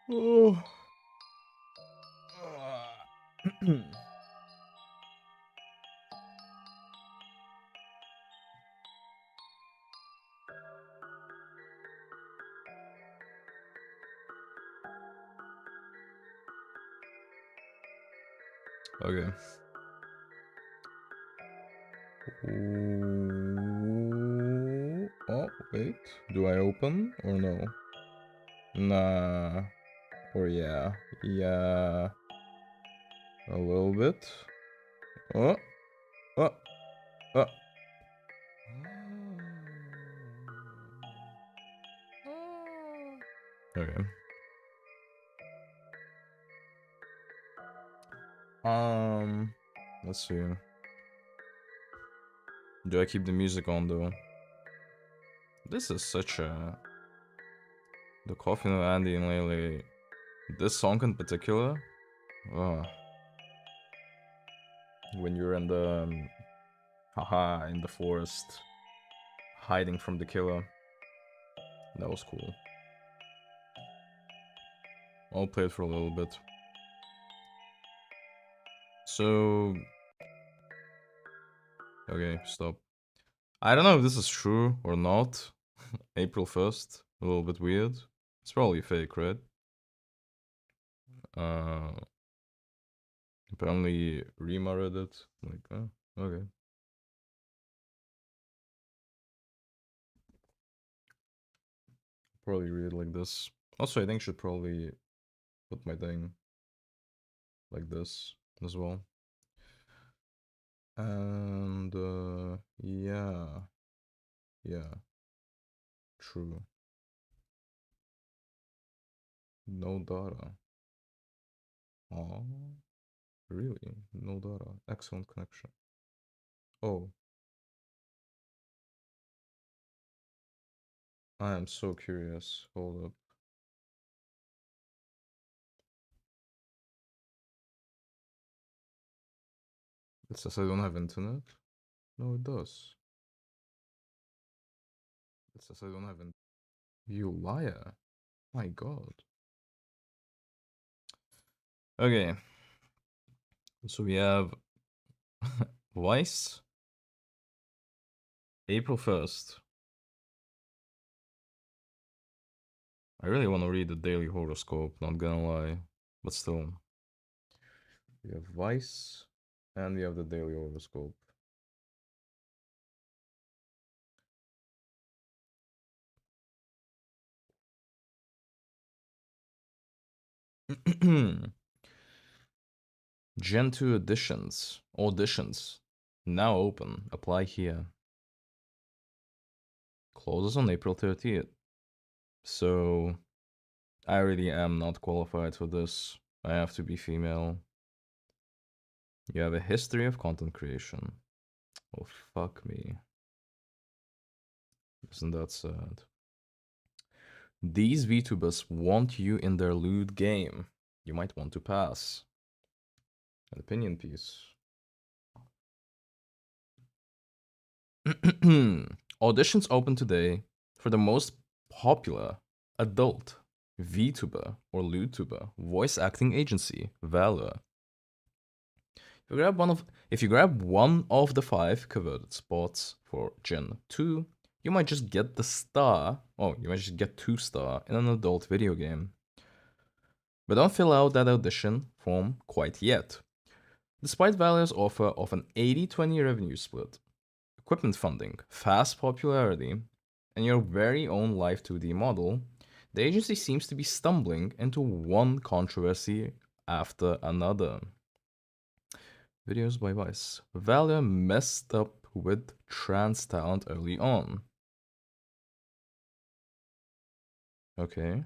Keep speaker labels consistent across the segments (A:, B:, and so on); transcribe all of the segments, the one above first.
A: Oh. Okay. Oh, wait. Do I open or no? Nah. Or yeah. Yeah. A little bit. Oh. Oh. Oh. Okay. Let's see. Do I keep the music on though? This is such a... The Coffee No Andy and Lele. This song in particular? When you're in the... haha, in the forest. Hiding from the killer. That was cool. I'll play it for a little bit. So... Okay, stop. I don't know if this is true or not. April 1st. A little bit weird. It's probably fake, right? Apparently Rima read it. Like, oh, okay. Probably read it like this. Also, I think I should probably put my thing like this as well. And yeah. Yeah. True. No data. Oh, really? No data. Excellent connection. Oh. I am so curious. Hold up. It says I don't have internet? No, it does. It says I don't have internet. You liar. My god. Okay. So we have Vice. April 1st. I really want to read the daily horoscope, not gonna lie. But still. We have Vice. And we have the daily horoscope. Gen 2 auditions, now open, apply here. Closes on April 30th. So, I really am not qualified for this. I have to be female. You have a history of content creation. Oh, fuck me. Isn't that sad? These VTubers want you in their lewd game. You might want to pass. An opinion piece. Auditions open today for the most popular adult VTuber or LewDtuber voice acting agency, Valor. If you grab one of the 5 converted spots for Gen 2, you might just get the star. Oh, you might just get 2-star in an adult video game. But don't fill out that audition form quite yet. Despite Valor's offer of an 80-20 revenue split, equipment funding, fast popularity, and your very own live 2D model, the agency seems to be stumbling into one controversy after another. Videos by Vice. Valor messed up with trans talent early on. Okay.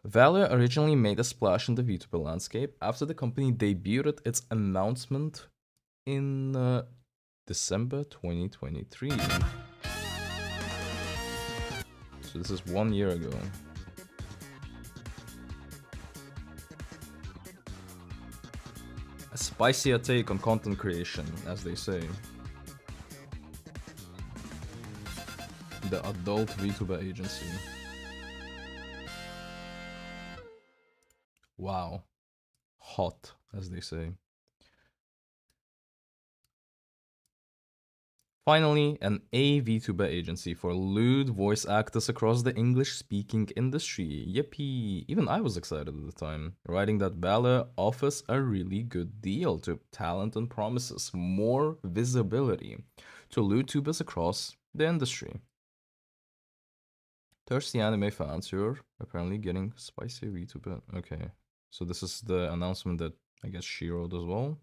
A: Valor originally made a splash in the VTuber landscape after the company debuted its announcement in December 2023. So this is 1 year ago. A spicier take on content creation, as they say. The adult VTuber agency. Wow. Hot, as they say. Finally, an AV-Tuber agency for lewd voice actors across the English-speaking industry. Yippee! Even I was excited at the time, writing that Valor offers a really good deal to talent and promises more visibility to lewd tubers across the industry. Thirsty anime fans, you're apparently getting spicy VTuber. Okay, so this is the announcement that I guess she wrote as well.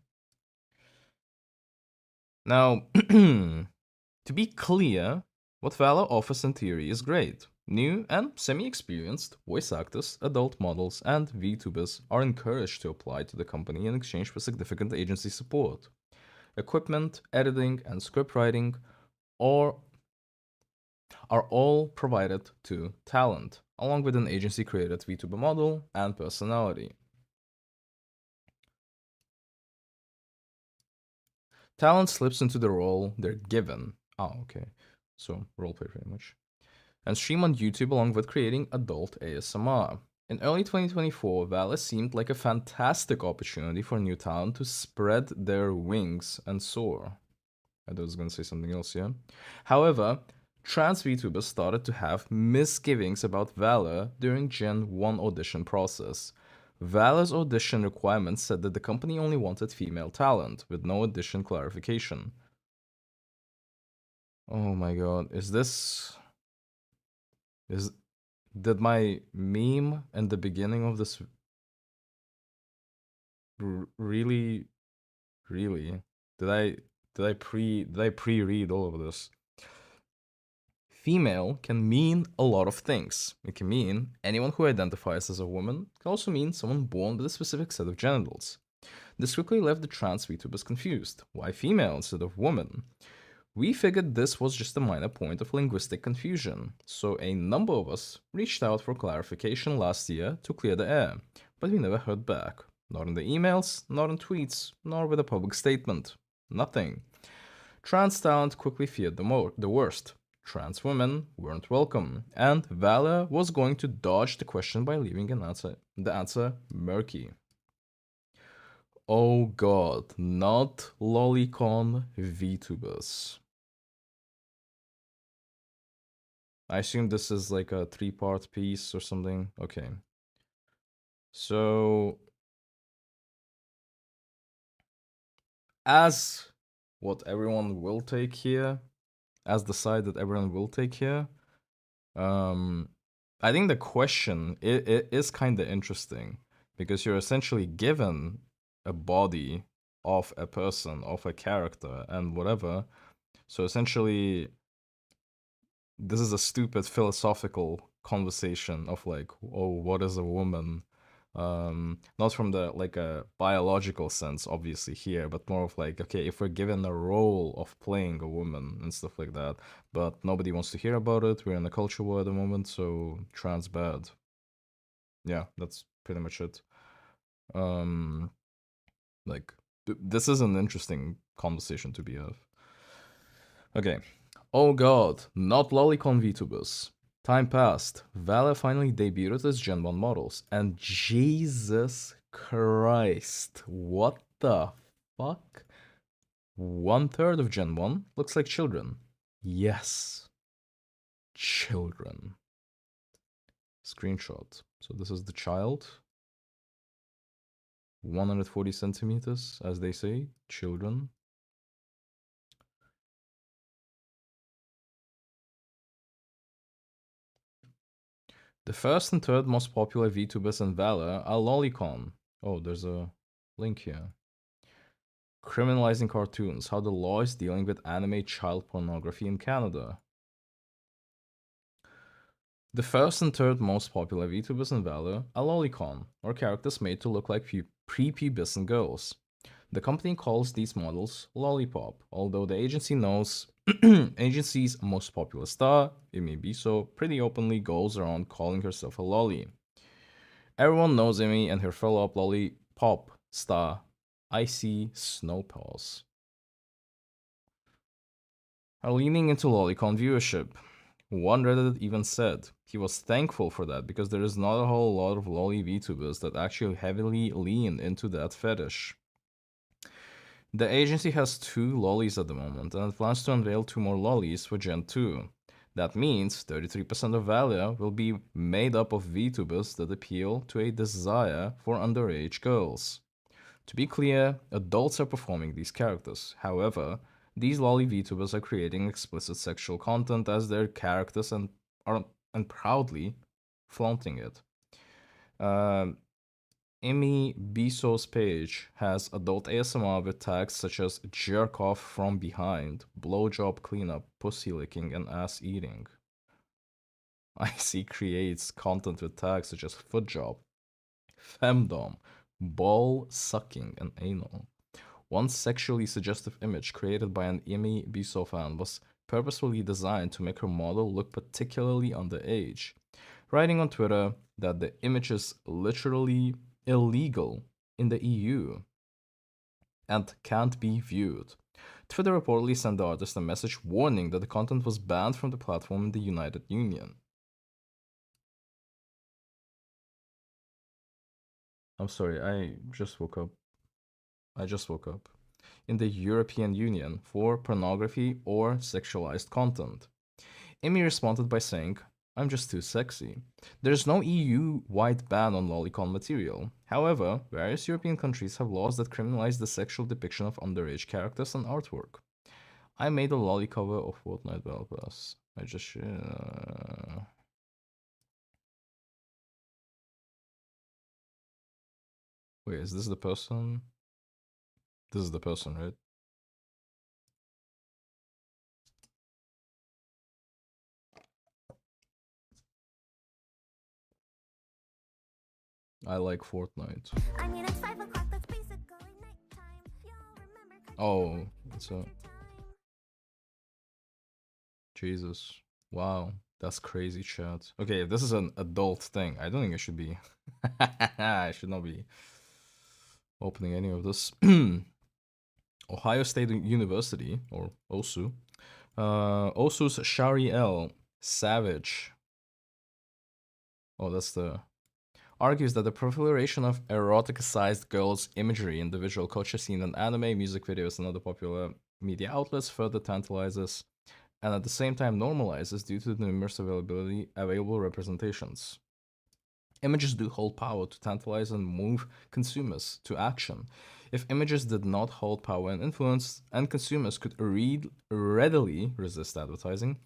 A: Now, to be clear, what Valor offers in theory is great. New and semi-experienced voice actors, adult models, and VTubers are encouraged to apply to the company in exchange for significant agency support. Equipment, editing, and script writing are all provided to talent, along with an agency-created VTuber model and personality. Talent slips into the role they're given. Oh, okay. So, roleplay pretty much. And stream on YouTube along with creating adult ASMR. In early 2024, Valor seemed like a fantastic opportunity for new talent to spread their wings and soar. I was gonna say something else here. However, trans VTubers started to have misgivings about Valor during Gen 1 audition process. Valor's audition requirements said that the company only wanted female talent, with no audition clarification. Oh my god, did my meme in the beginning of this really did I pre-read all of this? Female can mean a lot of things. It can mean anyone who identifies as a woman. It can also mean someone born with a specific set of genitals. This quickly left the trans VTubers confused. Why female instead of woman? We figured this was just a minor point of linguistic confusion, so a number of us reached out for clarification last year to clear the air, but we never heard back. Not in the emails, not in tweets, nor with a public statement. Nothing. Trans talent quickly feared the worst. Trans women weren't welcome, and Valor was going to dodge the question by leaving the answer murky. Oh god, not lolicon VTubers. I assume this is like a 3-part piece or something. Okay. So, as what everyone will take here, as the side that everyone will take here, I think the question it is kind of interesting because you're essentially given a body of a person, of a character, and whatever. So essentially, this is a stupid philosophical conversation of like, oh, what is a woman? Not from the like a biological sense, obviously here, but more of like, okay, if we're given a role of playing a woman and stuff like that, but nobody wants to hear about it. We're in a culture war at the moment, so trans bad. Yeah, that's pretty much it. Like this is an interesting conversation to be of. Okay. Oh god, not lolicon VTubers. Time passed. Valor finally debuted as Gen 1 models, and Jesus Christ, what the fuck? 1/3 of Gen 1 looks like children. Yes. Children. Screenshot. So this is the child. 140 centimeters, as they say. Children. The first and third most popular VTubers in Valor are Lolicon. Oh, there's a link here. Criminalizing cartoons, how the law is dealing with anime child pornography in Canada. The first and third most popular VTubers in Valor are Lolicon, or characters made to look like prepubescent girls. The company calls these models Lollipop, although the agency knows agency's most popular star, it may be so, pretty openly goes around calling herself a lolly. Everyone knows Amy and her follow-up Lollipop star, Icy Snowpaws, are leaning into Lolicon viewership. One Reddit even said he was thankful for that because there is not a whole lot of lolly VTubers that actually heavily lean into that fetish. The agency has 2 lollies at the moment, and it plans to unveil 2 more lollies for Gen 2. That means 33% of Valia will be made up of VTubers that appeal to a desire for underage girls. To be clear, adults are performing these characters. However, these lolly VTubers are creating explicit sexual content as their characters and proudly flaunting it. Um, Amy Bisso's page has adult ASMR with tags such as jerk off from behind, blowjob cleanup, pussy licking, and ass eating. IC creates content with tags such as foot job, femdom, ball sucking, and anal. One sexually suggestive image created by an Amy Bisso fan was purposefully designed to make her model look particularly underage, writing on Twitter that the image is literally illegal in the EU and can't be viewed. Twitter reportedly sent the artist a message warning that the content was banned from the platform in the United Union. I'm sorry, I just woke up. I just woke up. In the European Union for pornography or sexualized content. Amy responded by saying, I'm just too sexy. There's no EU wide ban on lolicon material. However, various European countries have laws that criminalize the sexual depiction of underage characters and artwork. I made a lolly cover of Fortnite Battle Pass. I just. Wait, is this the person? This is the person, right? I like Fortnite. I mean, it's 5 o'clock, that's basically nighttime. Oh, it's a. Jesus. Wow. That's crazy, chat. Okay, if this is an adult thing, I don't think it should be. I should not be opening any of this. Ohio State University, or OSU. OSU's Shari L. Savage. Oh, that's the. Argues that the proliferation of eroticized girls' imagery in the visual culture seen in anime, music videos, and other popular media outlets further tantalizes and at the same time normalizes due to the numerous available representations. Images do hold power to tantalize and move consumers to action. If images did not hold power and influence, and consumers could readily resist advertising,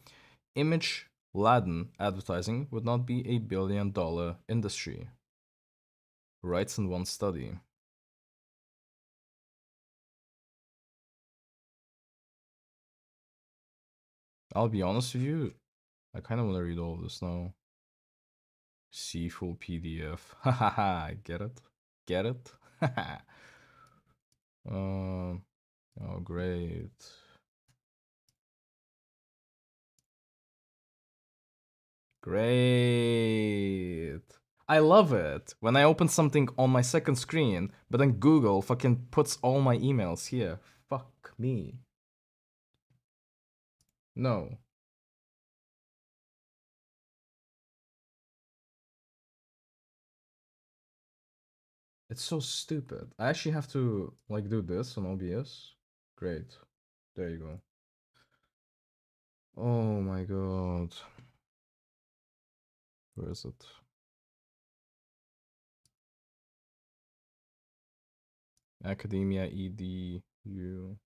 A: image laden advertising would not be a $1 billion industry. Writes in one study. I'll be honest with you, I kind of want to read all of this now. See full PDF. Hahaha, get it? Get it? Oh, great. Great. I love it when I open something on my second screen, but then Google fucking puts all my emails here. Fuck me. No. It's so stupid. I actually have to like do this on OBS. Great. There you go. Oh my god. Where is it? Academia EDU.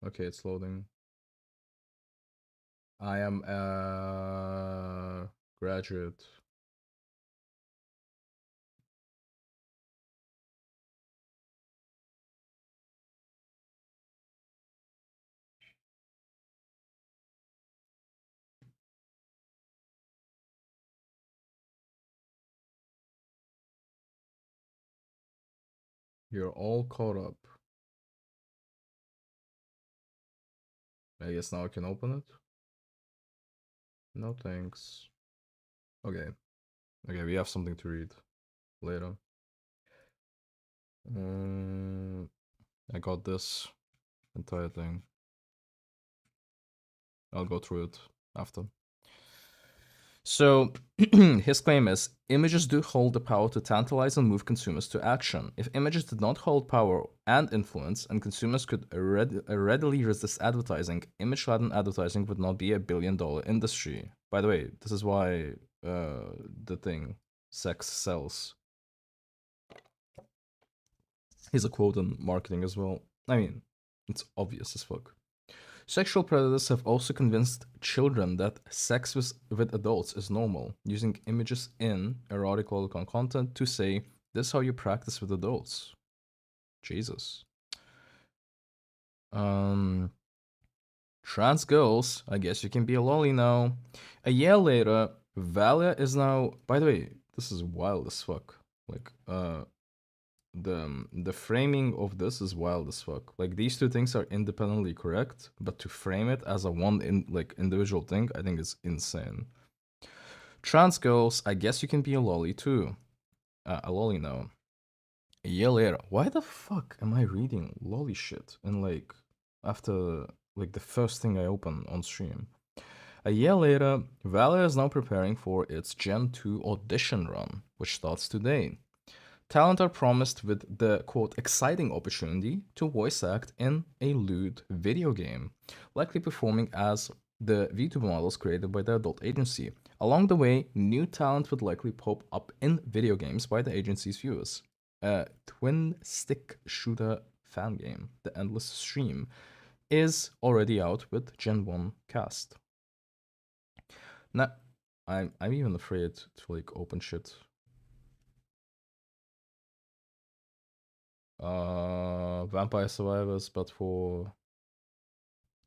A: Okay, it's loading. I am a graduate. You're all caught up. I guess now I can open it. No thanks. Okay. Okay, we have something to read later. I got this. entire thing. I'll go through it after. So his claim is images do hold the power to tantalize and move consumers to action. If images did not hold power and influence, and consumers could readily resist advertising, image-laden advertising would not be a billion-dollar industry. By the way, this is why the thing sex sells. Here's a quote on marketing as well. I mean, it's obvious as fuck. Sexual predators have also convinced children that sex with adults is normal, using images in erotic content to say, this is how you practice with adults. Jesus. Trans girls, I guess you can be a lolly now. A year later, Valia is now... By the way, this is wild as fuck. Like, the framing of this is wild as fuck. Like, these two things are independently correct, but to frame it as a individual thing, I think is insane. Trans girls, I guess you can be a lolly too. A lolly now. A year later, why the fuck am I reading lolly shit? And like, after like the first thing I open on stream. A year later, Valia is now preparing for its Gen 2 audition run, which starts today. Talent are promised with the, quote, exciting opportunity to voice act in a lewd video game, likely performing as the VTuber models created by the adult agency. Along the way, new talent would likely pop up in video games by the agency's viewers. A twin-stick shooter fan game, The Endless Stream, is already out with Gen 1 cast. Now, I'm even afraid to like open shit. Vampire Survivors, but for...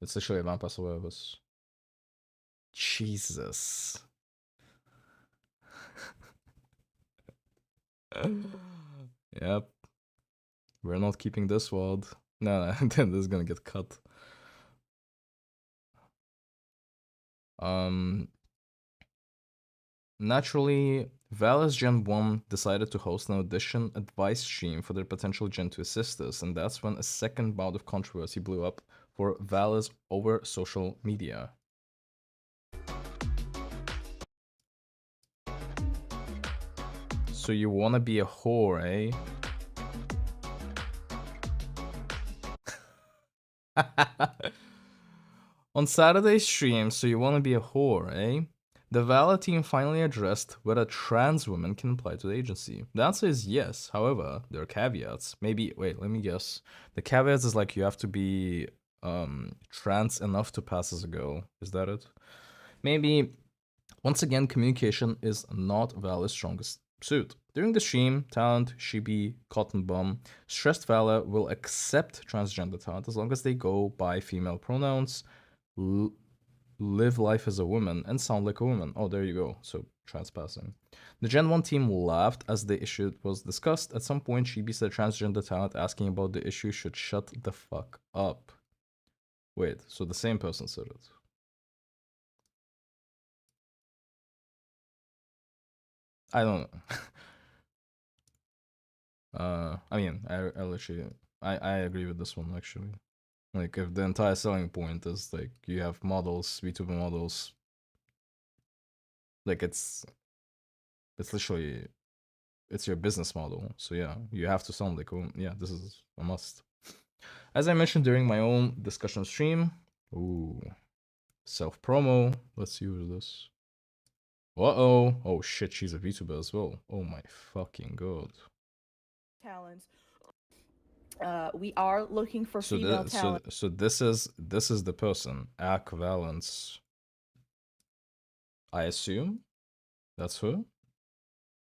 A: It's literally Vampire Survivors. Jesus. Yep. We're not keeping this world. No, this is gonna get cut. Naturally, Valor's Gen 1 decided to host an audition advice stream for their potential Gen 2 sisters, and that's when a second bout of controversy blew up for Valor's over social media. So you wanna be a whore, eh? On Saturday's stream, so you wanna be a whore, eh? The Valor team finally addressed whether trans women can apply to the agency. The answer is yes. However, there are caveats. Maybe, wait, let me guess. The caveats is like you have to be trans enough to pass as a girl. Is that it? Maybe, once again, communication is not Valor's strongest suit. During the stream, talent Shibi Cotton Bum stressed Valor will accept transgender talent as long as they go by female pronouns, live life as a woman, and sound like a woman. Oh, there you go. So, trans-passing. The Gen 1 team laughed as the issue was discussed. At some point, Shibi said transgender talent asking about the issue should shut the fuck up. Wait, so the same person said it. I don't know. I mean, I literally... I agree with this one, actually. Like, if the entire selling point is, like, you have models, VTuber models, like, it's literally, it's your business model. So, yeah, you have to sound like a woman. Yeah, this is a must. As I mentioned during my own discussion stream, ooh, self-promo, let's use this. Uh-oh, oh shit, she's a VTuber as well. Oh my fucking god.
B: Talents. We are looking for female talent.
A: So this is the person, Ak Valence. I assume that's her.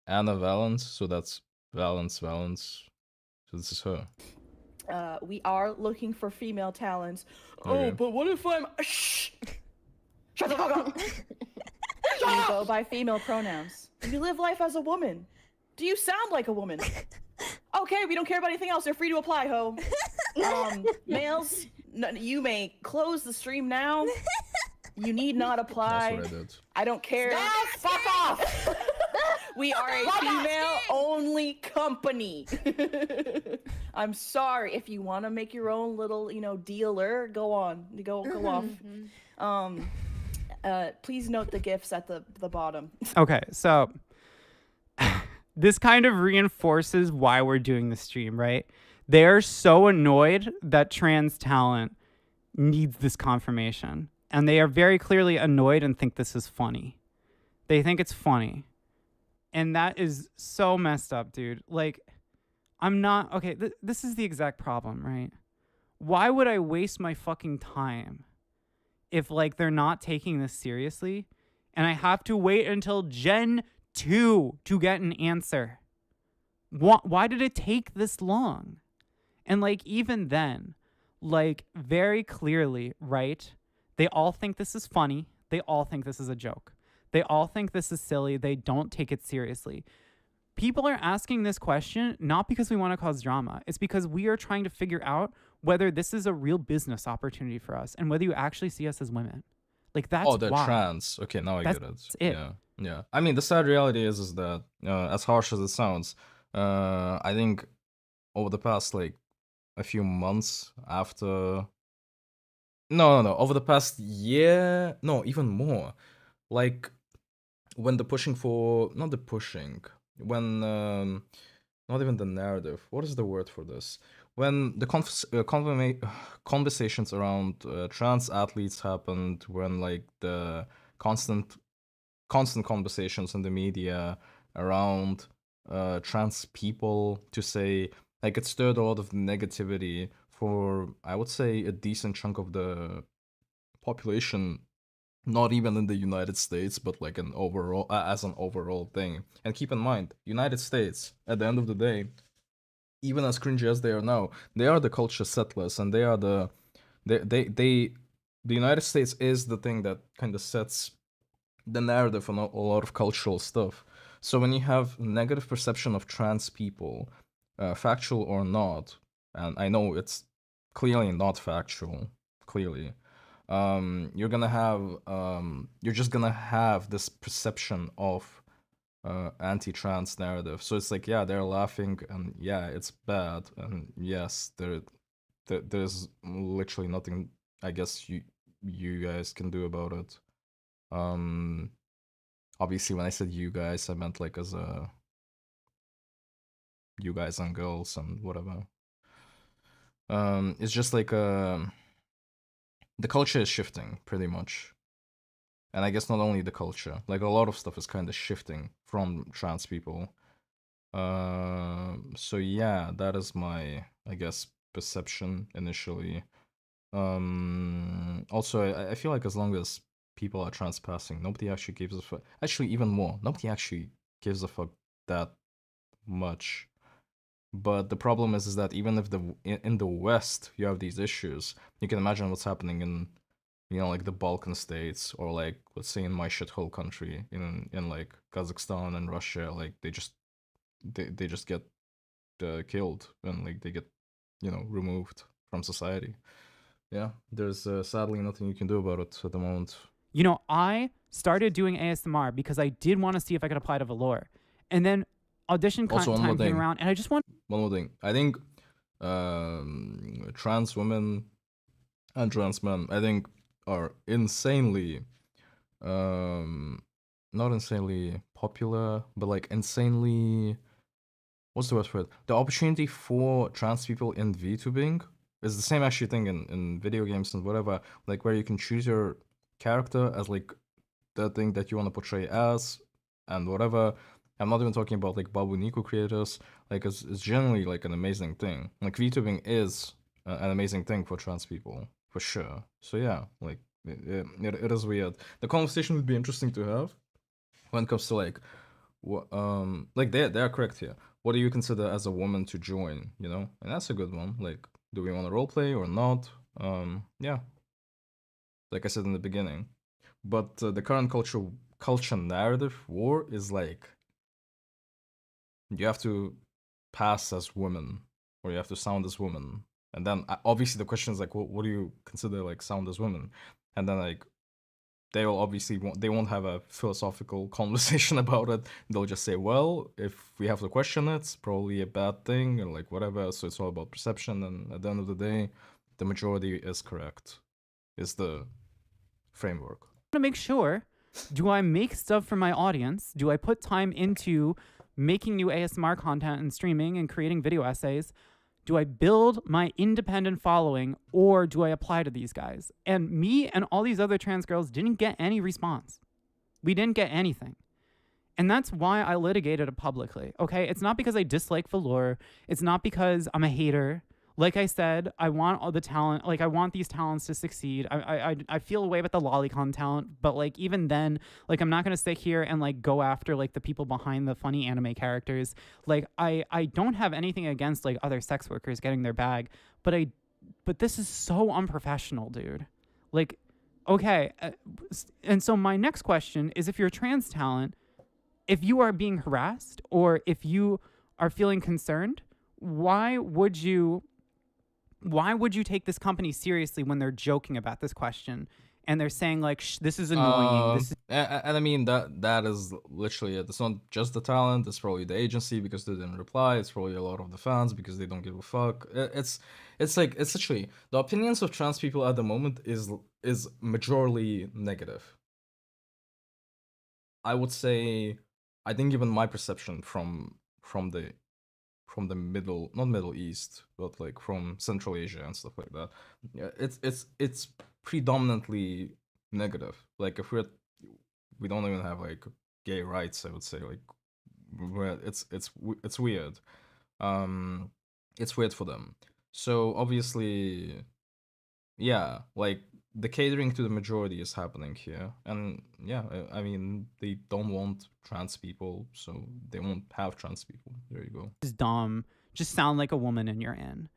A: Anna Valence, so that's Valence. So this is her.
B: We are looking for female talents. Okay. Oh, but what if I'm... Shh! Shut the fuck up! You go by female pronouns. You live life as a woman. Do you sound like a woman? Okay, we don't care about anything else. You're free to apply, ho. Males, you may close the stream now. You need not apply.
A: That's what I did.
B: I don't care.
C: Stop! Fuck off!
B: We are a female-only company. I'm sorry. If you want to make your own little, dealer, go on. Go off. Please note the gifts at the bottom.
C: Okay, so this kind of reinforces why we're doing the stream, right? They're so annoyed that trans talent needs this confirmation. And they are very clearly annoyed and think this is funny. They think it's funny. And that is so messed up, dude. Like, I'm not... Okay, this is the exact problem, right? Why would I waste my fucking time if, like, they're not taking this seriously and I have to wait until Gen 2 to get an answer? Why did it take this long? And, like, even then, like, very clearly, right? They all think this is funny. They all think this is a joke. They all think this is silly. They don't take it seriously. People are asking this question not because we want to cause drama. It's because we are trying to figure out whether this is a real business opportunity for us and whether you actually see us as women. Like, that's why.
A: Oh, they're trans. Okay, now I get it.
C: That's it.
A: Yeah. I mean, the sad reality is that, as harsh as it sounds, I think over the past, like, a few months after... No. Over the past year... No, even more. Like, when the pushing for... Not the pushing. When... not even the narrative. What is the word for this? When the conversations around trans athletes happened, when, like, the constant conversations in the media around trans people, to say, like, it stirred a lot of negativity for, I would say, a decent chunk of the population, not even in the United States, but like an overall, as an overall thing. And keep in mind, United States, at the end of the day, even as cringy as they are now, they are the culture settlers, and they are the United States is the thing that kind of sets the narrative on a lot of cultural stuff. So when you have negative perception of trans people, factual or not, and I know it's clearly not factual, clearly, you're just gonna have this perception of anti-trans narrative. So it's like, yeah, they're laughing, and yeah, it's bad, and yes, there's literally nothing, I guess, you guys can do about it. Obviously, when I said you guys, I meant like as a you guys and girls and whatever. It's just like the culture is shifting pretty much, and I guess not only the culture, like a lot of stuff is kind of shifting from trans people. So yeah, that is my, I guess, perception initially. Also, I feel like as long as people are transpassing, nobody actually gives a fuck. Actually, even more, nobody actually gives a fuck that much. But the problem is that even if in the West you have these issues, you can imagine what's happening in, like the Balkan states, or like, let's say, in my shithole country, in like Kazakhstan and Russia. Like, they just get killed, and like they get, removed from society. Yeah, there's sadly nothing you can do about it at the moment.
C: I started doing ASMR because I did want to see if I could apply to Valor, and then audition time came around, and I just want...
A: One more thing. I think trans women and trans men, I think, are insanely, not insanely popular, but like insanely... What's the word for it? The opportunity for trans people in VTubing is the same actually thing in video games and whatever, like where you can choose your character as like the thing that you want to portray as, and whatever. I'm not even talking about like Babu Nico creators. Like, it's generally like an amazing thing. Like, VTubing is an amazing thing for trans people, for sure. So yeah, like it is weird. The conversation would be interesting to have when it comes to like like they are correct here. What do you consider as a woman to join? And that's a good one. Like, do we want to roleplay or not? Yeah. Like I said in the beginning, but the current culture narrative war is like, you have to pass as women, or you have to sound as women, and then obviously the question is like, what do you consider like sound as women? And then like, they will obviously they won't have a philosophical conversation about it. They'll just say, well, if we have to question it, it's probably a bad thing or like whatever. So it's all about perception, and at the end of the day, the majority is correct. Is the framework.
C: To make sure, do I make stuff for my audience? Do I put time into making new ASMR content and streaming and creating video essays? Do I build my independent following, or do I apply to these guys? And me and all these other trans girls didn't get any response. We didn't get anything. And that's why I litigated it publicly, okay? It's not because I dislike Velour. It's not because I'm a hater. Like I said, I want all the talent. Like, I want these talents to succeed. I feel a way about the Lolicon talent, but like even then, like I'm not gonna sit here and like go after like the people behind the funny anime characters. Like I don't have anything against like other sex workers getting their bag, but this is so unprofessional, dude. Like, okay, and so my next question is: if you're a trans talent, if you are being harassed or if you are feeling concerned, why would you take this company seriously when they're joking about this question and they're saying like, this is annoying?
A: And I mean that is literally it. It's not just the talent. It's probably the agency because they didn't reply. It's probably a lot of the fans because they don't give a fuck. It's literally the opinions of trans people at the moment is majorly negative. I would say, I think even my perception from the not Middle East, but like from Central Asia and stuff like that, yeah, it's predominantly negative. Like if we don't even have like gay rights, I would say, like it's weird. It's weird for them. So obviously, yeah, like the catering to the majority is happening here, and yeah, I mean they don't want trans people, so they won't have trans people. There you go.
C: Is dumb. Just sound like a woman and you're in.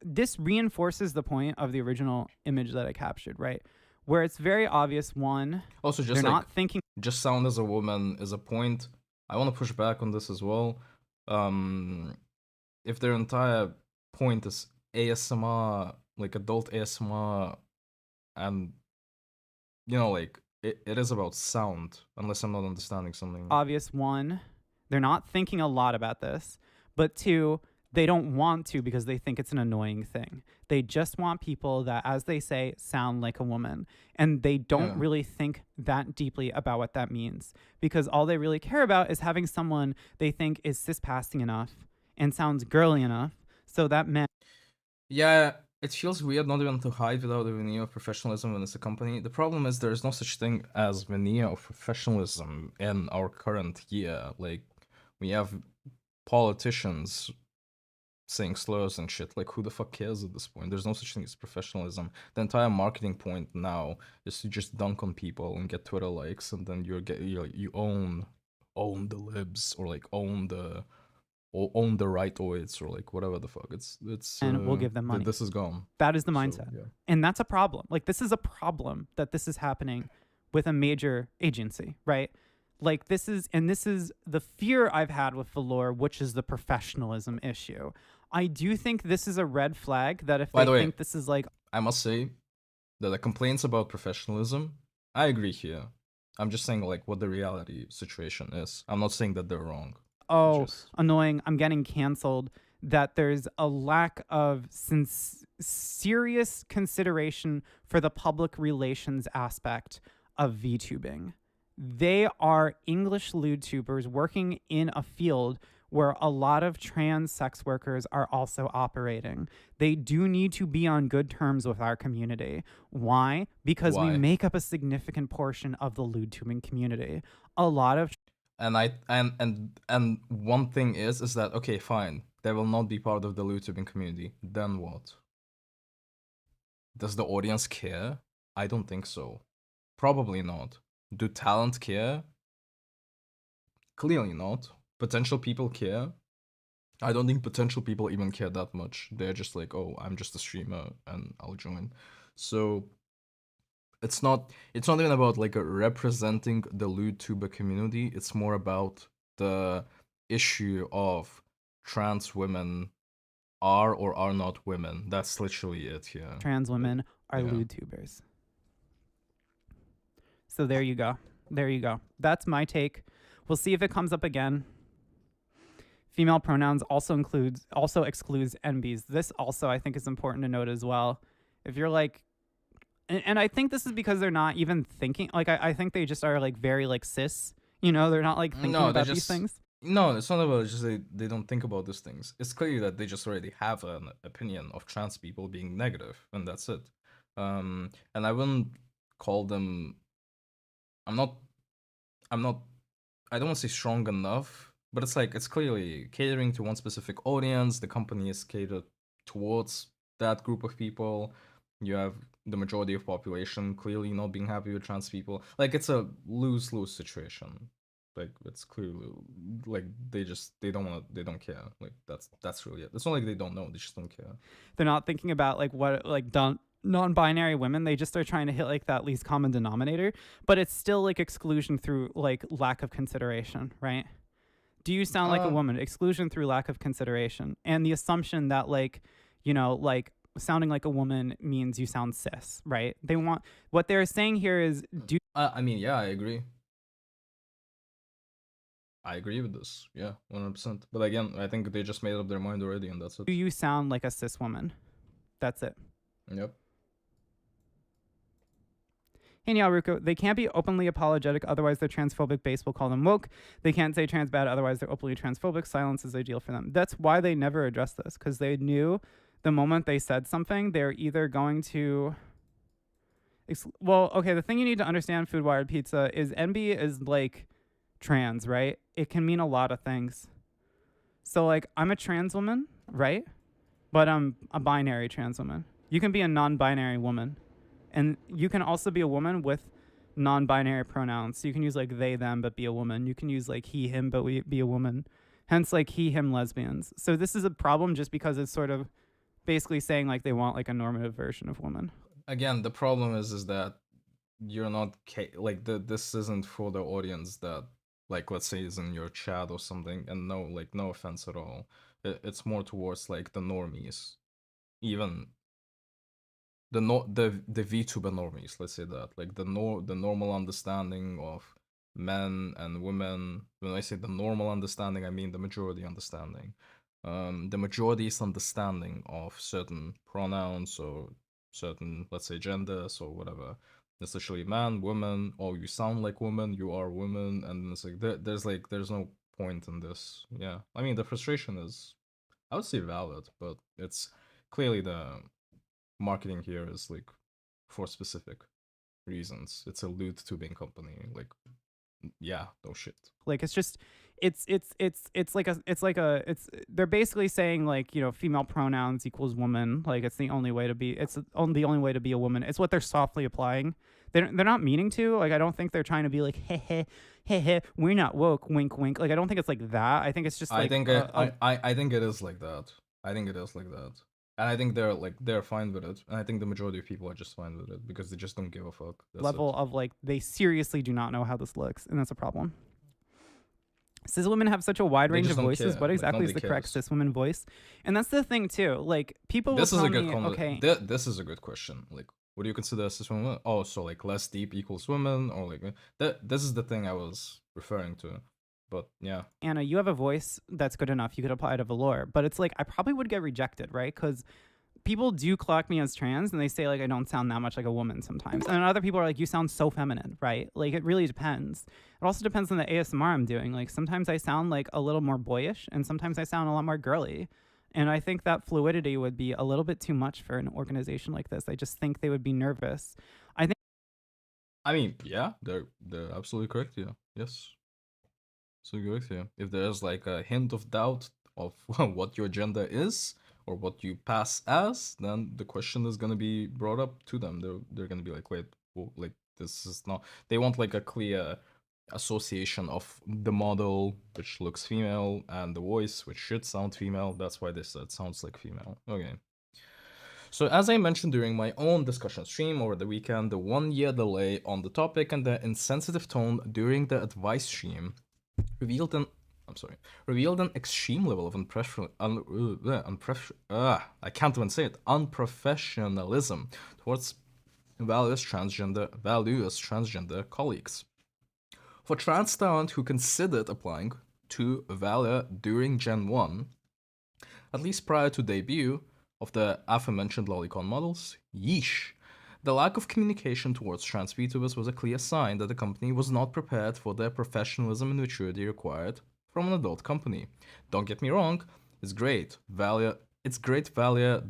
C: This reinforces the point of the original image that I captured, right? Where it's very obvious. One,
A: also just
C: they're
A: like,
C: not thinking.
A: Just sound as a woman is a point. I want to push back on this as well. If their entire point is ASMR, like adult ASMR, and you know, like it is about sound, unless I'm not understanding something.
C: Obvious. One, they're not thinking a lot about this, but two, they don't want to because they think it's an annoying thing. They just want people that, as they say, sound like a woman, and they don't really think that deeply about what that means, because all they really care about is having someone they think is cis-passing enough and sounds girly enough so that men.
A: Yeah, it feels weird not even to hide without a veneer of professionalism when it's a company. The problem is there is no such thing as veneer of professionalism in our current year. Like, we have politicians saying slurs and shit. Like, who the fuck cares at this point? There's no such thing as professionalism. The entire marketing point now is to just dunk on people and get Twitter likes, and then you own the libs, or like own the rightoids, or like whatever the fuck. It's
C: and we'll give them money.
A: This is gone.
C: That is the mindset.
A: So, yeah.
C: And that's a problem. Like, this is a problem that this is happening with a major agency, right? Like, this is the fear I've had with Velour, which is the professionalism issue. I do think this is a red flag that if they think this is like...
A: I must say that the complaints about professionalism, I agree here. I'm just saying like what the reality situation is. I'm not saying that they're wrong.
C: Annoying, I'm getting canceled, that there's a lack of serious consideration for the public relations aspect of VTubing. They are English LewdTubers working in a field where a lot of trans sex workers are also operating. They do need to be on good terms with our community. Why? Because we make up a significant portion of the LewdTubing community. A lot of...
A: And one thing is that, okay, fine, they will not be part of the LewdTubing community. Then what? Does the audience care? I don't think so. Probably not. Do talent care? Clearly not. Potential people care? I don't think potential people even care that much. They're just like, oh, I'm just a streamer and I'll join. So it's not even about like representing the LewdTuber community. It's more about the issue of trans women are or are not women. That's literally it here.
C: Trans women are LewdTubers. So there you go. There you go. That's my take. We'll see if it comes up again. Female pronouns also excludes NBs. This also I think is important to note as well. If you're like, and I think this is because they're not even thinking. Like I think they just are like very like cis. You know, they're not like thinking about these things.
A: No, it's not about just they don't think about these things. It's clear that they just already have an opinion of trans people being negative, and that's it. And I wouldn't call them. I don't want to say strong enough, but it's like it's clearly catering to one specific audience. The company is catered towards that group of people. You have the majority of population clearly not being happy with trans people. Like it's a lose-lose situation. Like it's clearly like they don't care. Like that's really it. It's not like they don't know, they just don't care.
C: They're not thinking about like what like non-binary women. They just are trying to hit like that least common denominator, but it's still like exclusion through like lack of consideration, right? Do you sound like a woman? Exclusion through lack of consideration, and the assumption that like, you know, like sounding like a woman means you sound cis, right? They want what they're saying here is do.
A: I mean, yeah, I agree. I agree with this. Yeah, 100%. But again, I think they just made up their mind already, and that's it.
C: Do you sound like a cis woman? That's it.
A: Yep.
C: Hey, Ruko, they can't be openly apologetic, otherwise they're transphobic base will call them woke. They can't say trans bad, otherwise they're openly transphobic. Silence is ideal for them. That's why they never addressed this, because they knew the moment they said something, they're either going to... Well, okay, the thing you need to understand, Food Wired Pizza, is NB is like trans, right? It can mean a lot of things. So, like, I'm a trans woman, right? But I'm a binary trans woman. You can be a non-binary woman. And you can also be a woman with non-binary pronouns. So you can use like they, them, but be a woman. You can use like he, him, but be a woman. Hence like he, him, lesbians. So this is a problem just because it's sort of basically saying like they want like a normative version of woman.
A: Again, the problem is that you're not like this isn't for the audience that like let's say is in your chat or something. And no offense at all. It's more towards like the normies, even. The VTuber normies, let's say that, like the normal understanding of men and women. When I say the normal understanding, I mean the majority understanding. The majority's understanding of certain pronouns or certain, let's say, genders or whatever. It's literally man, woman. Oh, you sound like woman. You are woman, and it's like there's no point in this. Yeah, I mean the frustration is, I would say, valid, but it's clearly the marketing here is like for specific reasons. It's a allude to being company. Like, yeah, no shit.
C: Like it's just they're basically saying like, you know, female pronouns equals woman. Like it's the only way to be the only way to be a woman. It's what they're softly applying. They're not meaning to. Like I don't think they're trying to be like hey, we're not woke, wink wink. Like I don't think it's like that. I think it's just like
A: I think it is like that. I think it is like that. And I think they're fine with it. And I think the majority of people are just fine with it because they just don't give a fuck. That's
C: level
A: it.
C: Of like they seriously do not know how this looks, and that's a problem. Cis women have such a wide range of voices. What exactly is the correct cis woman voice? And that's the thing too. Like people will tell me, okay,
A: this is a good question. Like, what do you consider a cis woman? Oh, so like less deep equals women, or like this is the thing I was referring to. But yeah,
C: Anna, you have a voice that's good enough. You could apply to velour, but it's like I probably would get rejected, right? Because people do clock me as trans, and they say like I don't sound that much like a woman sometimes, and other people are like, you sound so feminine, right? Like it really depends. It also depends on the ASMR I'm doing. Like sometimes I sound like a little more boyish, and sometimes I sound a lot more girly. And I think that fluidity would be a little bit too much for an organization like this. I just think they would be nervous.
A: I mean, yeah, they're absolutely correct. Yeah, yes. So good, yeah. If there's like a hint of doubt of what your gender is or what you pass as, then the question is gonna be brought up to them. They're gonna be like, wait, well, like this is not. They want like a clear association of the model, which looks female, and the voice, which should sound female. That's why they said sounds like female. Okay. So as I mentioned during my own discussion stream over the weekend, the 1 year delay on the topic and the insensitive tone during the advice stream revealed an extreme level of unprofessionalism towards value as transgender colleagues. For trans talent who considered applying to Valor during Gen 1, at least prior to debut of the aforementioned lolicon models, yeesh. The lack of communication towards trans VTubers was a clear sign that the company was not prepared for the professionalism and maturity required from an adult company. Don't get me wrong, it's great. Valia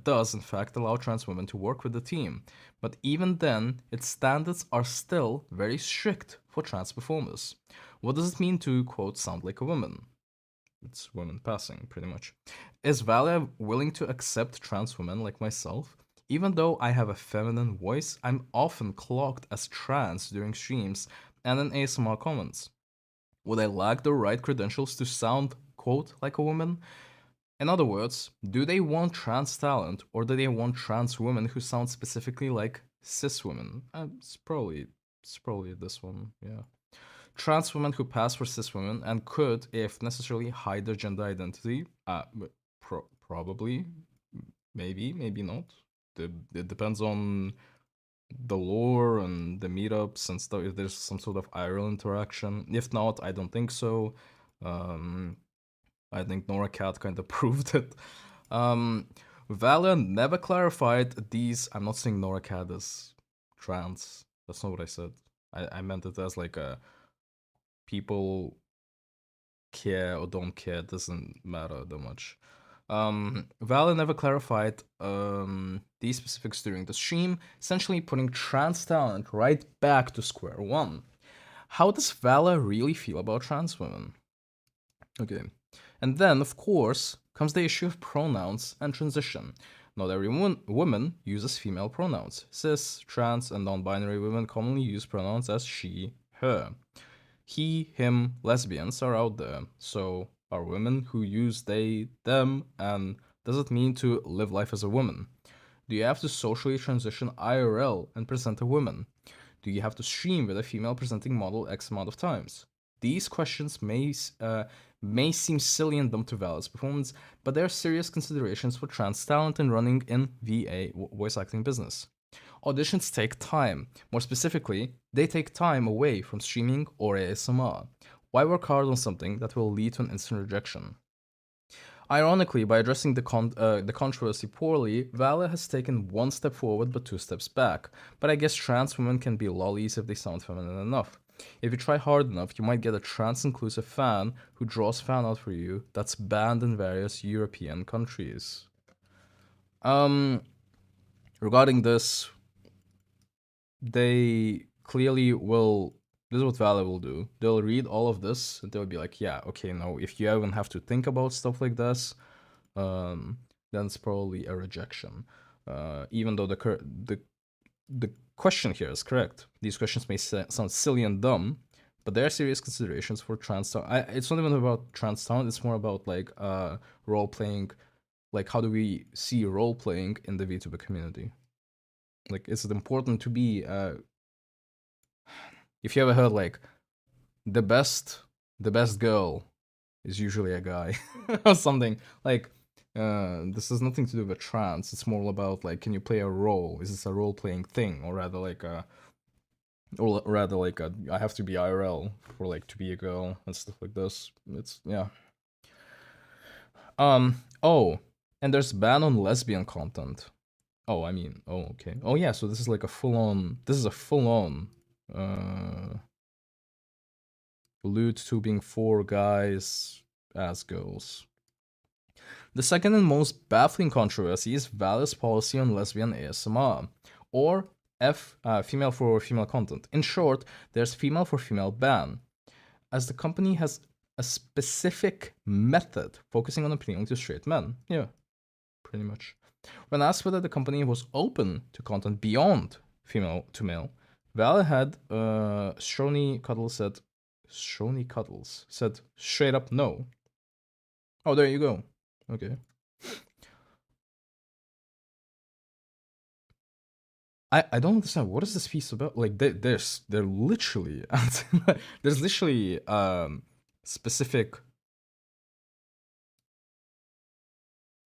A: does in fact allow trans women to work with the team, but even then, its standards are still very strict for trans performers. What does it mean to, quote, sound like a woman? It's women passing, pretty much. Is Valia willing to accept trans women like myself? Even though I have a feminine voice, I'm often clocked as trans during streams and in ASMR comments. Would I lack the right credentials to sound, quote, like a woman? In other words, do they want trans talent or do they want trans women who sound specifically like cis women? It's probably this one, yeah. Trans women who pass for cis women and could, if necessarily, hide their gender identity. Probably, maybe not. It depends on the lore and the meetups and stuff. If there's some sort of IRL interaction. If not, I don't think so. I think Nora Cat kind of proved it. Valiant never clarified these. I'm not saying Nora Cat is trans. That's not what I said. I meant it as like a people care or don't care. It doesn't matter that much. Valiant never clarified these specifics during the stream, essentially putting trans talent right back to square one. How does Vala really feel about trans women? Okay. And then, of course, comes the issue of pronouns and transition. Not every woman uses female pronouns. Cis, trans, and non-binary women commonly use pronouns as she, her. He, him, lesbians are out there, so are women who use they, them, and does it mean to live life as a woman? Do you have to socially transition IRL and present a woman? Do you have to stream with a female presenting model X amount of times? These questions may seem silly and dumb to Val's performance, but they are serious considerations for trans talent in running in VA voice acting business. Auditions take time. More specifically, they take time away from streaming or ASMR. Why work hard on something that will lead to an instant rejection? Ironically, by addressing the controversy poorly, Vala has taken one step forward but two steps back. But I guess trans women can be lollies if they sound feminine enough. If you try hard enough, you might get a trans-inclusive fan who draws fan art for you that's banned in various European countries. Regarding this, they clearly will. This is what Valve will do. They'll read all of this and they'll be like, yeah, okay, no, if you even have to think about stuff like this, then it's probably a rejection. Even though the question here is correct. These questions may sound silly and dumb, but there are serious considerations for trans talent. It's not even about trans talent, it's more about like role playing. Like, how do we see role playing in the VTuber community? Like, is it important to be if you ever heard like the best girl is usually a guy or something, like this has nothing to do with trans. It's more about like, can you play a role? Is this a role playing thing, or rather like I have to be IRL for like to be a girl and stuff like this. It's yeah. Oh, and there's ban on lesbian content. Oh, I mean, oh, okay. Oh yeah, so this is like a full-on allude to being 4 guys as girls. The second and most baffling controversy is Valve's policy on lesbian ASMR, or female for female content. In short, there's female for female ban, as the company has a specific method focusing on appealing to straight men. Yeah, pretty much. When asked whether the company was open to content beyond female to male, Val had Shoni Cuddles said straight up no. Oh, there you go. Okay. I don't understand, what is this piece about? Like they're literally there's literally specific.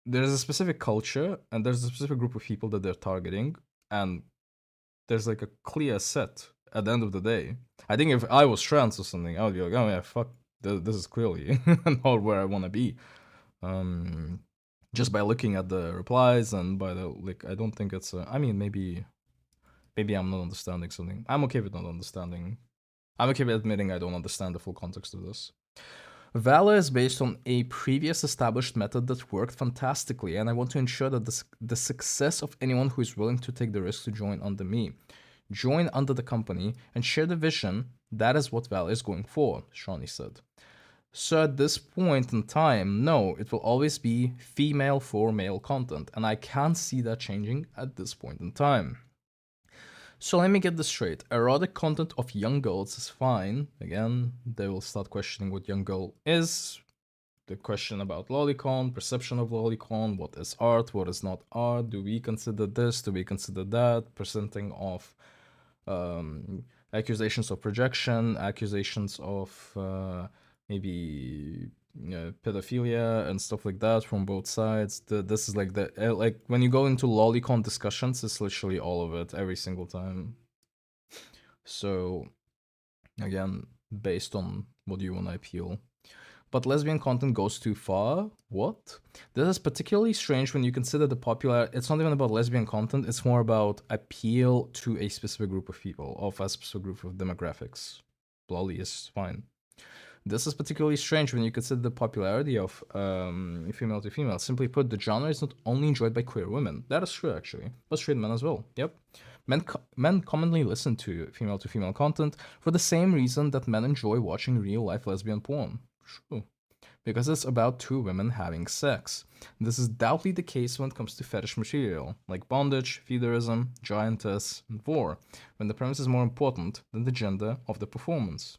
A: There's a specific culture and there's a specific group of people that they're targeting, and there's like a clear set at the end of the day. I think if I was trans or something, I would be like, oh yeah, fuck, this is clearly not where I want to be. Just by looking at the replies and by the like, I don't think it's. I mean, maybe I'm not understanding something. I'm okay with not understanding. I'm okay with admitting I don't understand the full context of this. Valor is based on a previous established method that worked fantastically, and I want to ensure that the success of anyone who is willing to take the risk to join under me. Join under the company and share the vision. That is what Valor is going for, Shawnee said. So at this point in time, no, it will always be female for male content, and I can't see that changing at this point in time. So let me get this straight. Erotic content of young girls is fine. Again, they will start questioning what young girl is. The question about lolicon, perception of lolicon, what is art, what is not art, do we consider this, do we consider that, presenting of accusations of projection, accusations of maybe pedophilia and stuff like that from both sides. This is like like when you go into lolicon discussions, it's literally all of it every single time. So again, based on what you want to appeal. But lesbian content goes too far? What? This is particularly strange when you consider the popular. It's not even about lesbian content, it's more about appeal to a specific group of people, of a specific group of demographics. Lolly is fine. This is particularly strange when you consider the popularity of female to female. Simply put, the genre is not only enjoyed by queer women. That is true, actually, but straight men as well. Yep. Men commonly listen to female content for the same reason that men enjoy watching real-life lesbian porn. True. Because it's about two women having sex. This is doubtly the case when it comes to fetish material, like bondage, feederism, giantess, and vor, when the premise is more important than the gender of the performance.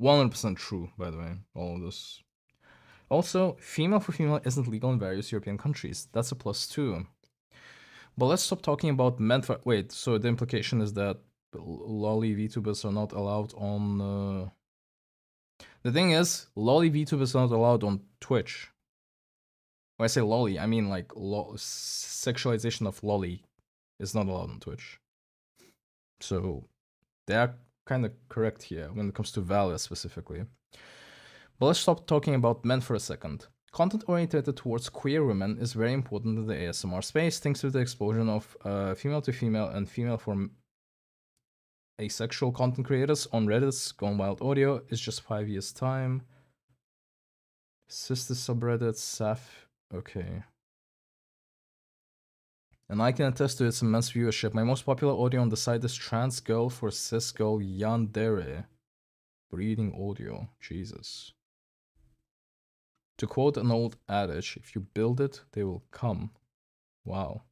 A: 100% true, by the way, all of this. Also, female for female isn't legal in various European countries. That's a plus too. But let's stop talking about men for. Wait, so the implication is that lolly VTubers are not allowed on. The thing is, lolly VTubers is not allowed on Twitch. When I say lolly, I mean like sexualization of lolly is not allowed on Twitch. So they are kind of correct here when it comes to Valor specifically. But let's stop talking about men for a second. Content oriented towards queer women is very important in the ASMR space, thanks to the explosion of female to female and female for asexual content creators on Reddit's Gone Wild Audio is just 5 years' time. Sister subreddit, Saf. Okay. And I can attest to its immense viewership. My most popular audio on the site is Trans Girl for Cis Girl Yandere. Breeding audio. Jesus. To quote an old adage, if you build it, they will come. Wow.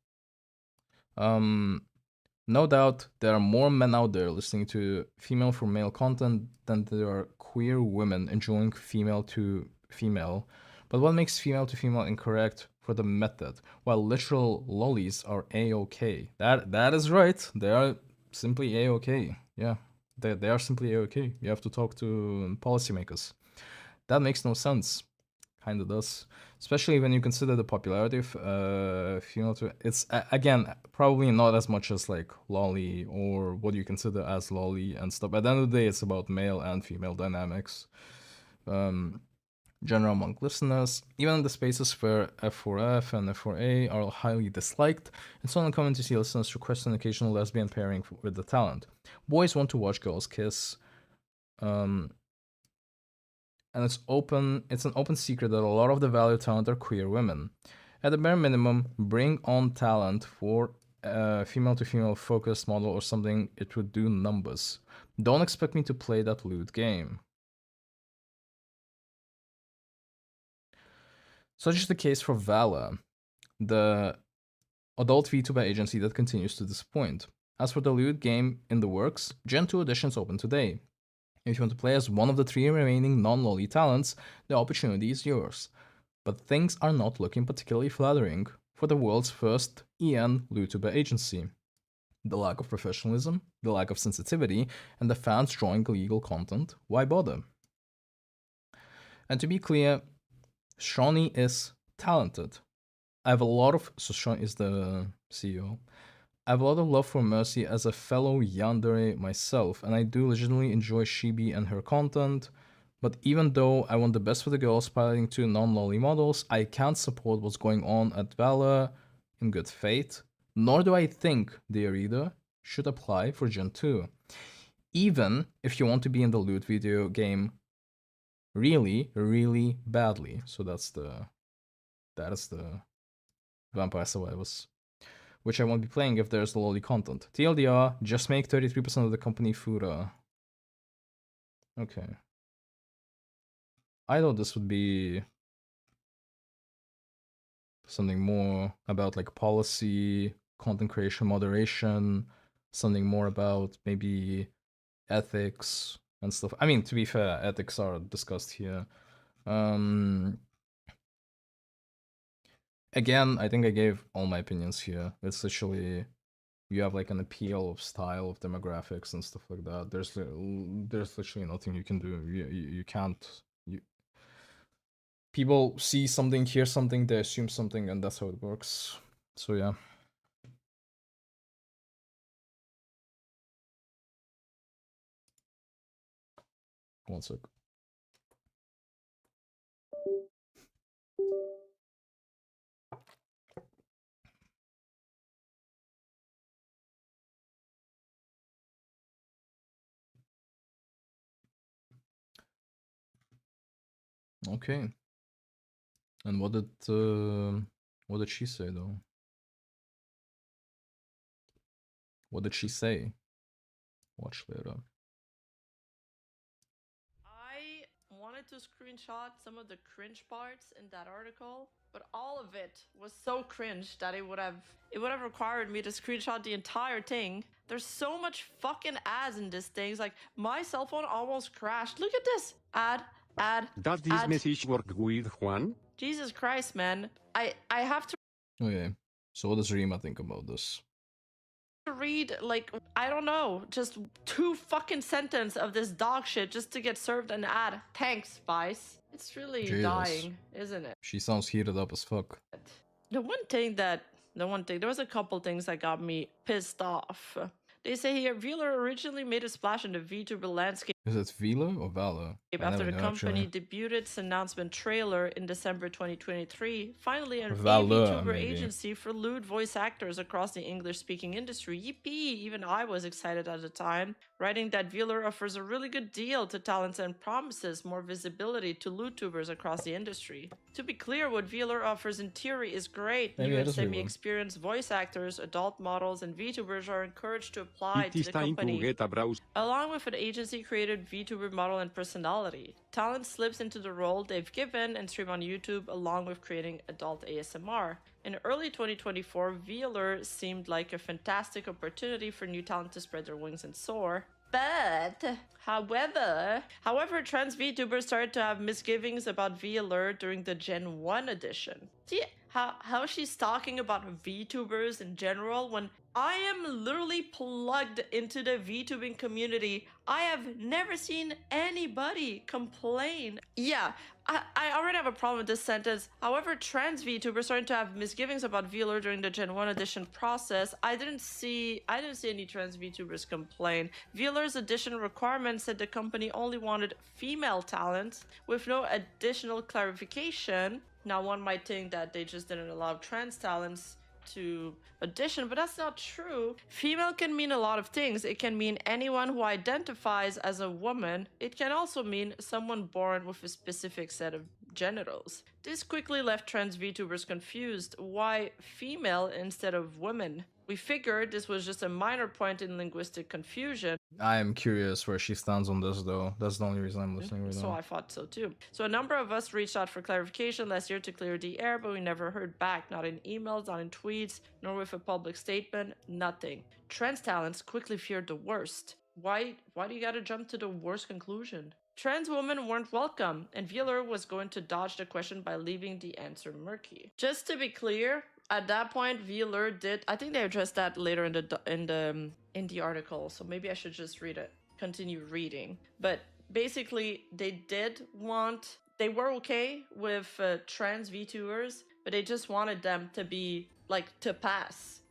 A: No doubt there are more men out there listening to female for male content than there are queer women enjoying female to female. But what makes female to female incorrect for the method, while literal lollies are a-okay? That is right. They are simply a-okay. Yeah, they are simply a-okay. You have to talk to policymakers. That makes no sense. Kinda does, especially when you consider the popularity of female to. It's again probably not as much as like lolly or what you consider as lolly and stuff. At the end of the day, it's about male and female dynamics. General among listeners, even in the spaces where F4F and F4A are highly disliked, it's not uncommon to see listeners request an occasional lesbian pairing with the talent. Boys want to watch girls kiss. And it's an open secret that a lot of the Valor talent are queer women. At the bare minimum, bring on talent for a female to female focused model or something. It would do numbers. Don't expect me to play that lewd game. Such is the case for Valor, the adult VTuber agency that continues to disappoint. As for the lewd game in the works, Gen 2 editions open today. If you want to play as one of the 3 remaining non-lolly talents, the opportunity is yours. But things are not looking particularly flattering for the world's first EN LewTuber agency. The lack of professionalism, the lack of sensitivity, and the fans drawing illegal content, why bother? And to be clear, Shawnee is talented. I have a lot of... So Shawnee is the CEO. I have a lot of love for Mercy as a fellow yandere myself, and I do legitimately enjoy Shibi and her content. But even though I want the best for the girls piloting two non-lolly models, I can't support what's going on at Valor in good faith, nor do I think their either should apply for Gen 2. Even if you want to be in the loot video game really, really badly. So that is the Vampire Survivors, which I won't be playing if there's lolly content. TLDR, just make 33% of the company Fura. Okay. I thought this would be something more about like policy, content creation, moderation, something more about maybe ethics and stuff. I mean, to be fair, ethics are discussed here. Again, I think I gave all my opinions here. It's literally, you have like an appeal of style, of demographics and stuff like that. There's literally nothing you can do. You can't. People see something, hear something, they assume something, and that's how it works. So yeah. One sec. Okay. And what did she say though? What did she say? Watch later.
D: I wanted to screenshot some of the cringe parts in that article, but all of it was so cringe that it would have required me to screenshot the entire thing. There's so much fucking ads in this thing. It's like my cell phone almost crashed. Look at this ad.
E: Does this message work with Juan?
D: Jesus Christ, man. I have to
A: Okay. So what does Rima think about this?
D: read like, I don't know, just 2 fucking sentences of this dog shit just to get served an ad. Thanks, Spice. It's really
A: Jesus.
D: dying, isn't it?
A: She sounds heated up as fuck.
D: There was a couple things that got me pissed off. They say here, Wheeler originally made a splash in the VTuber landscape
A: Is it Vila or Vala?
D: after the company debuted its announcement trailer in December 2023. Finally, a
A: Valor,
D: VTuber
A: maybe.
D: agency for lewd voice actors across the English-speaking industry. Yippee! Even I was excited at the time, writing that Wheeler offers a really good deal to talents and promises more visibility to LewdTubers across the industry. To be clear, what Wheeler offers in theory is great.
A: Maybe
D: New
A: it
D: and
A: is Wheeler.
D: semi-experienced voice actors, adult models, and VTubers are encouraged to apply
E: It
D: to
E: is
D: the
E: time to
D: company,
E: get a browser.
D: along with an agency-created VTuber model and personality. Talent slips into the role they've given and stream on YouTube, along with creating adult ASMR. In early 2024, Wheeler seemed like a fantastic opportunity for new talent to spread their wings and soar. But, however, trans VTubers started to have misgivings about Wheeler during the Gen 1 edition. See how she's talking about VTubers in general when I am literally plugged into the VTubing community. I have never seen anybody complain. Yeah, I already have a problem with this sentence. However, trans VTubers starting to have misgivings about Wheeler during the Gen 1 edition process. I didn't see any trans VTubers complain. Wheeler's edition requirement said the company only wanted female talent with no additional clarification. Now, one might think that they just didn't allow trans talents to audition, but that's not true. Female can mean a lot of things. It can mean anyone who identifies as a woman. It can also mean someone born with a specific set of genitals. This quickly left trans VTubers confused. Why female instead of women? We figured this was just a minor point in linguistic confusion.
A: I am curious where she stands on this though. That's the only reason I'm listening right
D: So
A: now.
D: I thought so too. So a number of us reached out for clarification last year to clear the air, but we never heard back. Not in emails, not in tweets, nor with a public statement, nothing. Trans talents quickly feared the worst. Why do you gotta jump to the worst conclusion? Trans women weren't welcome, and Wheeler was going to dodge the question by leaving the answer murky. Just to be clear, at that point, Wheeler did. I think they addressed that later in the article, so maybe I should just continue reading. But basically, they were okay with trans VTubers, but they just wanted them to be to pass.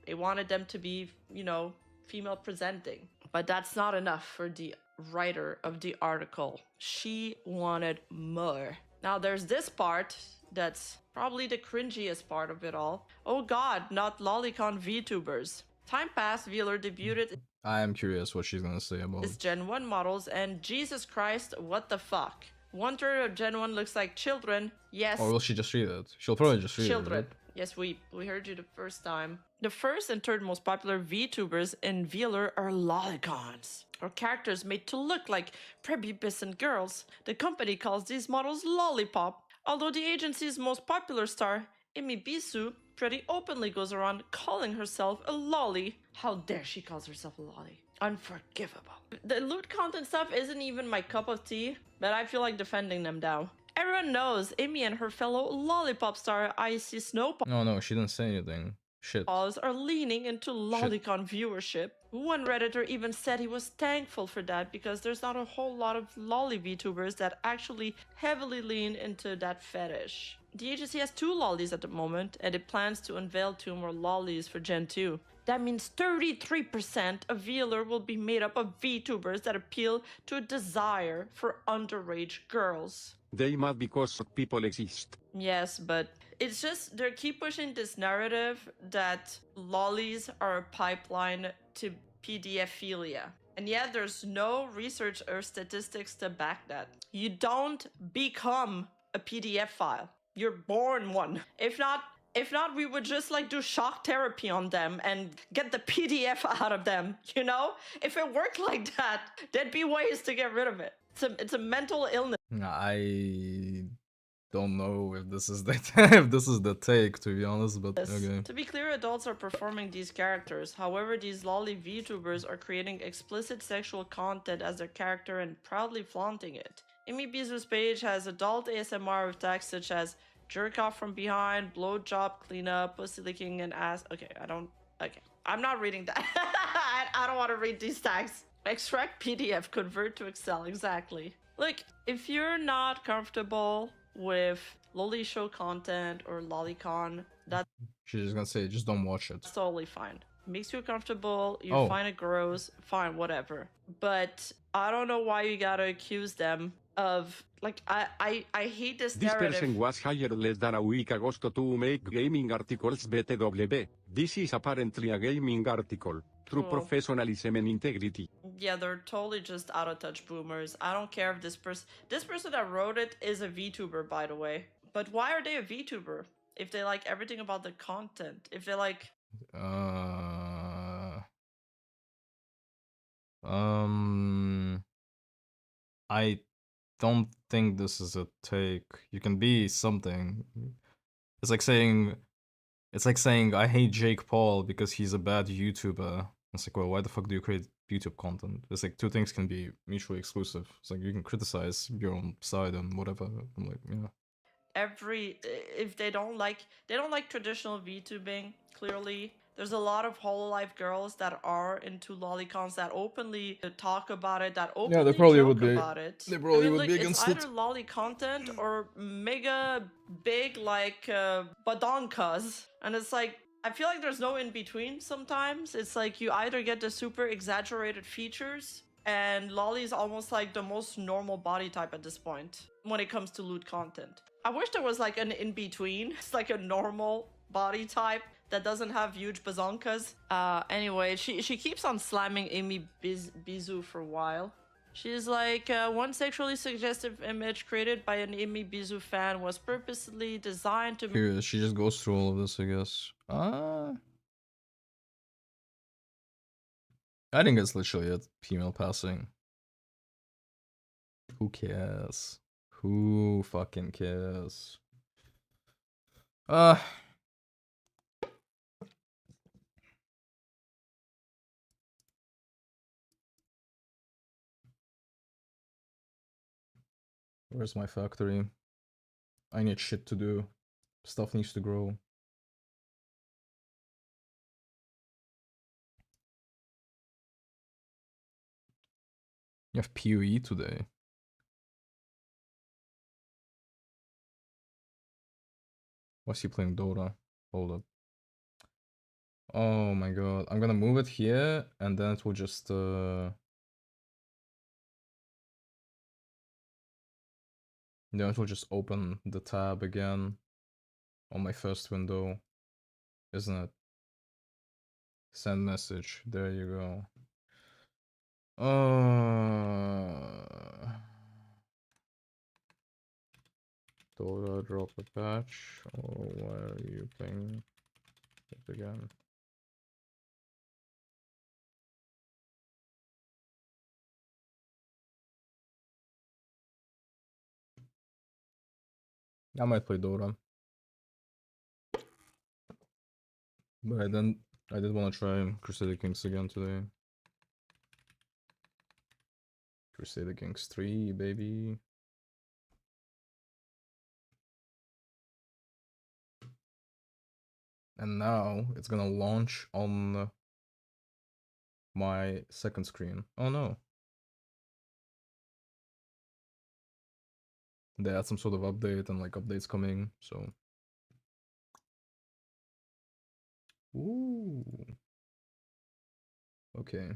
D: They wanted them to be, you know, female presenting. But that's not enough for the writer of the article. She wanted more. Now there's this part that's probably the cringiest part of it all. Oh god, not lolicon VTubers. Time passed, Wheeler debuted
A: I am curious what she's gonna say about
D: his Gen 1 models, and Jesus Christ, what the fuck? 1/3 of Gen 1 looks like children. Yes,
A: Or will she just read it? She'll probably just read
D: children.
A: it, right?
D: Yes, we heard you the first time. The first and third most popular VTubers in Wheeler are lolicons, or characters made to look like prepubescent girls. The company calls these models lollipop, although the agency's most popular star, Emi Bisu, pretty openly goes around calling herself a lolly. How dare she calls herself a lolly? Unforgivable. The loot content stuff isn't even my cup of tea, but I feel like defending them now. Everyone knows Amy and her fellow lollipop star Icy Snowpaws
A: No, she didn't say anything. Shit.
D: are leaning into lolicon viewership. One Redditor even said he was thankful for that because there's not a whole lot of lolly VTubers that actually heavily lean into that fetish. The agency has 2 lollies at the moment, and it plans to unveil 2 more lollies for Gen 2. That means 33% of Wheeler will be made up of VTubers that appeal to a desire for underage girls.
E: They mad because people exist.
D: Yes, but it's just they keep pushing this narrative that lollies are a pipeline to PDFphilia. And yet there's no research or statistics to back that. You don't become a PDF file. You're born one. If not, we would just like do shock therapy on them and get the PDF out of them, you know? If it worked like that, there'd be ways to get rid of it. It's a mental illness.
A: I don't know if this is the if this is the take, to be honest, but okay.
D: To be clear, adults are performing these characters. However, these lolly VTubers are creating explicit sexual content as their character and proudly flaunting it. Amy Bizu's page has adult ASMR with tags such as jerk off from behind, blowjob cleanup, pussy licking, and ass. Okay, I'm not reading that. I don't want to read these tags. Extract PDF, convert to Excel, exactly. Look, if you're not comfortable with lolly show content or lolicon, that's
A: She's just gonna say, just don't watch it.
D: totally fine. Makes you comfortable, you
A: Oh.
D: find it gross, fine, whatever. But I don't know why you gotta accuse them of, like, I hate this
E: This
D: narrative.
E: person was hired less than a week ago to make gaming articles BTW. This is apparently a gaming article. True
D: Cool.
E: professionalism and integrity.
D: Yeah, they're totally just out of touch boomers. I don't care if this person that wrote it is a VTuber, by the way. But why are they a VTuber? If they like everything about the content, if they like,
A: I don't think this is a take. You can be something. It's like saying I hate Jake Paul because he's a bad YouTuber. It's like, well, why the fuck do you create YouTube content? It's like 2 things can be mutually exclusive. It's like you can criticize your own side and whatever. I'm like, yeah.
D: if they don't like traditional VTubing, clearly. There's a lot of Hololive girls that are into lolicons that openly talk about it, that openly
A: probably
D: joke
A: would be.
D: about it.
A: They probably would
D: like,
A: be
D: it's
A: against it.
D: either lolly content or mega big like badonkas, and it's like I feel like there's no in between. Sometimes it's like you either get the super exaggerated features, and lolly is almost like the most normal body type at this point when it comes to loot content. I wish there was like an in between. It's like a normal body type that doesn't have huge bazonkas. Anyway, she keeps on slamming Amy Bizu for a while. She's like, one sexually suggestive image created by an Amy Bizu fan was purposely designed to
A: Curious. She just goes through all of this, I guess. I think it's literally a female passing. Who cares? Who fucking cares? Where's my factory? I need shit to do. Stuff needs to grow. You have PoE today. Why is he playing Dota? Hold up. Oh my god. I'm gonna move it here and then it will just then it will just open the tab again on my first window, isn't it? Send message. There you go. Dota drop a patch. Oh, why are you playing it again? I might play Dota. But I did want to try Crusader Kings again today. Crusader Kings 3, baby. And now it's gonna launch on my second screen. Oh no. They had some sort of update and like updates coming, so. Ooh. Okay.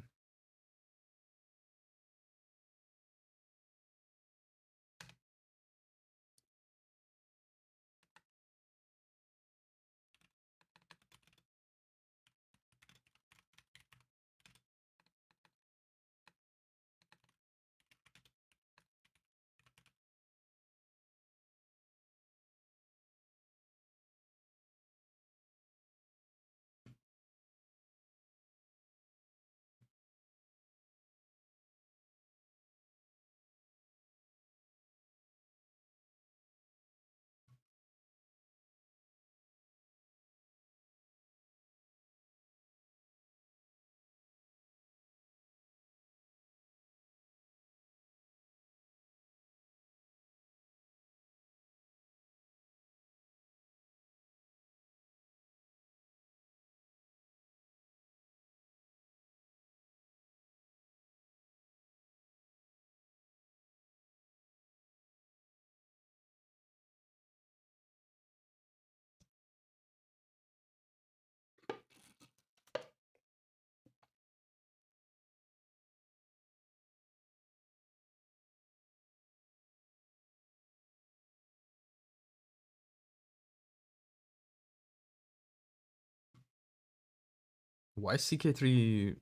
A: Why is CK3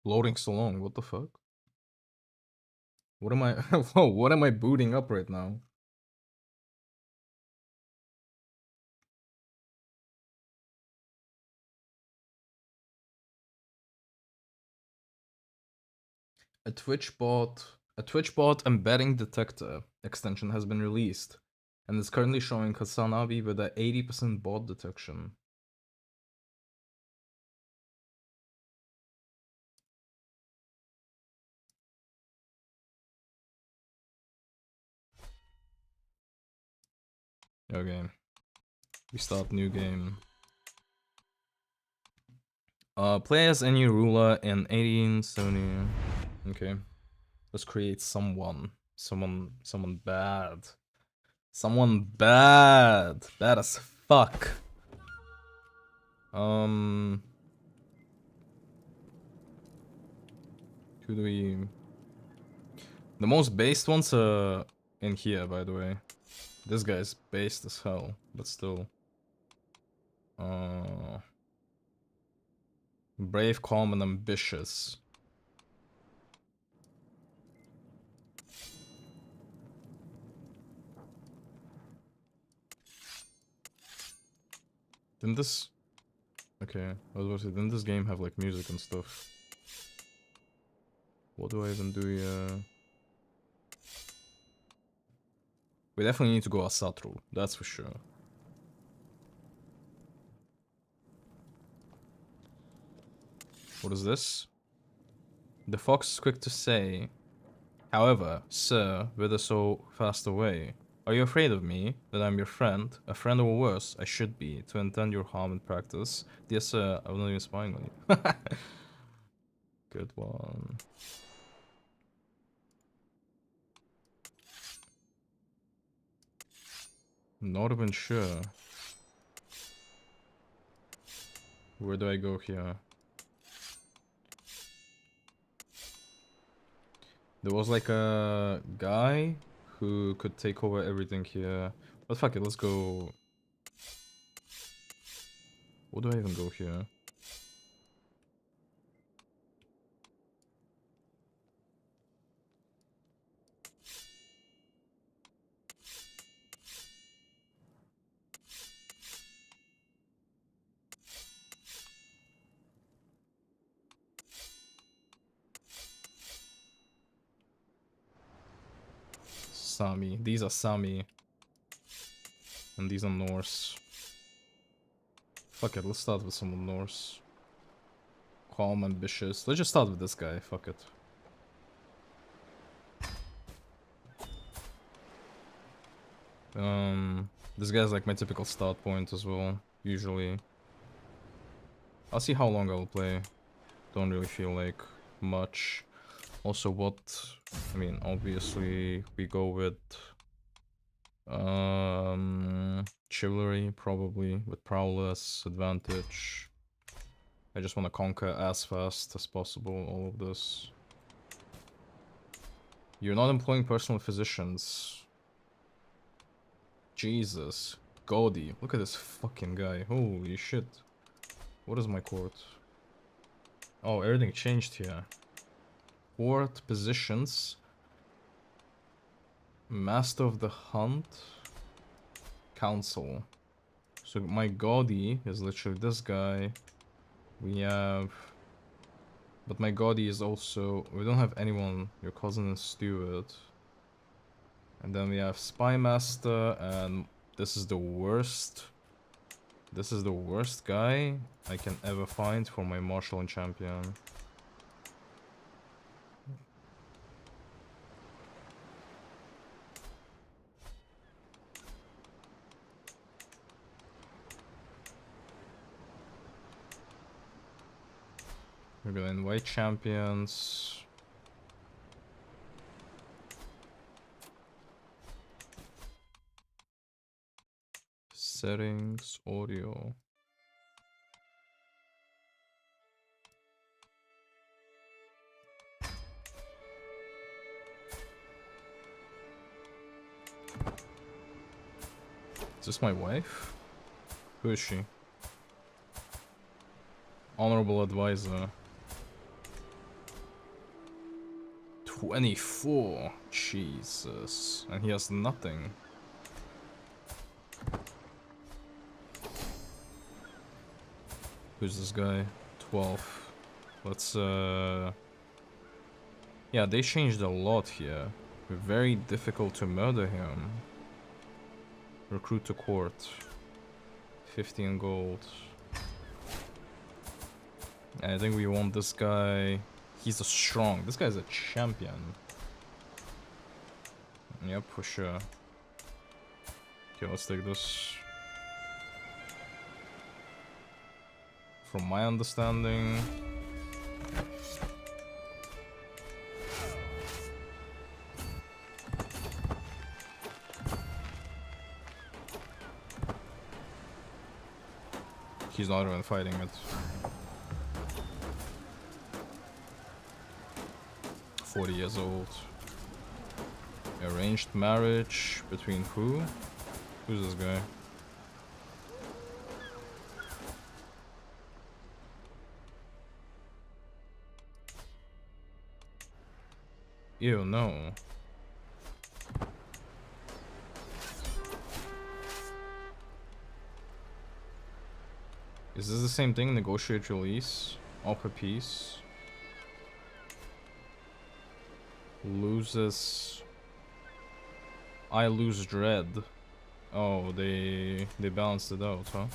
A: loading so long? What the fuck? What am I whoa, what am I booting up right now? A TwitchBot embedding detector extension has been released and is currently showing Hasanabi with a 80% bot detection. Okay. We start new game. Play as any ruler in 1870. Okay. Let's create someone. Someone bad. Someone bad. Bad as fuck. Who do we... The most based ones are in here, by the way. This guy's based as hell, but still. Brave, calm, and ambitious. Didn't this... Okay, I was about to say, didn't this game have like music and stuff? What do I even do here? We definitely need to go Asatru, that's for sure. What is this? The fox is quick to say, however, sir, whither so fast away? Are you afraid of me, that I'm your friend? A friend or worse, I should be, to intend your harm in practice. Dear sir, I'm not even spying on you. Good one. Not even sure. Where do I go here? There was like a guy who could take over everything here. But fuck it, let's go. Where do I even go here? Sami. These are Sami. And these are Norse. Fuck it, let's start with some Norse. Calm, ambitious. Let's just start with this guy, fuck it. This guy's like my typical start point as well, usually. I'll see how long I'll play. Don't really feel like much. Also what, I mean, obviously we go with chivalry probably with prowess, advantage. I just want to conquer as fast as possible all of this. You're not employing personal physicians. Jesus. Gaudi. Look at this fucking guy. Holy shit. What is my court? Oh, everything changed here. Court positions. Master of the Hunt. Council. So my Gaudi is literally this guy. We have... But my Gaudi is also... We don't have anyone. Your cousin is Steward. And then we have Spy Master, and this is the worst. This is the worst guy I can ever find for my Marshal and Champion. We're gonna invite champions. Settings, audio. Is this my wife? Who is she? Honorable advisor. 24. Jesus. And he has nothing. Who's this guy? 12. Let's yeah, they changed a lot here. Very difficult to murder him. Recruit to court. 15 gold. I think we want this guy. He's a strong. This guy's a champion. Yep, for sure. Okay, let's take this. From my understanding, he's not even fighting it. 40 years old. Arranged marriage between who? Who's this guy? Ew, no. Is this the same thing? Negotiate release? Offer peace? Loses... I lose dread. Oh, they balanced it out, huh?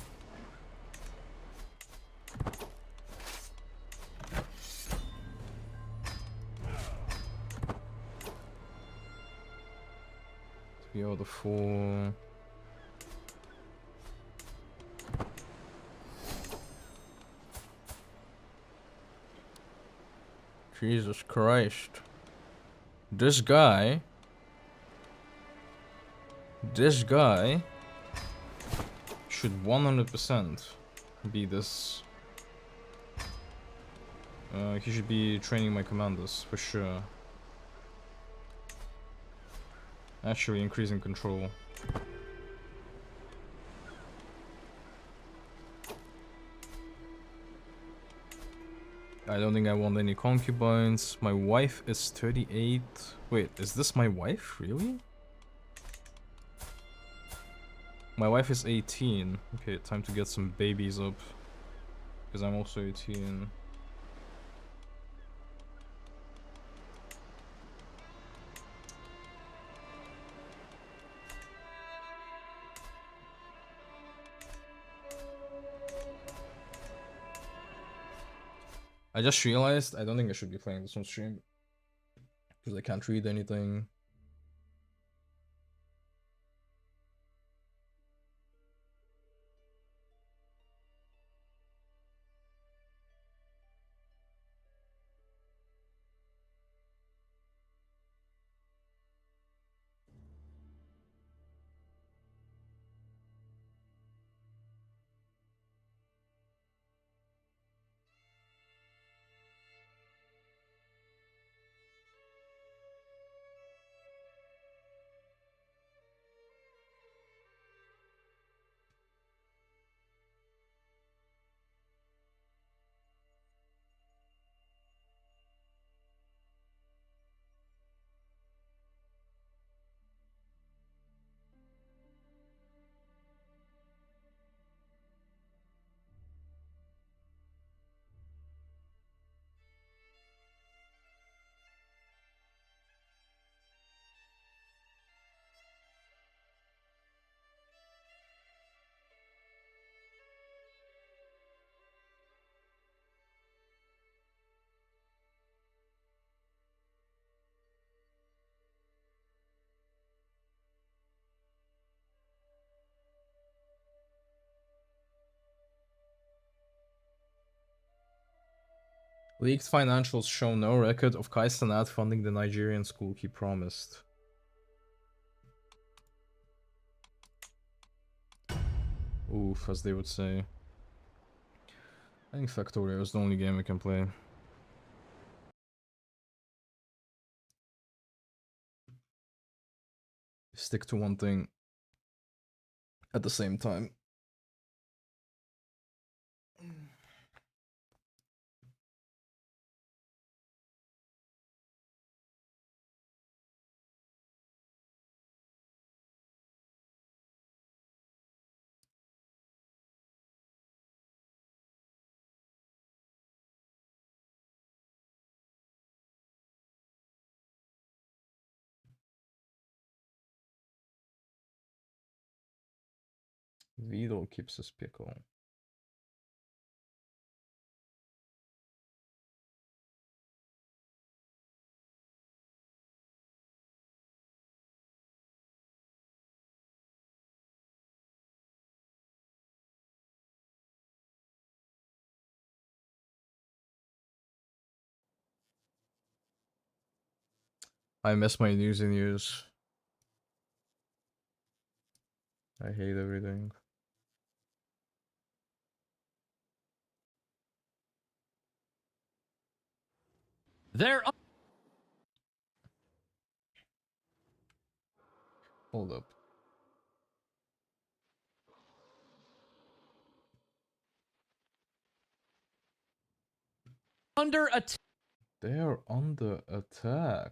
A: Yo, the 4. Jesus Christ. This guy should 100% be this He should be training my commanders, for sure. Actually increasing control. I don't think I want any concubines. My wife is 38. Wait, is this my wife? Really? My wife is 18. Okay, time to get some babies up. Because I'm also 18. I just realized I don't think I should be playing this on stream. Because I can't read anything. Leaked financials show no record of Kai Cenat funding the Nigerian school he promised. Oof, as they would say. I think Factorio is the only game we can play. Stick to one thing at the same time. Vito keeps his pickle. I miss my news and news. I hate everything.
F: There.
A: Hold up.
F: Under attack.
A: They are under attack.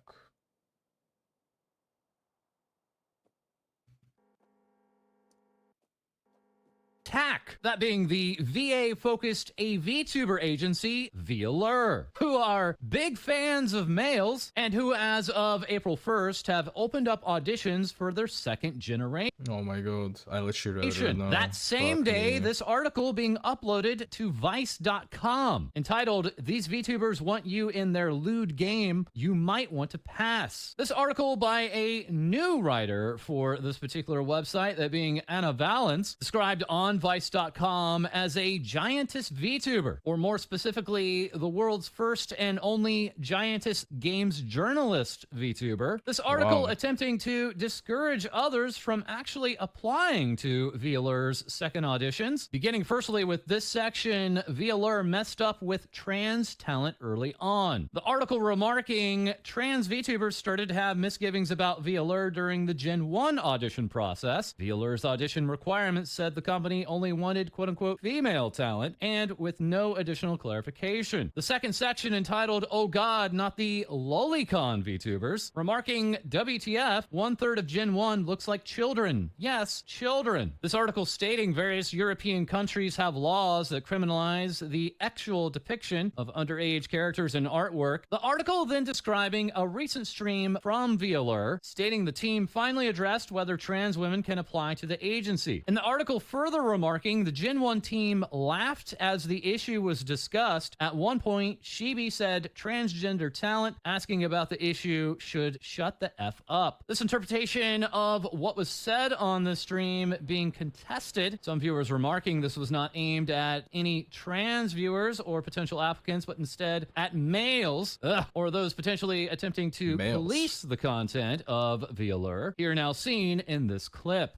F: That being the VA-focused AV-tuber agency, VLure, who are big fans of males and who, as of April 1st, have opened up auditions for their second generation.
A: Oh my god, I literally read it right now.
F: That same
A: Fuck
F: day,
A: me.
F: this article being uploaded to Vice.com, entitled, "These VTubers Want You in Their Lewd Game, You Might Want to Pass." This article by a new writer for this particular website, that being Anna Valence, described on on Vice.com as a giantess VTuber, or more specifically, the world's first and only giantess games journalist VTuber. This article
A: Wow.
F: attempting to discourage others from actually applying to VLR's second auditions. Beginning firstly with this section, VLR messed up with trans talent early on. The article remarking trans VTubers started to have misgivings about VLR during the Gen 1 audition process. VLR's audition requirements said the company only wanted quote-unquote female talent, and with no additional clarification. The second section, entitled "Oh God, Not the Lolicon VTubers," remarking WTF, 1/3 of Gen 1 looks like children. Yes, children. This article stating various European countries have laws that criminalize the actual depiction of underage characters in artwork. The article then describing a recent stream from VLR, stating the team finally addressed whether trans women can apply to the agency. And the article further remarking the Gen 1 team laughed as the issue was discussed. At one point, Shibi said transgender talent asking about the issue should shut the F up. This interpretation of what was said on the stream being contested, some viewers remarking this was not aimed at any trans viewers or potential applicants, but instead at males, or those potentially attempting to
A: Males.
F: police the content of VLR, here now seen in this clip.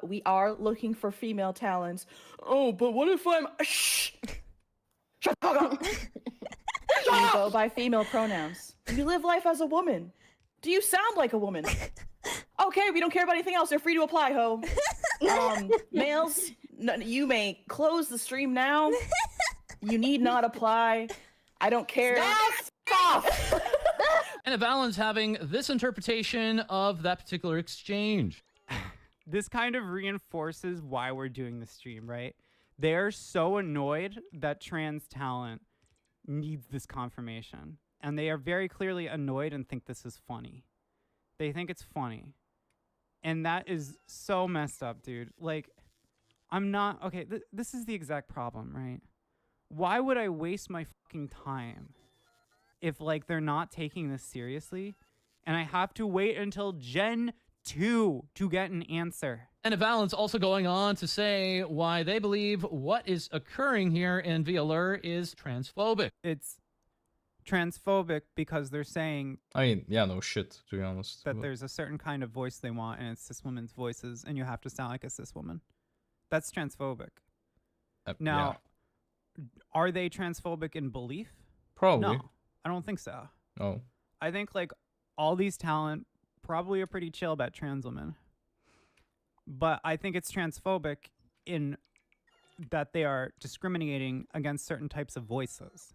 B: We are looking for female talents. Oh, but what if I'm... Shh! Shut the fuck up! You go by female pronouns. You live life as a woman. Do you sound like a woman? Okay, we don't care about anything else. You're free to apply, ho. Males, you may close the stream now. You need not apply. I don't care. Stop!
F: And Avalon's having this interpretation of that particular exchange.
C: This kind of reinforces why we're doing the stream, right? They're so annoyed that trans talent needs this confirmation. And they are very clearly annoyed and think this is funny. They think it's funny. And that is so messed up, dude. Like, I'm not... Okay, this is the exact problem, right? Why would I waste my fucking time if, like, they're not taking this seriously? And I have to wait until Gen 2 to get an answer.
F: And Avalon's also going on to say why they believe what is occurring here in VLR is transphobic.
C: It's transphobic because they're saying
A: I mean, yeah, no shit, to be honest.
C: that there's a certain kind of voice they want, and it's cis women's voices, and you have to sound like a cis woman. That's transphobic. Now, are they transphobic in belief?
A: probably.
C: No, I don't think so.
A: Oh.
C: I think like all these talent probably are pretty chill about trans women. But I think it's transphobic in that they are discriminating against certain types of voices.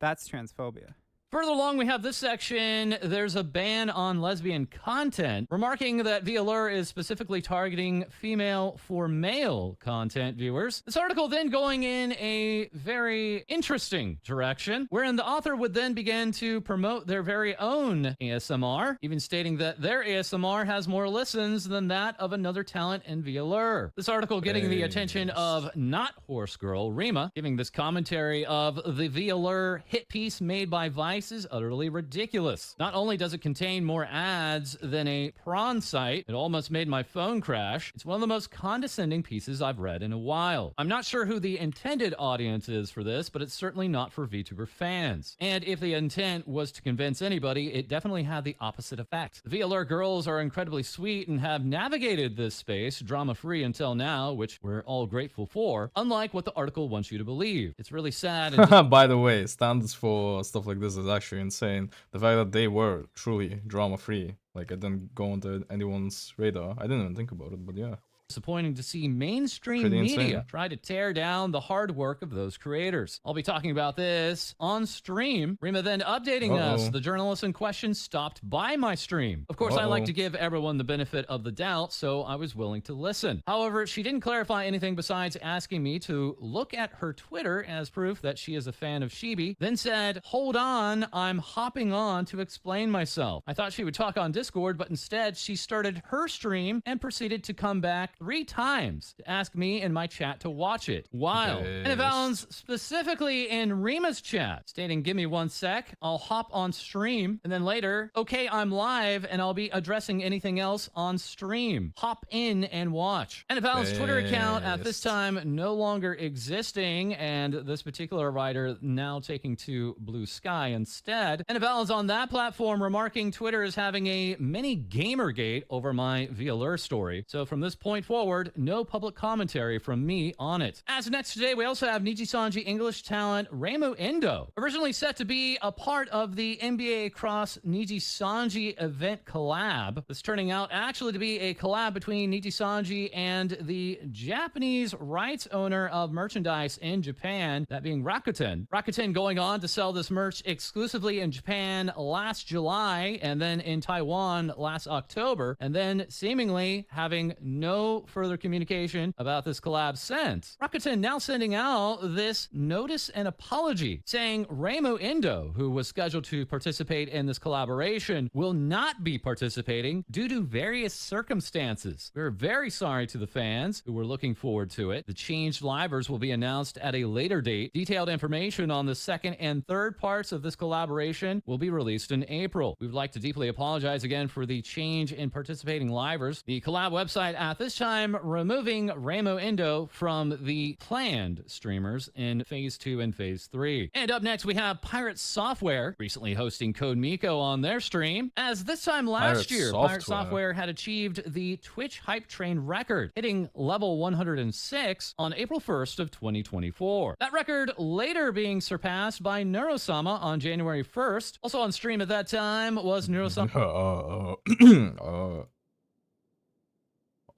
C: That's transphobia.
F: Further along, we have this section. There's a ban on lesbian content, remarking that VLR is specifically targeting female for male content viewers. This article then going in a very interesting direction, wherein the author would then begin to promote their very own ASMR, even stating that their ASMR has more listens than that of another talent in VLR. This article getting the attention of Not Horse Girl, Rima, giving this commentary of the VLR hit piece made by Vice is utterly ridiculous. Not only does it contain more ads than a prawn site, it almost made my phone crash. It's one of the most condescending pieces I've read in a while. I'm not sure who the intended audience is for this, but it's certainly not for VTuber fans. And if the intent was to convince anybody, it definitely had the opposite effect. The VLR girls are incredibly sweet and have navigated this space drama-free until now, which we're all grateful for, unlike what the article wants you to believe. It's really sad and
A: By the way, standards for stuff like this is actually insane. The fact that they were truly drama-free, like it didn't go onto anyone's radar. I didn't even think about it, but yeah.
F: disappointing to see mainstream
A: Pretty
F: media
A: insane.
F: try to tear down the hard work of those creators. I'll be talking about this on stream. Rima then updating us. The journalist in question stopped by my stream. Of course, I like to give everyone the benefit of the doubt, so I was willing to listen. However, she didn't clarify anything besides asking me to look at her Twitter as proof that she is a fan of Shibi, then said, "Hold on, I'm hopping on to explain myself." I thought she would talk on Discord, but instead she started her stream and proceeded to come back 3 times to ask me in my chat to watch it. Wild. And it Valens specifically in Rima's chat, stating, "Give me 1 sec, I'll hop on stream," and then later, "Okay, I'm live and I'll be addressing anything else on stream. Hop in and watch." And Valens' Twitter account at this time no longer existing, and this particular writer now taking to Blue Sky instead. And Valens on that platform remarking, "Twitter is having a mini Gamergate over my VLR story. So from this point forward, no public commentary from me on it." As of next today, we also have Nijisanji English talent Reimu Endo, originally set to be a part of the NBA Cross Nijisanji event collab. It's turning out actually to be a collab between Nijisanji and the Japanese rights owner of merchandise in Japan, that being Rakuten. Rakuten going on to sell this merch exclusively in Japan last July and then in Taiwan last October, and then seemingly having no further communication about this collab since. Rakuten now sending out this notice and apology saying Reimu Endo, who was scheduled to participate in this collaboration, will not be participating due to various circumstances. We're very sorry to the fans who were looking forward to it. The changed livers will be announced at a later date. Detailed information on the second and third parts of this collaboration will be released in April. We would like to deeply apologize again for the change in participating livers. The collab website at this time removing Reimu Endo from the planned streamers in Phase 2 and Phase 3. And up next, we have Pirate Software recently hosting Code Miko on their stream, as this time last year, Pirate Software had achieved the Twitch Hype Train record, hitting level 106 on April 1st of 2024. That record later being surpassed by Neurosama on January 1st. Also on stream at that time was Neurosama.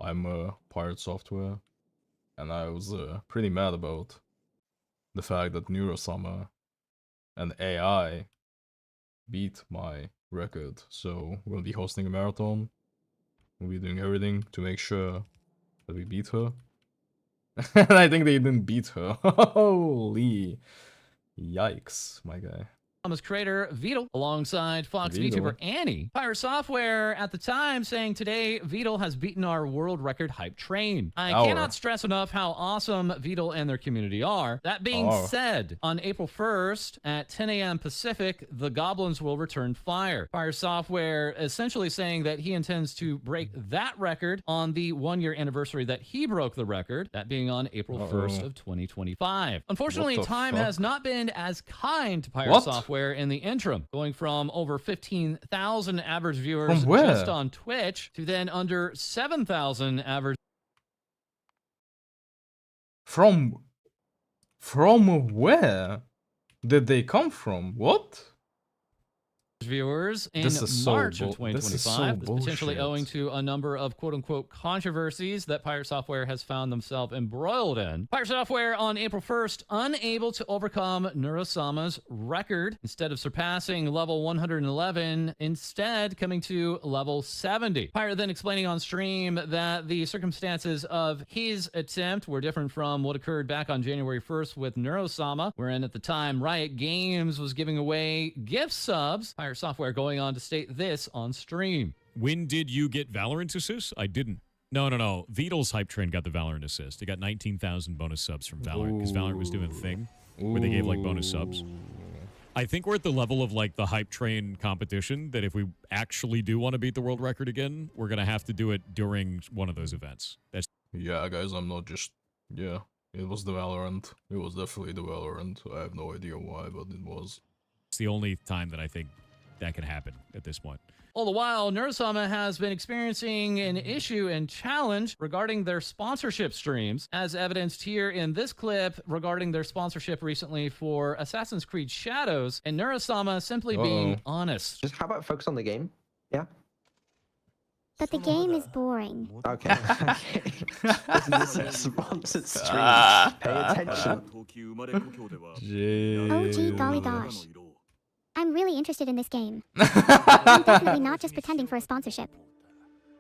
A: I'm Pirate Software, and I was pretty mad about the fact that Neurosama and AI beat my record. So we'll be hosting a marathon. We'll be doing everything to make sure that we beat her. And I think they didn't beat her. Holy yikes, my guy.
F: Creator Vidal alongside Fox VTuber Annie. Pirate Software at the time saying, "Today Vidal has beaten our world record hype train. I cannot stress enough how awesome Vidal and their community are. That being said, on April 1st at 10 a.m. Pacific, the Goblins will return fire." Pirate Software essentially saying that he intends to break that record on the 1-year anniversary that he broke the record, that being on April 1st of 2025. Unfortunately, time has not been as kind to Pirate Software in the interim, going from over 15,000 average viewers just on Twitch to then under 7,000 average.
A: From where did they come from? What?
F: Viewers in March of 2025. This potentially owing to a number of quote-unquote controversies that Pirate Software has found themselves embroiled in. Pirate Software on April 1st unable to overcome Neurosama's record, instead of surpassing level 111, instead coming to level 70. Pirate then explaining on stream that the circumstances of his attempt were different from what occurred back on January 1st with Neurosama, wherein at the time Riot Games was giving away gift subs. Pirate Software going on to state this on stream.
G: "When did you get Valorant assist? I didn't." No. Vidal's hype train got the Valorant assist. He got 19,000 bonus subs from Valorant because Valorant was doing a thing where they gave like bonus subs. I think we're at the level of like the hype train competition that if we actually do want to beat the world record again, we're going to have to do it during one of those events.
A: Yeah, guys, I'm not just... Yeah, it was the Valorant. It was definitely the Valorant. I have no idea why, but it was.
G: It's the only time that I think that can happen at this point.
F: All the while, Neurosama has been experiencing an issue and challenge regarding their sponsorship streams, as evidenced here in this clip regarding their sponsorship recently for Assassin's Creed Shadows, and Neurosama simply being honest.
H: Just how about focus on the game? Yeah?
I: But the game is boring.
H: Okay. This is a sponsored stream. Pay attention.
I: Oh gee golly gosh. I'm really interested in this game. I'm definitely not just pretending for a sponsorship.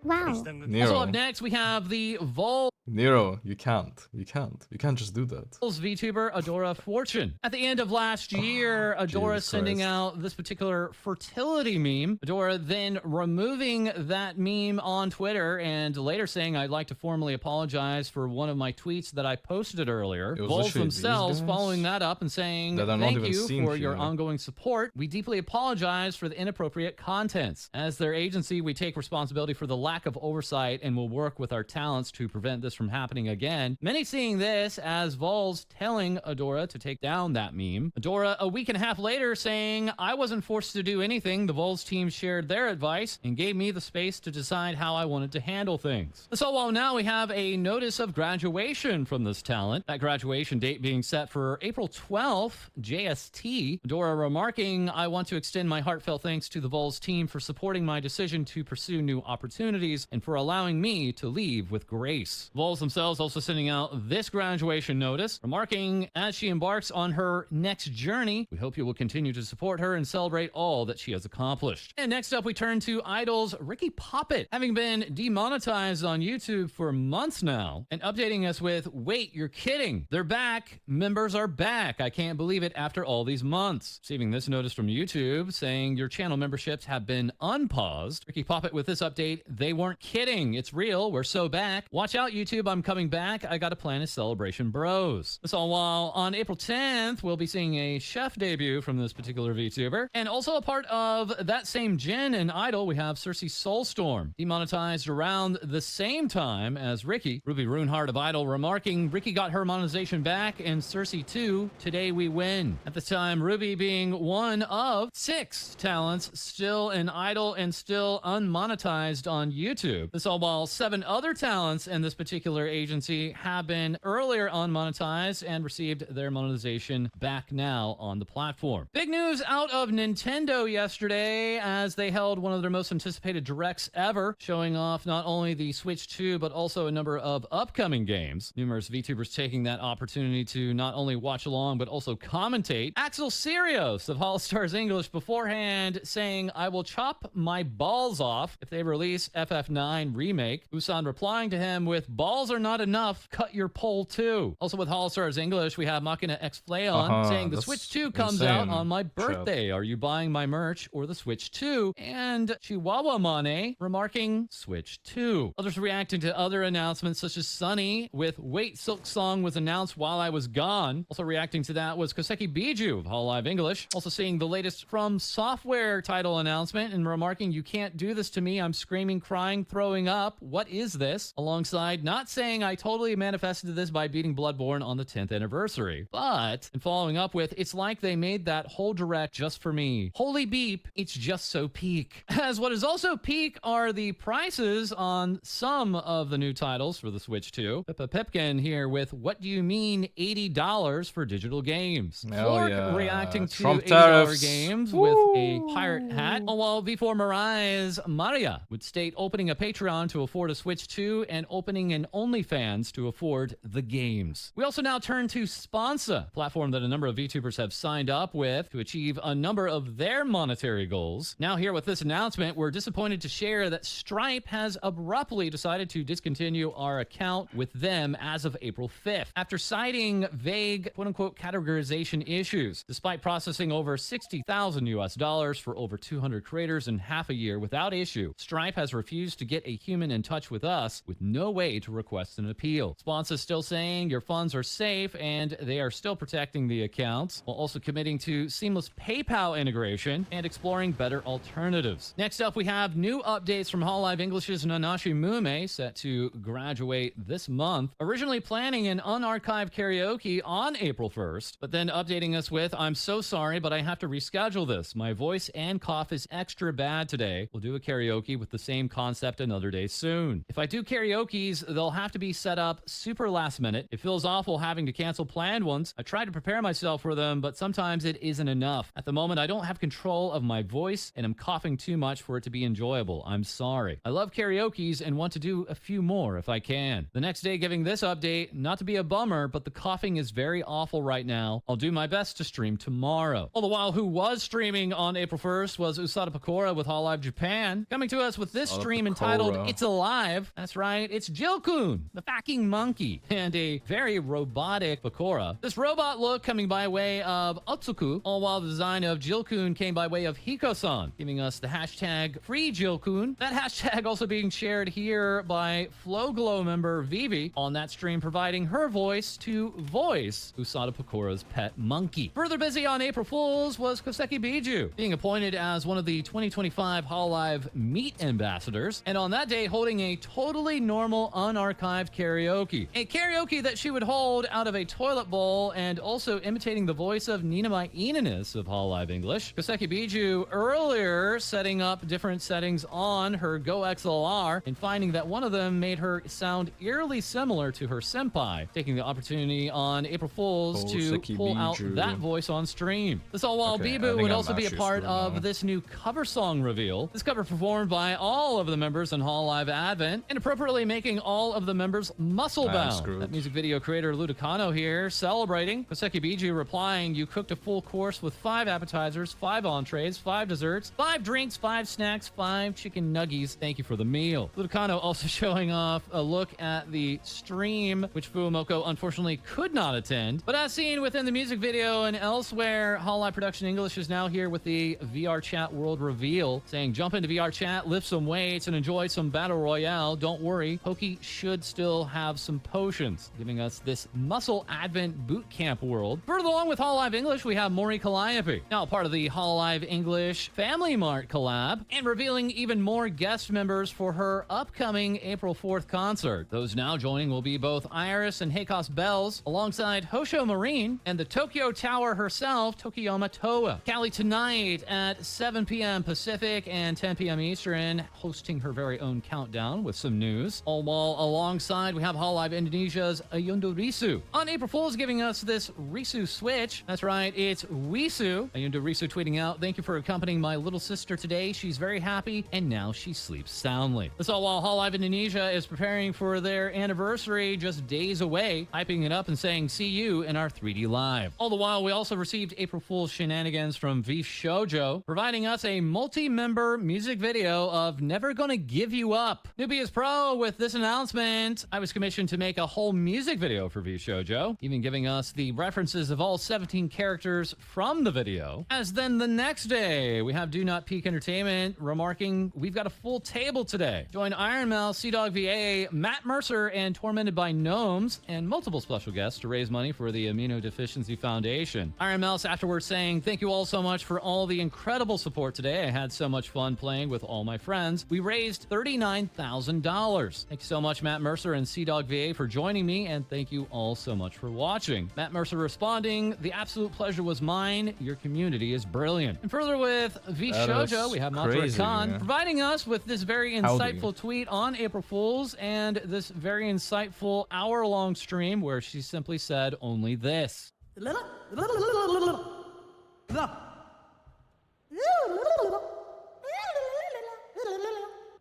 I: Wow.
F: Also up
A: Nero.
F: next, we have the Vol
A: Nero, you can't. You can't just do that.
F: VTuber Adora Fortune. At the end of last year, Adora
A: Jesus
F: sending
A: Christ.
F: out this particular fertility meme. Adora then removing that meme on Twitter and later saying, I'd like to formally apologize for one of my tweets that I posted earlier.
A: It was
F: Vols
A: literally these
F: themselves
A: guys
F: following that up and saying,
A: that are not
F: thank
A: even
F: you
A: seen
F: for your
A: here.
F: ongoing support. We deeply apologize for the inappropriate contents. As their agency, we take responsibility for the lack of oversight and will work with our talents to prevent this from happening again. Many seeing this as Vols telling Adora to take down that meme. Adora, a week and a half later, saying, I wasn't forced to do anything. The Vols team shared their advice and gave me the space to decide how I wanted to handle things. So while now we have a notice of graduation from this talent, that graduation date being set for April 12th, JST, Adora remarking, I want to extend my heartfelt thanks to the Vols team for supporting my decision to pursue new opportunities and for allowing me to leave with grace. Vols themselves also sending out this graduation notice, remarking, as she embarks on her next journey, we hope you will continue to support her and celebrate all that she has accomplished. And next up, we turn to Idol's Ricky Poppet, having been demonetized on YouTube for months now, and updating us with, wait, you're kidding. They're back. Members are back. I can't believe it after all these months. Receiving this notice from YouTube saying your channel memberships have been unpaused. Ricky Poppet with this update, they weren't kidding. It's real. We're so back. Watch out, YouTube. I'm coming back. I got to plan a celebration, bros. This all while on April 10th, we'll be seeing a chef debut from this particular VTuber. And also a part of that same gen and Idol, we have Cersei Soulstorm, demonetized around the same time as Ricky. Ruby Runeheart of Idol remarking, Ricky got her monetization back and Cersei too. Today we win. At the time, Ruby being one of 6 talents still in Idol and still unmonetized on YouTube. This all while 7 other talents in this particular agency have been earlier unmonetized and received their monetization back now on the platform. Big news out of Nintendo yesterday as they held one of their most anticipated directs ever, showing off not only the Switch 2 but also a number of upcoming games. Numerous VTubers taking that opportunity to not only watch along but also commentate. Axel Sirios of All Stars English beforehand saying, I will chop my balls off if they release FF9 Remake. Usan replying to him with, balls are not enough, cut your poll too. Also with All Stars English, we have Machina X Flayon saying the
A: that's
F: Switch 2 comes out
A: insane,
F: on my
A: chat.
F: birthday. Are you buying my merch or the Switch 2? And Chihuahua Mane remarking Switch 2. Others reacting to other announcements such as Sunny with Wait Silk Song was announced while I was gone. Also reacting to that was Koseki Biju of Hall Live English. Also seeing the latest From Software title announcement and remarking, you can't do this to me. I'm screaming, crying, throwing up. What is this? Alongside not saying I totally manifested this by beating Bloodborne on the 10th anniversary. But, and following up with, it's like they made that whole direct just for me. Holy beep, it's just so peak. As what is also peak are the prices on some of the new titles for the Switch 2. Pippa Pipkin here with, what do you mean $80 for digital games?
A: Oh,
F: Flork
A: yeah.
F: reacting to
A: Trump
F: $80
A: tariffs.
F: games with a pirate hat. While V4 Mariah's Maria would state opening a Patreon to afford a Switch 2 and opening an OnlyFans to afford the games. We also now turn to Sponsa, a platform that a number of VTubers have signed up with to achieve a number of their monetary goals. Now here with this announcement, we're disappointed to share that Stripe has abruptly decided to discontinue our account with them as of April 5th, after citing vague quote-unquote categorization issues. Despite processing over $60,000 for over 200 creators in half a year without issue, Stripe has refused to get a human in touch with us with no way to request an appeal. Sponsa is still saying your funds are safe and they are still protecting the accounts, while also committing to seamless PayPal integration and exploring better alternatives. Next up, we have new updates from Hall Live English's Nanashi Mume, set to graduate this month. Originally planning an unarchived karaoke on April 1st, but then updating us with, I'm so sorry, but I have to reschedule this. My voice and cough is extra bad today. We'll do a karaoke with the same concept another day soon. If I do karaokes, they'll have to be set up super last minute. It feels awful having to cancel planned ones. I try to prepare myself for them, but sometimes it isn't enough. At the moment, I don't have control of my voice and I'm coughing too much for it to be enjoyable. I'm sorry. I love karaokes and want to do a few more if I can. The next day giving this update, not to be a bummer, but the coughing is very awful right now. I'll do my best to stream tomorrow. All the while, who was streaming on April 1st was Usada Pokora with Hall Live Japan, coming to us with this
A: Usada
F: stream entitled
A: Pokora.
F: It's Alive. That's right, it's Jill-kun, the fucking monkey, and a very robotic Pokora. This robot look coming by way of Otsuku, all while the design of Jill-kun came by way of Hiko-san, giving us the hashtag Free Jill-kun. That hashtag also being shared here by Flowglow member Vivi on that stream, providing her voice to voice Usada Pokora's pet monkey. Further busy on April Fools was Koseki Biju, being appointed as one of the 2025 Hololive Meet Ambassadors, and on that day holding a totally normal unarchived karaoke. A karaoke that she would hold out of a toilet bowl and also imitating the voice of Ninamai Inanis of Hololive English. Koseki Biju earlier setting up different settings on her Go XLR and finding that one of them made her sound eerily similar to her senpai, taking the opportunity on April Fools to
A: Koseki
F: pull out
A: Biju.
F: that voice on stream. This all while
A: Okay, I
F: Bibu
A: think
F: would
A: I'm
F: also be a
A: actually
F: part
A: screwed
F: of
A: now.
F: this new cover song reveal. This cover performed by all of the members in Hololive Advent, and appropriately making all of the members muscle bound.
A: screwed.
F: That music video creator Ludicano here celebrating. Koseki Biju replying, "You cooked a full course with 5 appetizers, 5 entrees, 5 desserts, 5 drinks, 5 snacks, 5 chicken nuggies. Thank you for the meal." Ludicano also showing off a look at the stream, which Fuumoko unfortunately could not attend. But as seen within the music video and elsewhere, Hololive Production English is now here with the VR Chat World Reveal, saying, "Jump into VR Chat, lift some weights, and enjoy some Battle Royale. Don't worry, Poki should still have some potions," giving us this Muscle Advent Boot Camp world. Further along with Hololive English, we have Maury Calliope, now part of the Hololive English Family Mart collab, and revealing even more guest members for her upcoming April 4th concert. Those now joining will be both Iris and Heikos Bells, alongside Hosho Marine and the Tokyo Tower herself, Tokiyama Toa. Callie tonight at 7 p.m. Pacific and 10 p.m. Eastern, hosting her very own countdown with some news. All while alongside, we have Hololive Indonesia's Ayundo Risu. On April Fool's, giving us this Risu switch. That's right, it's Wisu. Ayundo Risu tweeting out, "Thank you for accompanying my little sister today. She's very happy, and now she sleeps soundly." This all while Hololive Indonesia is preparing for their anniversary just days away, hyping it up and saying, "See you in our 3D Live." All the while, we also received April Fool's shenanigans from V Shoujo, providing us a multi-member music video of Never Gonna Give You Up. Newbie is pro with this announcement. I was commissioned to make a whole music video for V Shoujo, even giving us the references of all 17 characters from the video. As then the next day, we have Do Not Peak Entertainment remarking, "We've got a full table today." Join Iron Mouse, Sea-Dog VA, Matt Mercer, and Tormented by Gnomes, and multiple special guests to raise money for the Immunodeficiency Foundation. Iron Mouse afterwards saying, "Thank you all so much for all the incredible support today. I had so much fun playing with all my friends. We raised $39,000. Thank you so much, Matt Mercer and Sea-Dog VA, for joining me, and thank you all so much for watching." Matt Mercer responding, "The absolute pleasure was mine. Your community is brilliant." And further with V
A: That
F: Shoujo,
A: is
F: we have Matara
A: crazy,
F: Khan
A: man.
F: providing us with this very
A: Howdy.
F: insightful tweet on April Fool's and this very insightful hour-long stream where she simply said only this.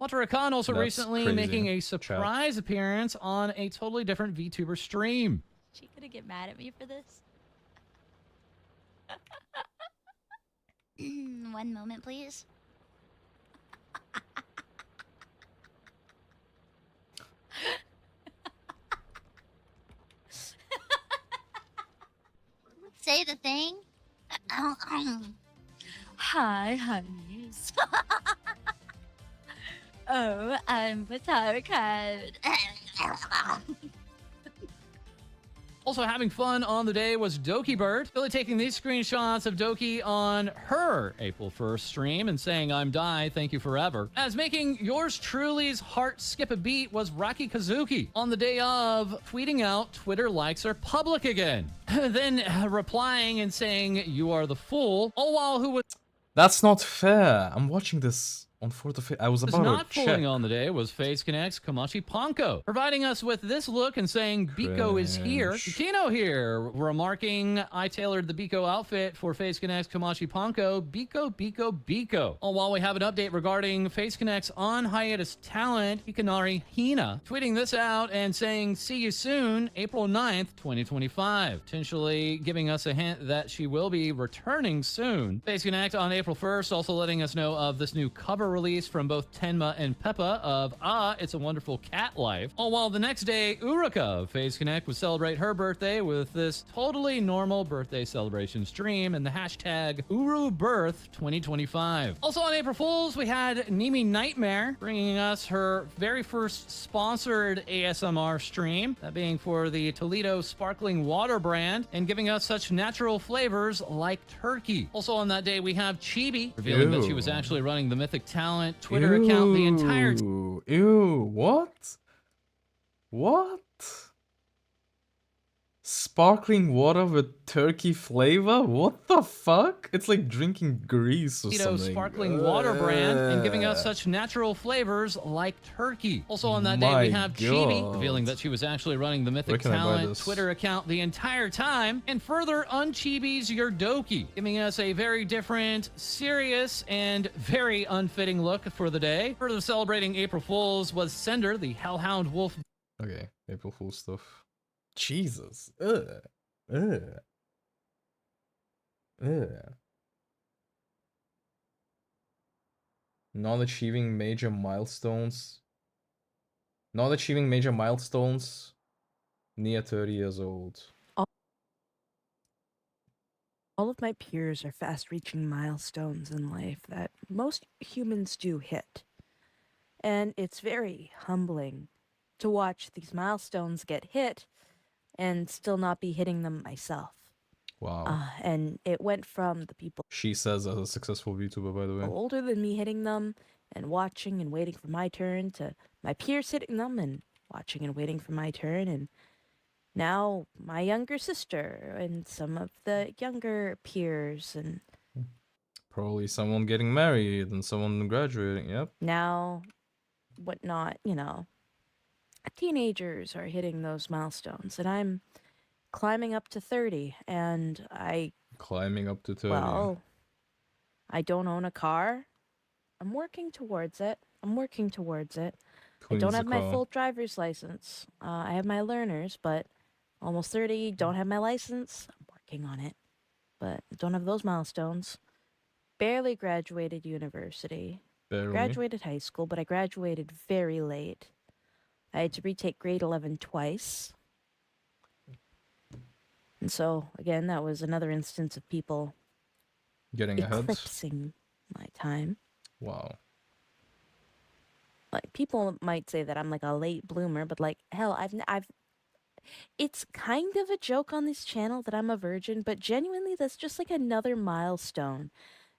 F: Matara Khan also
A: That's
F: recently
A: crazy.
F: making a
A: Chat.
F: surprise appearance on a totally different VTuber stream.
J: She gonna get mad at me for this? One moment, please. Say the thing. Hi, honeys. Oh, I'm Matara Khan.
F: Also having fun on the day was Doki Bird, really taking these screenshots of Doki on her April 1st stream and saying, "I'm Die, thank you forever." As making yours truly's heart skip a beat was Rocky Kazuki on the day of tweeting out, "Twitter likes are public again." Then replying and saying, "You are the fool," all while who was
A: That's not fair. I'm watching this on 4th of I was about
F: not
A: to check.
F: fooling on the day was FaZe Connect's Kamachi Ponko, providing us with this look and saying, "Biko is here."
A: Cringe.
F: Kino here, remarking, "I tailored the Biko outfit for FaZe Connect's Kamachi Ponko. Biko, Biko, Biko." All while we have an update regarding FaZe Connect's on hiatus talent, Hikanari Hina, tweeting this out and saying, "See you soon, April 9th, 2025. Potentially giving us a hint that she will be returning soon. FaZe Connect on April 1st, also letting us know of this new cover release from both Tenma and Peppa of It's a Wonderful Cat Life. Oh, while the next day, Urika of FaZe Connect would celebrate her birthday with this totally normal birthday celebration stream and the hashtag UruBirth2025. Also on April Fools, we had Nimi Nightmare bringing us her very first sponsored ASMR stream, that being for the Toledo Sparkling Water brand, and giving us such natural flavors like turkey. Also on that day, we have Chibi revealing that she was actually running the Mythic Talent Twitter account the entire time.
A: Ew, what? What? Sparkling water with turkey flavor? What the fuck? It's like drinking grease or
F: Toledo
A: something.
F: Sparkling Water brand, and giving us such natural flavors like turkey. Also on that day,
A: My
F: we have Chibi
A: God.
F: revealing that she was actually running the
A: Where
F: Mythic
A: can I buy
F: Talent
A: this?
F: Twitter account the entire time, and further on Chibi's Yerdoki, giving us a very different, serious, and very unfitting look for the day. Further celebrating April Fools was Sender, the Hellhound Wolf.
A: Okay, April Fool stuff. Jesus. Ugh. Ugh. Ugh. Not achieving major milestones. Not achieving major milestones. Near 30 years old.
B: All of my peers are fast reaching milestones in life that most humans do hit. And it's very humbling to watch these milestones get hit and still not be hitting them myself.
A: Wow.
B: And it went from the people
A: She says as a successful VTuber, by the way.
B: older than me hitting them and watching and waiting for my turn to my peers hitting them and watching and waiting for my turn, and now my younger sister and some of the younger peers, and
A: Probably someone getting married and someone graduating. Yep.
B: now whatnot, teenagers are hitting those milestones, and I'm climbing up to 30, and
A: Climbing up to 30.
B: well, I don't own a car. I'm working towards it. I don't
A: Cleans
B: have
A: the
B: my
A: car.
B: full driver's license. I have my learners, but almost 30, don't have my license. I'm working on it, but don't have those milestones. Barely graduated university.
A: Barely.
B: Graduated high school, but I graduated very late. I had to retake grade 11 twice. And so, again, that was another instance of people
A: Getting ahead.
B: eclipsing my time.
A: Wow.
B: Like, people might say that I'm like a late bloomer, but like, hell, I've it's kind of a joke on this channel that I'm a virgin, but genuinely that's just like another milestone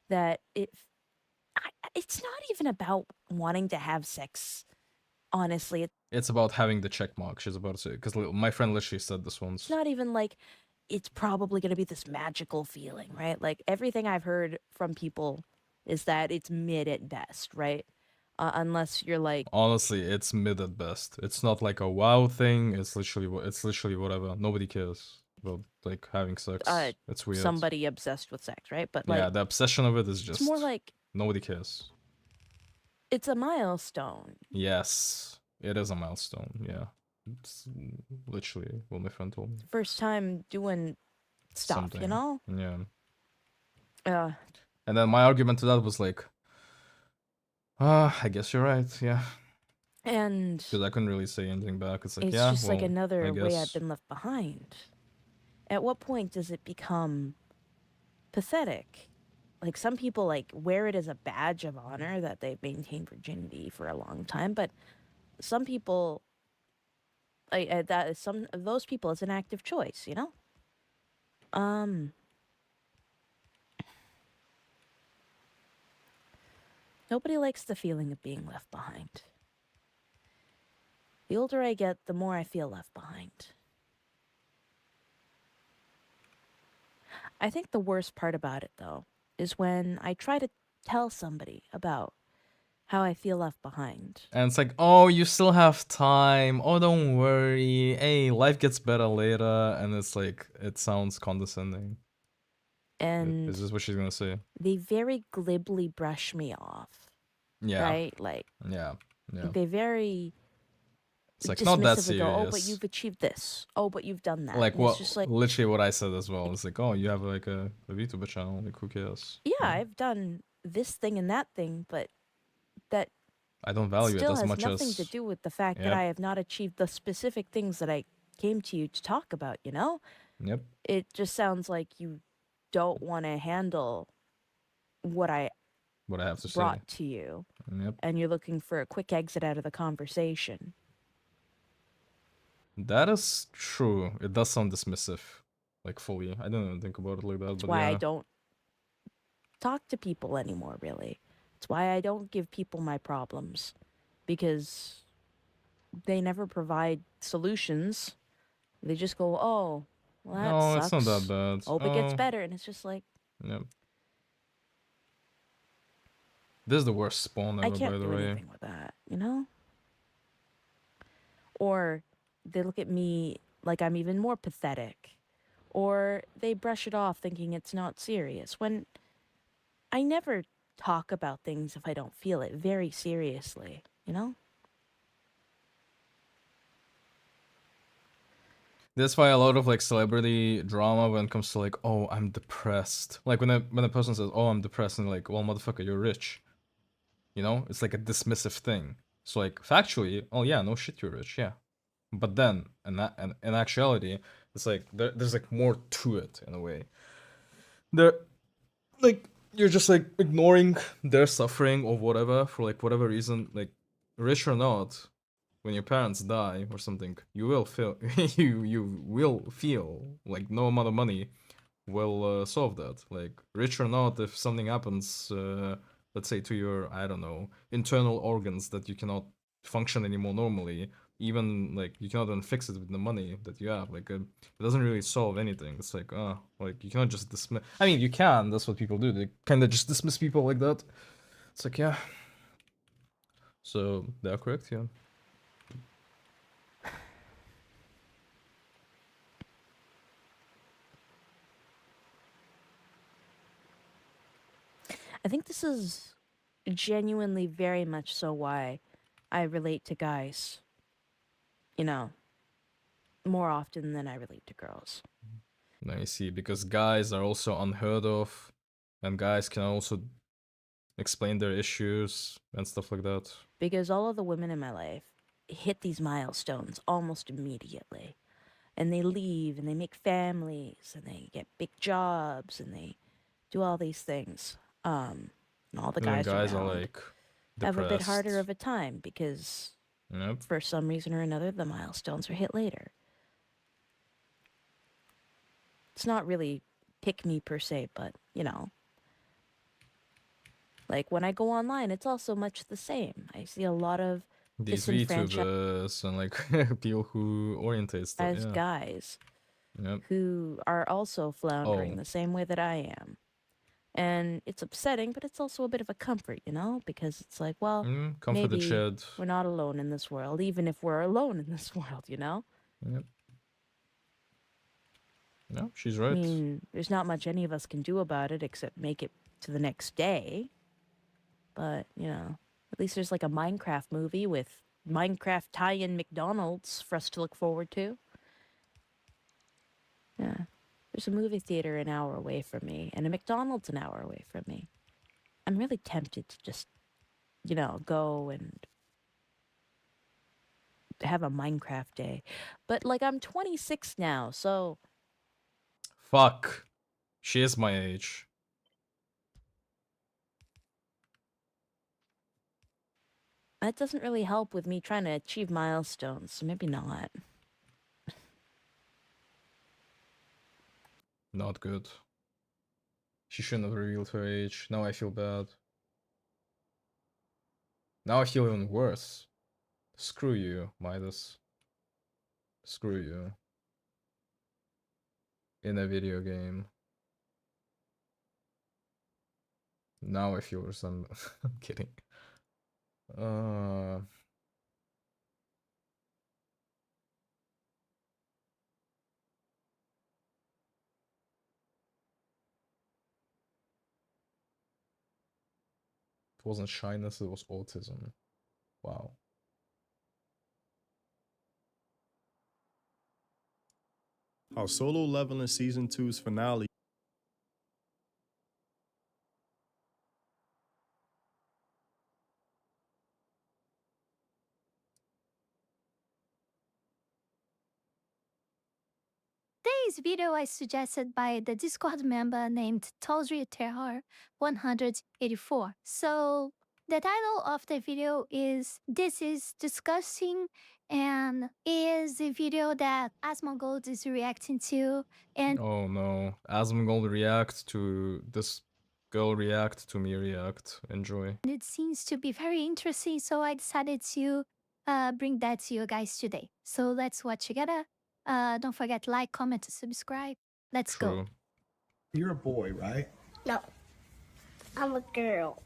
B: that it's not even about wanting to have sex. Honestly,
A: It's about having the check mark, she's about to say. Because my friend literally said this once.
B: it's not even like it's probably going to be this magical feeling, right? Like everything I've heard from people is that it's mid at best, right? Unless you're like,
A: Honestly, it's mid at best. It's not like a wow thing. It's literally whatever. Nobody cares about like having sex. It's weird.
B: somebody obsessed with sex, right? But
A: Yeah,
B: like,
A: the obsession of it is just
B: it's more like
A: nobody cares.
B: it's a milestone.
A: Yes, it is a milestone. Yeah, it's literally what my friend told me.
B: First time doing stuff, you
A: Something.
B: know?
A: Yeah. And then my argument to that was like, I guess you're right. Yeah.
B: And
A: Because I couldn't really say anything back. It's like,
B: it's
A: yeah,
B: just like
A: well,
B: another
A: I
B: way I've
A: guess.
B: been left behind. At what point does it become pathetic? Like some people like wear it as a badge of honor that they've maintained virginity for a long time, but some people some of those people it's an active choice, you know? Nobody likes the feeling of being left behind. The older I get, the more I feel left behind. I think the worst part about it, though, is when I try to tell somebody about how I feel left behind.
A: And it's like, oh, you still have time. Oh, don't worry. Hey, life gets better later. And it's like, it sounds condescending.
B: And
A: Is this what she's gonna say?
B: they very glibly brush me off.
A: Yeah.
B: Right? Like,
A: Yeah. Yeah.
B: they very
A: It's like not that
B: dismissively go, oh, but
A: serious.
B: you've achieved this. Oh, but you've done that.
A: Like
B: And
A: what?
B: It's just like,
A: Literally what I said as well. It's like, oh, you have like a VTuber channel. Like, who cares?
B: yeah, I've done this thing and that thing, but that
A: I don't value it
B: still
A: as
B: has
A: much
B: nothing
A: as.
B: to do with the fact that
A: Yep.
B: I have not achieved the specific things that I came to you to talk about, you know?
A: Yep.
B: It just sounds like you don't want to handle what I
A: What I have to say.
B: brought to you,
A: Yep.
B: and you're looking for a quick exit out of the conversation.
A: That is true. It does sound dismissive, like fully. I didn't even think about it like that,
B: That's
A: but
B: why
A: yeah.
B: I don't talk to people anymore, really. It's why I don't give people my problems, because they never provide solutions. They just go, "Oh, well, that
A: No,
B: sucks.
A: it's not that bad.
B: Hope it gets
A: Oh,
B: better," and it's just like,
A: yep. This is the worst spawn
B: I
A: ever, by
B: can't
A: the
B: do
A: way.
B: anything with that, you know? Or they look at me like I'm even more pathetic. Or they brush it off thinking it's not serious, when I never talk about things if I don't feel it very seriously, you know?
A: That's why a lot of like celebrity drama when it comes to like, oh, I'm depressed. Like when a person says, oh, I'm depressed, and like, well, motherfucker, you're rich. You know, it's like a dismissive thing. So like factually, oh yeah, no shit, you're rich, yeah. But then, in actuality, it's like there's like more to it in a way. There, like you're just like ignoring their suffering or whatever for like whatever reason, like rich or not. When your parents die or something, you will feel you will feel like no amount of money will solve that. Like rich or not, if something happens, let's say to your, I don't know, internal organs that you cannot function anymore normally, even like you cannot even fix it with the money that you have. Like it doesn't really solve anything. It's like like you cannot just dismiss. I mean, you can. That's what people do. They kind of just dismiss people like that. It's like yeah. So they are correct, yeah.
B: I think this is genuinely very much so why I relate to guys, you know, more often than I relate to girls.
A: Now you see, because guys are also unheard of, and guys can also explain their issues and stuff like that.
B: Because all of the women in my life hit these milestones almost immediately. And they leave and they make families and they get big jobs and they do all these things. And all the
A: And then
B: guys,
A: guys are
B: around
A: like
B: have a bit harder
A: depressed.
B: of a time because
A: Yep.
B: for some reason or another the milestones are hit later. It's not really pick me per se, but you know. Like when I go online, it's also much the same. I see a lot of
A: These
B: disenfranchised
A: VTubers and like people who orientate stuff. Yeah.
B: guys
A: Yep.
B: who are also floundering
A: Oh.
B: the same way that I am. And it's upsetting, but it's also a bit of a comfort, you know? Because it's like, well,
A: Comfort the
B: maybe
A: shed.
B: we're not alone in this world, even if we're alone in this world, you know?
A: Yep. No, she's
B: I
A: right.
B: mean, there's not much any of us can do about it except make it to the next day. But, you know, at least there's like a Minecraft movie with Minecraft tie-in McDonald's for us to look forward to. Yeah. There's a movie theater an hour away from me, and a McDonald's an hour away from me. I'm really tempted to just, you know, go and have a Minecraft day. But, like, I'm 26 now, so...
A: Fuck. She is my age.
B: That doesn't really help with me trying to achieve milestones, so maybe not.
A: Not good. She shouldn't have revealed her age. Now I feel bad. Now I feel even worse. Screw you, Midas. Screw you. In a video game. Now I feel resentment. I'm kidding. It wasn't shyness, it was autism. Wow.
K: Our Solo Leveling Season 2's finale
I: this video is suggested by the Discord member named Taldry Terror 184. So the title of the video is "This is Disgusting," and is the video that Asmongold is reacting to. And
A: Oh no. Asmongold react to this girl react to me react. Enjoy.
I: it seems to be very interesting, so I decided to bring that to you guys today. So let's watch together. Don't forget like, comment, subscribe. Let's go.
A: True.
L: You're a boy, right?
M: No, I'm a girl.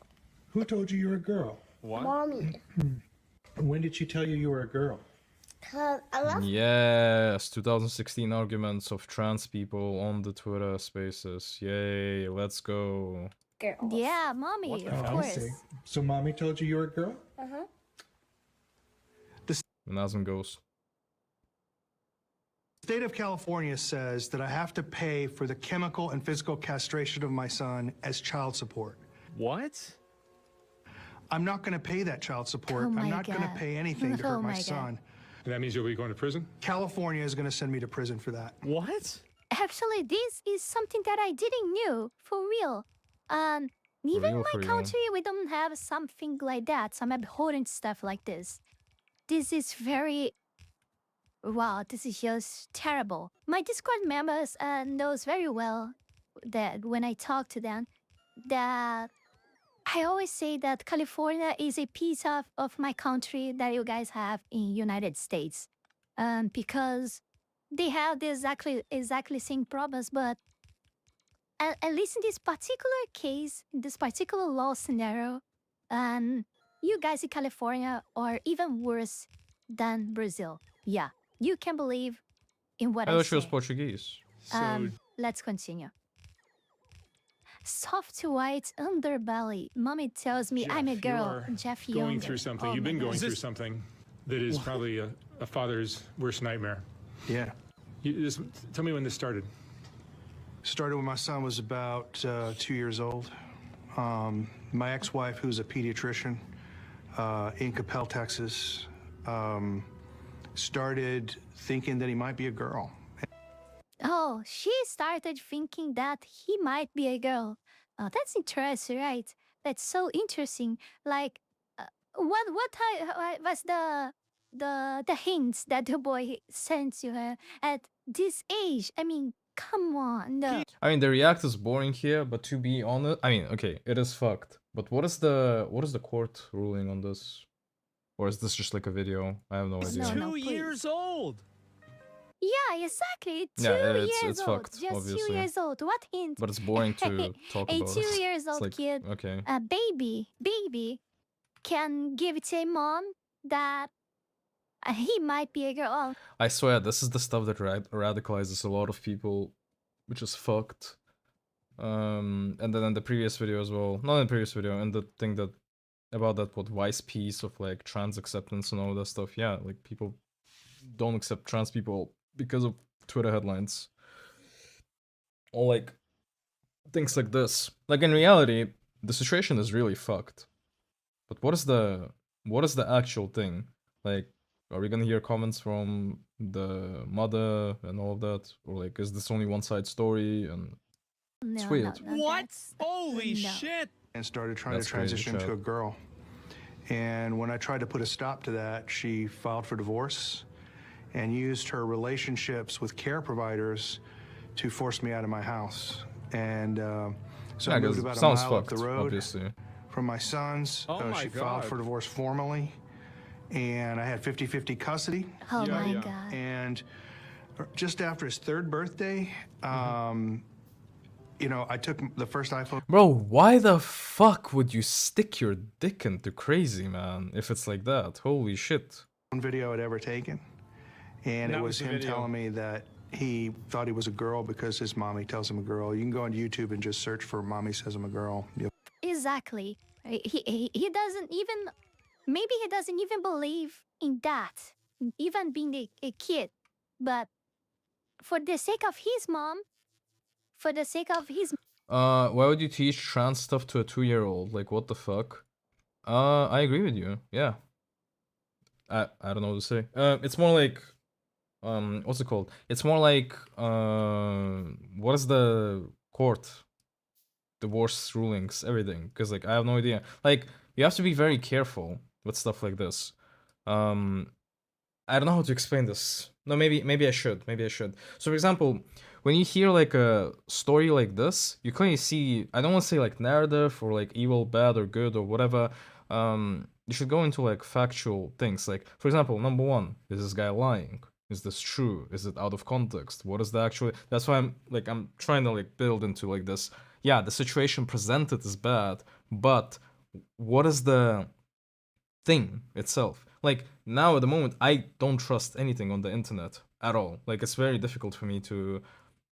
L: Who told you you were a girl?
M: Mommy.
L: When did she tell you you were a girl?
M: Cause I love
A: Yes, 2016 arguments of trans people on the Twitter spaces. Yay, let's go.
M: girls.
I: Yeah, mommy, of
L: I
I: course.
L: see. So mommy told you you were a girl?
M: Uh-huh.
A: And Asmon goes.
N: The state of California says that I have to pay for the chemical and physical castration of my son as child support.
O: What?
N: I'm not going to pay that child support.
I: Oh
N: I'm
I: my
N: not going to
I: God.
N: pay anything to
I: Oh
N: hurt my
I: my God.
N: son.
E: And that means you'll be going to prison?
N: California is going to send me to prison for that.
O: What?
I: Actually, this is something that I didn't knew for real. Even in
A: real, for
I: my
A: real.
I: country, we don't have something like that, some abhorrent stuff like this. This is very, wow, this is just terrible. My Discord members knows very well that when I talk to them, that I always say that California is a piece of my country that you guys have in United States, because they have the exactly same problems, but at least in this particular case, in this particular law scenario, you guys in California are even worse than Brazil. Yeah, you can believe in what
A: I
I: I
A: thought she was
I: say.
A: Portuguese.
I: Let's continue. Soft white underbelly. Mommy tells me I'm a
E: Jeff,
I: girl.
E: you're
I: Jeff
E: going
I: Younger.
E: through something.
I: Oh
E: You've
I: my
E: been
I: God.
E: going through something that is probably a father's worst nightmare.
N: Yeah.
E: Tell me when this started.
N: Started when my son was about 2 years old. My ex-wife, who's a pediatrician in Capel, Texas, started thinking that he might be a girl.
I: Oh, she started thinking that he might be a girl. Oh, that's interesting, right? That's so interesting. Like, what was the hints that the boy sent to her at this age? I mean, come on, no.
A: I mean, the react is boring here, but to be honest, I mean, okay, it is fucked. But what is the court ruling on this? Or is this just like a video? I have no idea.
I: No,
O: 2 years
I: please.
O: old.
I: Yeah, exactly. Two
A: Yeah,
I: years
A: it's
I: old.
A: fucked,
I: Just
A: obviously.
I: 2 years old. What hint?
A: But it's boring to talk
I: A
A: about.
I: 2 years
A: It's
I: old
A: like,
I: kid,
A: okay.
I: a baby, can give it to a mom that he might be a girl. Oh,
A: I swear, this is the stuff that radicalizes a lot of people, which is fucked. And then in the previous video as well, not in the previous video, and the thing that about that Vice piece of like trans acceptance and all that stuff. Yeah, like people don't accept trans people because of Twitter headlines, or like things like this. Like in reality, the situation is really fucked. But what is the actual thing? Like, are we gonna hear comments from the mother and all of that, or like is this only one side story? And it's
I: no,
A: weird.
I: no,
O: What?
I: that's-
O: Holy
I: no.
O: shit.
N: And started trying
A: That's
N: to
A: crazy,
N: transition to
A: Chad.
N: a girl. And when I tried to put a stop to that, she filed for divorce and used her relationships with care providers to force me out of my house. And so
A: Yeah,
N: I
A: 'cause
N: moved
A: it
N: about a
A: sounds
N: mile up the
A: fucked,
N: road
A: obviously.
N: from my sons.
O: Oh my
N: she filed
O: God.
N: for divorce formally. And I had 50-50 custody.
I: Oh
E: Yeah,
I: my
E: yeah.
I: god.
N: And just after his third birthday, you know, I took the first iPhone
A: Bro, why the fuck would you stick your dick into crazy, man? If it's like that, holy shit.
N: video I'd ever taken. And it
E: That
N: was
E: was the
N: him
E: video.
N: telling me that he thought he was a girl because his mommy tells him a girl. You can go on YouTube and just search for "mommy says I'm a girl."
I: Exactly. He doesn't even, maybe he doesn't even believe in that, even being a kid. But for the sake of his mom, for the sake of his
A: Why would you teach trans stuff to a 2-year-old? Like, what the fuck? I agree with you. Yeah. I don't know what to say. It's more like, what's it called? It's more like what is the court? Divorce rulings, everything. Because like I have no idea. Like you have to be very careful with stuff like this. I don't know how to explain this. No, maybe I should. Maybe I should. So for example, when you hear like a story like this, you clearly see, I don't want to say like narrative or like evil, bad or good or whatever. You should go into like factual things. Like for example, number one, is this guy lying? Is this true? Is it out of context? What is the actual? That's why I'm trying to like build into like this. Yeah, the situation presented is bad, but what is the thing itself? Like now at the moment, I don't trust anything on the internet at all. Like it's very difficult for me to,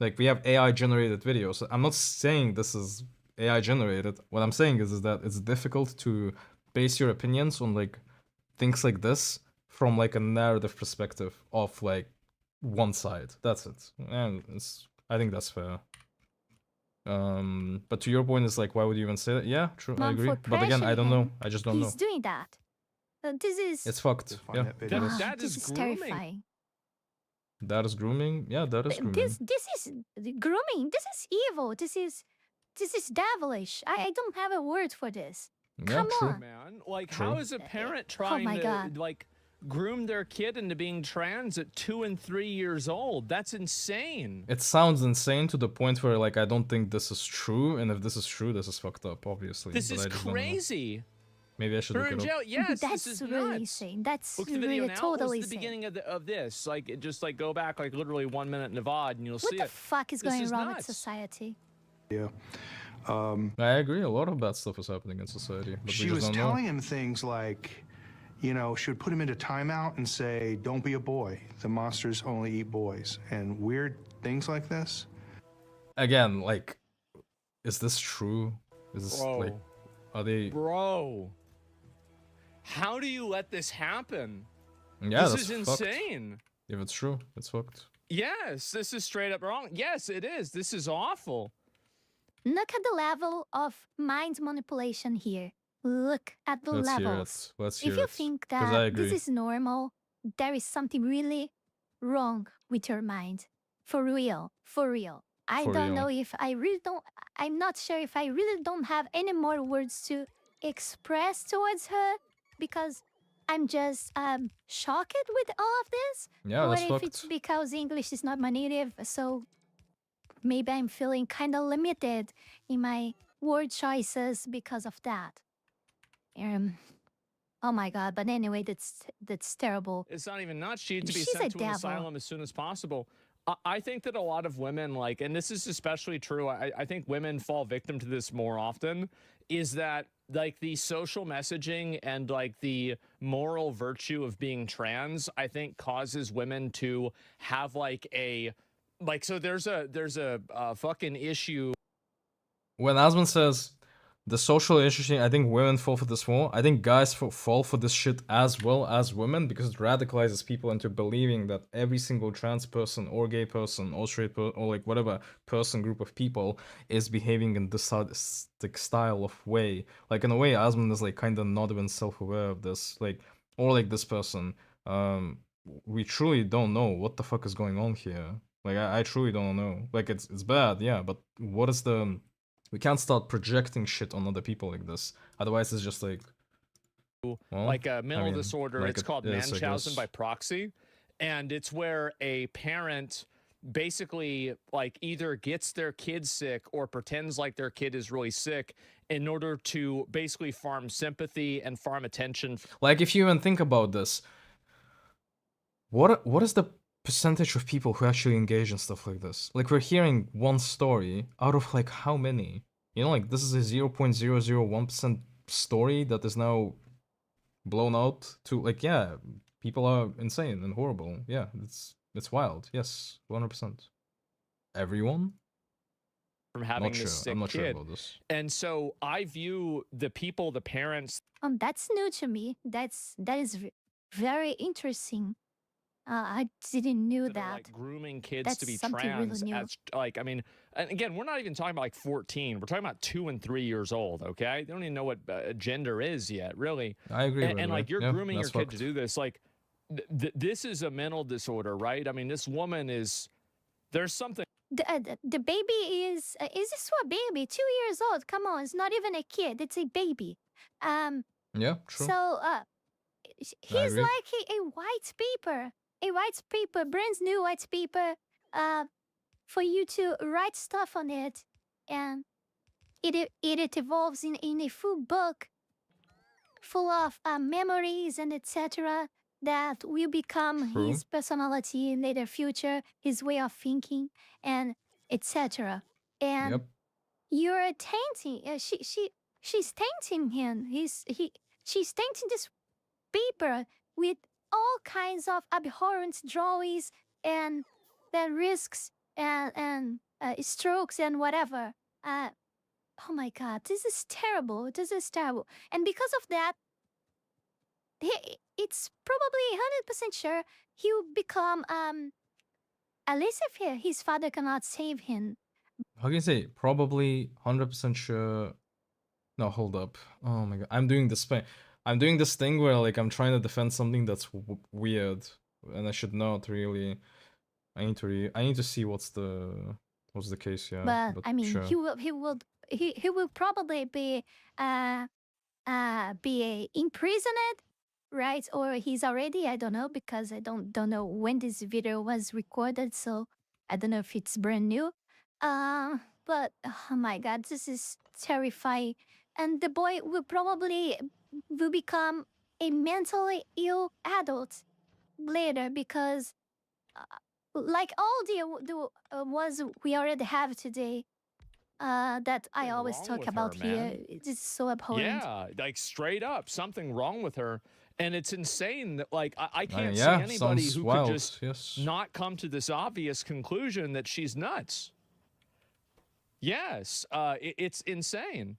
A: like we have AI generated videos. I'm not saying this is AI generated. What I'm saying is that it's difficult to base your opinions on like things like this from like a narrative perspective of like one side. That's it. And I think that's fair. But to your point, is like, why would you even say that? Yeah, true, I agree. But again, I don't know. I just don't know.
I: He's doing that. This is.
A: It's fucked. Yeah.
I: That is terrifying.
A: That is grooming. Yeah, that is grooming.
I: This is grooming. This is evil. This is devilish. I don't have a word for this.
A: Yeah,
I: Come
A: true.
I: on.
O: Man, like
A: True.
O: how is a parent trying
I: my
O: to
I: God.
O: like groom their kid into being trans at 2 and 3 years old? That's insane.
A: It sounds insane to the point where like I don't think this is true, and if this is true, this is fucked up, obviously.
O: This
A: but
O: is
A: I just don't know.
O: crazy.
A: Maybe I should
O: Her
A: look
O: in
A: it
O: jail.
A: up.
O: Yes,
I: That's
O: this is
I: really
O: nuts.
I: insane. That's
O: Look at the video
I: really
O: now.
I: totally
O: What's the
I: insane.
O: beginning of this? Like, just like go back like literally 1 minute in the VOD and you'll
I: What
O: see
I: the
O: it.
I: fuck is
O: This
I: going
O: is
I: wrong with
O: nuts.
I: society?
N: Yeah.
A: I agree. A lot of bad stuff is happening in society, but
N: She
A: we just
N: was
A: don't
N: telling
A: know.
N: him things like, you know, she would put him into timeout and say, "Don't be a boy. The monsters only eat boys," and weird things like this.
A: Again, like, is this true? Is this
O: Bro.
A: like, are they?
O: Bro, how do you let this happen?
A: Yeah,
O: this
A: that's
O: is
A: fucked.
O: insane.
A: If it's true, it's fucked.
O: Yes, this is straight up wrong. Yes, it is. This is awful.
I: Look at the level of mind manipulation here. Look at the
A: Let's hear
I: levels.
A: it. Let's
I: If
A: hear
I: you
A: it.
I: think
A: 'Cause I
I: that
A: agree.
I: this is normal, there is something really wrong with your mind. For real. For real. I
A: For
I: don't
A: real.
I: know if I really don't. I'm not sure if I really don't have any more words to express towards her because I'm just shocked with all of this.
A: Yeah,
I: or
A: that's
I: if it's
A: fucked.
I: because English is not my native, so maybe I'm feeling kind of limited in my word choices because of that. Oh my god! But anyway, that's terrible.
O: It's not even nuts. She needs to be
I: She's a
O: sent to an
I: devil.
O: asylum as soon as possible. I think that a lot of women, like, and this is especially true, I think women fall victim to this more often, is that, like, the social messaging and, like, the moral virtue of being trans, I think causes women to have, like, so there's a fucking issue.
A: When Asman says the social issue, I think women fall for this more. I think guys fall for this shit as well as women because it radicalizes people into believing that every single trans person or gay person or straight person or like whatever person group of people is behaving in this sadistic style of way. Like in a way, Asman is like kind of not even self-aware of this. Like, or like this person. We truly don't know what the fuck is going on here. Like I truly don't know. Like it's bad, yeah, but what is the... We can't start projecting shit on other people like this. Otherwise, it's just like... well,
O: Like a mental
A: I mean,
O: disorder.
A: like
O: It's
A: it
O: called
A: is, I
O: Munchausen
A: guess.
O: by proxy. And it's where a parent basically like either gets their kid sick or pretends like their kid is really sick in order to basically farm sympathy and farm attention.
A: Like, if you even think about this, what is the percentage of people who actually engage in stuff like this? Like, we're hearing one story out of like how many? You know, like this is a 0.001% story that is now blown out to like, yeah, people are insane and horrible. Yeah, it's wild. Yes, 100%. Everyone?
O: From having
A: Not
O: this
A: sure.
O: sick
A: I'm not sure
O: kid.
A: about this.
O: And so I view the people, the parents,
I: That's new to me. That is very interesting. I didn't know
O: that are,
I: that.
O: like grooming kids
I: That's
O: to be
I: something
O: trans
I: really new.
O: as like, I mean, and again, we're not even talking about like 14. We're talking about 2 and 3 years old. Okay, they don't even know what gender is yet, really.
A: I agree.
O: And like you're
A: Yeah,
O: grooming your
A: that's
O: kid to
A: fucked.
O: do this, like this is a mental disorder, right? I mean, this woman there's something.
I: The baby is just a baby, 2 years old. Come on, it's not even a kid; it's a baby.
A: Yeah, true.
I: So he's
A: agree.
I: like a white paper, brand new white paper, for you to write stuff on it, and it evolves in a full book, full of memories and etc. that will become
A: True.
I: his personality in later future, his way of thinking, and etc. And
A: Yep.
I: you're tainting. She's tainting him. She's tainting this paper with all kinds of abhorrent drawings and then risks and strokes and whatever. Oh my God, this is terrible. This is terrible. And because of that, it's probably 100% sure he will become elusive here. His father cannot save him.
A: How can you say probably 100% sure? No, hold up. Oh my god, I'm doing this thing where like I'm trying to defend something that's weird, and I should not really. I need to see what's the case here.
I: But I mean,
A: sure.
I: he will probably be imprisoned, right? Or he's already, I don't know, because I don't know when this video was recorded, so I don't know if it's brand new. But oh my God, this is terrifying. And the boy will probably become a mentally ill adult later, because like all the ones we already have today, that I
O: Something
I: always
O: wrong
I: talk
O: with
I: about
O: her,
I: here.
O: man.
I: It's just so abhorrent.
O: Yeah, like straight up, something wrong with her. And it's insane that, like, I can't see
A: yeah,
O: anybody
A: sounds
O: who
A: wild,
O: could just
A: yes.
O: not come to this obvious conclusion that she's nuts. Yes, it's insane.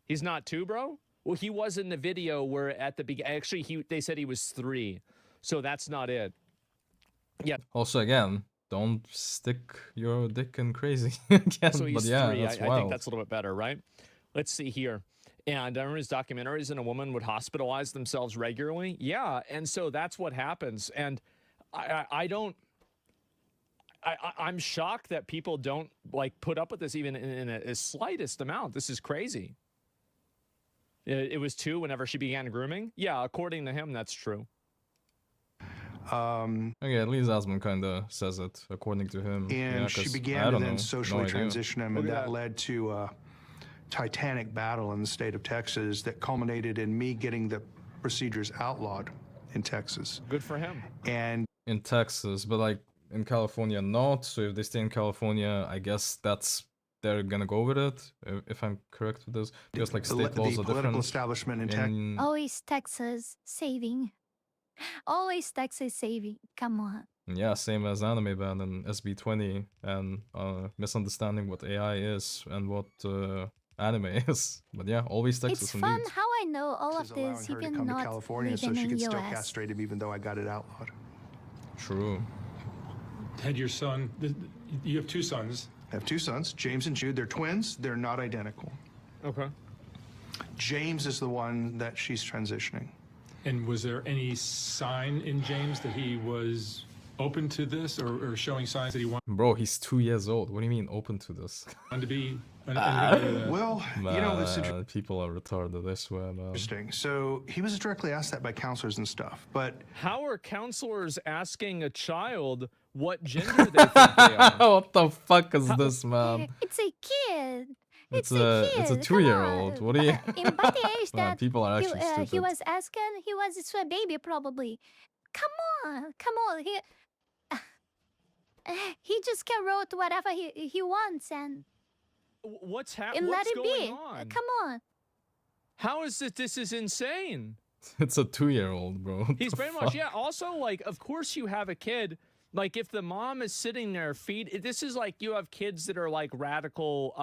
O: He's not 2, bro? Well, he was in the video where at the beginning, actually, they said he was 3. So that's not it. Yeah.
A: Also, again, don't stick your dick in crazy again.
O: So he's
A: but yeah,
O: 3.
A: that's
O: I
A: wild.
O: think that's a little bit better, right? Let's see here. And I remember his documentaries, and a woman would hospitalize themselves regularly. Yeah, and so that's what happens. And I'm shocked that people don't like put up with this even in a slightest amount. This is crazy. It was 2 whenever she began grooming. Yeah, according to him, that's true.
A: Okay, at least Asmund kind of says it, according to him.
N: And
A: yeah,
N: she
A: 'cause I
N: began to
A: don't
N: then
A: know,
N: socially
A: no idea.
N: transition him, and that led to a titanic battle in the state of Texas that culminated in me getting the procedures outlawed in Texas.
O: Good for him.
N: And
A: In Texas, but like in California, not. So if they stay in California, I guess they're gonna go with it. If I'm correct with this, just like
N: the
A: state laws are
N: political
A: different.
N: establishment in Texas.
I: Always Texas saving. Always Texas saving. Come on.
A: Yeah, same as anime ban and SB20 and misunderstanding what AI is and what anime is. But yeah, always Texas
I: It's
A: indeed.
I: fun how I know all of
N: allowing
I: this,
N: her to
I: even
N: come to
I: not
N: California so
I: living
N: she
I: in
N: could still
I: US.
N: castrate him, even though I got it outlawed.
A: True.
L: Had your son, you have 2 sons.
N: I have 2 sons, James and Jude. They're twins. They're not identical.
O: Okay.
N: James is the one that she's transitioning.
L: And was there any sign in James that he was open to this or showing signs that he
A: Bro, he's 2 years old. What do you mean open to this?
L: wanted to be?
N: Well, you know, this is
A: Man, people are retarded, I swear, man.
N: interesting. So he was directly asked that by counselors and stuff, but
O: How are counselors asking a child what gender they think they are?
A: What the fuck is this, man?
I: It's a kid.
A: It's
I: a
A: a
I: kid.
A: 2-year-old. What are you?
I: In by the age
A: Man,
I: that
A: people are actually
I: he
A: stupid.
I: was asking, he was a baby probably. Come on. He just can wrote whatever he wants and
O: What's
I: let
O: what's
I: it
O: going
I: be.
O: on?
I: Come on.
O: How is this? This is insane.
A: It's a 2-year-old, bro. What
O: He's
A: the
O: very much,
A: fuck?
O: yeah. Also, like, of course you have a kid. Like, if the mom is sitting there, this is like you have kids that are like radical,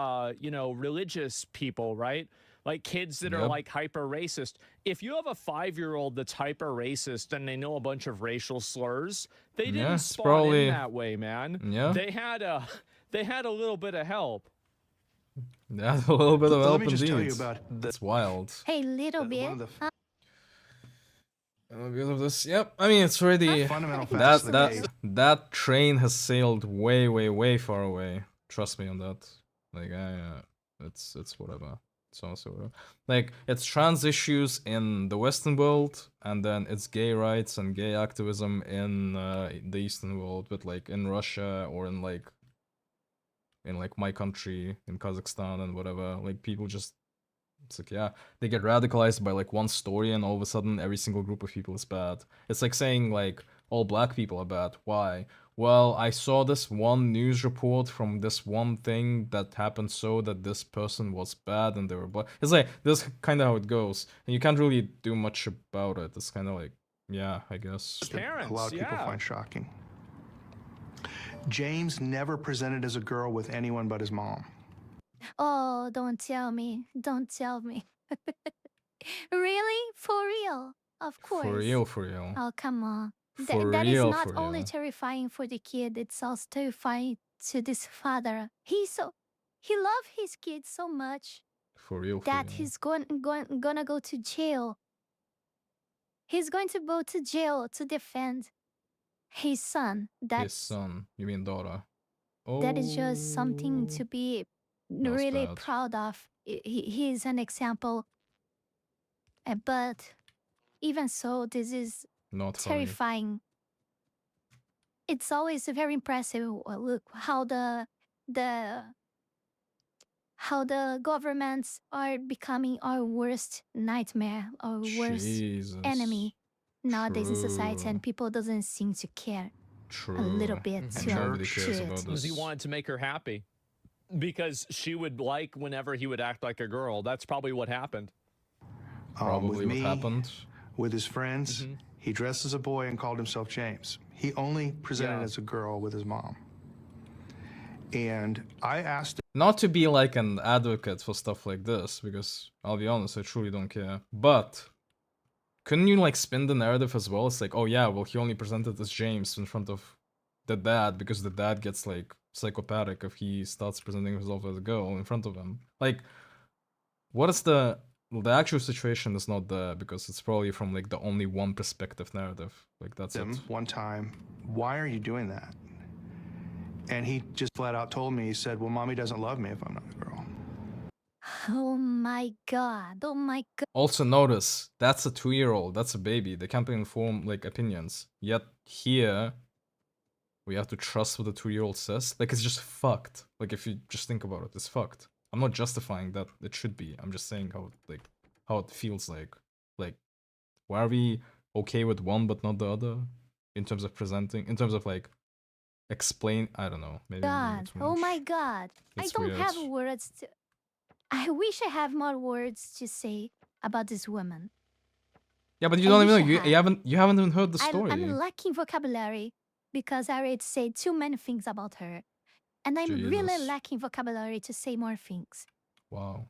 O: religious people, right? Like kids that are
A: Yep.
O: like hyper racist. If you have a 5-year-old that's hyper racist and they know a bunch of racial slurs, they didn't
A: Yeah, it's
O: spawn
A: probably-
O: in that way, man.
A: Yeah.
O: They had a little bit of help.
A: Yeah, a little bit of
N: Let
A: help
N: me just tell you
A: indeed.
N: about
A: That's wild.
I: Hey, little
N: one
I: bit.
N: of the
A: Because of this, yep. I mean, it's already
N: Fundamental
A: that
N: facts of the
A: that
N: case.
A: that train has sailed way, way, way far away. Trust me on that. Like, it's whatever. It's also whatever. Like, it's trans issues in the Western world, and then it's gay rights and gay activism in the Eastern world. But like in Russia or in like my country, in Kazakhstan and whatever, like people just. It's like, yeah, they get radicalized by like one story and all of a sudden every single group of people is bad. It's like saying like all black people are bad. Why? Well, I saw this one news report from this one thing that happened so that this person was bad and they were black. It's like, this is kind of how it goes. And you can't really do much about it. It's kind of like, yeah, I guess.
N: A lot of people find shocking. James never presented as a girl with anyone but his mom.
I: Oh, don't tell me. Don't tell me. Really? For real? Of course.
A: For real, for real.
I: Oh, come on.
A: For
I: That is
A: real,
I: not
A: for
I: only
A: real.
I: terrifying for the kid, it's also terrifying to this father. He loves his kid so much
A: For real, for
I: that
A: real.
I: he's gonna go to jail. He's going to go to jail to defend his son.
A: His
I: That's
A: son. You mean daughter.
I: that is just something to be really
A: bad.
I: proud of. He is an example. But even so, this is
A: Not funny.
I: terrifying. It's always very impressive. Look how the governments are becoming our worst nightmare, our worst
A: Jesus.
I: enemy nowadays in society,
A: True.
I: and people doesn't seem to care
A: True.
I: a little bit
A: And
I: to
A: nobody cares about
O: Because he
A: this.
O: wanted to make her happy. Because she would like whenever he would act like a girl. That's probably what happened.
A: Probably
N: with
A: what
N: me,
A: happened.
N: with his friends, he dressed as a boy and called himself James. He only presented
O: Yeah.
N: as a girl with his mom. And I asked
A: Not to be like an advocate for stuff like this, because I'll be honest, I truly don't care. But couldn't you like spin the narrative as well? It's like, oh yeah, well he only presented as James in front of the dad because the dad gets like psychopathic if he starts presenting himself as a girl in front of him. Like, what is the actual situation is not there because it's probably from like the only one perspective narrative. Like that's
N: him
A: it.
N: one time, why are you doing that? And he just flat out told me, he said, well, mommy doesn't love me if I'm not a girl.
I: Oh my god. Oh my god.
A: Also notice that's a 2-year-old, that's a baby. They can't inform like opinions. Yet here we have to trust what the 2-year-old says. Like it's just fucked. Like if you just think about it, it's fucked. I'm not justifying that it should be. I'm just saying how it feels like. Like why are we okay with one but not the other? In terms of presenting, in terms of like explain, I don't know. Maybe I'm
I: God.
A: too
I: Oh
A: much.
I: my god.
A: It's
I: I don't
A: weird.
I: have words to. I wish I have more words to say about this woman.
A: Yeah, but you
I: I
A: don't even
I: wish
A: know.
I: I
A: You
I: had.
A: haven't even heard the story.
I: I'm lacking vocabulary because I already said too many things about her. And I'm really
A: Jesus.
I: lacking vocabulary to say more things.
A: Wow.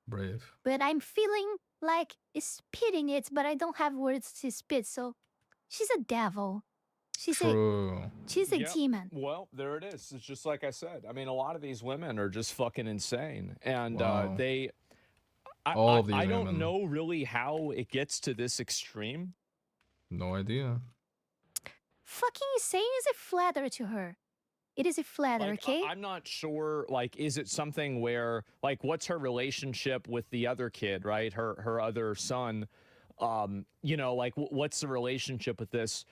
A: Brave.
I: But I'm feeling like spitting it, but I don't have words to spit. So she's a devil. She's
A: True.
I: a
O: Yep.
I: demon.
O: Well, there it is. It's just like I said. I mean, a lot of these women are just fucking insane. And
A: Wow.
O: I
A: these
O: don't
A: women.
O: know really how it gets to this extreme.
A: No idea.
I: Fucking insane is a flatter to her. It is a flatter,
O: Like,
I: okay?
O: I'm not sure. Like, is it something where, like, what's her relationship with the other kid, right? Her other son. You know, like, what's the relationship with this?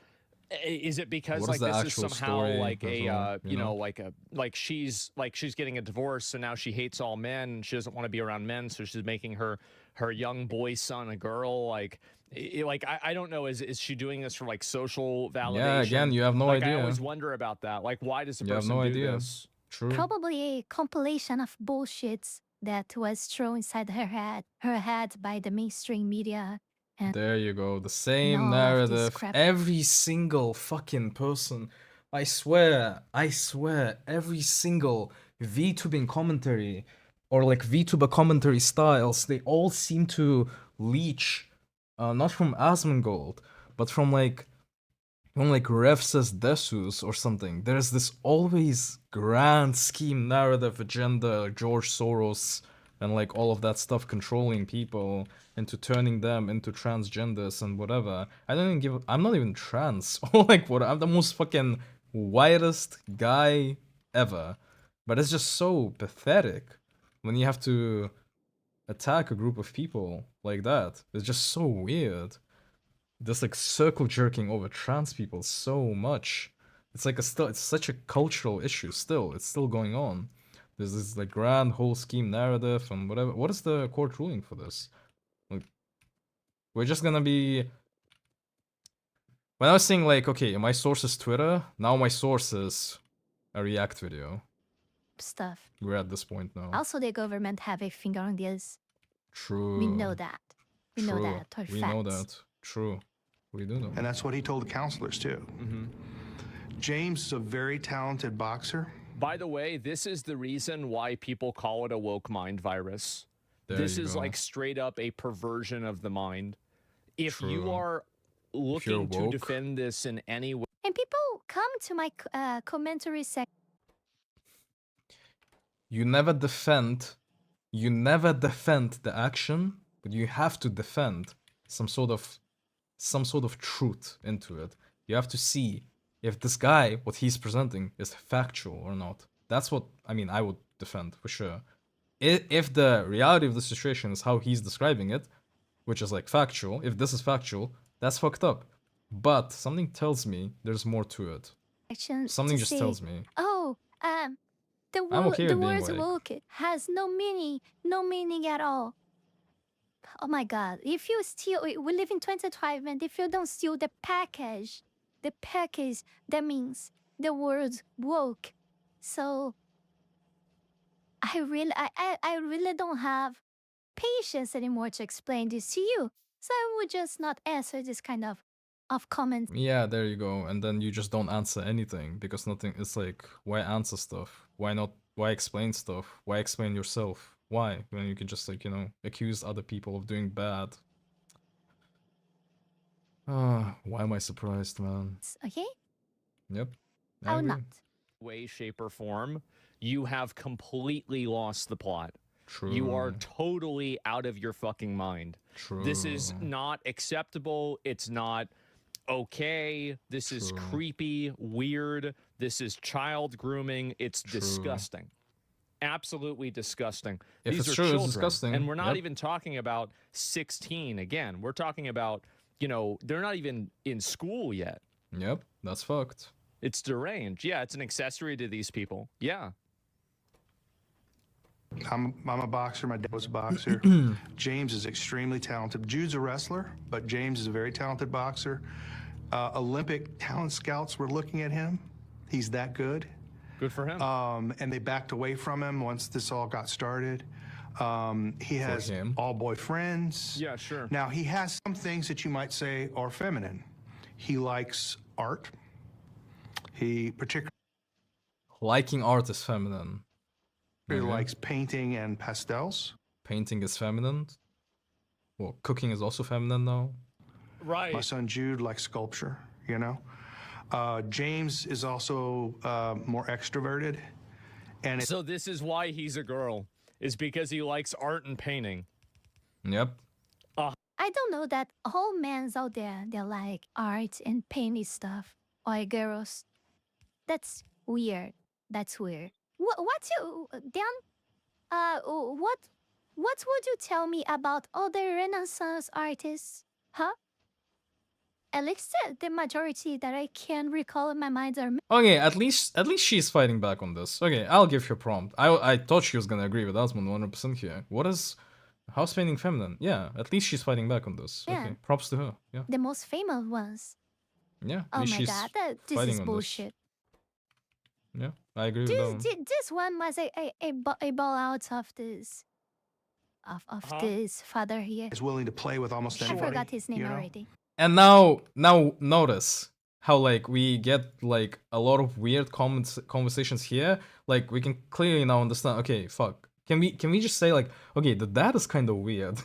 O: Is it because
A: What is
O: like
A: the
O: this is
A: actual
O: somehow
A: story
O: like
A: as
O: a
A: well,
O: you know like she's getting a divorce and now she hates all men. She doesn't want to be around men, so she's making her young boy son a girl. Like I don't know. Is she doing this for like social validation?
A: Yeah, again, you have no
O: like,
A: idea.
O: I always wonder about that. Like, why does the
A: You have
O: person
A: no
O: do
A: idea.
O: this?
A: True.
I: Probably a compilation of bullshits that was thrown inside her head by the mainstream media. And
A: There you go. The same
I: all of this
A: narrative.
I: crap.
A: Every single fucking person. I swear, every single VTubing commentary or like VTuber commentary styles, they all seem to leech not from Asmongold, but from like Rev says Desus or something. There's this always grand scheme narrative agenda, George Soros and like all of that stuff controlling people into turning them into transgenders and whatever. I'm not even trans. Like what? I'm the most fucking whitest guy ever. But it's just so pathetic when you have to attack a group of people like that. It's just so weird. Just like circle jerking over trans people so much. It's like it's such a cultural issue still. It's still going on. There's this like grand whole scheme narrative and whatever. What is the court ruling for this? Like, we're just gonna be. When I was saying like, okay, my source is Twitter, now my source is a React video.
I: Stuff.
A: We're at this point now.
I: Also, the government have a finger on this.
A: True.
I: We know that. We know
A: True.
I: that. For
A: We
I: facts.
A: know that. True. We do know.
N: And that's what he told the counselors too. James is a very talented boxer.
O: By the way, this is the reason why people call it a woke mind virus. This is like straight up a perversion of the mind. If you
A: True.
O: are looking to
A: woke.
O: defend this in any way,
I: And people come to my commentary section.
A: You never defend the action, but you have to defend some sort of truth into it. You have to see if this guy, what he's presenting, is factual or not. That's what I would defend for sure. If the reality of the situation is how he's describing it, which is like factual, if this is factual, that's fucked up. But something tells me there's more to it. Something
I: to
A: just
I: say,
A: tells me.
I: Oh, the
A: I'm okay
I: the
A: with being
I: words
A: white.
I: woke has no meaning at all. Oh my god! If you steal, we live in 2025, and if you don't steal the package that means the word woke. So I really don't have patience anymore to explain this to you. So I would just not answer this kind of comments.
A: Yeah, there you go. And then you just don't answer anything because nothing. It's like, why answer stuff? Why not? Why explain stuff? Why explain yourself? Why? When you can just like, accuse other people of doing bad. Why am I surprised, man?
I: Okay.
A: Yep. I
I: How
A: agree.
I: not?
O: way, shape, or form, you have completely lost the plot.
A: True.
O: You are totally out of your fucking mind.
A: True.
O: This is not acceptable. It's not okay. This is
A: True.
O: creepy, weird. This is child grooming. It's
A: True.
O: disgusting. Absolutely disgusting.
A: If
O: These
A: it's
O: are
A: true, it's
O: children.
A: disgusting.
O: And we're not
A: Yep.
O: even talking about 16 again. We're talking about, they're not even in school yet.
A: Yep, that's fucked.
O: It's deranged. Yeah, it's an accessory to these people. Yeah.
N: I'm a boxer. My dad was a boxer. James is extremely talented. Jude's a wrestler, but James is a very talented boxer. Olympic talent scouts were looking at him. He's that good.
O: Good for him.
N: And they backed away from him once this all got started. He has
A: him.
N: all boyfriends.
O: Yeah, sure.
N: Now, he has some things that you might say are feminine. He likes art. He particularly
A: Liking art is feminine. Okay.
N: likes painting and pastels.
A: Painting is feminine. Well, cooking is also feminine now.
O: Right.
N: My son Jude likes sculpture, James is also more extroverted. And
O: So this is why he's a girl, is because he likes art and painting.
A: Yep.
I: I don't know that all men out there, they like art and painting stuff. Or girls. That's weird. That's weird. What's you, Dan? What would you tell me about other Renaissance artists? Huh? At least the majority that I can recall in my mind are
A: Okay, at least she's fighting back on this. Okay, I'll give her prompt. I thought she was gonna agree with Asmund 100% here. What is house painting feminine? Yeah, at least she's fighting back on this.
I: Yeah.
A: Okay, props to her. Yeah,
I: the most famous ones.
A: yeah. At
I: Oh
A: least
I: my
A: she's
I: god, this
A: fighting
I: is
A: on
I: bullshit.
A: This. Yeah, I agree with that one.
I: This one was a ball out of this this father here.
N: is willing to play with almost
I: I
N: anybody.
I: forgot his name
N: you know?
I: already.
A: And now notice how like we get like a lot of weird conversations here. Like we can clearly now understand. Okay, fuck. Can we just say like, okay, the dad is kind of weird.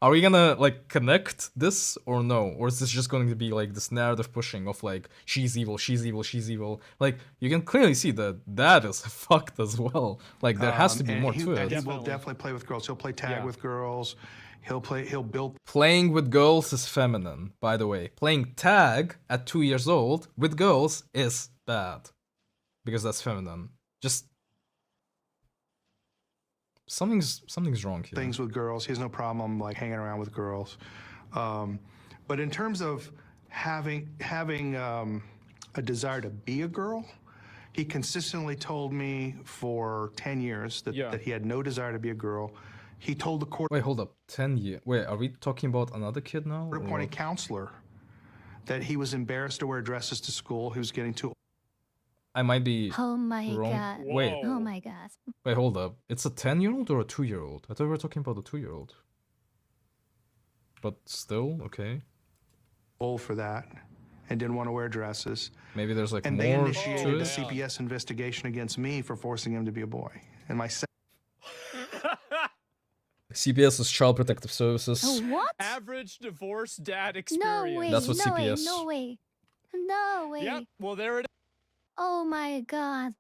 A: Are we gonna like connect this or no? Or is this just going to be like this narrative pushing of like she's evil, she's evil, she's evil? Like you can clearly see that that is fucked as well. Like there has to be
N: and
A: more
N: he,
A: to
N: and
A: it.
N: he will definitely play with girls. He'll play tag with girls. He'll build.
A: Playing with girls is feminine, by the way. Playing tag at 2 years old with girls is bad. Because that's feminine. Just something's wrong here.
N: Things with girls. He has no problem like hanging around with girls. But in terms of having a desire to be a girl, he consistently told me for 10 years that he had no desire to be a girl. He told the court.
A: Wait, hold up. 10 years. Wait, are we talking about another kid now?
N: Court-appointed counselor that he was embarrassed to wear dresses to school. He was getting too.
A: I might be
I: Oh my
A: wrong.
I: god.
A: Wait.
I: Oh my god.
A: Wait, hold up. It's a 10-year-old or a 2-year-old? I thought we were talking about a 2-year-old. But still, okay.
N: Old for that, and didn't want to wear dresses.
A: Maybe there's like
N: and
A: more
N: they
A: to
N: initiated a
A: it.
N: CPS investigation against me for forcing him to be a boy. And my
A: CPS is Child Protective Services.
I: Oh, what?
O: Average divorce dad
I: No
O: experience.
I: way.
A: That's what
I: no way.
A: CPS.
I: No way. No way.
O: Yep. Well, there it is.
I: Oh my god.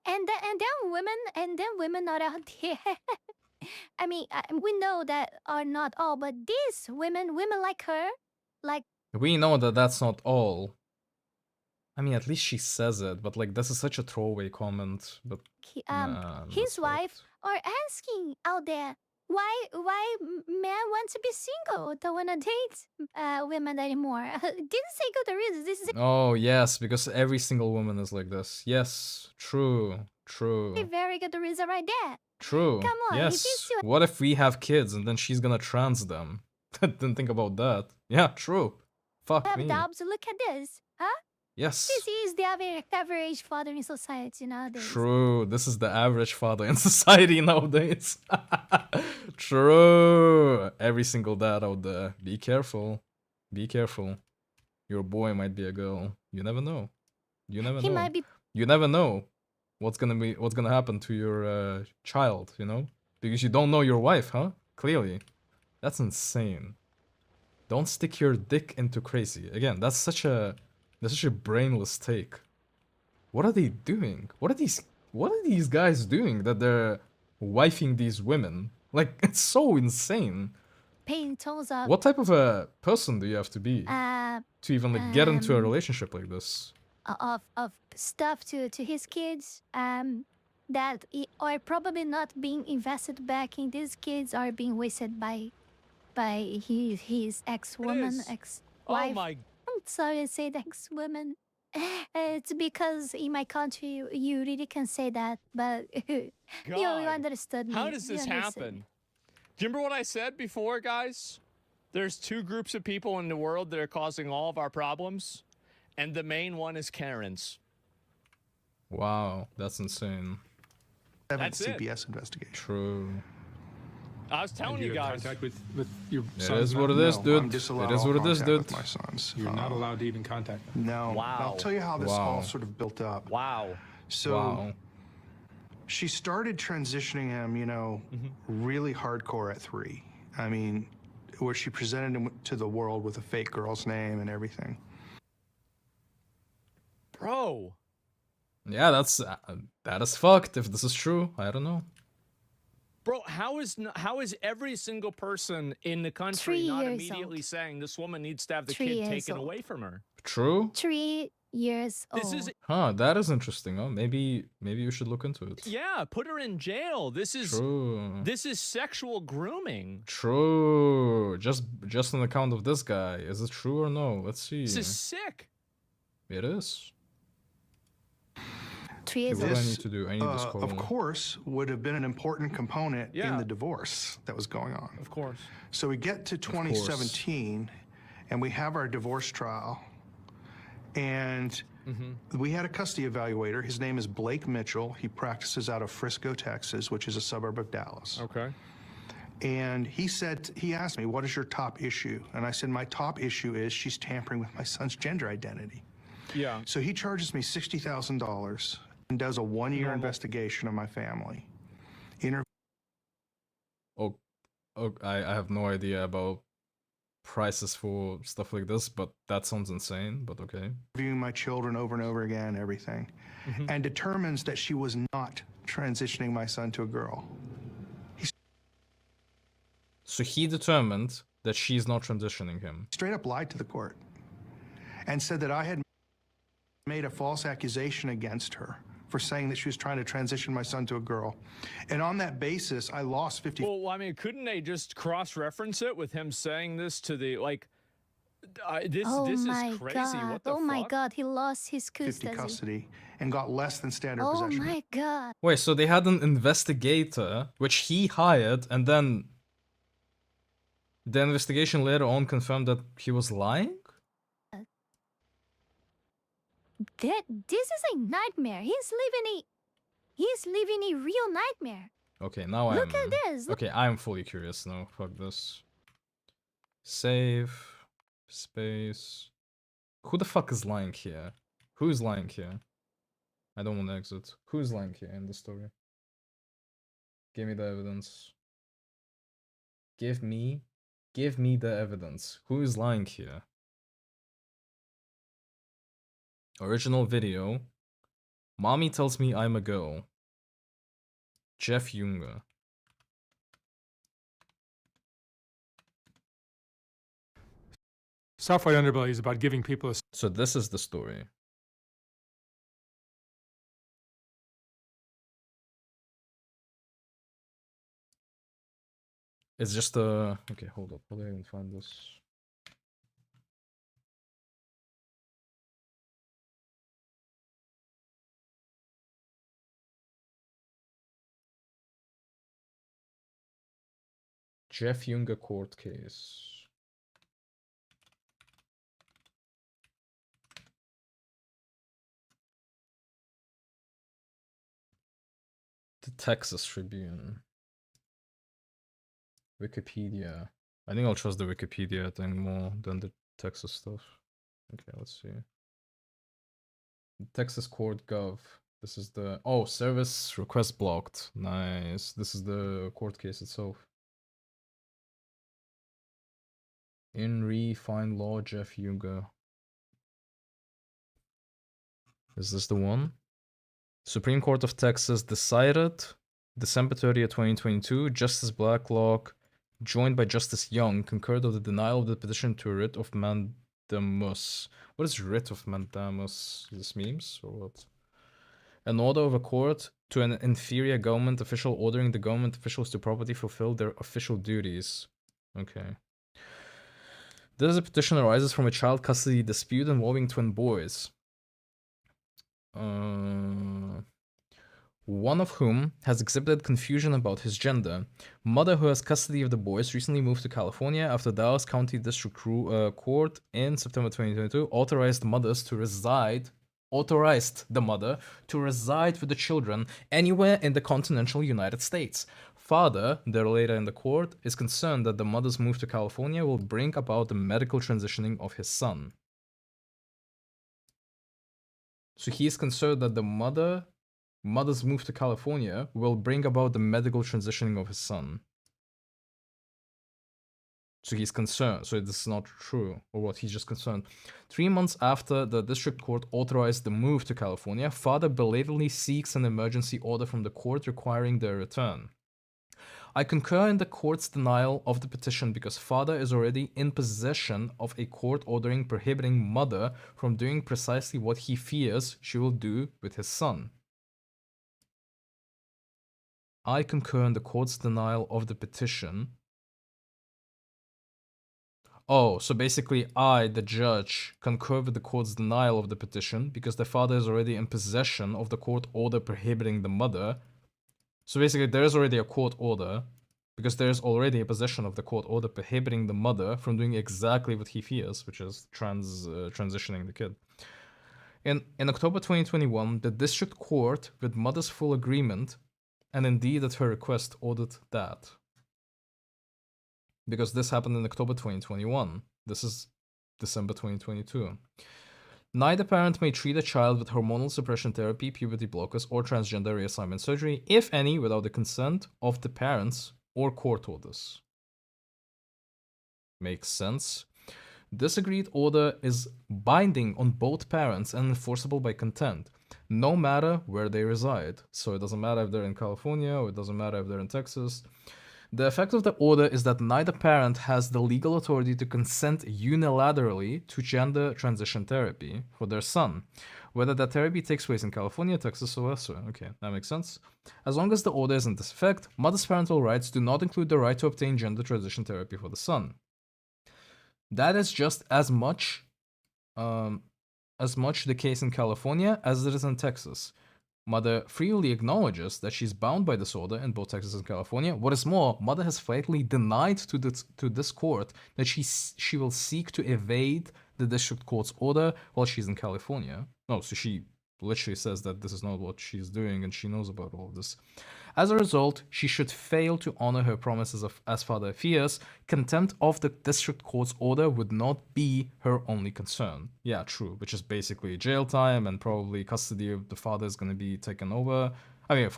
I: And then women are out there. I mean, we know that are not all, but these women like her, like
A: We know that that's not all. I mean, at least she says it, but like this is such a throwaway comment. But nah,
I: his
A: that's
I: wife are asking out there why men want to be single, don't want to date women anymore. Didn't say good reasons. This is
A: oh yes, because every single woman is like this. Yes, true, true,
I: a very good reason right there.
A: true.
I: Come on, if you
A: yes.
I: still
A: What if we have kids and then she's gonna trans them? Didn't think about that. Yeah, true. Fuck
I: have
A: me.
I: doubts, look at this, huh?
A: Yes.
I: This is the average father in society nowadays.
A: True. This is the average father in society nowadays. True. Every single dad out there. Be careful. Be careful. Your boy might be a girl. You never know. You never
I: He
A: know.
I: might be.
A: You never know what's gonna happen to your child, you know? Because you don't know your wife, huh? Clearly. That's insane. Don't stick your dick into crazy. Again, that's such a brainless take. What are they doing? What are these guys doing that they're wifing these women? Like, it's so insane.
I: Paying tons of
A: What type of a person do you have to be
I: uh
A: to even like get into a relationship like this?
I: of stuff to his kids that are probably not being invested back in these kids, are being wasted by his ex-woman,
O: is.
I: ex-wife.
O: Oh my.
I: I'm sorry to say the ex-woman. It's because in my country you really can say that, but you
O: God.
I: understood me.
O: How does
I: You
O: this
I: understood
O: happen?
I: me.
O: Do you remember what I said before, guys? There's two groups of people in the world that are causing all of our problems, and the main one is Karens.
A: Wow, that's insane.
O: That's it.
N: CPS investigation.
A: True.
O: I was telling
L: And
O: you
L: you have
O: guys.
L: contact with your
A: It
L: sons
A: is what
L: now?
A: it is,
N: No,
A: dude.
N: I'm disallowed
A: It is
N: all
A: what it is,
N: contact
A: dude.
N: with my sons.
L: You're not allowed to even contact them.
N: No.
O: Wow.
N: I'll tell you how this all
A: Wow.
N: sort of built up.
O: Wow.
N: So
A: Wow.
N: she started transitioning him, really hardcore at 3. I mean, where she presented him to the world with a fake girl's name and everything.
O: Bro.
A: Yeah, that is fucked. If this is true, I don't know.
O: Bro, how is every single person in the country
I: 3
O: not
I: years
O: immediately
I: old.
O: saying this woman needs to have the
I: 3
O: kid
I: years
O: taken
I: old.
O: away from her?
A: True.
I: 3 years
O: This
I: old.
O: is
A: Huh, that is interesting. Oh, maybe you should look into it.
O: yeah, put her in jail. This is sexual grooming.
A: True. Just on account of this guy. Is it true or no? Let's see.
O: This is sick.
A: It is.
I: 3 years
A: What do I
I: old.
A: need to do? I need this call.
N: Of course, would have been an important component in
O: Yeah.
N: the divorce that was going on.
O: Of course.
N: So we get to 2017, and we have our divorce trial, and we had a custody evaluator. His name is Blake Mitchell. He practices out of Frisco, Texas, which is a suburb of Dallas.
O: Okay.
N: And he asked me, what is your top issue? And I said, my top issue is she's tampering with my son's gender identity.
O: Yeah.
N: So he charges me $60,000 and does a 1-year
O: Normal.
N: investigation of my family.
A: I have no idea about prices for stuff like this, but that sounds insane, but okay.
N: Viewing my children over and over again, everything, and determines that she was not transitioning my son to a girl.
A: So he determined that she's not transitioning him.
N: Straight up lied to the court and said that I had made a false accusation against her for saying that she was trying to transition my son to a girl. And on that basis, I lost 50.
O: Well, I mean, couldn't they just cross-reference it with him saying this to the, like, this is crazy.
I: God.
O: What the
I: Oh my
O: fuck?
I: God, he lost his
N: 50
I: custody.
N: custody and got less than standard
I: Oh
N: possession.
I: my God.
A: Wait, so they had an investigator, which he hired, and then the investigation later on confirmed that he was lying?
I: This is a nightmare. He's living a real nightmare.
A: Okay, now
I: Look at this. Look.
A: Okay, I'm fully curious now. Fuck this. Save. Space. Who the fuck is lying here? Who is lying here? I don't want to exit. Who is lying here in the story? Give me the evidence. Give me the evidence. Who is lying here? Original video. Mommy tells me I'm a girl. Jeff Junger.
L: Soft White Underbelly is about giving people a
A: So this is the story. It's just a... Okay, hold up. How do I even find this? Jeff Junger court case. The Texas Tribune. Wikipedia. I think I'll trust the Wikipedia thing more than the Texas stuff. Okay, let's see. Texas Court Gov. This is the... Oh, service request blocked. Nice. This is the court case itself. In re find law Jeff Junger. Is this the one? Supreme Court of Texas decided December 30th, 2022. Justice Blacklock, joined by Justice Young, concurred of the denial of the petition to a writ of mandamus. What is writ of mandamus? Is this memes or what? An order of a court to an inferior government official ordering the government officials to properly fulfill their official duties. Okay. This petition arises from a child custody dispute involving twin boys. One of whom has exhibited confusion about his gender. Mother who has custody of the boys recently moved to California after Dallas County District Court in September 2022 authorized the mother to reside with the children anywhere in the continental United States. Father, there later in the court, is concerned that the mother's move to California will bring about the medical transitioning of his son. So he is concerned that the mother's move to California will bring about the medical transitioning of his son. So he's concerned. So this is not true, or what? He's just concerned. 3 months after the district court authorized the move to California, father belatedly seeks an emergency order from the court requiring their return. I concur in the court's denial of the petition because father is already in possession of a court ordering prohibiting mother from doing precisely what he fears she will do with his son. I concur in the court's denial of the petition. Oh, so basically I, the judge, concur with the court's denial of the petition because the father is already in possession of the court order prohibiting the mother. So basically there is already a court order because there is already a possession of the court order prohibiting the mother from doing exactly what he fears, which is transitioning the kid. In October 2021, the district court, with mother's full agreement, and indeed at her request, ordered that. Because this happened in October 2021. This is December 2022. Neither parent may treat a child with hormonal suppression therapy, puberty blockers, or transgender reassignment surgery, if any, without the consent of the parents or court orders. Makes sense. This agreed order is binding on both parents and enforceable by content, no matter where they reside. So it doesn't matter if they're in California or it doesn't matter if they're in Texas. The effect of the order is that neither parent has the legal authority to consent unilaterally to gender transition therapy for their son, whether that therapy takes place in California, Texas, or elsewhere. Okay, that makes sense. As long as the order is in this effect, mother's parental rights do not include the right to obtain gender transition therapy for the son. That is just as much the case in California as it is in Texas. Mother freely acknowledges that she's bound by this order in both Texas and California. What is more, mother has flatly denied to this court that she will seek to evade the district court's order while she's in California. No, so she literally says that this is not what she's doing and she knows about all of this. As a result, she should fail to honor her promises as father fears. Contempt of the district court's order would not be her only concern. Yeah, true, which is basically jail time and probably custody of the father is going to be taken over. I mean,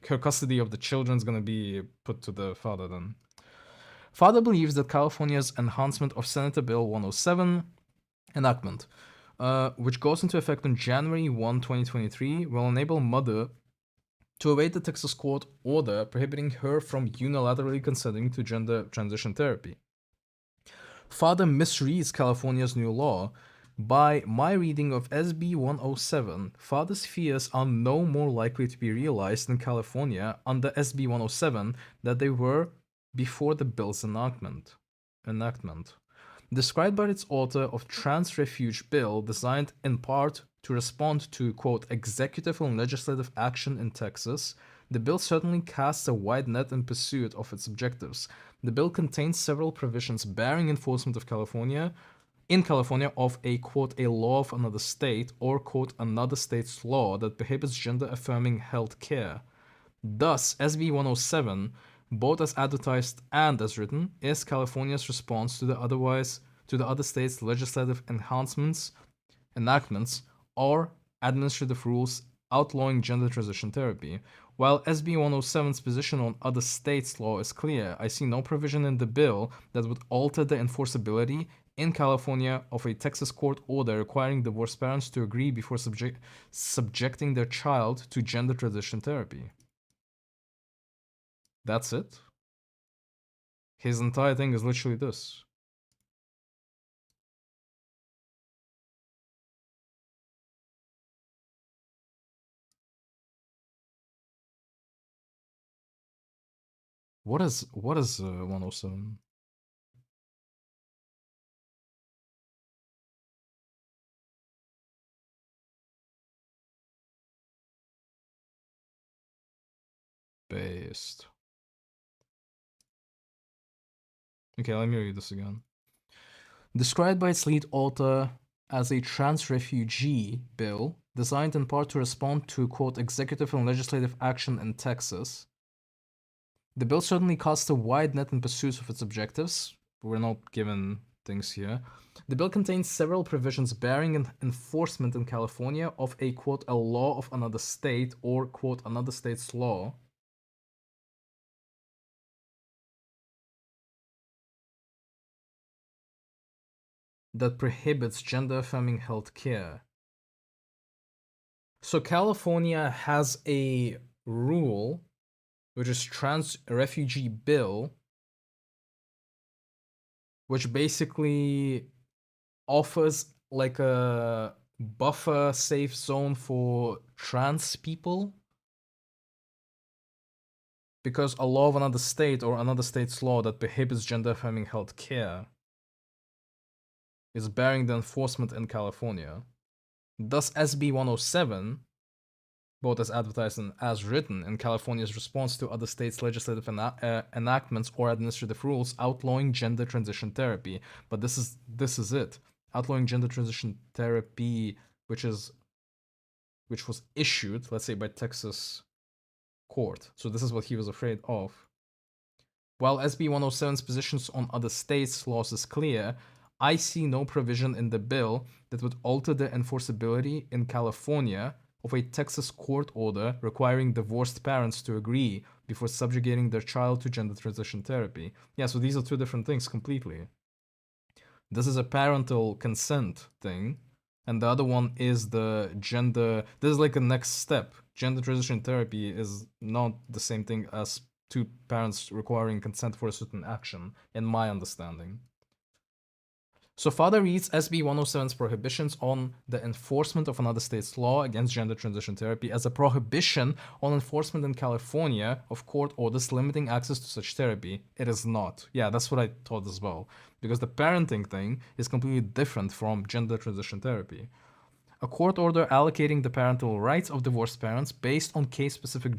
A: her custody of the children is going to be put to the father then. Father believes that California's enhancement of Senator Bill 107 enactment, which goes into effect on January 1, 2023, will enable mother to evade the Texas court order prohibiting her from unilaterally consenting to gender transition therapy. Father misreads California's new law. By my reading of SB 107, father's fears are no more likely to be realized in California under SB 107 than they were before the bill's enactment. Described by its author of Trans Refuge Bill, designed in part to respond to, quote, executive and legislative action in Texas, the bill certainly casts a wide net in pursuit of its objectives. The bill contains several provisions barring enforcement of California of a, quote, a law of another state or, quote, another state's law that prohibits gender-affirming health care. Thus, SB 107, both as advertised and as written, is California's response to the other states' legislative enactments or administrative rules outlawing gender transition therapy. While SB 107's position on other states' law is clear, I see no provision in the bill that would alter the enforceability in California of a Texas court order requiring divorced parents to agree before subjecting their child to gender transition therapy. That's it. His entire thing is literally this. What is 107? Based. Okay, let me read this again. Described by its lead author as a trans refugee bill, designed in part to respond to, quote, executive and legislative action in Texas, the bill certainly casts a wide net in pursuit of its objectives. We're not given things here. The bill contains several provisions bearing enforcement in California of a, quote, a law of another state or, quote, another state's law that prohibits gender-affirming health care. So California has a rule, which is Trans Refugee Bill, which basically offers like a buffer safe zone for trans people. Because a law of another state or another state's law that prohibits gender-affirming health care is bearing the enforcement in California. Thus, SB 107, both as advertised and as written, in California's response to other states' legislative enactments or administrative rules outlawing gender transition therapy. But this is it. Outlawing gender transition therapy, which was issued, let's say, by Texas court. So this is what he was afraid of. While SB 107's positions on other states' laws is clear, I see no provision in the bill that would alter the enforceability in California of a Texas court order requiring divorced parents to agree before subjugating their child to gender transition therapy. Yeah, so these are two different things completely. This is a parental consent thing, and the other one is the gender. This is like a next step. Gender transition therapy is not the same thing as two parents requiring consent for a certain action, in my understanding. So Father reads SB 107's prohibitions on the enforcement of another state's law against gender transition therapy as a prohibition on enforcement in California of court orders limiting access to such therapy. It is not. Yeah, that's what I thought as well. Because the parenting thing is completely different from gender transition therapy. A court order allocating the parental rights of divorced parents based on case-specific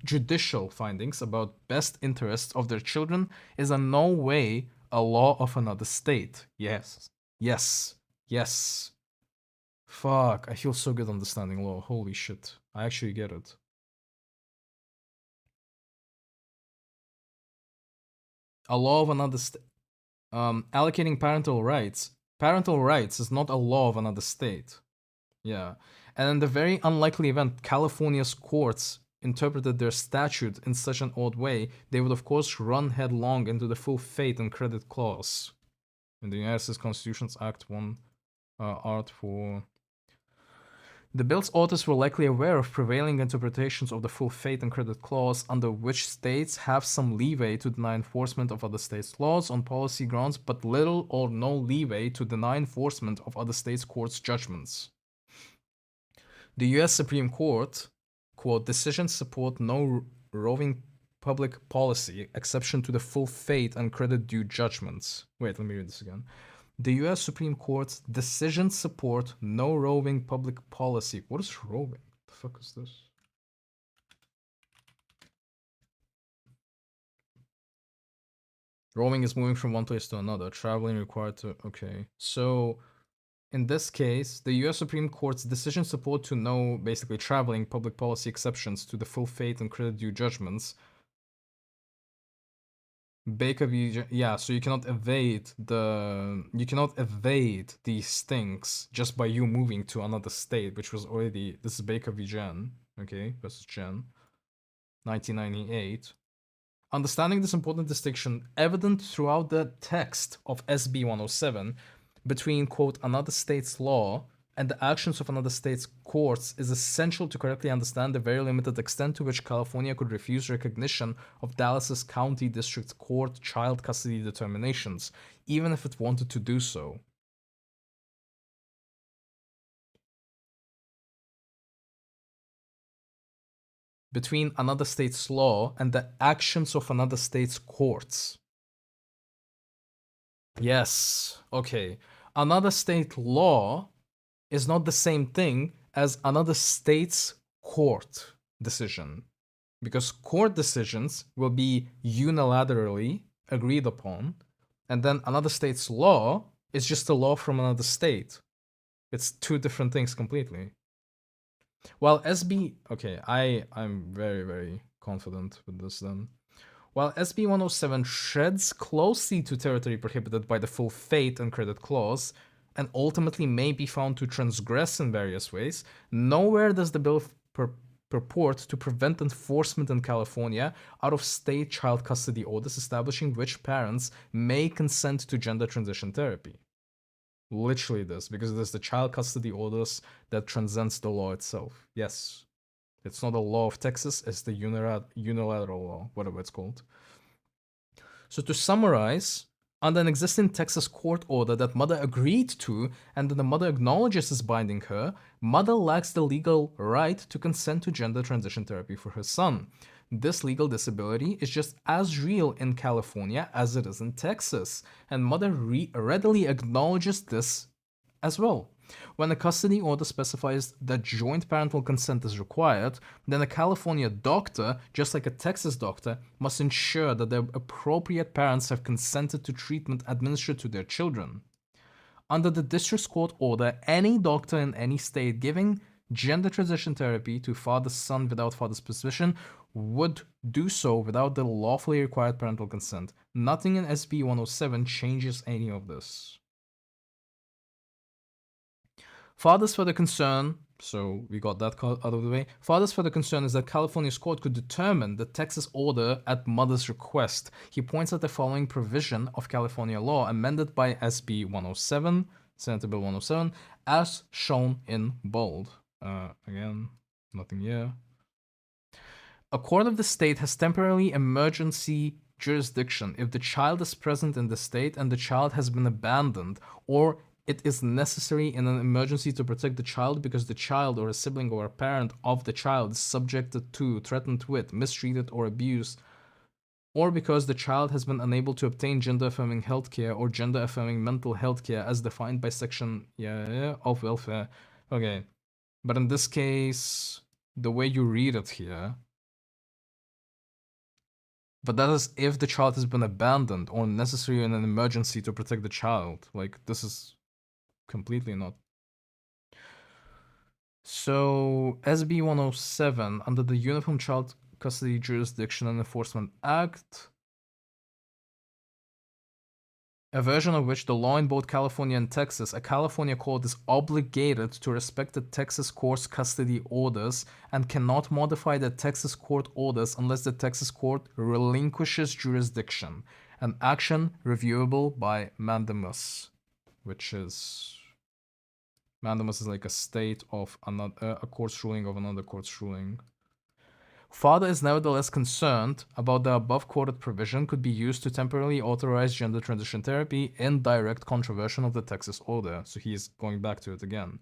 A: judicial findings about best interests of their children is in no way a law of another state. Yes. Yes. Yes. Fuck, I feel so good understanding law. Holy shit. I actually get it. A law of another state. Allocating parental rights. Parental rights is not a law of another state. Yeah. And in the very unlikely event California's courts interpreted their statute in such an odd way, they would of course run headlong into the full faith and credit clause in the United States Constitution's Act 1, Art 4. The bill's authors were likely aware of prevailing interpretations of the full faith and credit clause, under which states have some leeway to deny enforcement of other states' laws on policy grounds, but little or no leeway to deny enforcement of other states' courts' judgments. The US Supreme Court, quote, decisions support no roving public policy exception to the full faith and credit due judgments. Wait, let me read this again. The US Supreme Court's decisions support no roving public policy. What is roving? The fuck is this? Roaming is moving from one place to another. Traveling required to... Okay. So, in this case, the US Supreme Court's decision support to no, basically, traveling public policy exceptions to the full faith and credit due judgments. Baker v. Yeah, so you cannot evade these things just by you moving to another state, which was already... This is Baker v. Jen, okay, versus Jen, 1998. Understanding this important distinction evident throughout the text of SB 107 between, quote, another state's law and the actions of another state's courts is essential to correctly understand the very limited extent to which California could refuse recognition of Dallas's County District Court child custody determinations, even if it wanted to do so. Between another state's law and the actions of another state's courts. Yes, okay. Another state law is not the same thing as another state's court decision, because court decisions will be unilaterally agreed upon, and then another state's law is just a law from another state. It's two different things completely. While SB... Okay, I'm very, very confident with this then. While SB 107 sheds closely to territory prohibited by the full faith and credit clause, and ultimately may be found to transgress in various ways, nowhere does the bill purport to prevent enforcement in California out of state child custody orders establishing which parents may consent to gender transition therapy. Literally this, because it is the child custody orders that transcends the law itself. Yes. It's not a law of Texas, it's the unilateral law, whatever it's called. So to summarize, under an existing Texas court order that mother agreed to and that the mother acknowledges is binding her, mother lacks the legal right to consent to gender transition therapy for her son. This legal disability is just as real in California as it is in Texas, and mother readily acknowledges this as well. When a custody order specifies that joint parental consent is required, then a California doctor, just like a Texas doctor, must ensure that the appropriate parents have consented to treatment administered to their children. Under the district's court order, any doctor in any state giving gender transition therapy to father's son without father's permission would do so without the lawfully required parental consent. Nothing in SB 107 changes any of this. Fathers further concern So we got that out of the way. Father's further concern is that California's court could determine the Texas order at mother's request. He points out the following provision of California law, amended by SB 107, Senate Bill 107, as shown in bold. Again, nothing here. A court of the state has temporary emergency jurisdiction if the child is present in the state and the child has been abandoned, or it is necessary in an emergency to protect the child because the child or a sibling or a parent of the child is subjected to, threatened with, mistreated, or abused, or because the child has been unable to obtain gender-affirming healthcare or gender-affirming mental health care as defined by section of welfare. Okay, but in this case, the way you read it here, but that is if the child has been abandoned or necessary in an emergency to protect the child. Like, this is completely not. So, SB 107, under the Uniform Child Custody Jurisdiction and Enforcement Act, a version of which the law in both California and Texas, a California court is obligated to respect the Texas court's custody orders and cannot modify the Texas court orders unless the Texas court relinquishes jurisdiction, an action reviewable by mandamus, which is... mandamus is like a state of another, a court's ruling of another court's ruling. Father is nevertheless concerned about the above quoted provision could be used to temporarily authorize gender transition therapy in direct contravention of the Texas order. So he's going back to it again.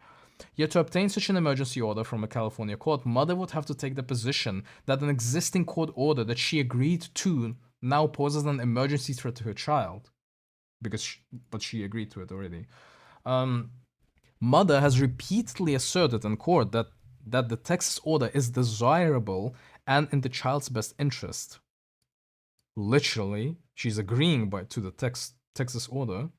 A: Yet to obtain such an emergency order from a California court, mother would have to take the position that an existing court order that she agreed to now poses an emergency threat to her child. But she agreed to it already. Mother has repeatedly asserted in court that the Texas order is desirable and in the child's best interest. Literally, she's agreeing to the Texas order,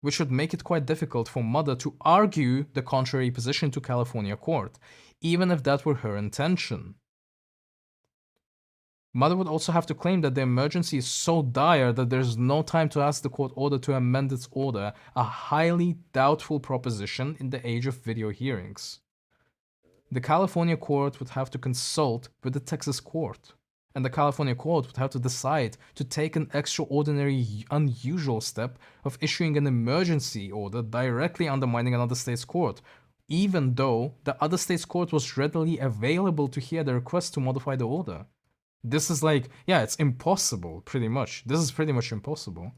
A: which would make it quite difficult for mother to argue the contrary position to California court, even if that were her intention. Mother would also have to claim that the emergency is so dire that there's no time to ask the court order to amend its order, a highly doubtful proposition in the age of video hearings. The California court would have to consult with the Texas court, and the California court would have to decide to take an extraordinary, unusual step of issuing an emergency order directly undermining another state's court, even though the other state's court was readily available to hear the request to modify the order. This is like, yeah, it's impossible, pretty much. This is pretty much impossible.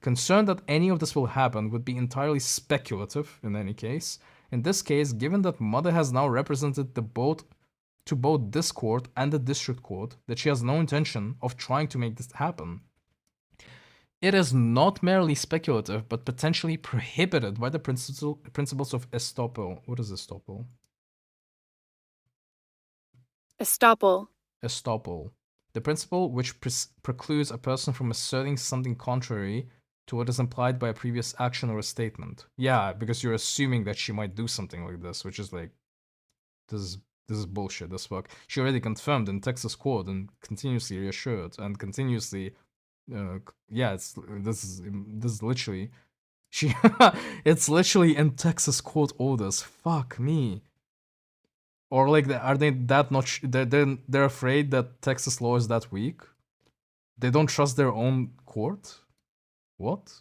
A: Concern that any of this will happen would be entirely speculative in any case. In this case, given that mother has now represented to both this court and the district court that she has no intention of trying to make this happen, it is not merely speculative, but potentially prohibited by the principles of estoppel. What is estoppel?
P: Estoppel.
A: Estoppel. The principle which precludes a person from asserting something contrary to what is implied by a previous action or a statement. Yeah, because you're assuming that she might do something like this, which is like, this is bullshit as fuck. She already confirmed in Texas court and continuously reassured and continuously, this is literally, it's literally in Texas court orders. Fuck me. Or like, are they that not? They're afraid that Texas law is that weak. They don't trust their own court. What?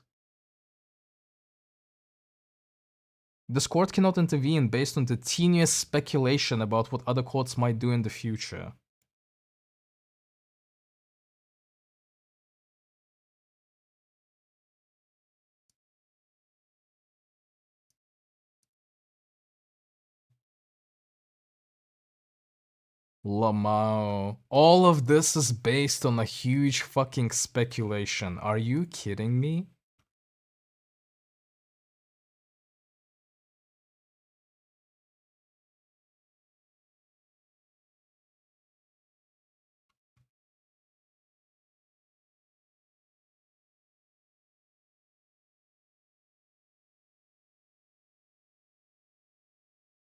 A: This court cannot intervene based on the tenuous speculation about what other courts might do in the future. Lamau. All of this is based on a huge fucking speculation. Are you kidding me?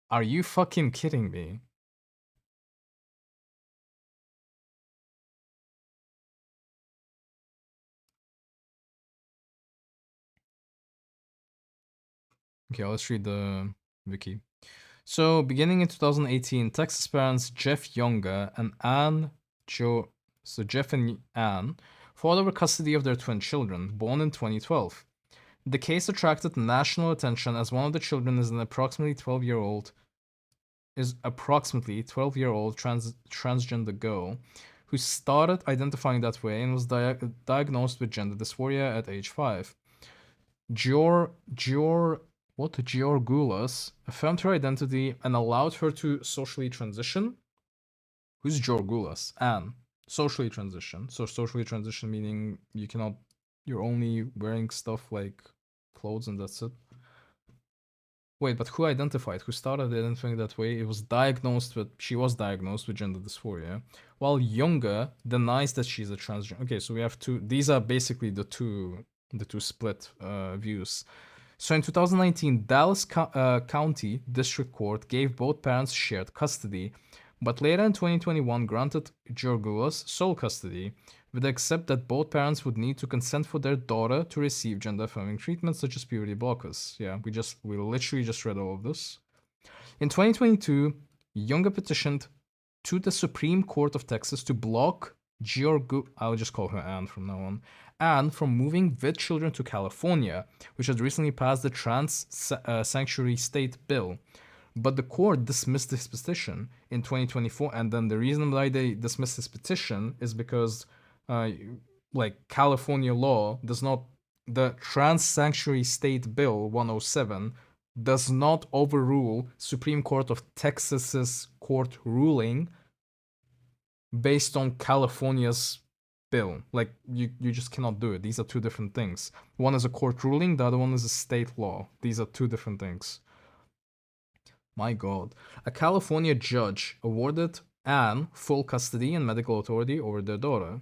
A: Are you fucking kidding me? Okay, let's read the wiki. So, beginning in 2018, Texas parents Jeff Younger and Ann Jo. So, Jeff and Ann fought over custody of their twin children, born in 2012. The case attracted national attention as one of the children is an approximately 12-year-old transgender girl who started identifying that way and was diagnosed with gender dysphoria at age 5. Georgoulas affirmed her identity and allowed her to socially transition. Who's Georgoulas? Anne. Socially transition. So socially transition meaning you're only wearing stuff like clothes and that's it. Wait, but who started identifying that way? She was diagnosed with gender dysphoria, while Younger denies that she's a transgender. Okay, so we have these are basically the two split views. So in 2019, Dallas County District Court gave both parents shared custody, but later in 2021 granted Georgoulas sole custody, with the except that both parents would need to consent for their daughter to receive gender-affirming treatments such as puberty blockers. Yeah, we literally just read all of this. In 2022, Younger petitioned to the Supreme Court of Texas to block I'll just call her Anne from now on, Anne from moving with children to California, which had recently passed the Trans Sanctuary State Bill. But the court dismissed this petition in 2024, and then the reason why they dismissed this petition is because California law does not, the Trans Sanctuary State Bill 107 does not overrule Supreme Court of Texas's court ruling based on California's bill. You just cannot do it. These are two different things. One is a court ruling, the other one is a state law. These are two different things. My God. A California judge awarded Anne full custody and medical authority over their daughter.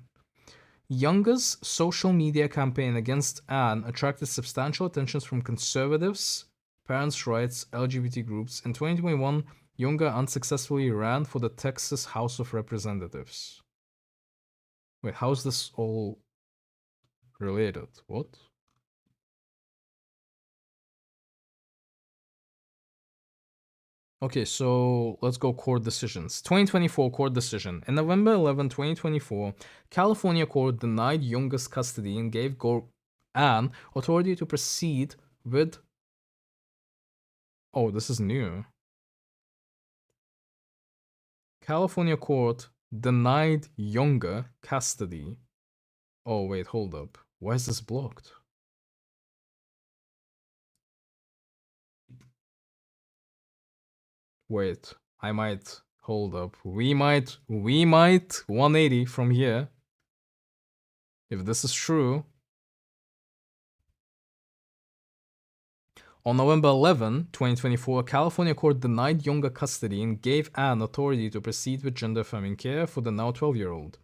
A: Younger's social media campaign against Anne attracted substantial attention from conservatives, parents' rights, LGBT groups. In 2021, Younger unsuccessfully ran for the Texas House of Representatives. Wait, how's this all related? What? Okay, so let's go court decisions. 2024 court decision. In November 11, 2024, California court denied Younger's custody and gave Anne authority to proceed with... Oh, this is new. California court denied Younger custody. Oh, wait, hold up. Why is this blocked? Wait, I might... Hold up. We might 180 from here. If this is true. On November 11, 2024, a California court denied Younger custody and gave Anne authority to proceed with gender-affirming care for the now 12-year-old.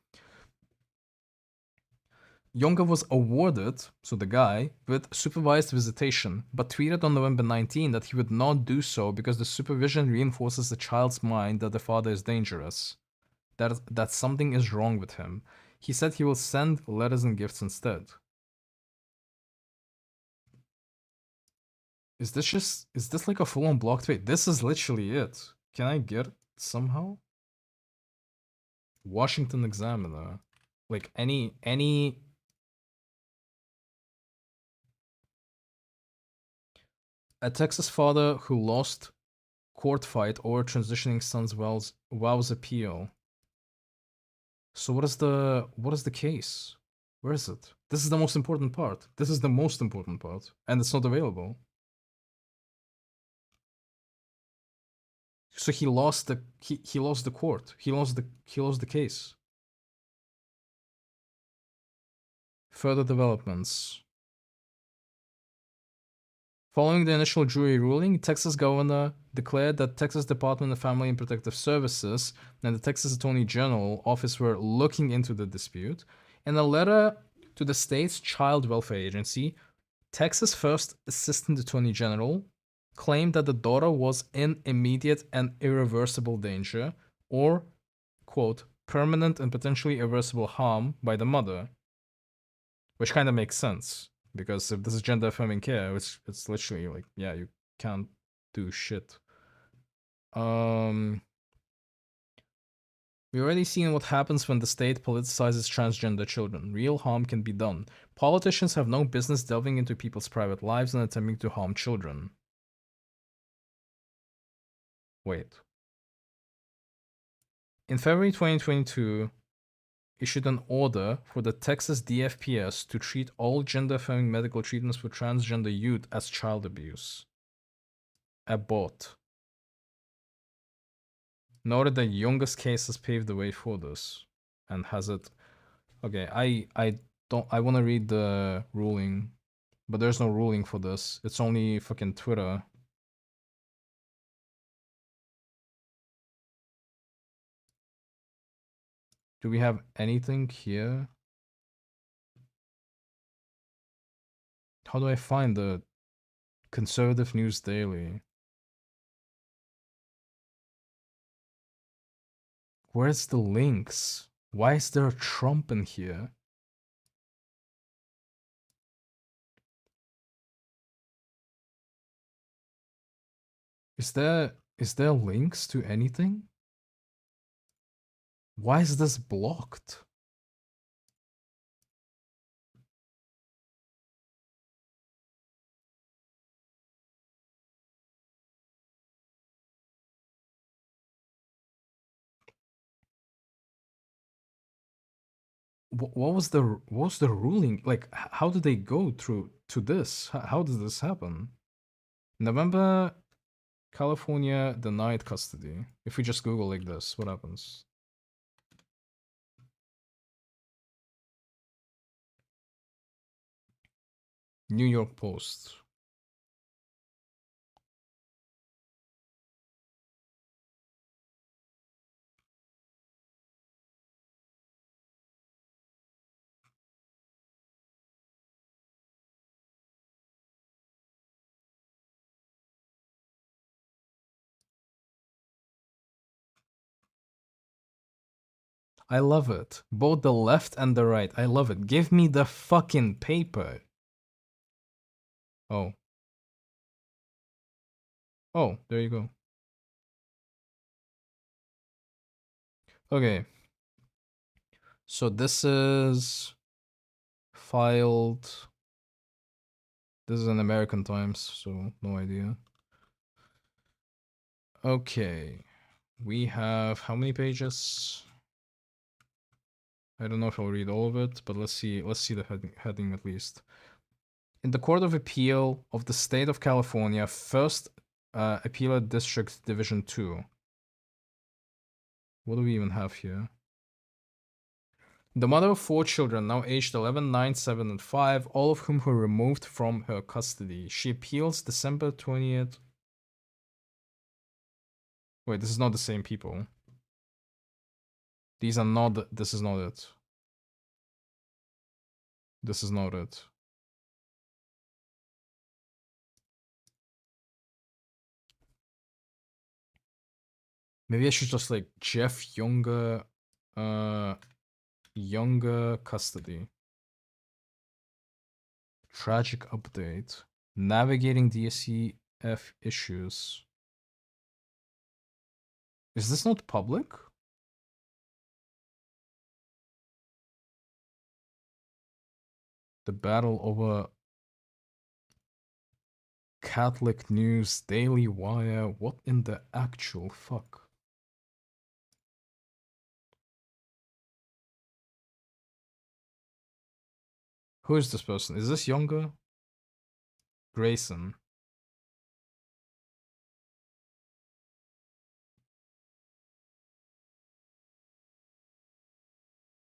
A: Younger was awarded, so the guy, with supervised visitation, but tweeted on November 19 that he would not do so because the supervision reinforces the child's mind that the father is dangerous. That something is wrong with him. He said he will send letters and gifts instead. Is this like a full-on block tweet? This is literally it. Can I get it somehow? Washington Examiner. Like any... A Texas father who lost court fight over transitioning son's vows appeal. So what is the case? Where is it? This is the most important part. This is the most important part. And it's not available. So he lost the court. He lost the case. Further developments. Following the initial jury ruling, Texas governor declared that Texas Department of Family and Protective Services and the Texas Attorney General office were looking into the dispute. In a letter to the state's Child Welfare Agency, Texas First Assistant Attorney General claimed that the daughter was in immediate and irreversible danger or, quote, permanent and potentially irreversible harm by the mother. Which kind of makes sense. Because if this is gender-affirming care, it's literally like, yeah, you can't do shit. We already seen what happens when the state politicizes transgender children. Real harm can be done. Politicians have no business delving into people's private lives and attempting to harm children. Wait. In February 2022, issued an order for the Texas DFPS to treat all gender-affirming medical treatments for transgender youth as child abuse. Abort. Noted that youngest case has paved the way for this, and has it. Okay, I want to read the ruling, but there's no ruling for this. It's only fucking Twitter. Do we have anything here? How do I find the Conservative News Daily? Where's the links? Why is there a Trump in here? Is there links to anything? Why is this blocked? What was the ruling? Like, how did they go through to this? How did this happen? November, California denied custody. If we just Google like this, what happens? New York Post. I love it. Both the left and the right. I love it. Give me the fucking paper. Oh. Oh, there you go. Okay. So this is filed. This is an American Times, so no idea. Okay. We have how many pages? I don't know if I'll read all of it, but let's see the heading at least. In the Court of Appeal of the State of California, First Appellate District Division 2. What do we even have here? The mother of 4 children, now aged 11, 9, 7, and 5, all of whom were removed from her custody. She appeals December 20th. Wait, this is not the same people. These are not. This is not it. This is not it. Maybe I should just like Jeff Younger, Younger custody. Tragic update. Navigating DSCF issues. Is this not public? The battle over Catholic News, Daily Wire. What in the actual fuck? Who is this person? Is this Younger? Grayson.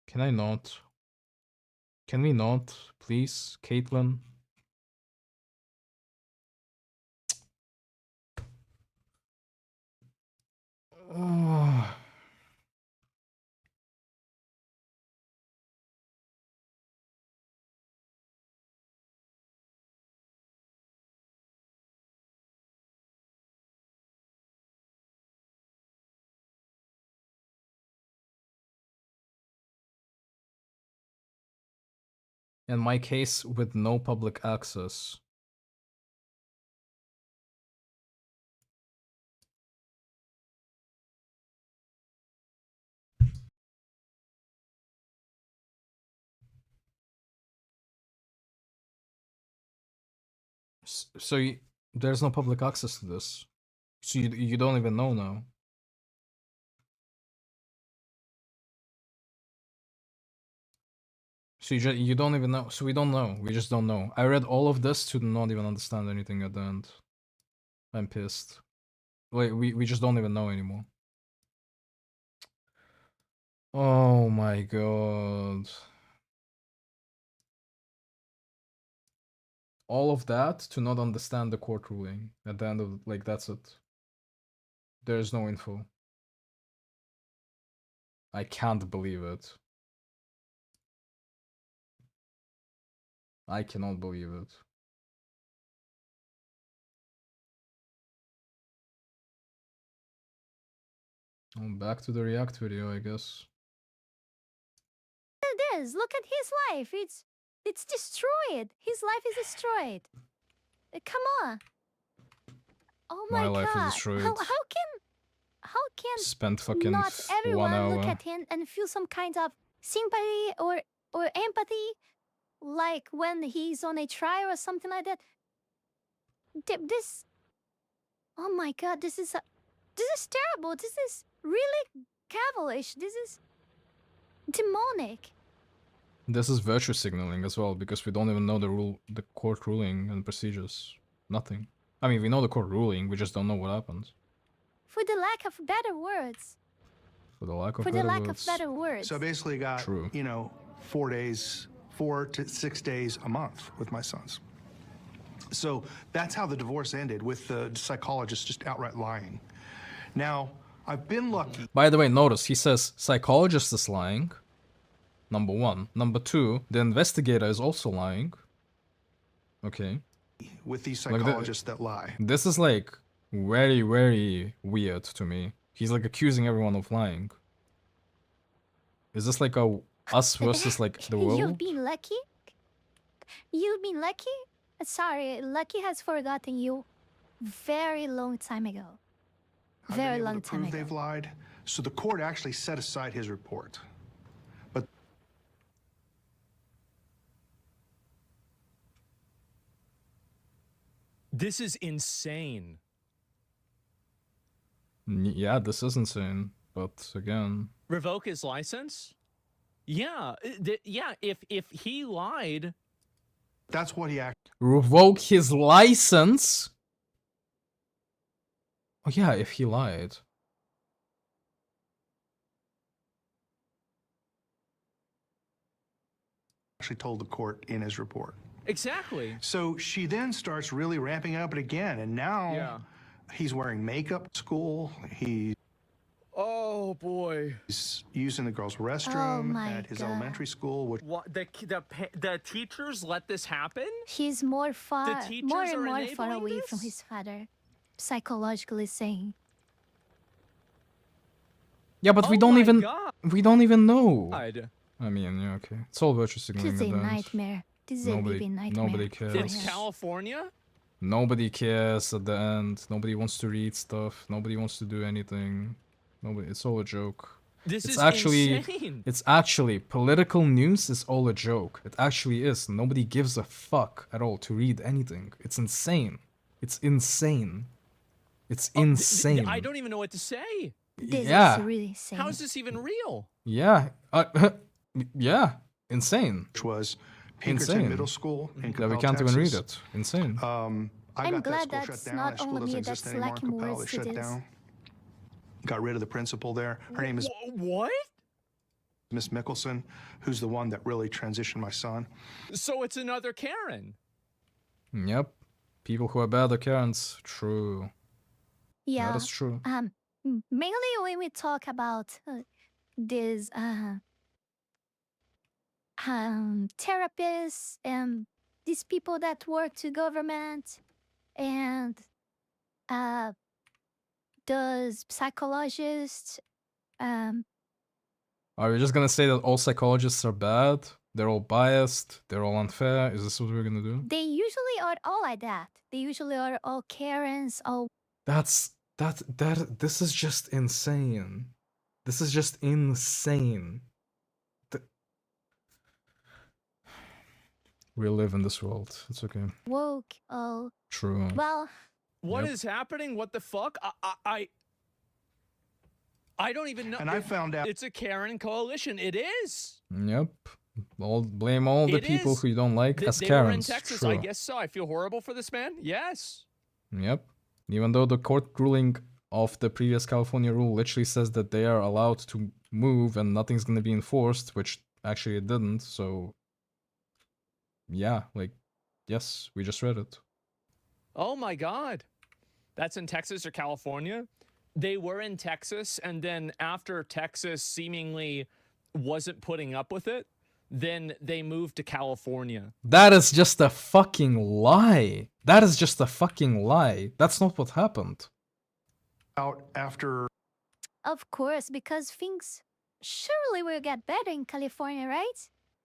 A: Can I not? Can we not, please, Caitlin? In my case, with no public access. So there's no public access to this. So you don't even know now. So you don't even know. So we don't know. We just don't know. I read all of this to not even understand anything at the end. I'm pissed. Wait, we just don't even know anymore. Oh my god. All of that to not understand the court ruling at the end of, like, that's it. There's no info. I can't believe it. I cannot believe it. Back to the React video, I guess.
I: It is. Look at his life. It's destroyed. His life is destroyed. Come on. Oh my,
A: My life is
I: god.
A: destroyed.
I: How can
A: Spent fucking
I: not
A: 1
I: everyone
A: hour.
I: look at him and feel some kind of sympathy or empathy, like when he's on a trial or something like that? This. Oh my god. This is terrible. This is really cavalish. This is demonic.
A: This is virtue signaling as well, because we don't even know the court ruling and procedures. Nothing. I mean, we know the court ruling, we just don't know what happened.
I: For the lack of better words.
A: For the lack of
I: For
A: better
I: the lack
A: words.
I: of better words.
N: So I basically got,
A: True.
N: 4 to 6 days a month with my sons. So that's how the divorce ended, with the psychologist just outright lying. Now, I've been lucky.
A: By the way, notice he says psychologist is lying. Number 1. Number 2, the investigator is also lying. Okay.
N: With these
A: Like
N: psychologists that lie.
A: This is like very, very weird to me. He's like accusing everyone of lying. Is this like a us versus like the
I: You've
A: world?
I: been lucky? You've been lucky? Sorry, Lucky has forgotten you very long time ago.
N: I've
I: Very
N: been able
I: long
N: to
I: time
N: prove
I: ago.
N: they've lied. So the court actually set aside his report. But
O: This is insane.
A: Yeah, this is insane. But again,
O: Revoke his license? Yeah, yeah. If he lied,
N: that's what he actually.
A: revoke his license? Oh yeah, if he lied.
N: Actually told the court in his report.
O: exactly.
N: So she then starts really ramping up it again, and now
O: Yeah.
N: he's wearing makeup at school. He's
O: Oh boy.
N: using the girls' restroom
I: my
N: at his
I: God.
N: elementary school, which
O: What the teachers let this happen?
I: He's more
O: teachers
I: more
O: are
I: and more far
O: enabling
I: away from
O: this?
I: his father, psychologically saying.
A: Yeah, but we
O: Oh
A: don't
O: my
A: even
O: God.
A: know.
O: God.
A: I mean, yeah, okay. It's all virtue signaling
I: This is
A: at
I: a
A: the end.
I: nightmare. This is a
A: Nobody-
I: living nightmare.
A: nobody
I: for
A: cares.
O: It's
I: him.
O: California?
A: Nobody cares at the end. Nobody wants to read stuff. Nobody wants to do anything. Nobody. It's all a joke.
O: This
A: It's
O: is
A: actually,
O: insane.
A: it's actually political news is all a joke. It actually is. Nobody gives a fuck at all to read anything. It's insane. It's insane. It's insane.
O: I don't even know what to say.
I: This
A: Yeah.
I: is really insane.
O: How is this even real?
A: Yeah. Yeah. Insane.
N: which was Pinkerton
A: Insane.
N: Middle School in
A: That we
N: Coppell,
A: can't even read
N: Texas.
A: it. Insane.
N: I
I: I'm
N: got that
I: glad
N: school
I: that's
N: shut down.
I: not
N: That school
I: only
N: doesn't
I: me
N: exist
I: that's
N: anymore in
I: lacking
N: Coppell. They
I: words
N: shut
I: to this.
N: down. Got rid of the principal there. Her name is
O: What?
N: Miss Mickelson, who's the one that really transitioned my son.
O: So it's another Karen.
A: Yep. People who are bad are Karens. True.
I: Yeah.
A: That is true.
I: Mainly when we talk about these therapists and these people that work to government and those psychologists.
A: Are we just gonna say that all psychologists are bad? They're all biased? They're all unfair? Is this what we're gonna do?
I: They usually are all like that. They usually are all Karens, all
A: This is just insane. This is just insane. We live in this world. It's okay.
I: Woke. Oh.
A: True.
I: Well.
O: What is happening? What the fuck? I don't even know.
N: And I found out
O: it's a Karen coalition. It is.
A: Yep. Blame all the
O: It
A: people
O: is.
A: who you don't like as
O: They were in
A: Karens.
O: Texas.
A: True.
O: I guess so. I feel horrible for this man. Yes.
A: Yep. Even though the court ruling of the previous California rule literally says that they are allowed to move and nothing's going to be enforced, which actually it didn't. So, yeah, like, yes, we just read it.
O: Oh my God. That's in Texas or California? They were in Texas, and then after Texas seemingly wasn't putting up with it, then they moved to California.
A: That is just a fucking lie. That is just a fucking lie. That's not what happened.
N: Out after.
I: Of course, because things surely will get better in California, right?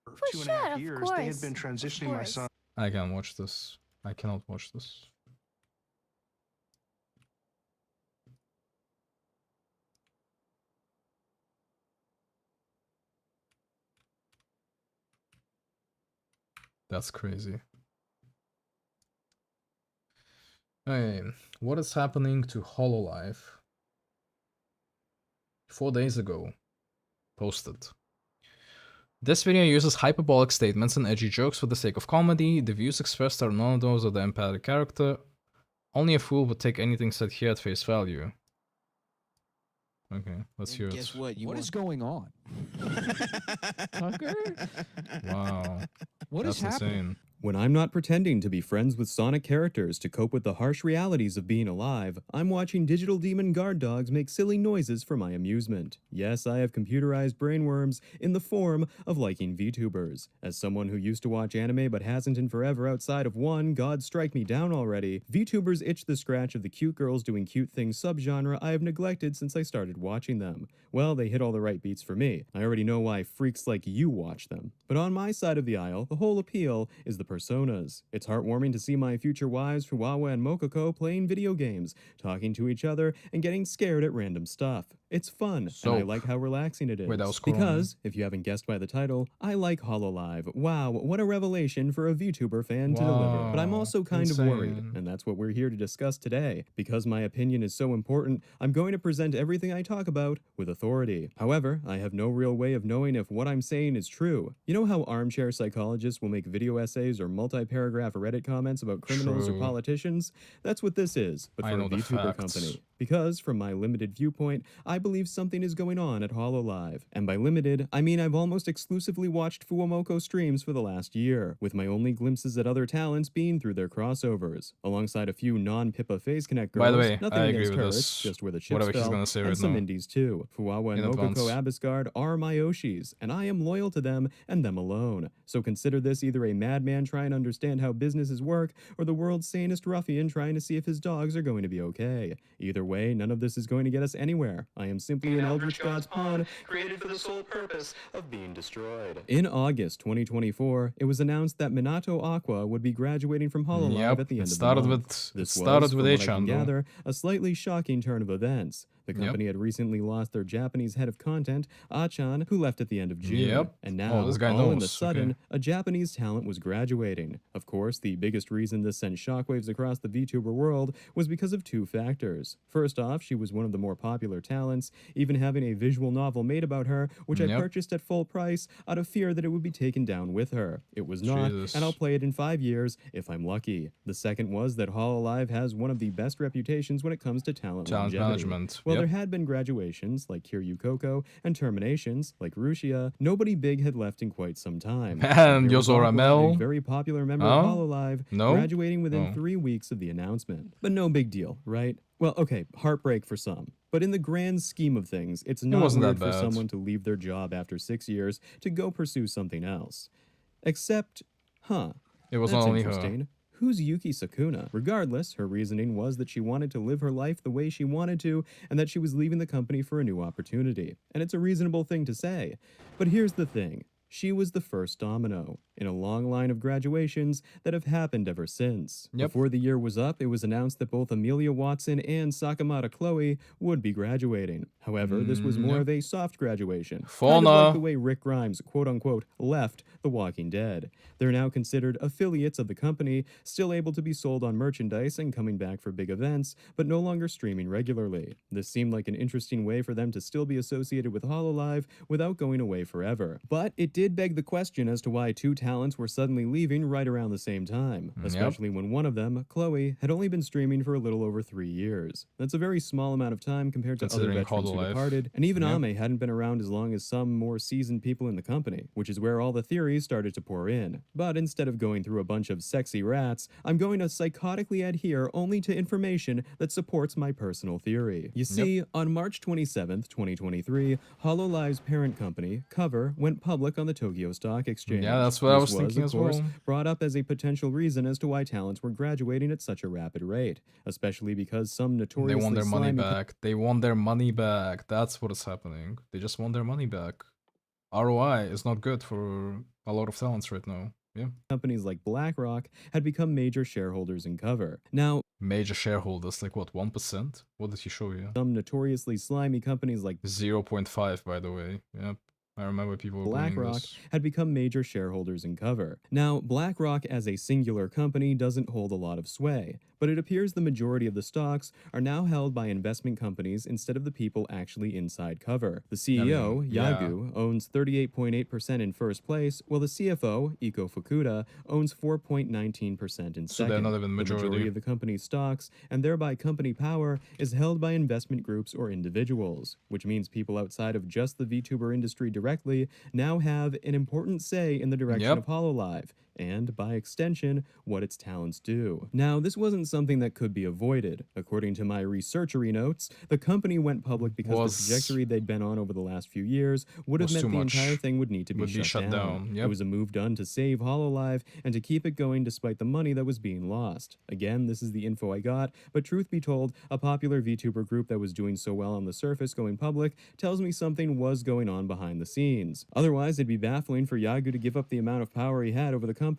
I: For
N: 2.5
I: sure, of
N: years,
I: course.
N: they had been transitioning my son.
A: I can't watch this. I cannot watch this. That's crazy. Hey, what is happening to Hololive? 4 days ago. Posted. This video uses hyperbolic statements and edgy jokes for the sake of comedy. The views expressed are none of those of the empathic character. Only a fool would take anything said here at face value. Okay, let's hear it.
Q: Guess what? What is going on?
R: Tucker?
A: Wow.
R: What is
A: That's
R: happening?
A: insane.
R: When I'm not pretending to be friends with Sonic characters to cope with the harsh realities of being alive, I'm watching digital demon guard dogs make silly noises for my amusement. Yes, I have computerized brainworms in the form of liking VTubers. As someone who used to watch anime but hasn't in forever outside of one, God strike me down already, VTubers itch the scratch of the cute girls doing cute things subgenre I have neglected since I started watching them. Well, they hit all the right beats for me. I already know why freaks like you watch them. But on my side of the aisle, the whole appeal is the personas. It's heartwarming to see my future wives, Fuwawa and Mokoko, playing video games, talking to each other, and getting scared at random stuff. It's fun, and I like how relaxing it is.
A: Wait, that was Corona.
R: Because, if you haven't guessed by the title, I like Hololive. Wow, what a revelation for a VTuber fan to deliver. But I'm also kind of worried,
A: insane.
R: and that's what we're here to discuss today. Because my opinion is so important, I'm going to present everything I talk about with authority. However, I have no real way of knowing if what I'm saying is true. You know how armchair psychologists will make video essays or multi-paragraph Reddit comments about criminals or
A: True.
R: politicians? That's what this is, but
A: I
R: for a
A: know the
R: VTuber
A: facts.
R: company. Because, from my limited viewpoint, I believe something is going on at Hololive. And by limited, I mean I've almost exclusively watched Fuwamoko streams for the last year, with my only glimpses at other talents being through their crossovers, alongside a few non-Pippa Phase Connect girls.
A: By the way,
R: nothing
A: I
R: against
A: agree with
R: her,
A: this.
R: it's just where the chips
A: Whatever he's
R: fell,
A: gonna say
R: and
A: right
R: some
A: now.
R: indies too. Fuwawa and
A: In
R: Mokoko
A: advance.
R: Abisgard are my Oshis, and I am loyal to them and them alone. So consider this either a madman trying to understand how businesses work, or the world's sanest ruffian trying to see if his dogs are going to be okay. Either way, none of this is going to get us anywhere. I am simply an Eldritch God's pawn, created for the sole purpose of being destroyed. In August 2024, it was announced that Minato Aqua would be graduating from Hololive
A: Yep,
R: at the
A: it
R: end of
A: started
R: the month.
A: with-
R: This
A: it started
R: was,
A: with
R: from what I
A: A-chan,
R: can
A: though.
R: gather, a slightly shocking turn of events. The
A: Yep.
R: company had recently lost their Japanese head of content, Achan, who left at the end of June.
A: Yep.
R: And
A: Oh,
R: now,
A: this guy
R: all in the
A: knows,
R: sudden,
A: okay.
R: a Japanese talent was graduating. Of course, the biggest reason this sent shockwaves across the VTuber world was because of two factors. First off, she was one of the more popular talents, even having a visual novel made about her, which I
A: Yep.
R: purchased at full price out of fear that it would be taken down with her. It was not,
A: Jesus.
R: and I'll play it in 5 years if I'm lucky. The second was that Hololive has one of the best reputations when it comes to talent
A: Talent
R: longevity.
A: management,
R: While
A: yep.
R: there had been graduations like Kiryu Koko and terminations like Rushia, nobody big had left in quite some time.
A: And
R: There was
A: Yozora
R: Aqua,
A: Mel.
R: a very popular member
A: Oh?
R: of Hololive,
A: No?
R: graduating within
A: Oh.
R: 3 weeks of the announcement. But no big deal, right? Well, okay, heartbreak for some. But in the grand scheme of things, it's not
A: wasn't
R: weird
A: that
R: for
A: bad.
R: someone to leave their job after 6 years to go pursue something else. Except,
A: It was
R: that's
A: not only her.
R: interesting. Who's Yuki Sakuna? Regardless, her reasoning was that she wanted to live her life the way she wanted to, and that she was leaving the company for a new opportunity. And it's a reasonable thing to say. But here's the thing. She was the first domino. in a long line of graduations that have happened ever since.
A: Yep.
R: Before the year was up, it was announced that both Amelia Watson and Sakamata Chloe would be graduating. However, this was more
A: Yep.
R: of a soft graduation, kind of
A: Fauna.
R: like the way Rick Grimes, quote-unquote, left The Walking Dead. They're now considered affiliates of the company, still able to be sold on merchandise and coming back for big events, but no longer streaming regularly. This seemed like an interesting way for them to still be associated with HoloLive without going away forever. But it did beg the question as to why two talents were suddenly leaving right around the same time, especially when one of them, Chloe, had only been streaming for a little over 3 years. That's a very small amount of time compared to other
A: Considering
R: veterans who
A: HoloLive.
R: departed, and even
A: Yep.
R: Ame hadn't been around as long as some more seasoned people in the company, which is where all the theories started to pour in. But instead of going through a bunch of sexy rats, I'm going to psychotically adhere only to information that supports my personal theory. You see, on March 27th, 2023, HoloLive's parent company, Cover, went public on the Tokyo Stock Exchange.
A: Yeah, that's what I
R: This
A: was thinking
R: of
A: as
R: course,
A: well.
R: brought up as a potential reason as to why talents were graduating at such a rapid rate, especially because some
A: They
R: notoriously
A: want their money
R: slimy
A: back. They want their money back. That's what is happening. They just want their money back. ROI is not good for a lot of talents right now. Yeah.
R: companies like BlackRock had become major shareholders in Cover. Now,
A: Major shareholders, like what, 1%? What did he show you?
R: some notoriously slimy companies like
A: 0.5, by the way. Yep. I remember people were blaming
R: BlackRock
A: this.
R: had become major shareholders in Cover. Now, BlackRock as a singular company doesn't hold a lot of sway, but it appears the majority of the stocks are now held by investment companies instead of the people actually inside Cover. The CEO,
A: yeah.
R: Yagu, owns 38.8% in first place, while the CFO, Iko Fukuda, owns 4.19% in second.
A: So they're not even
R: The
A: majority.
R: majority of the company's stocks, and thereby company power, is held by investment groups or individuals, which means people outside of just the VTuber industry directly now have an important say in the direction
A: Yep.
R: of HoloLive, and by extension, what its talents do. Now, this wasn't something that could be avoided. According to my researchery notes, the company went public because
A: Was-
R: the trajectory they'd been on over the last few years would have
A: was
R: meant
A: too
R: the
A: much.
R: entire thing would need to be,
A: Would be shut down,
R: It
A: yep.
R: was a move done to save HoloLive and to keep it going despite the money that was being lost. Again, this is the info I got, but truth be told, a popular VTuber group that was doing so well on the surface going public tells me something was going on behind the scenes. Otherwise, it'd be baffling for Yagu to give up the amount of power he had over the company.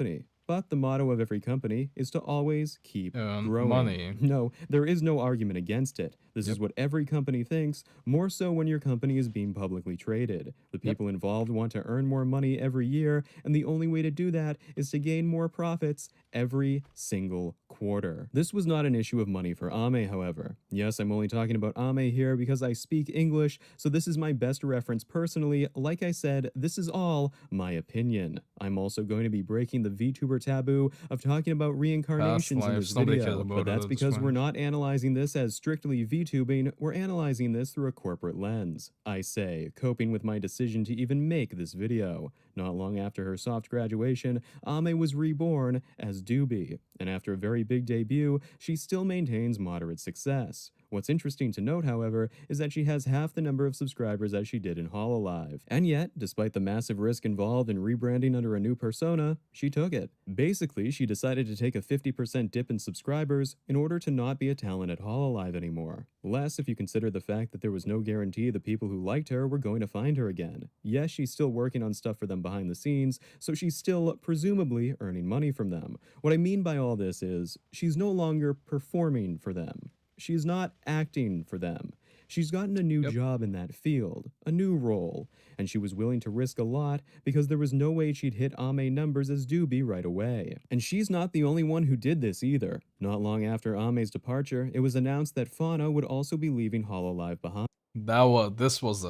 R: But the motto of every company is to always keep growing.
A: money.
R: No, there is no argument against it. This is what every company thinks, more so when your company is being publicly traded. The people involved want to earn more money every year, and the only way to do that is to gain more profits every single quarter. This was not an issue of money for Ame, however. Yes, I'm only talking about Ame here because I speak English, so this is my best reference personally. Like I said, this is all my opinion. I'm also going to be breaking the VTuber taboo of talking about reincarnations in
A: lives,
R: this
A: nobody cares
R: video,
A: about
R: but
A: it
R: that's
A: at this
R: because
A: point.
R: we're not analyzing this as strictly VTubing, we're analyzing this through a corporate lens. I say, coping with my decision to even make this video. Not long after her soft graduation, Ame was reborn as Doobie, and after a very big debut, she still maintains moderate success. What's interesting to note, however, is that she has half the number of subscribers as she did in HoloLive. And yet, despite the massive risk involved in rebranding under a new persona, she took it. Basically, she decided to take a 50% dip in subscribers in order to not be a talent at HoloLive anymore. Less if you consider the fact that there was no guarantee the people who liked her were going to find her again. Yes, she's still working on stuff for them behind the scenes, so she's still presumably earning money from them. What I mean by all this is, she's no longer performing for them. She's not acting for them. She's gotten a new job in that field, a new role, and she was willing to risk a lot because there was no way she'd hit Ame numbers as Doobie right away. And she's not the only one who did this either. Not long after Ame's departure, it was announced that Fauna would also be leaving HoloLive behind.
A: That was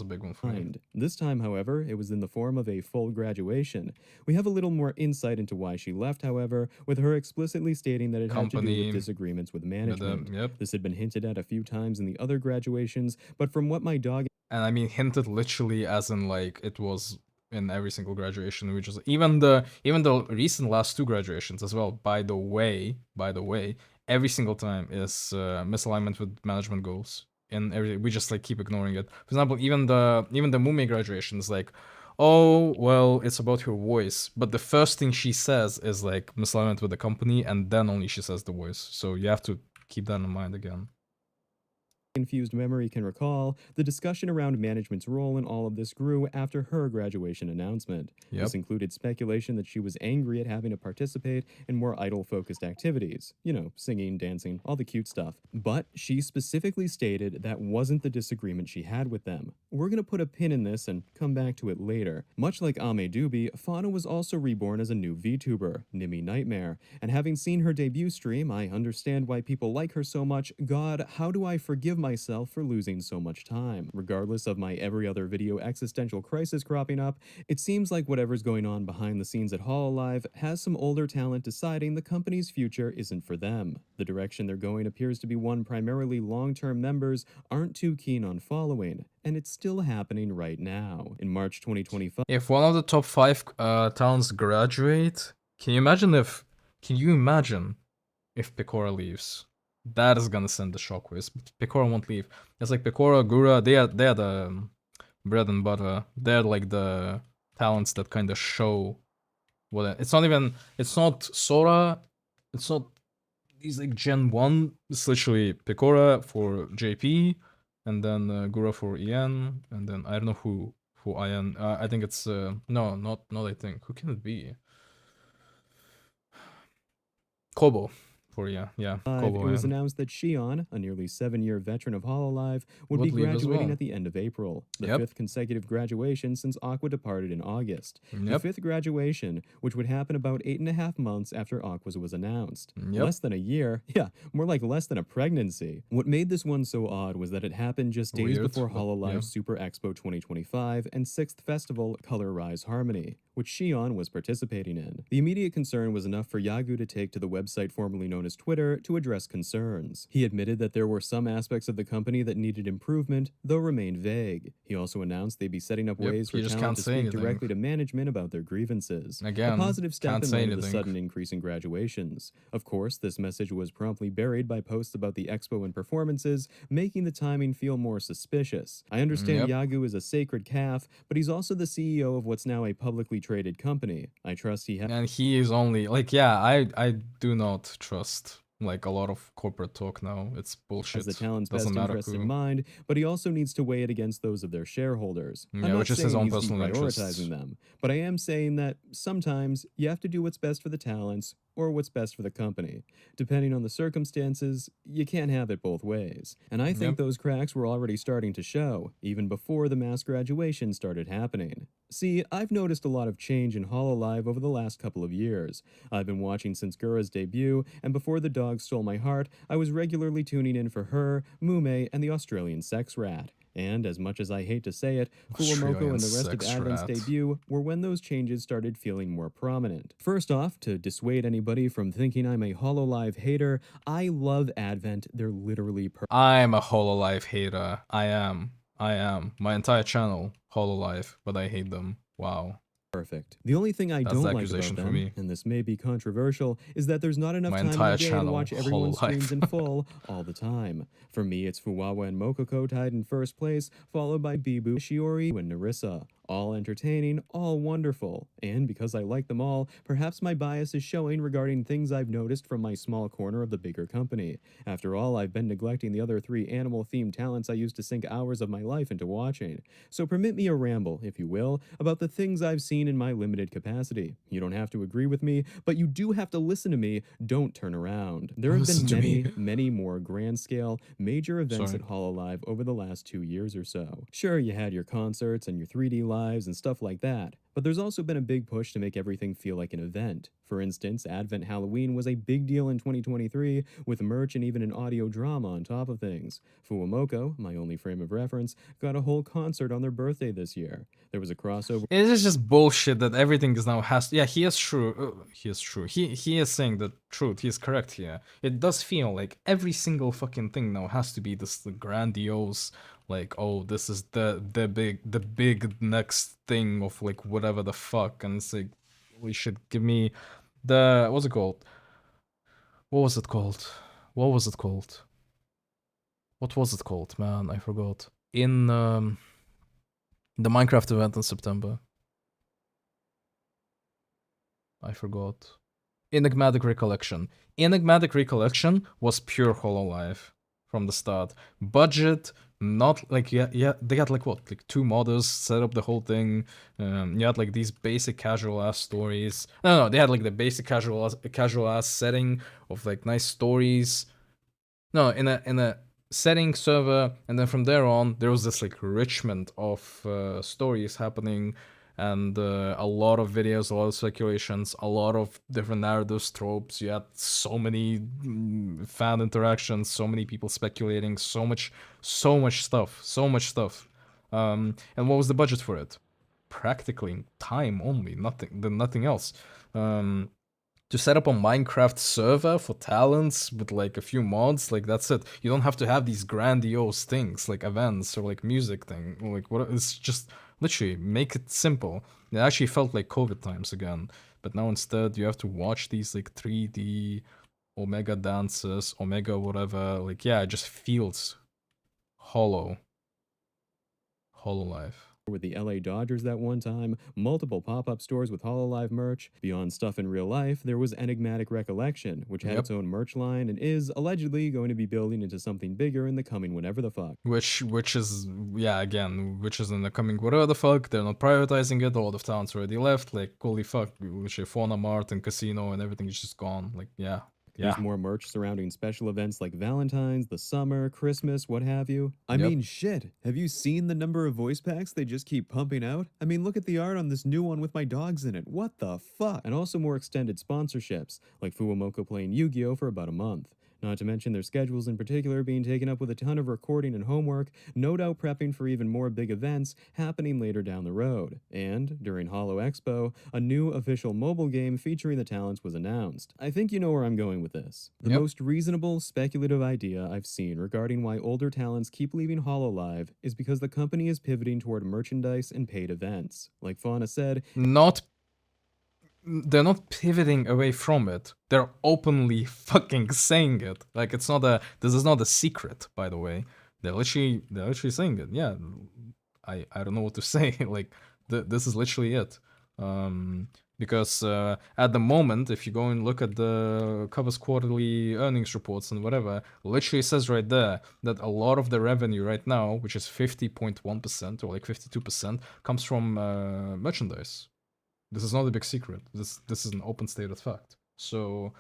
A: a big one for me.
R: This time, however, it was in the form of a full graduation. We have a little more insight into why she left, however, with her explicitly stating that it had to do
A: Company
R: with disagreements with management.
A: yep.
R: This had been hinted at a few times in the other graduations, but from what my dog
A: And I mean hinted literally as in like it was in every single graduation, which is even the recent last two graduations as well, by the way, every single time is misalignment with management goals. And we just like keep ignoring it. For example, even the Mume graduation is like, oh well, it's about her voice, but the first thing she says is like misalignment with the company, and then only she says the voice. So you have to keep that in mind again.
R: infused memory can recall, the discussion around management's role in all of this grew after her graduation announcement.
A: Yep.
R: This included speculation that she was angry at having to participate in more idol-focused activities. You know, singing, dancing, all the cute stuff. But she specifically stated that wasn't the disagreement she had with them. We're gonna put a pin in this and come back to it later. Much like Ame Doobie, Fauna was also reborn as a new VTuber, Nimmy Nightmare. And having seen her debut stream, I understand why people like her so much. God, how do I forgive myself for losing so much time? Regardless of my every other video existential crisis cropping up, it seems like whatever's going on behind the scenes at Hololive has some older talent deciding the company's future isn't for them. The direction they're going appears to be one primarily long-term members aren't too keen on following, and it's still happening right now. In March 2025,
A: If one of the top 5 talents graduate, can you imagine if Pecora leaves? That is gonna send the shockwaves. Pecora won't leave. It's like Pecora, Gura, they are the bread and butter. They're like the talents that kind of show what it's not Sora, it's not these like Gen 1. It's literally Pecora for JP, and then Gura for EN, and then I don't know who IN. I think it's no, not I think. Who can it be? Kobo. Yeah, Kobo.
R: It was announced that Shion, a nearly 7-year veteran of Hololive, would be
A: Would leave as
R: graduating
A: well.
R: at the end of April, the
A: Yep.
R: 5th consecutive graduation since Aqua departed in August. The
A: Yep.
R: 5th graduation, which would happen about 8.5 months after Aqua's was announced.
A: Yep.
R: Less than a year, yeah, more like less than a pregnancy. What made this one so odd was that it happened just days
A: Weird,
R: before
A: but
R: Hololive
A: yeah.
R: Super Expo 2025 and 6th Festival Color Rise Harmony, which Shion was participating in. The immediate concern was enough for Yagu to take to the website formerly known as Twitter to address concerns. He admitted that there were some aspects of the company that needed improvement, though remained vague. He also announced they'd be setting up
A: Yep,
R: ways for
A: he just
R: talent
A: can't
R: to
A: say
R: speak
A: anything.
R: directly to management about their grievances.
A: Again,
R: a positive step
A: can't
R: in
A: say
R: light of the
A: anything.
R: sudden increase in graduations. Of course, this message was promptly buried by posts about the expo and performances, making the timing feel more suspicious. I understand
A: Yep.
R: Yagu is a sacred calf, but he's also the CEO of what's now a publicly traded company. I trust he has.
A: And he is only like, yeah, I do not trust like a lot of corporate talk now. It's bullshit.
R: Has the talent's
A: Doesn't
R: best
A: matter
R: interests
A: who.
R: in mind, but he also needs to weigh it against those of their shareholders.
A: Yeah,
R: I'm not
A: which is
R: saying
A: his own
R: he's
A: personal interests.
R: deprioritizing them, but I am saying that sometimes you have to do what's best for the talents or what's best for the company. Depending on the circumstances, you can't have it both ways. And I think
A: Yep.
R: those cracks were already starting to show, even before the mass graduation started happening. See, I've noticed a lot of change in Hololive over the last couple of years. I've been watching since Gura's debut, and before the dog stole my heart, I was regularly tuning in for her, Mume, and the Australian sex rat. And as much as I hate to say it, Fuwamoko and the rest of
A: sex
R: Advent's
A: rat.
R: debut were when those changes started feeling more prominent. First off, to dissuade anybody from thinking I'm a Hololive hater, I love Advent. They're literally
A: I'm a Hololive hater. I am. My entire channel, Hololive, but I hate them. Wow.
R: perfect. The only thing I
A: That's
R: don't
A: the
R: like
A: accusation
R: about
A: for
R: them,
A: me.
R: and this may be controversial, is that there's not enough
A: My
R: time in
A: entire
R: the day to
A: channel,
R: watch everyone's
A: Hololive.
R: streams in full all the time. For me, it's Fuwawa and Mokoko tied in first place, followed by Bibu, Shiori, and Narissa. All entertaining, all wonderful. And because I like them all, perhaps my bias is showing regarding things I've noticed from my small corner of the bigger company. After all, I've been neglecting the other 3 animal-themed talents I used to sink hours of my life into watching. So permit me a ramble, if you will, about the things I've seen in my limited capacity. You don't have to agree with me, but you do have to listen to me. Don't turn around. There have
A: Listen
R: been
A: to
R: many more grand-scale, major events
A: Sorry.
R: at Hololive over the last 2 years or so. Sure, you had your concerts and your 3D lives and stuff like that, but there's also been a big push to make everything feel like an event. For instance, Advent Halloween was a big deal in 2023, with merch and even an audio drama on top of things. Fuwamoko, my only frame of reference, got a whole concert on their birthday this year. There was a crossover.
A: It is just bullshit that everything is now has. Yeah, he is true. He is true. He is saying the truth. He is correct here. It does feel like every single fucking thing now has to be this grandiose, like, oh, this is the big next thing of like whatever the fuck, and it's like, we should give me the what's it called? What was it called? What was it called? What was it called, man? I forgot. In the Minecraft event in September. I forgot. Enigmatic Recollection. Enigmatic Recollection was pure Hololive. from the start. Budget, not like yeah, they had like what, like 2 modders set up the whole thing. You had like these basic casual ass stories. No, they had like the basic casual ass setting of like nice stories. No, in a setting server, and then from there on there was this like richment of stories happening, and a lot of videos, a lot of speculations, a lot of different narratives, tropes. You had so many fan interactions, so many people speculating, so much stuff. And what was the budget for it? Practically time only, nothing else. To set up a Minecraft server for talents with like a few mods, like that's it. You don't have to have these grandiose things like events or like music thing. Like what? It's just literally make it simple. It actually felt like COVID times again, but now instead you have to watch these like 3D Omega dances, Omega whatever. Like yeah, it just feels hollow. Hololive.
R: With the LA Dodgers that one time, multiple pop-up stores with HoloLive merch. Beyond stuff in real life, there was Enigmatic Recollection, which had its own merch line and is allegedly going to be building into something bigger in the coming whenever the fuck.
A: Which is in the coming whatever the fuck. They're not prioritizing it. A lot of talents already left. Like holy fuck, literally Fauna Mart and Casino and everything is just gone. Like yeah.
R: There's more merch surrounding special events like Valentine's, the summer, Christmas, what have you. I mean, shit. Have you seen the number of voice packs they just keep pumping out? I mean, look at the art on this new one with my dogs in it. What the fuck? And also more extended sponsorships, like Fuwamoko playing Yu-Gi-Oh! For about a month. Not to mention their schedules in particular being taken up with a ton of recording and homework, no doubt prepping for even more big events happening later down the road. And, during Holo Expo, a new official mobile game featuring the talents was announced. I think you know where I'm going with this. The most reasonable, speculative idea I've seen regarding why older talents keep leaving HoloLive is because the company is pivoting toward merchandise and paid events. Like Fauna said,
A: they're not pivoting away from it. They're openly fucking saying it. Like this is not a secret, by the way. They're literally saying it. Yeah, I don't know what to say. Like this is literally it. Because at the moment, if you go and look at the Covers quarterly earnings reports and whatever, literally says right there that a lot of the revenue right now, which is 50.1% or like 52%, comes from merchandise. This is not a big secret. This is an open stated fact. So,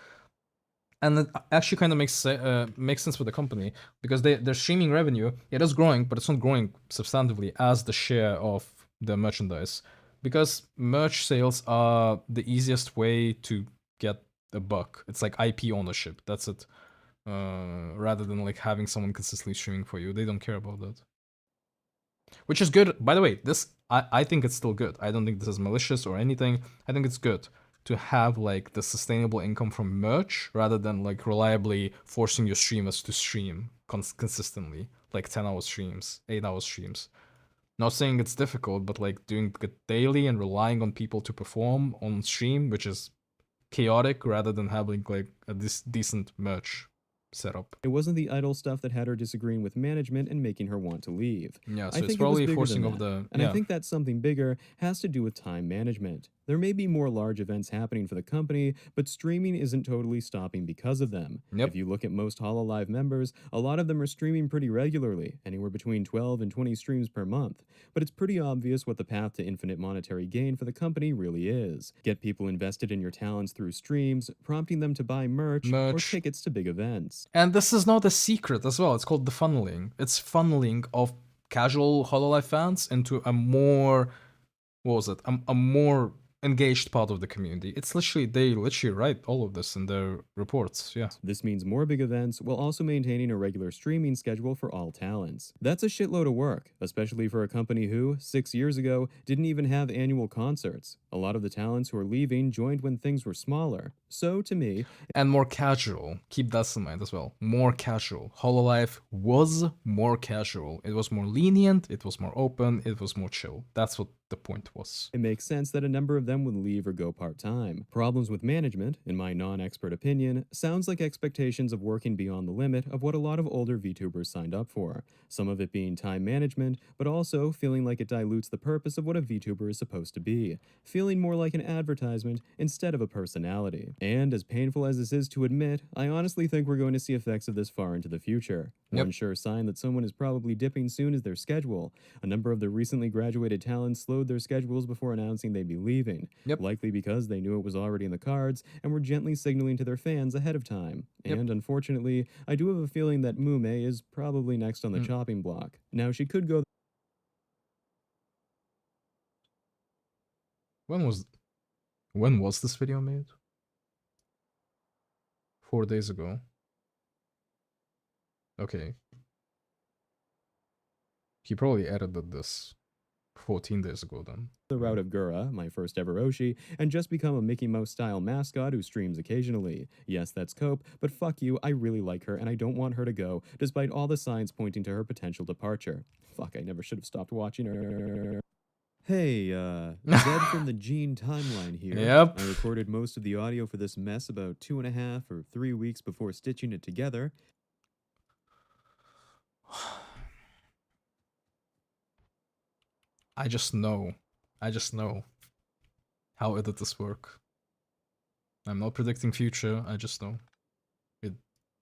A: and it actually kind of makes sense with the company because their streaming revenue, it is growing, but it's not growing substantively as the share of the merchandise, because merch sales are the easiest way to get a buck. It's like IP ownership. That's it. Rather than like having someone consistently streaming for you, they don't care about that. Which is good. By the way, I think it's still good. I don't think this is malicious or anything. I think it's good to have like the sustainable income from merch rather than like reliably forcing your streamers to stream consistently, like 10-hour streams, 8-hour streams. Not saying it's difficult, but like doing it daily and relying on people to perform on stream, which is chaotic, rather than having like a decent merch setup.
R: It wasn't the idle stuff that had her disagreeing with management and making her want to leave.
A: Yeah, so it's probably forcing of the...
R: And I think that something bigger has to do with time management. There may be more large events happening for the company, but streaming isn't totally stopping because of them. If you look at most HoloLive members, a lot of them are streaming pretty regularly, anywhere between 12 and 20 streams per month. But it's pretty obvious what the path to infinite monetary gain for the company really is. Get people invested in your talents through streams, prompting them to buy merch. Or tickets to big events.
A: And this is not a secret as well. It's called the funneling. It's funneling of casual HoloLive fans into a more... What was it? A more engaged part of the community. It's literally, they literally write all of this in their reports. Yeah.
R: This means more big events while also maintaining a regular streaming schedule for all talents. That's a shitload of work, especially for a company who, 6 years ago, didn't even have annual concerts. A lot of the talents who are leaving joined when things were smaller. So, to me...
A: And more casual. Keep that in mind as well. More casual. HoloLive was more casual. It was more lenient, it was more open, it was more chill. That's what the point was.
R: It makes sense that a number of them would leave or go part-time. Problems with management, in my non-expert opinion, sounds like expectations of working beyond the limit of what a lot of older VTubers signed up for. Some of it being time management, but also feeling like it dilutes the purpose of what a VTuber is supposed to be, feeling more like an advertisement instead of a personality. And as painful as this is to admit, I honestly think we're going to see effects of this far into the future. One sure sign that someone is probably dipping soon is their schedule. A number of the recently graduated talents slowed their schedules before announcing they'd be leaving, likely because they knew it was already in the cards and were gently signaling to their fans ahead of time. And unfortunately, I do have a feeling that Mume is probably next on the chopping block. Now, she could go...
A: When was this video made? 4 days ago. Okay. He probably edited this 14 days ago then.
R: The route of Gura, my first ever Oshi, and just become a Mickey Mouse style mascot who streams occasionally. Yes, that's Cope, but fuck you, I really like her and I don't want her to go, despite all the signs pointing to her potential departure. Fuck, I never should have stopped watching her. Hey, Zed from the Gene timeline here.
A: Yep.
R: I recorded most of the audio for this mess about 2.5 or 3 weeks before stitching it together.
A: I just know how editors work. I'm not predicting future, I just know. It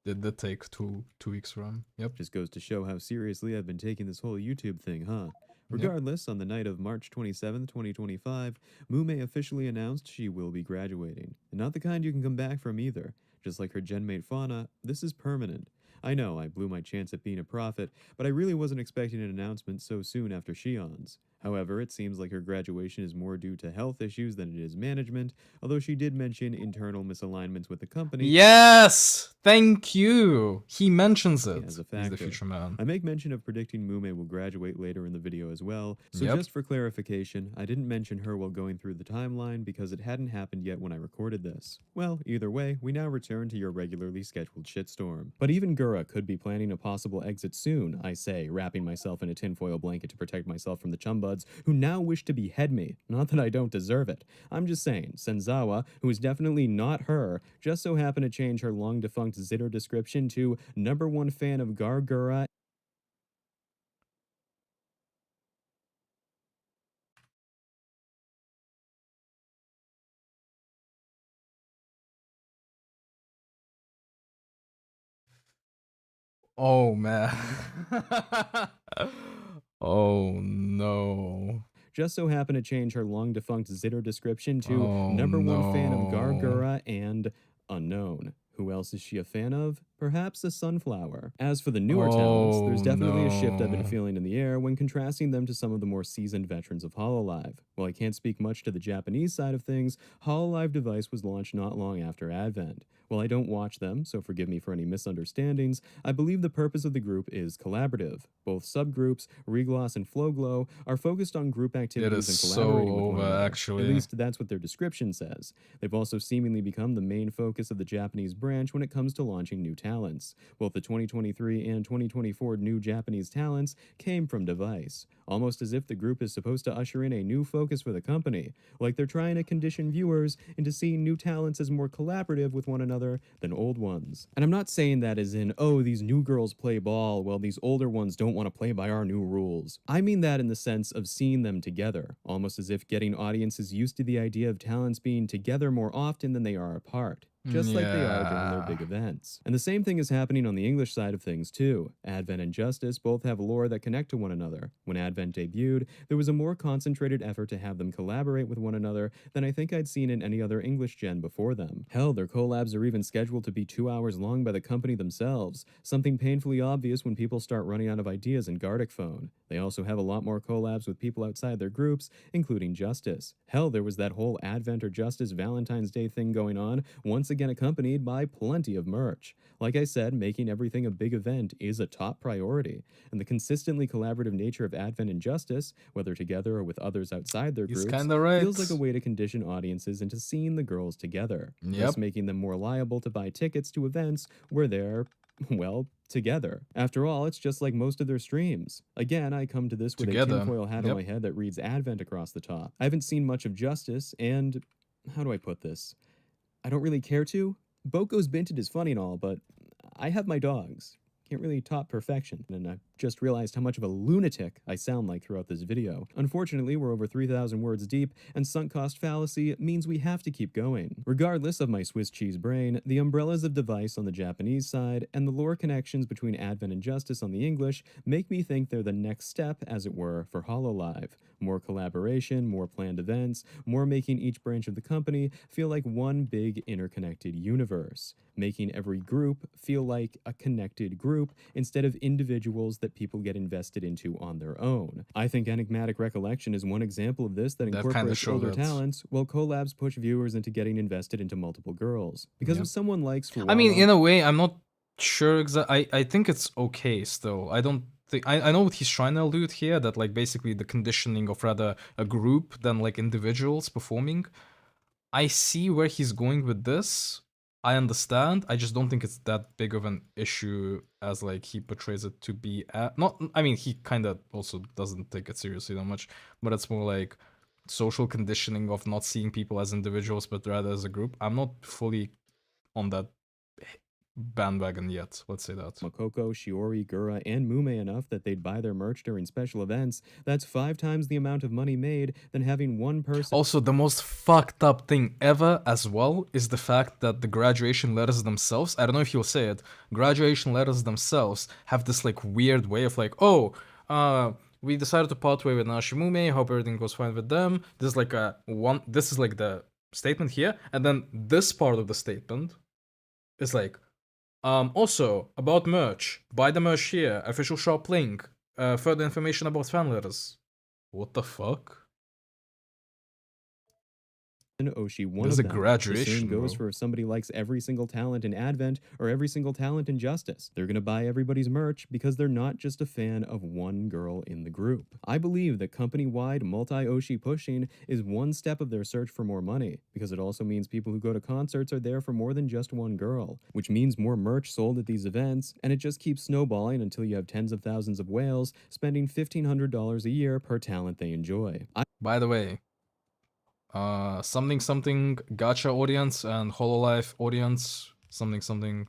A: did take two weeks for him. Yep.
R: Just goes to show how seriously I've been taking this whole YouTube thing, huh? Regardless, on the night of March 27th, 2025, Mume officially announced she will be graduating. And not the kind you can come back from either. Just like her genmate Fauna, this is permanent. I know I blew my chance at being a prophet, but I really wasn't expecting an announcement so soon after Shion's. However, it seems like her graduation is more due to health issues than it is management, although she did mention internal misalignments with the company.
A: Yes! Thank you! He mentions it.
R: As a
A: He's the
R: factor.
A: future man.
R: I make mention of predicting Mume will graduate later in the video as well, so
A: Yep.
R: just for clarification, I didn't mention her while going through the timeline because it hadn't happened yet when I recorded this. Well, either way, we now return to your regularly scheduled shitstorm. But even Gura could be planning a possible exit soon, I say, wrapping myself in a tinfoil blanket to protect myself from the chumbuds who now wish to behead me. Not that I don't deserve it. I'm just saying, Senzawa, who is definitely not her, just so happened to change her long-defunct Zitter description to #1 fan of Gargura.
A: Oh man. Oh no.
R: Just so happened to change her long-defunct Zitter description to
A: Oh,
R: #1 fan of
A: no.
R: Gargura and unknown. Who else is she a fan of? Perhaps a sunflower. As for the newer talents, there's definitely a shift I've been
A: no.
R: feeling in the air when contrasting them to some of the more seasoned veterans of Hololive. While I can't speak much to the Japanese side of things, Hololive device was launched not long after Advent. While I don't watch them, so forgive me for any misunderstandings, I believe the purpose of the group is collaborative. Both subgroups, Regloss and Flowglow, are focused on group activities and
A: is
R: collaborating
A: so
R: with one
A: over,
R: another.
A: actually.
R: At least that's what their description says. They've also seemingly become the main focus of the Japanese branch when it comes to launching new talents. Both the 2023 and 2024 new Japanese talents came from Device, almost as if the group is supposed to usher in a new focus for the company, like they're trying to condition viewers into seeing new talents as more collaborative with one another than old ones. And I'm not saying that as in, oh, these new girls play ball while these older ones don't want to play by our new rules. I mean that in the sense of seeing them together, almost as if getting audiences used to the idea of talents being together more often than they are apart. Just like they are during their big events. And the same thing is happening on the English side of things too. Advent and Justice both have lore that connect to one another. When Advent debuted, there was a more concentrated effort to have them collaborate with one another than I think I'd seen in any other English gen before them. Hell, their collabs are even scheduled to be 2 hours long by the company themselves, something painfully obvious when people start running out of ideas in Gartic Phone. They also have a lot more collabs with people outside their groups, including Justice. Hell, there was that whole Advent or Justice Valentine's Day thing going on, once again accompanied by plenty of merch. Like I said, making everything a big event is a top priority, and the consistently collaborative nature of Advent and Justice, whether together or with others outside their
A: He's
R: groups,
A: kinda right.
R: feels like a way to condition audiences into seeing the girls together, thus
A: Yep.
R: making them more liable to buy tickets to events where they're well, together. After all, it's just like most of their streams. Again, I come to this with
A: Together.
R: a tinfoil hat
A: Yep.
R: on my head that reads Advent across the top. I haven't seen much of Justice, and how do I put this? I don't really care to. Boko's Binted is funny and all, but I have my dogs. Can't really top perfection, and I've just realized how much of a lunatic I sound like throughout this video. Unfortunately, we're over 3,000 words deep, and sunk cost fallacy means we have to keep going. Regardless of my Swiss cheese brain, the umbrellas of device on the Japanese side, and the lore connections between Advent and Justice on the English make me think they're the next step, as it were, for HoloLive. More collaboration, more planned events, more making each branch of the company feel like one big interconnected universe, making every group feel like a connected group instead of individuals that people get invested into on their own. I think Enigmatic Recollection is one example of this that
A: That kinda
R: incorporates
A: showed
R: older
A: it.
R: talents, while collabs push viewers into getting invested into multiple girls. Because
A: Yep.
R: if someone likes
A: I mean,
R: Fuwala-
A: in a way, I'm not sure exactly. I think it's okay still. I don't think I know what he's trying to allude here, that like basically the conditioning of rather a group than like individuals performing. I see where he's going with this. I understand. I just don't think it's that big of an issue as like he portrays it to be. Not. I mean, he kind of also doesn't take it seriously that much, but it's more like social conditioning of not seeing people as individuals but rather as a group. I'm not fully on that bandwagon yet, let's say that.
R: Makoko, Shiori, Gura, and Mume enough that they'd buy their merch during special events, that's 5 times the amount of money made than having one person.
A: Also, the most fucked up thing ever as well is the fact that the graduation letters themselves, I don't know if you'll say it, graduation letters themselves have this like weird way of like, we decided to part way with Nashimume, hope everything goes fine with them. This is like this is like the statement here, and then this part of the statement is like, also, about merch. Buy the merch here. Official shop link. Further information about fan letters. What the fuck?
R: Oshi, one
A: This is
R: of
A: a
R: them.
A: graduation,
R: The same goes
A: bro.
R: for if somebody likes every single talent in Advent or every single talent in Justice. They're gonna buy everybody's merch because they're not just a fan of one girl in the group. I believe that company-wide multi-Oshi pushing is one step of their search for more money, because it also means people who go to concerts are there for more than just one girl, which means more merch sold at these events, and it just keeps snowballing until you have tens of thousands of whales spending $1,500 a year per talent they enjoy.
A: By the way, something gacha audience and HoloLive audience, something.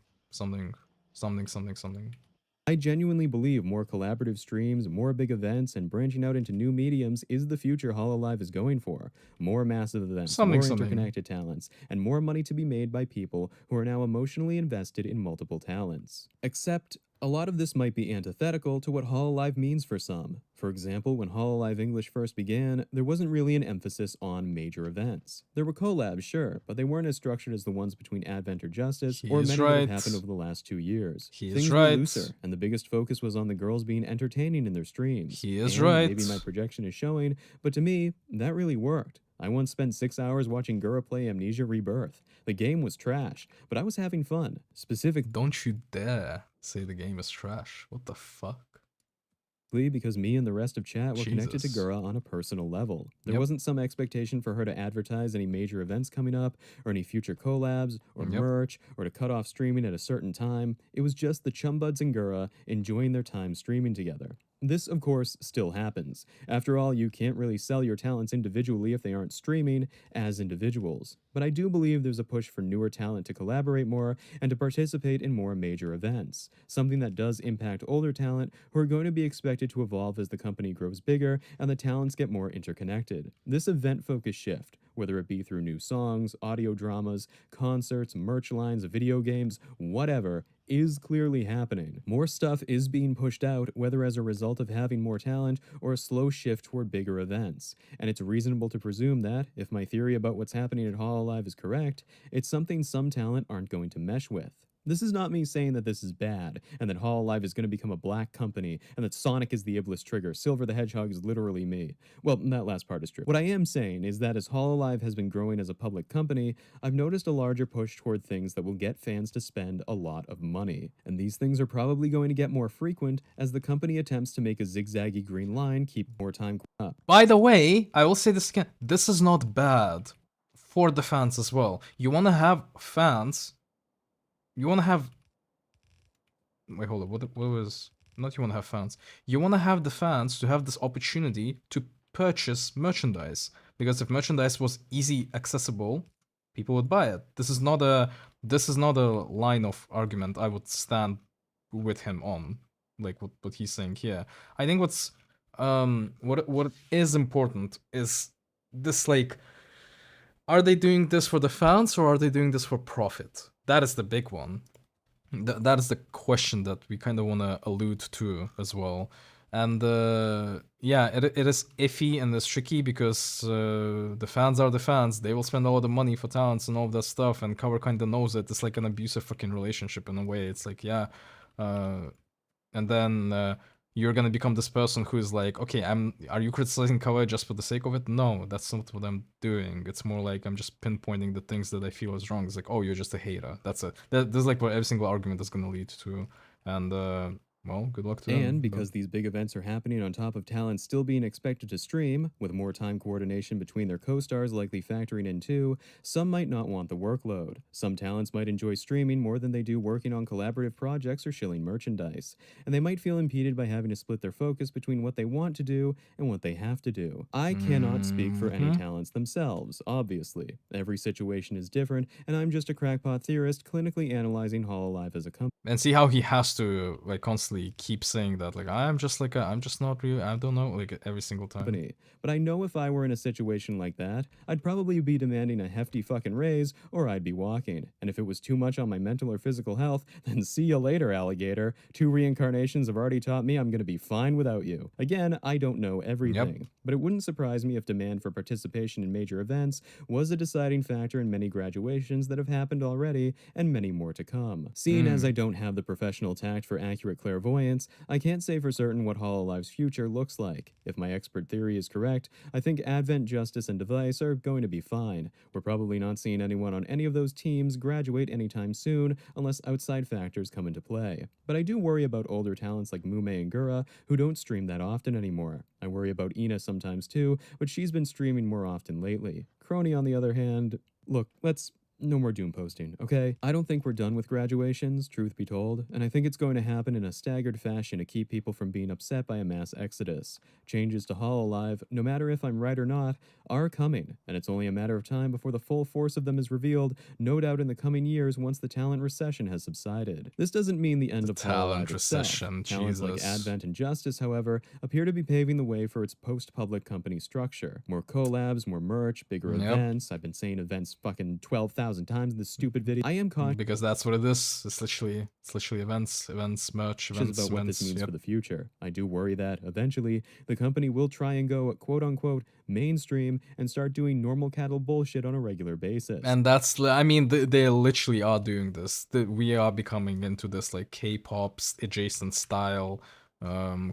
R: I genuinely believe more collaborative streams, more big events, and branching out into new mediums is the future HoloLive is going for. More massive events, more interconnected talents, and more money to be made by people who are now emotionally invested in multiple talents. Except, a lot of this might be antithetical to what HoloLive means for some. For example, when HoloLive English first began, there wasn't really an emphasis on major events. There were collabs, sure, but they weren't as structured as the ones between Advent or Justice, or
A: He is
R: many that have
A: right.
R: happened over the last 2 years.
A: He is
R: Things were
A: right.
R: looser, and the biggest focus was on the girls being entertaining in their streams.
A: He is
R: And
A: right.
R: Maybe my projection is showing, but to me, that really worked. I once spent 6 hours watching Gura play Amnesia Rebirth. The game was trash, but I was having fun.
A: Don't you dare say the game is trash. What the fuck?
R: Because me and the rest of chat were connected to
A: Jesus.
R: Gura on a personal level. There
A: Yep.
R: wasn't some expectation for her to advertise any major events coming up, or any future collabs, or
A: Yep.
R: merch, or to cut off streaming at a certain time. It was just the Chumbuds and Gura enjoying their time streaming together. This, of course, still happens. After all, you can't really sell your talents individually if they aren't streaming as individuals. But I do believe there's a push for newer talent to collaborate more and to participate in more major events, something that does impact older talent who are going to be expected to evolve as the company grows bigger and the talents get more interconnected. This event-focused shift, whether it be through new songs, audio dramas, concerts, merch lines, video games, whatever, is clearly happening. More stuff is being pushed out, whether as a result of having more talent or a slow shift toward bigger events. And it's reasonable to presume that, if my theory about what's happening at HoloLive is correct, it's something some talent aren't going to mesh with. This is not me saying that this is bad, and that HoloLive is going to become a black company, and that Sonic is the Iblis trigger, Silver the Hedgehog is literally me. Well, that last part is true. What I am saying is that as HoloLive has been growing as a public company, I've noticed a larger push toward things that will get fans to spend a lot of money. And these things are probably going to get more frequent as the company attempts to make a zigzaggy green line keep more time up.
A: By the way, I will say this again. This is not bad for the fans as well. You want to have fans. You want to have Wait, hold up. What was? Not you want to have fans. You want to have the fans to have this opportunity to purchase merchandise, because if merchandise was easy accessible, people would buy it. This is not a line of argument I would stand with him on, like what he's saying here. I think what is important is this, like, are they doing this for the fans or are they doing this for profit? That is the big one. That is the question that we kind of want to allude to as well. And yeah, it is iffy and it's tricky because the fans are the fans. They will spend all the money for talents and all of that stuff, and Cover kind of knows it. It's like an abusive fucking relationship in a way. It's like, yeah, and then you're gonna become this person who is like, okay, are you criticizing Cover just for the sake of it? No, that's not what I'm doing. It's more like I'm just pinpointing the things that I feel is wrong. It's like, oh, you're just a hater. That's it. This is like what every single argument is gonna lead to. And well, good luck to them.
R: And because these big events are happening on top of talent still being expected to stream, with more time coordination between their co-stars likely factoring in too, some might not want the workload. Some talents might enjoy streaming more than they do working on collaborative projects or shilling merchandise, and they might feel impeded by having to split their focus between what they want to do and what they have to do. I cannot speak for any talents themselves, obviously. Every situation is different, and I'm just a crackpot theorist clinically analyzing Hololive as a company.
A: And see how he has to like constantly keep saying that, like, I'm just not real, I don't know, like every single time.
R: But I know if I were in a situation like that, I'd probably be demanding a hefty fucking raise, or I'd be walking. And if it was too much on my mental or physical health, then see you later, alligator. 2 reincarnations have already taught me I'm gonna be fine without you. Again, I don't know everything, but it wouldn't surprise me if demand for participation in major events was a deciding factor in many graduations that have happened already, and many more to come. Seeing as I don't have the professional tact for accurate clairvoyance, I can't say for certain what Hololive's future looks like. If my expert theory is correct, I think Advent, Justice, and Device are going to be fine. We're probably not seeing anyone on any of those teams graduate anytime soon, unless outside factors come into play. But I do worry about older talents like Mume and Gura, who don't stream that often anymore. I worry about Ina sometimes too, but she's been streaming more often lately. Crony, on the other hand, look, no more doom posting, okay? I don't think we're done with graduations, truth be told, and I think it's going to happen in a staggered fashion to keep people from being upset by a mass exodus. Changes to Hololive, no matter if I'm right or not, are coming, and it's only a matter of time before the full force of them is revealed, no doubt in the coming years once the talent recession has subsided. This doesn't mean the end of
A: talent
R: Hololive
A: recession,
R: itself. Talents like
A: Jesus.
R: Advent and Justice, however, appear to be paving the way for its post-public company structure. More collabs, more merch, bigger events. I've been saying events fucking 12,000 times in this stupid video. I am cautious
A: because that's what it is. It's literally events, merch, events,
R: about what this means for the future. I do worry that eventually the company will try and go quote unquote mainstream and start doing normal cattle bullshit on a regular basis.
A: And that's, I mean, they literally are doing this. We are becoming into this like K-pop adjacent style,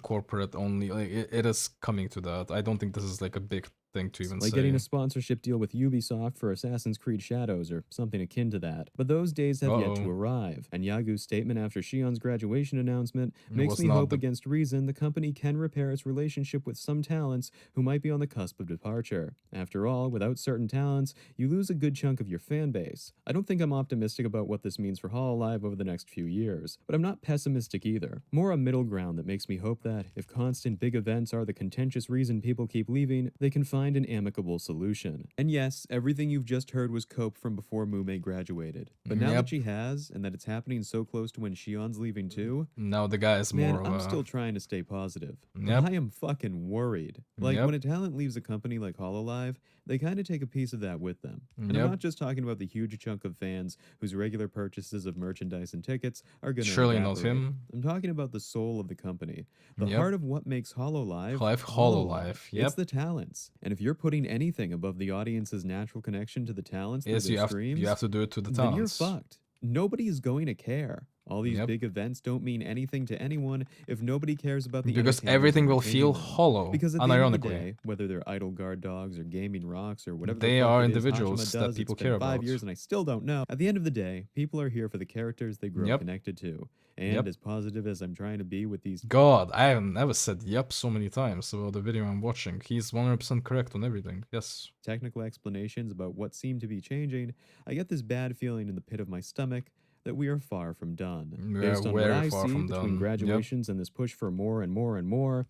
A: corporate only. Like, it is coming to that. I don't think this is like a big thing to even
R: like
A: say.
R: Getting a sponsorship deal with Ubisoft for Assassin's Creed Shadows or something akin to that. But those days have yet to arrive, and Yagu's statement after Shion's graduation announcement makes me hope against reason the company can repair its relationship with some talents who might be on the cusp of departure. After all, without certain talents, you lose a good chunk of your fan base. I don't think I'm optimistic about what this means for Hololive over the next few years, but I'm not pessimistic either. More a middle ground that makes me hope that, if constant big events are the contentious reason people keep leaving, they can find an amicable solution. And yes, everything you've just heard was cope from before Mume graduated. But now that she has, and that it's happening so close to when Shion's leaving too,
A: now the guy is
R: man,
A: more
R: I'm still trying to stay positive.
A: Yep.
R: I am fucking worried. Like, when a talent leaves a company like Hololive, they kind of take a piece of that with them. And I'm not just talking about the huge chunk of fans whose regular purchases of merchandise and tickets are going to
A: Surely not him.
R: I'm talking about the soul of the company. The heart of what makes Hololive
A: Hololive.
R: It's the talents. And if you're putting anything above the audience's natural connection to the talents through their streams,
A: you have to do it to the
R: then
A: talents.
R: you're fucked. Nobody is going to care. All these big events don't mean anything to anyone if nobody cares about the
A: because
R: entertainers
A: everything will feel
R: entertaining them.
A: hollow.
R: Because at the end of the
A: unironically,
R: day, whether they're idle guard dogs or gaming rocks or whatever
A: They
R: the fuck
A: are
R: it is
A: individuals
R: Hachima
A: that
R: does,
A: people
R: it's been
A: care
R: 5
A: about.
R: years and I still don't know. At the end of the day, people are here for the characters they grow connected to. And as positive as I'm trying to be with these
A: God, I have never said yep so many times about the video I'm watching. He's 100% correct on everything. Yes.
R: technical explanations about what seem to be changing, I get this bad feeling in the pit of my stomach. that we are far from done.
A: We
R: Based
A: are
R: on what
A: very
R: I
A: far
R: see
A: from
R: between
A: done. Yep.
R: graduations and this push for more and more and more,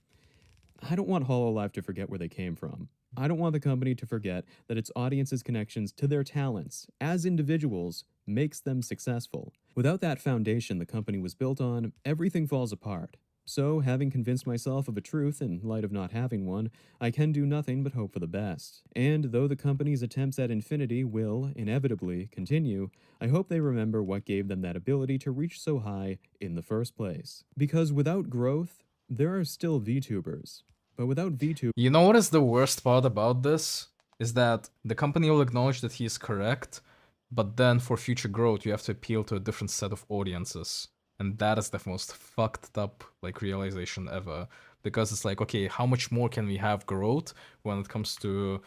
R: I don't want Hololive to forget where they came from. I don't want the company to forget that its audience's connections to their talents as individuals makes them successful. Without that foundation the company was built on, everything falls apart. So, having convinced myself of a truth in light of not having one, I can do nothing but hope for the best. And though the company's attempts at infinity will, inevitably, continue, I hope they remember what gave them that ability to reach so high in the first place. Because without growth, there are still VTubers. But without VTubers...
A: You know what is the worst part about this? Is that the company will acknowledge that he is correct, but then for future growth you have to appeal to a different set of audiences. And that is the most fucked up like realization ever. Because it's like, okay, how much more can we have growth when it comes to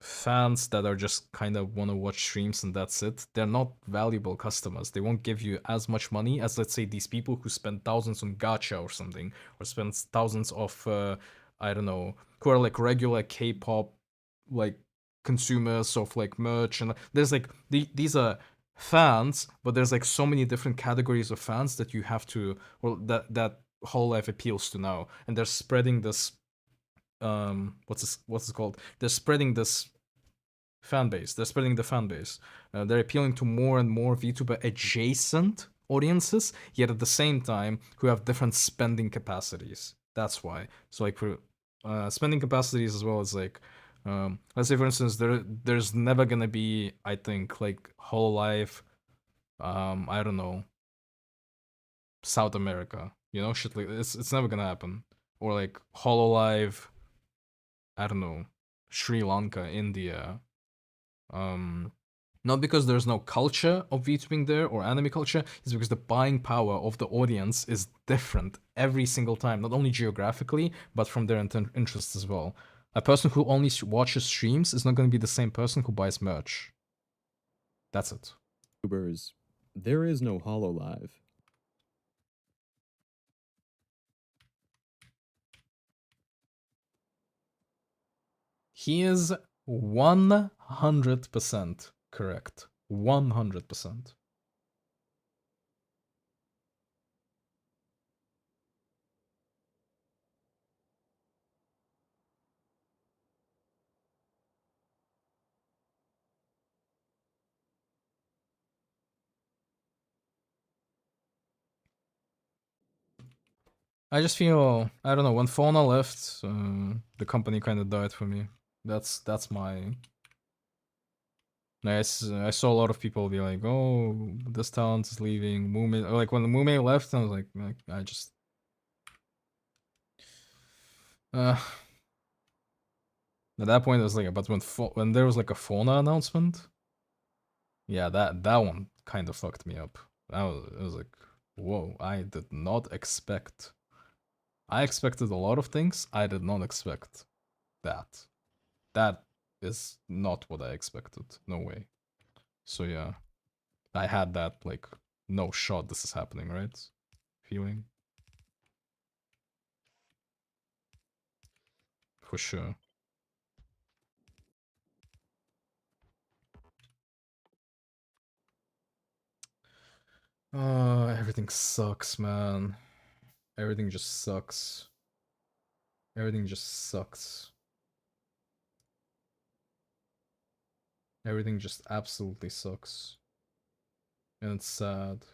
A: fans that are just kind of want to watch streams and that's it? They're not valuable customers. They won't give you as much money as, let's say, these people who spend thousands on gacha or something, or spend thousands of, I don't know, who are like regular K-pop like consumers of like merch. And there's like, these are fans, but there's like so many different categories of fans that you have to, well, that Hololive appeals to now, and they're spreading this what's it called, they're spreading this fan base, they're spreading the fan base, they're appealing to more and more VTuber adjacent audiences, yet at the same time who have different spending capacities. That's why. So like for spending capacities as well as like let's say for instance there's never gonna be, I think, like Hololive I don't know, South America, you know, shit like it's never gonna happen. Or like Hololive, I don't know, Sri Lanka, India. Not because there's no culture of VTubing there or anime culture, it's because the buying power of the audience is different every single time, not only geographically, but from their interests as well. A person who only watches streams is not going to be the same person who buys merch. That's it.
R: There is no Hololive.
A: He is 100% correct. 100%. I just feel, I don't know, when Fauna left, the company kind of died for me. That's my... I saw a lot of people be like, oh, this talent is leaving, Mume... Like, when the Mume left, I was like I just... At that point, it was like, but when there was like a Fauna announcement, yeah, that one kind of fucked me up. It was like, whoa, I did not expect... I expected a lot of things. I did not expect that. That is not what I expected. No way. So yeah, I had that like, no shot this is happening, right? Feeling. For sure. Everything sucks, man. Everything just sucks. Everything just sucks. Everything just absolutely sucks. And it's sad.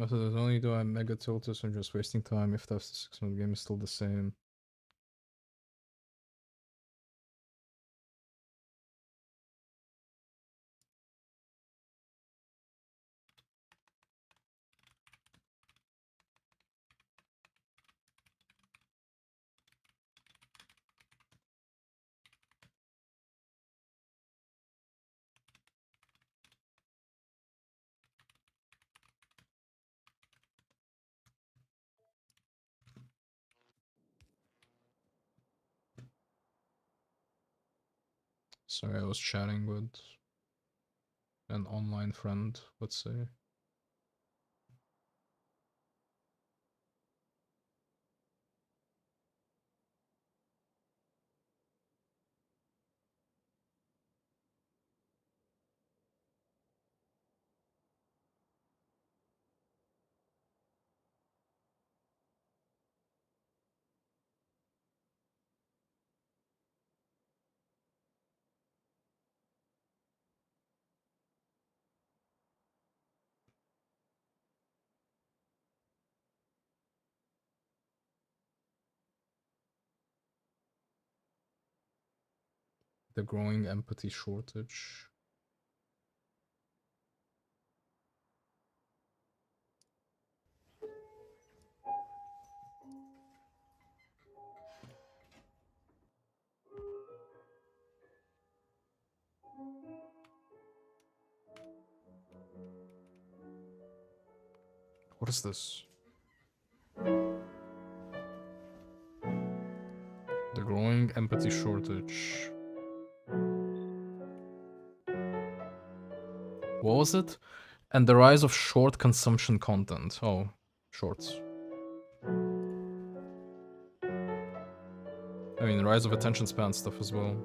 A: Also, there's only do I mega tilted, so I'm just wasting time if the 6-month game is still the same. Sorry, I was chatting with an online friend, let's say. The growing empathy shortage. What is this? The growing empathy shortage. What was it? And the rise of short consumption content. Oh, shorts. I mean, the rise of attention span stuff as well.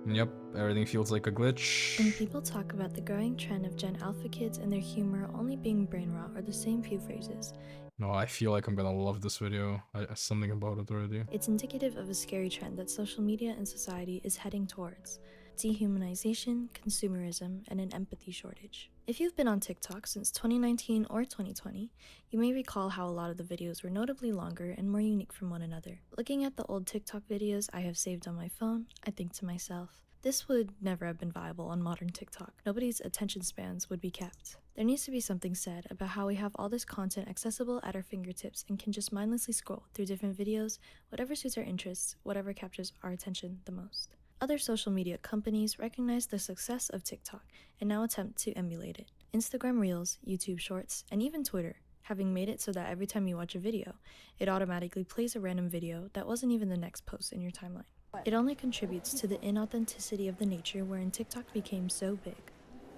A: Yep, everything feels like a glitch.
Q: When people talk about the growing trend of Gen Alpha kids and their humor only being brain rot or the same few phrases,
A: No, I feel like I'm gonna love this video. Something about it already.
Q: it's indicative of a scary trend that social media and society is heading towards: dehumanization, consumerism, and an empathy shortage. If you've been on TikTok since 2019 or 2020, you may recall how a lot of the videos were notably longer and more unique from one another. Looking at the old TikTok videos I have saved on my phone, I think to myself, this would never have been viable on modern TikTok. Nobody's attention spans would be kept. There needs to be something said about how we have all this content accessible at our fingertips and can just mindlessly scroll through different videos, whatever suits our interests, whatever captures our attention the most. Other social media companies recognize the success of TikTok and now attempt to emulate it. Instagram Reels, YouTube Shorts, and even Twitter, having made it so that every time you watch a video, it automatically plays a random video that wasn't even the next post in your timeline. It only contributes to the inauthenticity of the nature wherein TikTok became so big.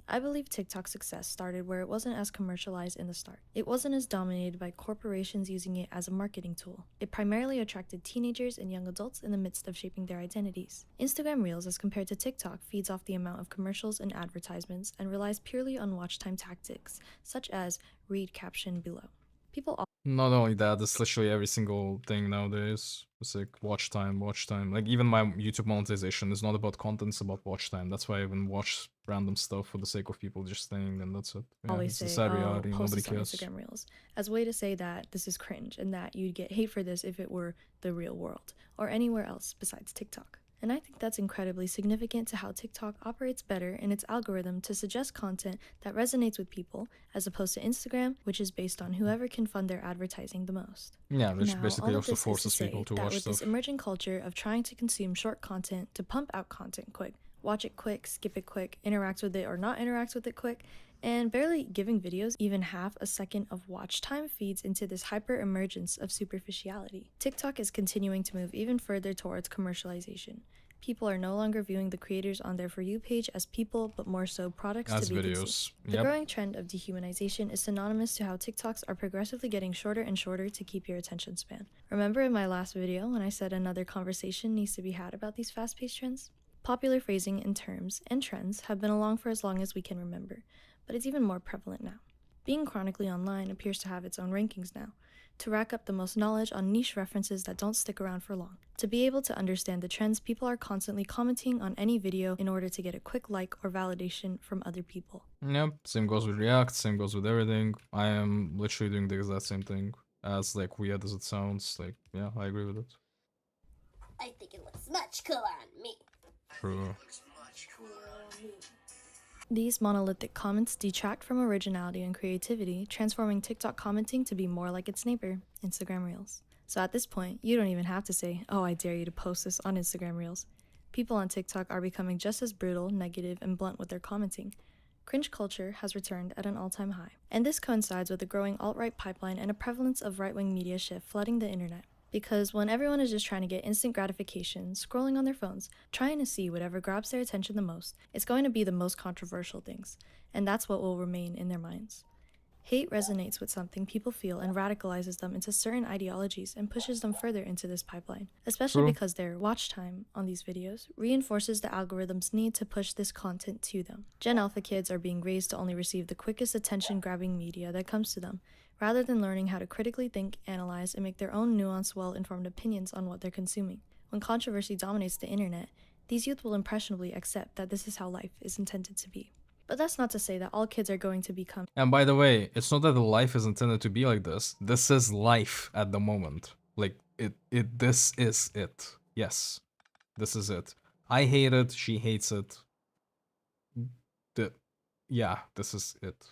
Q: I believe TikTok's success started where it wasn't as commercialized in the start. It wasn't as dominated by corporations using it as a marketing tool. It primarily attracted teenagers and young adults in the midst of shaping their identities. Instagram Reels, as compared to TikTok, feeds off the amount of commercials and advertisements and relies purely on watch time tactics, such as read caption below. People
A: Not only that, it's literally every single thing nowadays. It's like watch time, watch time. Like even my YouTube monetization is not about content, it's about watch time. That's why I even watch random stuff for the sake of people just staying, and that's it. Yeah,
Q: always
A: it's
Q: say,
A: a sad
Q: oh,
A: reality.
Q: post
A: Nobody
Q: this on
A: cares.
Q: Instagram Reels, as a way to say that this is cringe and that you'd get hate for this if it were the real world or anywhere else besides TikTok. And I think that's incredibly significant to how TikTok operates better in its algorithm to suggest content that resonates with people, as opposed to Instagram, which is based on whoever can fund their advertising the most.
A: Yeah, which
Q: Now,
A: basically
Q: all of
A: also
Q: this is
A: forces
Q: say
A: people to
Q: that
A: watch
Q: with
A: stuff.
Q: this emerging culture of trying to consume short content to pump out content quick, watch it quick, skip it quick, interact with it or not interact with it quick, and barely giving videos even half a second of watch time feeds into this hyper emergence of superficiality. TikTok is continuing to move even further towards commercialization. People are no longer viewing the creators on their For You page as people, but more so products
A: As
Q: to be
A: videos.
Q: consumed. The
A: Yep.
Q: growing trend of dehumanization is synonymous to how TikToks are progressively getting shorter and shorter to keep your attention span. Remember in my last video when I said another conversation needs to be had about these fast-paced trends? Popular phrasing and terms and trends have been along for as long as we can remember, but it's even more prevalent now. Being chronically online appears to have its own rankings now, to rack up the most knowledge on niche references that don't stick around for long, to be able to understand the trends people are constantly commenting on any video in order to get a quick like or validation from other people.
A: Yep, same goes with React, same goes with everything. I am literally doing the exact same thing. As like weird as it sounds, like yeah, I agree with it.
M: I think it looks much cooler on me.
A: True.
Q: These monolithic comments detract from originality and creativity, transforming TikTok commenting to be more like its neighbor, Instagram Reels. So at this point, you don't even have to say, oh, I dare you to post this on Instagram Reels. People on TikTok are becoming just as brutal, negative, and blunt with their commenting. Cringe culture has returned at an all-time high. And this coincides with a growing alt-right pipeline and a prevalence of right-wing media shift flooding the internet. Because when everyone is just trying to get instant gratification, scrolling on their phones, trying to see whatever grabs their attention the most, it's going to be the most controversial things, and that's what will remain in their minds. Hate resonates with something people feel and radicalizes them into certain ideologies and pushes them further into this pipeline, especially
A: True.
Q: because their watch time on these videos reinforces the algorithm's need to push this content to them. Gen Alpha kids are being raised to only receive the quickest attention-grabbing media that comes to them, rather than learning how to critically think, analyze, and make their own nuanced, well-informed opinions on what they're consuming. When controversy dominates the internet, these youth will impressionably accept that this is how life is intended to be. But that's not to say that all kids are going to become.
A: And by the way, it's not that the life is intended to be like this. This is life at the moment. Like this is it. Yes, this is it. I hate it. She hates it. Yeah, this is it.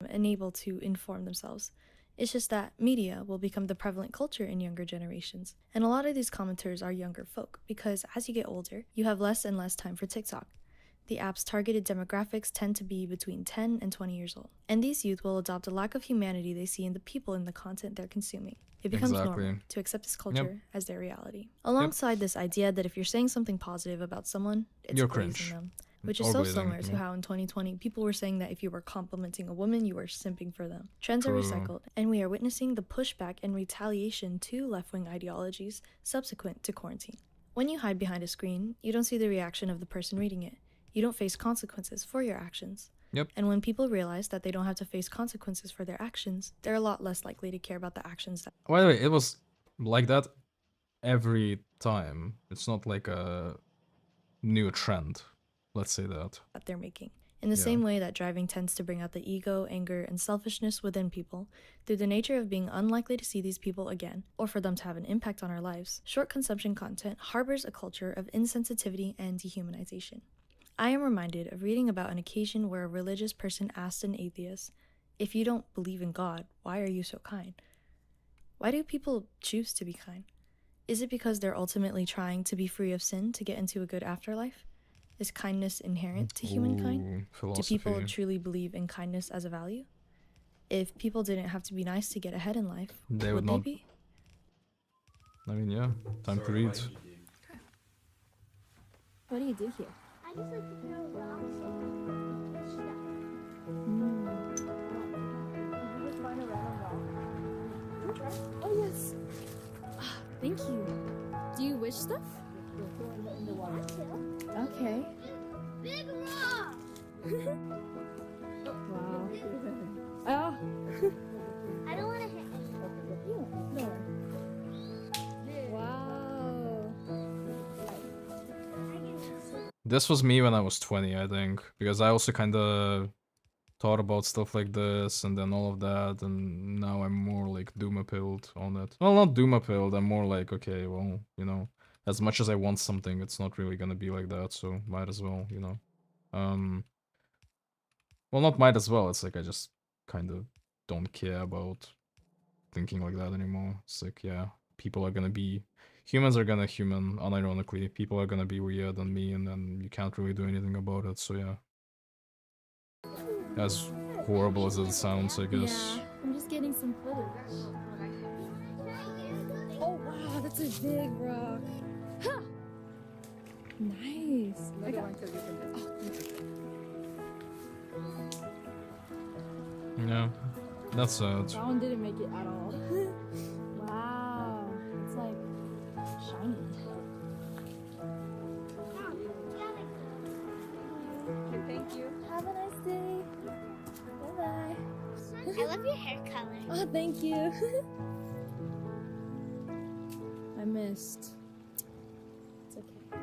Q: And able to inform themselves. It's just that media will become the prevalent culture in younger generations. And a lot of these commenters are younger folk, because as you get older, you have less and less time for TikTok. The app's targeted demographics tend to be between 10 and 20 years old. And these youth will adopt a lack of humanity they see in the people in the content they're consuming. It becomes normal to accept this culture as their reality. Alongside this idea that if you're saying something positive about someone, it's
A: You're
Q: praising
A: cringe.
Q: them. Which is
A: Or
Q: so
A: glazing,
Q: similar to
A: yeah.
Q: how in 2020 people were saying that if you were complimenting a woman, you were simping for them. Trends are
A: True.
Q: recycled, and we are witnessing the pushback and retaliation to left-wing ideologies subsequent to quarantine. When you hide behind a screen, you don't see the reaction of the person reading it. You don't face consequences for your actions.
A: Yep.
Q: And when people realize that they don't have to face consequences for their actions, they're a lot less likely to care about the actions that
A: By the way, it was like that every time. It's not like a new trend. Let's say that.
Q: they're making. In the same way that driving tends to bring out the ego, anger, and selfishness within people, through the nature of being unlikely to see these people again, or for them to have an impact on our lives, short consumption content harbors a culture of insensitivity and dehumanization. I am reminded of reading about an occasion where a religious person asked an atheist, "If you don't believe in God, why are you so kind?" Why do people choose to be kind? Is it because they're ultimately trying to be free of sin to get into a good afterlife? Is kindness inherent to humankind? Do people
A: philosophy.
Q: truly believe in kindness as a value? If people didn't have to be nice to get ahead in life,
A: They
Q: would
A: would not.
Q: they be?
A: I mean, yeah. Time to read.
Q: What do you do here?
M: I just like to throw rocks and stuff.
Q: You just find a random rock. Oh yes. Thank you. Do you wish stuff? Okay.
M: Big rock!
Q: Wow. Oh.
M: I don't want to hit
Q: No. Wow.
A: This was me when I was 20, I think, because I also kind of thought about stuff like this and then all of that, and now I'm more like doom-pilled on it. Well, not doom-pilled, I'm more like, okay, well, you know, as much as I want something, it's not really gonna be like that, so might as well, you know. Well, not might as well, it's like I just kind of don't care about thinking like that anymore. It's like, yeah, people are gonna be... Humans are gonna human, unironically. People are gonna be weird and mean, and then you can't really do anything about it, so yeah. As horrible as it sounds, I guess.
Q: Yeah, I'm just getting some footage. Oh wow, that's a big rock. Huh. Nice. I got
A: Yeah, that's sad.
Q: That one didn't make it at all. Wow, it's like shiny. Thank you. Have a nice day. Bye bye.
M: I love your hair color.
Q: Oh, thank you. I missed. It's okay.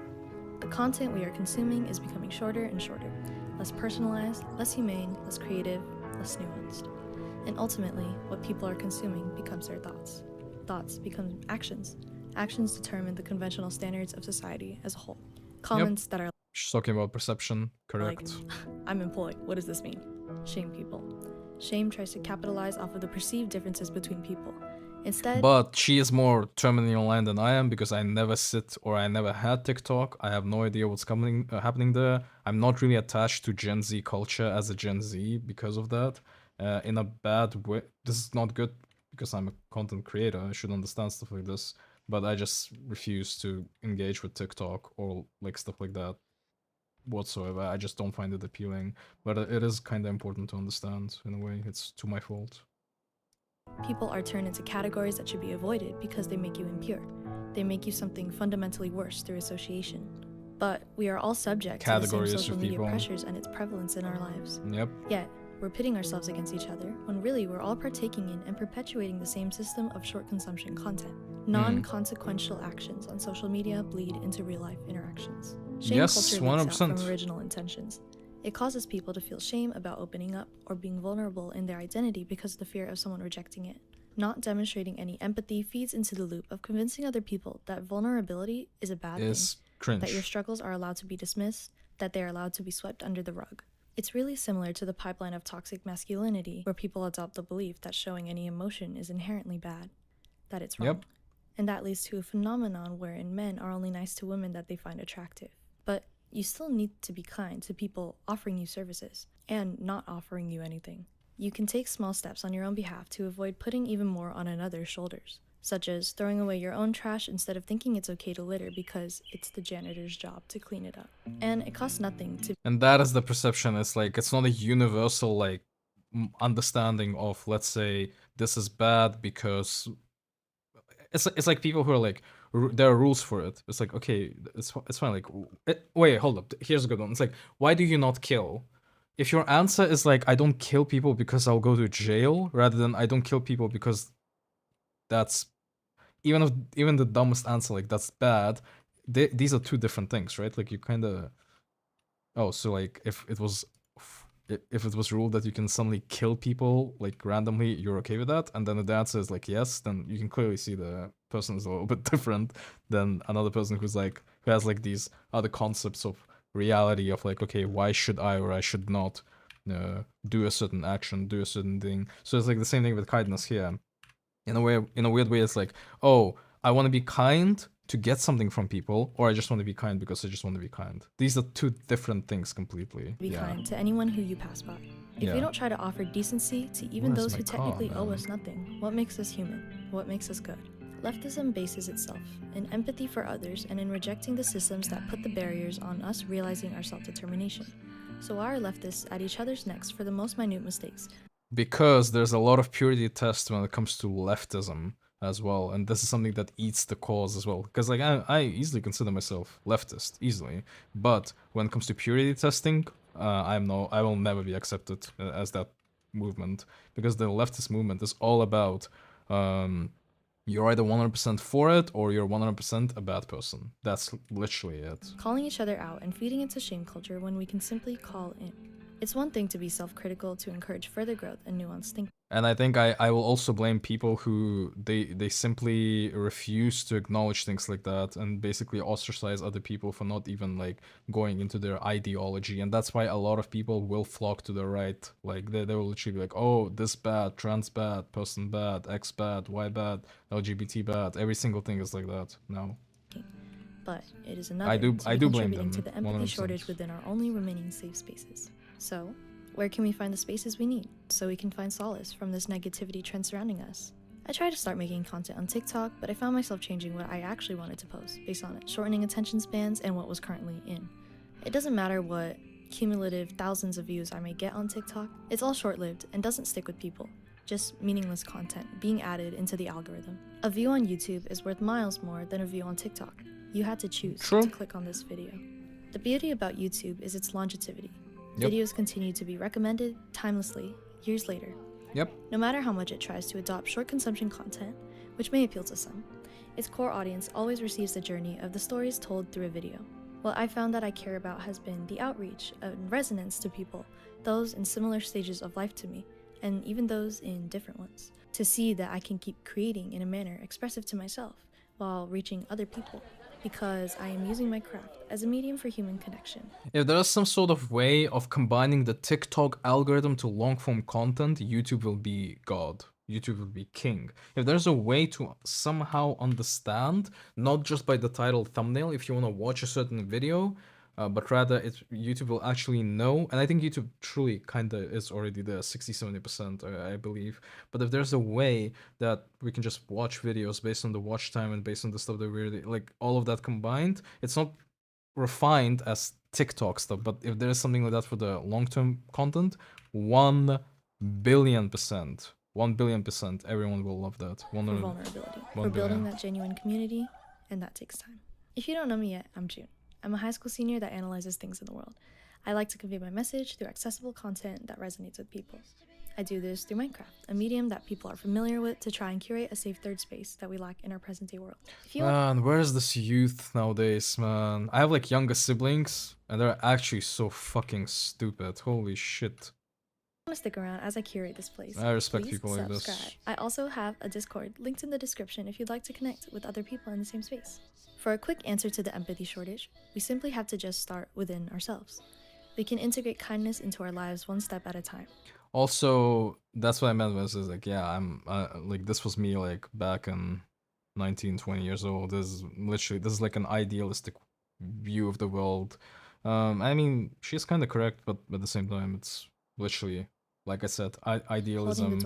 Q: The content we are consuming is becoming shorter and shorter, less personalized, less humane, less creative, less nuanced. And ultimately, what people are consuming becomes their thoughts. Thoughts become actions. Actions determine the conventional standards of society as a whole. Comments that are
A: She's talking about perception,
Q: like,
A: correct.
Q: I'm employed. What does this mean? Shame people. Shame tries to capitalize off of the perceived differences between people. Instead,
A: But she is more terminally online than I am because I never sit or I never had TikTok. I have no idea what's happening there. I'm not really attached to Gen Z culture as a Gen Z because of that. In a bad way. This is not good because I'm a content creator. I should understand stuff like this. but I just refuse to engage with TikTok or like stuff like that whatsoever. I just don't find it appealing, but it is kind of important to understand in a way. It's to my fault.
Q: People are turned into categories that should be avoided because they make you impure. They make you something fundamentally worse through association. But we are all subject to the
A: Categories
Q: same
A: of
Q: social media
A: people.
Q: pressures and its prevalence in our lives.
A: Yep.
Q: Yet, we're pitting ourselves against each other when really we're all partaking in and perpetuating the same system of short consumption content. Non-consequential actions on social media bleed into real life interactions. Shame
A: Yes,
Q: culture leaks out
A: 100%.
Q: from original intentions. It causes people to feel shame about opening up or being vulnerable in their identity because of the fear of someone rejecting it. Not demonstrating any empathy feeds into the loop of convincing other people that vulnerability is a bad
A: Is
Q: thing,
A: cringe.
Q: that your struggles are allowed to be dismissed, that they are allowed to be swept under the rug. It's really similar to the pipeline of toxic masculinity, where people adopt the belief that showing any emotion is inherently bad, that it's wrong.
A: Yep.
Q: And that leads to a phenomenon wherein men are only nice to women that they find attractive. But you still need to be kind to people offering you services and not offering you anything. You can take small steps on your own behalf to avoid putting even more on another's shoulders, such as throwing away your own trash instead of thinking it's okay to litter because it's the janitor's job to clean it up. And it costs nothing to
A: And that is the perception. It's like it's not a universal like understanding of, let's say, this is bad because it's like people who are like there are rules for it. It's like, okay, it's fine. Like wait, hold up. Here's a good one. It's like, why do you not kill? If your answer is like, I don't kill people because I'll go to jail, rather than I don't kill people because that's even the dumbest answer, like that's bad. These are two different things, right? Like you kind of so like if it was ruled that you can suddenly kill people like randomly, you're okay with that, and then the answer is like yes, then you can clearly see the person is a little bit different than another person who has like these other concepts of reality of like, okay, why should I or I should not do a certain action, do a certain thing. So it's like the same thing with kindness here. In a weird way, it's like, oh, I want to be kind to get something from people, or I just want to be kind because I just want to be kind. These are two different things completely.
Q: be kind to anyone who you pass by. If we don't try to offer decency to even
A: Where's
Q: those
A: my
Q: who
A: car,
Q: technically owe
A: man?
Q: us nothing, what makes us human? What makes us good? Leftism bases itself in empathy for others and in rejecting the systems that put the barriers on us realizing our self-determination. So why are leftists at each other's necks for the most minute mistakes?
A: Because there's a lot of purity tests when it comes to leftism as well, and this is something that eats the cause as well. Because like I easily consider myself leftist, easily, but when it comes to purity testing, I will never be accepted as that movement, because the leftist movement is all about you're either 100% for it or you're 100% a bad person. That's literally it.
Q: Calling each other out and feeding into shame culture when we can simply call in. It's one thing to be self-critical to encourage further growth and nuanced thinking.
A: And I think I will also blame people who they simply refuse to acknowledge things like that and basically ostracize other people for not even like going into their ideology. And that's why a lot of people will flock to the right. Like they will literally be like, oh, this bad, trans bad, person bad, X bad, Y bad, LGBT bad. Every single thing is like that now.
Q: But it is another
A: I do
Q: to be
A: blame
Q: contributing
A: them,
Q: to the empathy
A: 100%.
Q: shortage within our only remaining safe spaces. So, where can we find the spaces we need so we can find solace from this negativity trend surrounding us? I tried to start making content on TikTok, but I found myself changing what I actually wanted to post based on it, shortening attention spans and what was currently in. It doesn't matter what cumulative thousands of views I may get on TikTok, it's all short-lived and doesn't stick with people. Just meaningless content being added into the algorithm. A view on YouTube is worth miles more than a view on TikTok. You had to choose to click on this video. The beauty about YouTube is its longevity.
A: Yep.
Q: Videos continue to be recommended timelessly years later.
A: Yep.
Q: No matter how much it tries to adopt short consumption content, which may appeal to some, its core audience always receives the journey of the stories told through a video. What I found that I care about has been the outreach and resonance to people, those in similar stages of life to me, and even those in different ones, to see that I can keep creating in a manner expressive to myself while reaching other people, because I am using my craft as a medium for human connection.
A: If there is some sort of way of combining the TikTok algorithm to long-form content, YouTube will be God. YouTube will be king. If there's a way to somehow understand, not just by the title thumbnail, if you want to watch a certain video, but rather YouTube will actually know, and I think YouTube truly kind of is already there, 60-70%, I believe. But if there's a way that we can just watch videos based on the watch time and based on the stuff that we really like, all of that combined, it's not refined as TikTok stuff, but if there's something like that for the long-term content, 1 billion%, 1 billion%, everyone will love that.
Q: For vulnerability, for building that genuine community, and that takes time. If you don't know me yet, I'm June. I'm a high school senior that analyzes things in the world. I like to convey my message through accessible content that resonates with people. I do this through Minecraft, a medium that people are familiar with, to try and curate a safe third space that we lack in our present-day world.
A: Man, where's this youth nowadays, man? I have like younger siblings, and they're actually so fucking stupid. Holy shit.
Q: Want to stick around as I curate this place.
A: I respect
Q: Please
A: people like
Q: subscribe.
A: this.
Q: I also have a Discord linked in the description if you'd like to connect with other people in the same space. For a quick answer to the empathy shortage, we simply have to just start within ourselves. We can integrate kindness into our lives one step at a time.
A: Also, that's what I meant when I was like, yeah, I'm like, this was me like back in 19, 20 years old. This is like an idealistic view of the world. I mean, she's kind of correct, but at the same time, it's literally, like I said, idealism,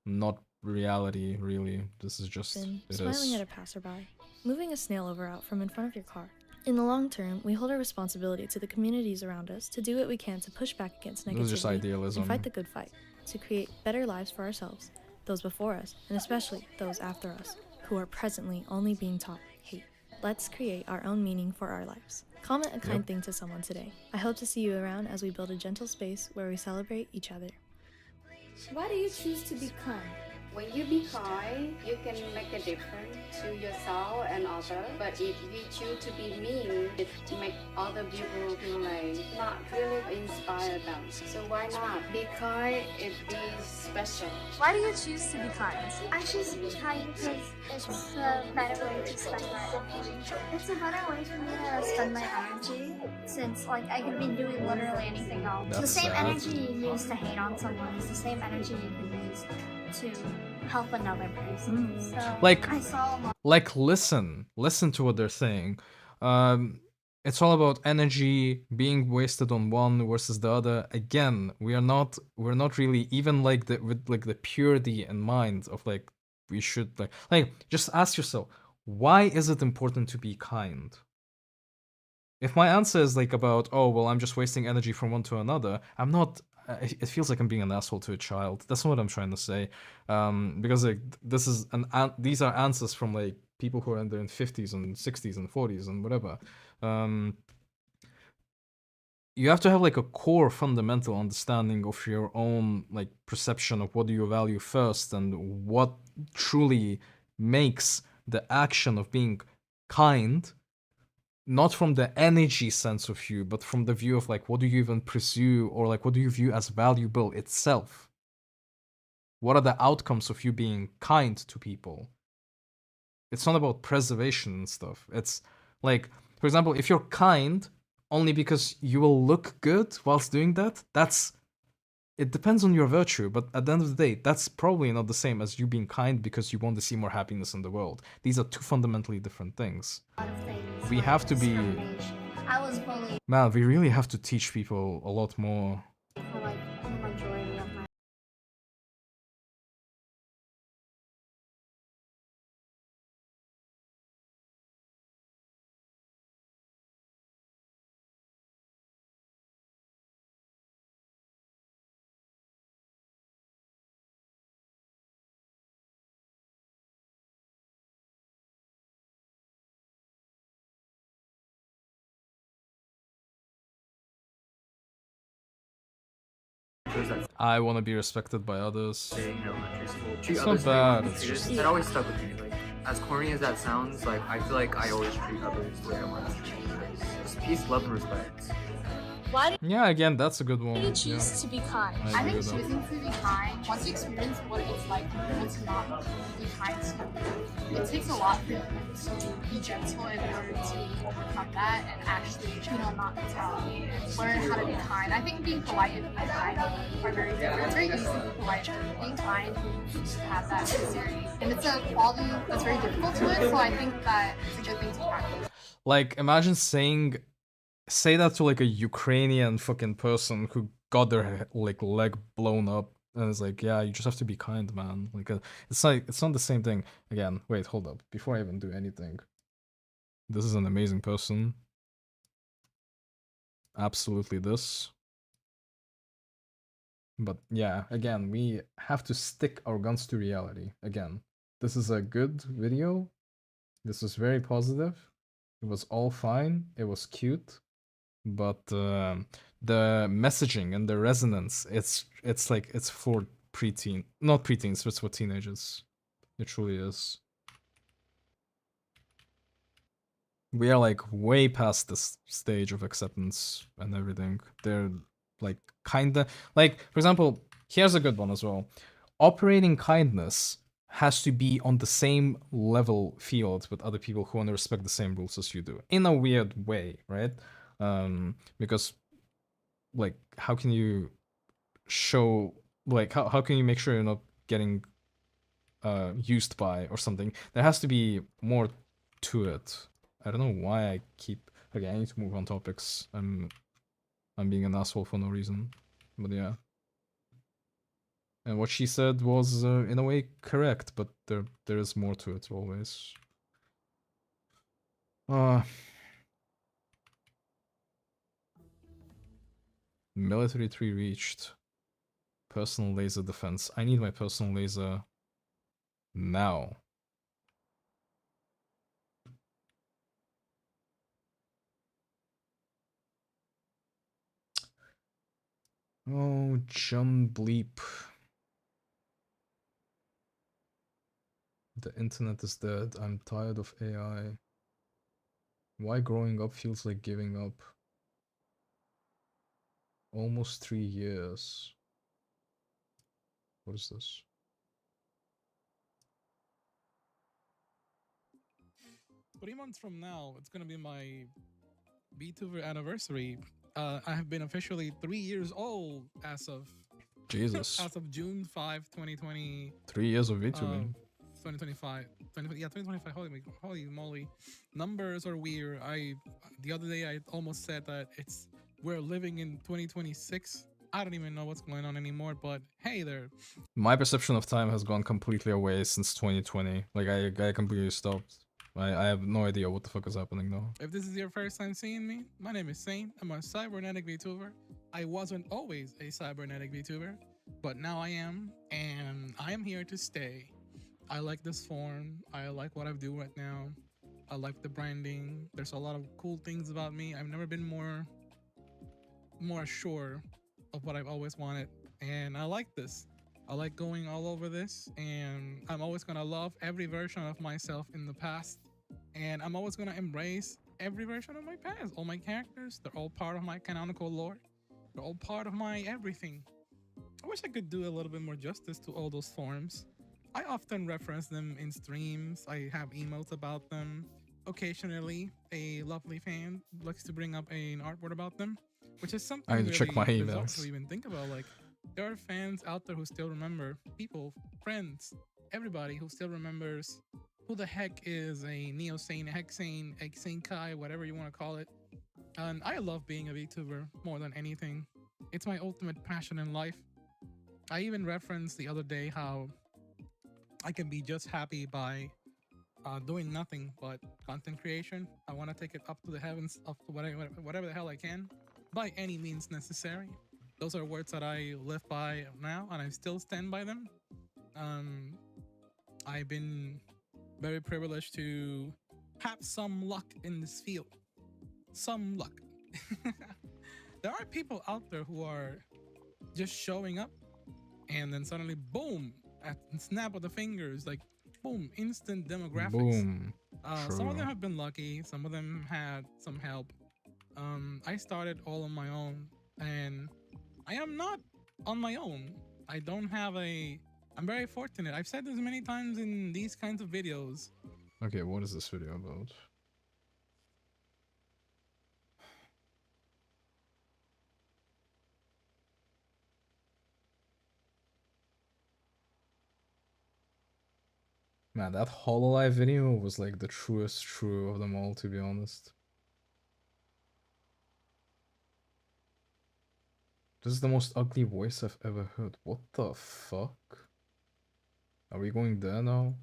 A: not reality, really. This is just,
Q: Smiling at a passerby, moving a snail over out from in front of your car. In the long term, we hold our responsibility to the communities around us to do what we can to push back against
A: This is just
Q: negativity
A: idealism.
Q: and fight the good fight, to create better lives for ourselves, those before us, and especially those after us, who are presently only being taught hate. Let's create our own meaning for our lives. Comment a kind thing to someone today. I hope to see you around as we build a gentle space where we celebrate each other.
S: Why do you choose to be kind? When you be kind, you can make a difference to yourself and others. But if you choose to be mean, it make other people feel like not really inspire them. So why not? Be kind and be special.
T: Why do you choose to be kind? I choose to be kind because it's a better way to spend my energy. It's a better way for me to spend my energy since like I could be doing literally anything else.
A: That's
T: the same
A: sad.
T: energy you use to hate on someone is the same energy you can use to help another person. So
A: Like,
T: I saw a lot.
A: like listen to what they're saying. It's all about energy being wasted on one versus the other. Again, we're not really even like with like the purity in mind of like we should like just ask yourself, why is it important to be kind? If my answer is like about, oh well, I'm just wasting energy from one to another, I'm not. It feels like I'm being an asshole to a child. That's not what I'm trying to say. Because like this is these are answers from like people who are in their 50s and 60s and 40s and whatever. You have to have like a core fundamental understanding of your own like perception of what do you value first and what truly makes the action of being kind, not from the energy sense of you, but from the view of like what do you even pursue or like what do you view as valuable itself? What are the outcomes of you being kind to people? It's not about preservation and stuff. It's like, for example, if you're kind only because you will look good whilst doing that, it depends on your virtue, but at the end of the day, that's probably not the same as you being kind because you want to see more happiness in the world. These are two fundamentally different things. We have to be...
T: I was bullied
A: Man, we really have to teach people a lot more.
T: for like the majority of my
A: I want to be respected by others.
U: In elementary school. Treat
A: It's
U: others
A: not
U: the way you
A: bad.
U: want to be treated. That always stuck with me. Like, as corny as that sounds, like I feel like I always treat others the way I want to be treated. Just peace, love, and respect.
P: Why do
A: Yeah, again, that's a good one.
P: you choose
A: Yeah.
P: to be kind?
A: I agree
V: think
A: with that.
V: choosing to be kind, once you experience what it's like for people to not be kind to you, it takes a lot for you to be gentle in order to overcome that and actually, not retaliate and learn how to be kind. I think being polite and being kind are very different. It's very easy to be polite, but being kind, you need to have that sincerity. And it's a quality that's very difficult to it, so I think that it's a good thing to practice.
A: Like, imagine saying say that to like a Ukrainian fucking person who got their like leg blown up, and it's like, yeah, you just have to be kind, man. Like, it's not the same thing. Again, wait, hold up. Before I even do anything, this is an amazing person. Absolutely this. But yeah, again, we have to stick our guns to reality. Again, this is a good video. This was very positive. It was all fine. It was cute. But the messaging and the resonance, it's like, it's for preteen, not preteens, but it's for teenagers. It truly is. We are like way past this stage of acceptance and everything. They're like kinda like, for example, here's a good one as well. Operating kindness has to be on the same level field with other people who want to respect the same rules as you do, in a weird way, right? Because like, how can you show, like, how can you make sure you're not getting used by or something? There has to be more to it. I don't know why I keep, okay, I need to move on topics. I'm being an asshole for no reason, but yeah. And what she said was in a way correct, but there is more to it always. Military tree reached. Personal laser defense. I need my personal laser now. Oh, John Bleep. The internet is dead. I'm tired of AI. Why growing up feels like giving up. Almost 3 years. What is this?
C: Three months from now, it's gonna be my VTuber anniversary. I have been officially 3 years old as of
A: Jesus.
C: as of June 5, 2020.
A: 3 years of VTubing.
C: 2025. 2025. Holy moly. Numbers are weird. The other day I almost said that we're living in 2026. I don't even know what's going on anymore, but hey there.
A: My perception of time has gone completely away since 2020. Like, I completely stopped. I have no idea what the fuck is happening now.
C: If this is your first time seeing me, my name is Sane. I'm a cybernetic VTuber. I wasn't always a cybernetic VTuber, but now I am, and I am here to stay. I like this form. I like what I do right now. I like the branding. There's a lot of cool things about me. I've never been more sure of what I've always wanted, and I like this. I like going all over this, and I'm always gonna love every version of myself in the past, and I'm always gonna embrace every version of my past. All my characters, they're all part of my canonical lore. They're all part of my everything. I wish I could do a little bit more justice to all those forms. I often reference them in streams. I have emotes about them. Occasionally, a lovely fan likes to bring up an artboard about them, which is something
A: I need to
C: really
A: check my
C: bizarre
A: emails.
C: to even think about. Like, there are fans out there who still remember, people, friends, everybody who still remembers who the heck is a Neosane, Hexane, Exane Kai, whatever you want to call it. And I love being a VTuber more than anything. It's my ultimate passion in life. I even referenced the other day how I can be just happy by doing nothing but content creation. I want to take it up to the heavens, up to whatever the hell I can, by any means necessary. Those are words that I live by now, and I still stand by them. I've been very privileged to have some luck in this field. Some luck. There are people out there who are just showing up, and then suddenly, boom, at the snap of the fingers, like, boom, instant demographics.
A: Boom.
C: Some of
A: True.
C: them have been lucky. Some of them had some help. I started all on my own, and I am not on my own. I don't have I'm very fortunate. I've said this many times in these kinds of videos.
A: Okay, what is this video about? Man, that HoloLive video was like the truest true of them all, to be honest. This is the most ugly voice I've ever heard. What the fuck? Are we going there now?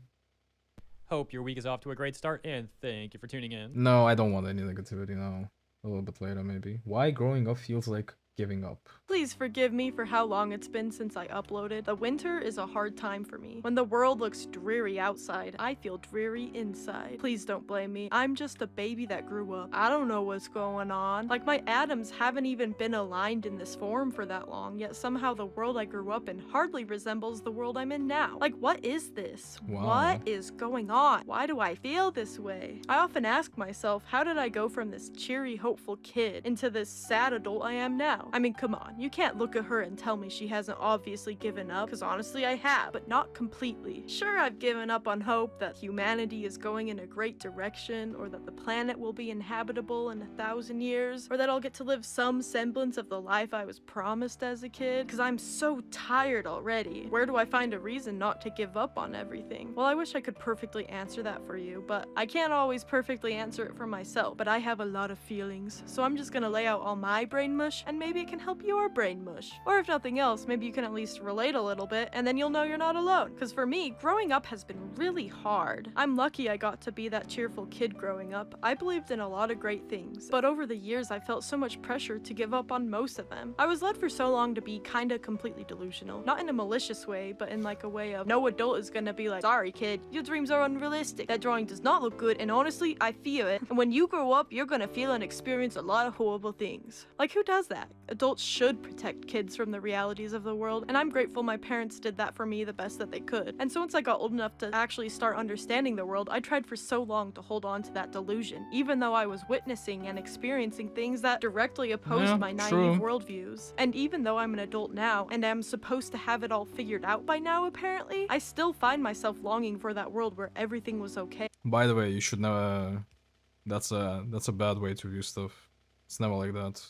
D: Hope your week is off to a great start, and thank you for tuning in.
A: No, I don't want any negativity now. A little bit later, maybe. Why growing up feels like giving up.
G: Please forgive me for how long it's been since I uploaded. The winter is a hard time for me. When the world looks dreary outside, I feel dreary inside. Please don't blame me. I'm just a baby that grew up. I don't know what's going on. Like, my atoms haven't even been aligned in this form for that long, yet somehow the world I grew up in hardly resembles the world I'm in now. Like, what is this?
A: Wow.
G: What is going on? Why do I feel this way? I often ask myself, how did I go from this cheery, hopeful kid into this sad adult I am now? I mean, come on, you can't look at her and tell me she hasn't obviously given up, because honestly I have, but not completely. Sure, I've given up on hope that humanity is going in a great direction, or that the planet will be inhabitable in 1,000 years, or that I'll get to live some semblance of the life I was promised as a kid, because I'm so tired already. Where do I find a reason not to give up on everything? Well, I wish I could perfectly answer that for you, but I can't always perfectly answer it for myself, but I have a lot of feelings, so I'm just gonna lay out all my brain mush, and maybe it can help your brain mush. Or if nothing else, maybe you can at least relate a little bit, and then you'll know you're not alone. Because for me, growing up has been really hard. I'm lucky I got to be that cheerful kid growing up. I believed in a lot of great things, but over the years I felt so much pressure to give up on most of them. I was led for so long to be kinda completely delusional. Not in a malicious way, but in like a way of no adult is gonna be like, sorry kid, your dreams are unrealistic. That drawing does not look good, and honestly, I feel it. And when you grow up, you're gonna feel and experience a lot of horrible things. Like, who does that? Adults should protect kids from the realities of the world, and I'm grateful my parents did that for me the best that they could. And so once I got old enough to actually start understanding the world, I tried for so long to hold on to that delusion, even though I was witnessing and experiencing things that directly opposed my naive worldviews. And even though I'm an adult now, and am supposed to have it all figured out by now apparently, I still find myself longing for that world where everything was okay.
A: By the way, you should never... That's a bad way to view stuff. It's never like that.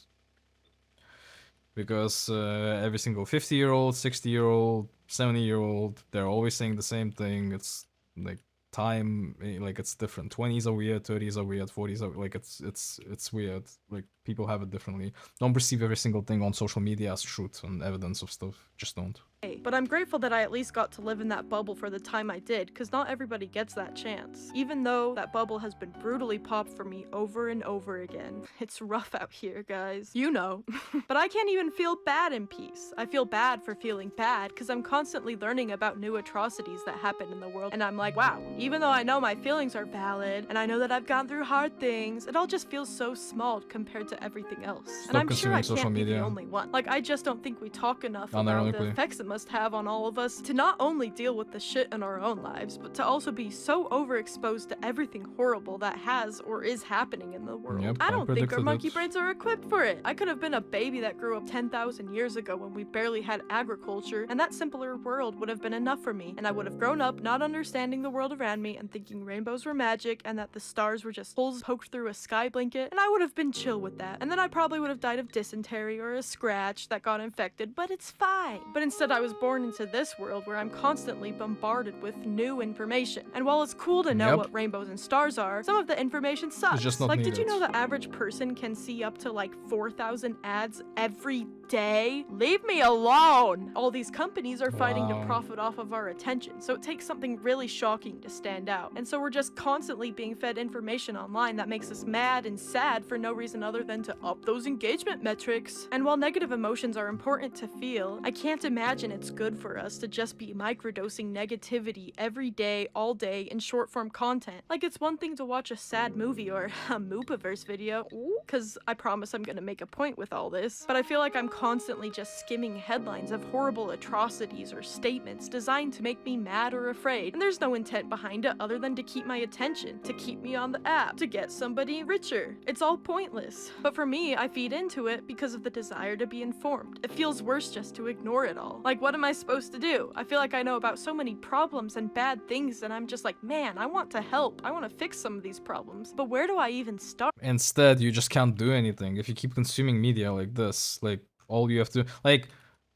A: Because every single 50-year-old, 60-year-old, 70-year-old, they're always saying the same thing. It's like time, like it's different. 20s are weird, 30s are weird, 40s are like it's weird. Like people have it differently. Don't perceive every single thing on social media as truth and evidence of stuff. Just don't.
G: But I'm grateful that I at least got to live in that bubble for the time I did, because not everybody gets that chance. Even though that bubble has been brutally popped for me over and over again. It's rough out here, guys. You know. But I can't even feel bad in peace. I feel bad for feeling bad, because I'm constantly learning about new atrocities that happen in the world, and I'm like, wow, even though I know my feelings are valid, and I know that I've gone through hard things, it all just feels so small compared to everything else.
A: Stop
G: and I'm sure I
A: social
G: can't be the
A: media.
G: only one. Like, I just don't think we talk enough about the effects it must have on all of us to not only deal with the shit in our own lives, but to also be so overexposed to everything horrible that has or is happening in the world.
A: Yep,
G: I don't think our
A: predicted
G: monkey
A: it.
G: brains are equipped for it. I could have been a baby that grew up 10,000 years ago when we barely had agriculture, and that simpler world would have been enough for me, and I would have grown up not understanding the world around me and thinking rainbows were magic and that the stars were just holes poked through a sky blanket, and I would have been chill with that. And then I probably would have died of dysentery or a scratch that got infected, but it's fine. But instead I was born into this world where I'm constantly bombarded with new information. And while it's cool to know
A: Yep.
G: what rainbows and stars are, some of the information sucks.
A: just not
G: Like, did you
A: needed.
G: know the average person can see up to like 4,000 ads every day? Leave me alone! All these companies are fighting to
A: Wow.
G: profit off of our attention, so it takes something really shocking to stand out. And so we're just constantly being fed information online that makes us mad and sad for no reason other than to up those engagement metrics. And while negative emotions are important to feel, I can't imagine it's good for us to just be microdosing negativity every day, all day, in short form content. Like, it's one thing to watch a sad movie or a Moopaverse video, because I promise I'm gonna make a point with all this, but I feel like I'm constantly just skimming headlines of horrible atrocities or statements designed to make me mad or afraid, and there's no intent behind it other than to keep my attention, to keep me on the app, to get somebody richer. It's all pointless. But for me, I feed into it because of the desire to be informed. It feels worse just to ignore it all. Like, what am I supposed to do? I feel like I know about so many problems and bad things, and I'm just like, man, I want to help. I want to fix some of these problems. But where do I even start?
A: Instead, you just can't do anything. If you keep consuming media like this, like, all you have to... Like,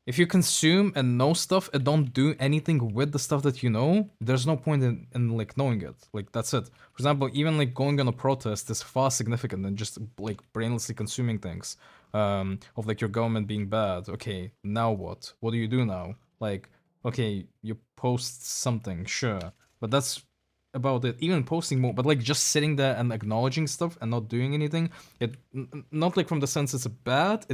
A: if you consume and know stuff and don't do anything with the stuff that you know, there's no point in like, knowing it. Like, that's it. For example, even, like, going on a protest is far significant than just, like, brainlessly consuming things. of like your government being bad. Okay, now what? What do you do now? Like, okay, you post something, sure, but that's about it. Even posting more, but like just sitting there and acknowledging stuff and not doing anything. Not like from the sense it's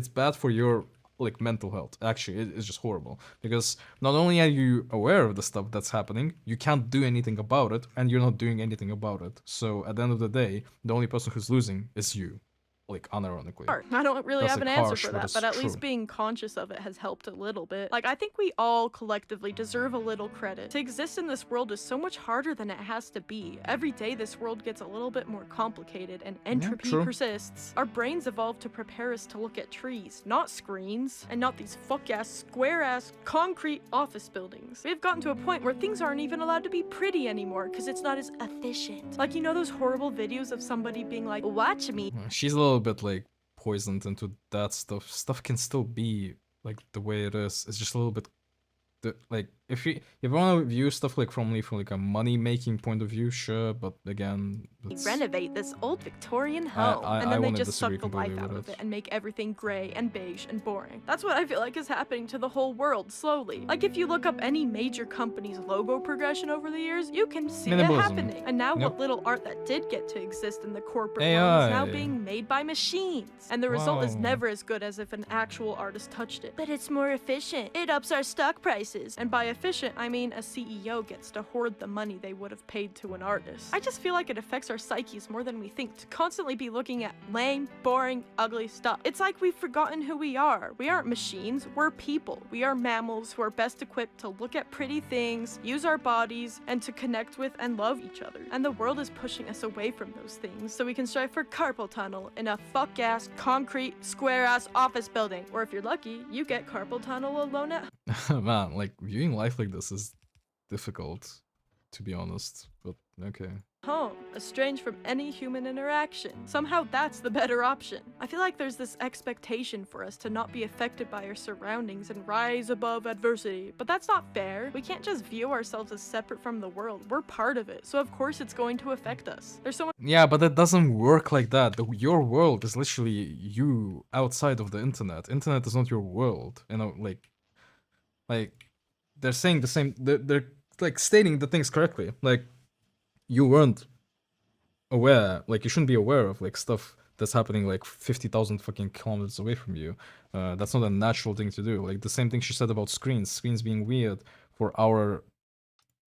A: bad for your like mental health. Actually, it's just horrible because not only are you aware of the stuff that's happening, you can't do anything about it, and you're not doing anything about it. So at the end of the day, the only person who's losing is you. Like, unironically.
G: I don't really
A: That's,
G: have an
A: like,
G: answer
A: harsh,
G: for
A: but
G: that,
A: it's
G: but at least
A: true.
G: being conscious of it has helped a little bit. Like, I think we all collectively deserve a little credit. To exist in this world is so much harder than it has to be. Every day this world gets a little bit more complicated and entropy
A: true.
G: persists. Our brains evolved to prepare us to look at trees, not screens, and not these fuck-ass, square-ass, concrete office buildings. We've gotten to a point where things aren't even allowed to be pretty anymore because it's not as efficient. Like, you know those horrible videos of somebody being like, watch me.
A: She's a little bit like poisoned into that stuff. Stuff can still be like the way it is. It's just a little bit like if you want to view stuff like from like a money making point of view, sure, but again,
G: Renovate this old Victorian home, and then they
A: wanna
G: just suck
A: disagree
G: the life
A: completely
G: out
A: with
G: of it and make everything gray and beige and boring. That's what I feel like is happening to the whole world slowly. Like if you look up any major company's logo progression over the years, you can see it
A: Minimalism.
G: happening. And now
A: Yep.
G: what little art that did get to exist in the corporate world
A: AI.
G: is now being made by machines. And the result is
A: Wow.
G: never as good as if an actual artist touched it. But it's more efficient. It ups our stock prices. And by efficient, I mean a CEO gets to hoard the money they would have paid to an artist. I just feel like it affects our psyches more than we think to constantly be looking at lame, boring, ugly stuff. It's like we've forgotten who we are. We aren't machines, we're people. We are mammals who are best equipped to look at pretty things, use our bodies, and to connect with and love each other. And the world is pushing us away from those things so we can strive for carpal tunnel in a fuck-ass, concrete, square-ass office building. Or if you're lucky, you get carpal tunnel alone at
A: man, like viewing life like this is difficult, to be honest. But okay.
G: home, estranged from any human interaction. Somehow that's the better option. I feel like there's this expectation for us to not be affected by our surroundings and rise above adversity, but that's not fair. We can't just view ourselves as separate from the world. We're part of it, so of course it's going to affect us. There's so much
A: Yeah, but it doesn't work like that. Your world is literally you outside of the internet. Internet is not your world. You know, like they're saying the same. They're like stating the things correctly. Like you weren't aware. Like you shouldn't be aware of like stuff that's happening like 50,000 fucking kilometers away from you. That's not a natural thing to do. Like the same thing she said about screens being weird for our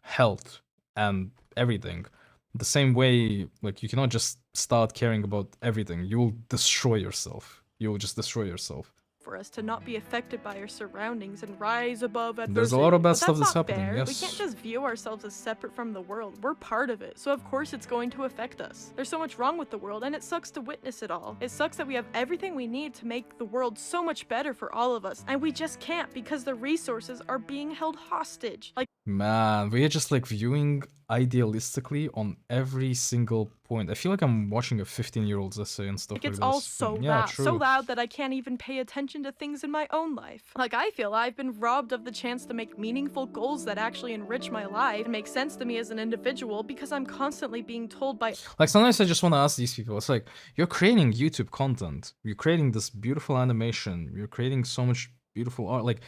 A: health and everything. The same way, like you cannot just start caring about everything. You will destroy yourself. You will just destroy yourself.
G: for us to not be affected by our surroundings and rise above adversity.
A: There's a lot of bad
G: But
A: stuff that's
G: not
A: happening,
G: fair.
A: yes.
G: We can't just view ourselves as separate from the world. We're part of it, so of course it's going to affect us. There's so much wrong with the world, and it sucks to witness it all. It sucks that we have everything we need to make the world so much better for all of us, and we just can't because the resources are being held hostage. Like,
A: Man, we are just like viewing idealistically on every single point. I feel like I'm watching a 15-year-old's essay and stuff like
G: it's
A: this.
G: all so
A: Yeah,
G: loud,
A: true.
G: so loud that I can't even pay attention to things in my own life. Like, I feel I've been robbed of the chance to make meaningful goals that actually enrich my life and make sense to me as an individual because I'm constantly being told by
A: Like sometimes I just want to ask these people, it's like, you're creating YouTube content, you're creating this beautiful animation, you're creating so much beautiful art, like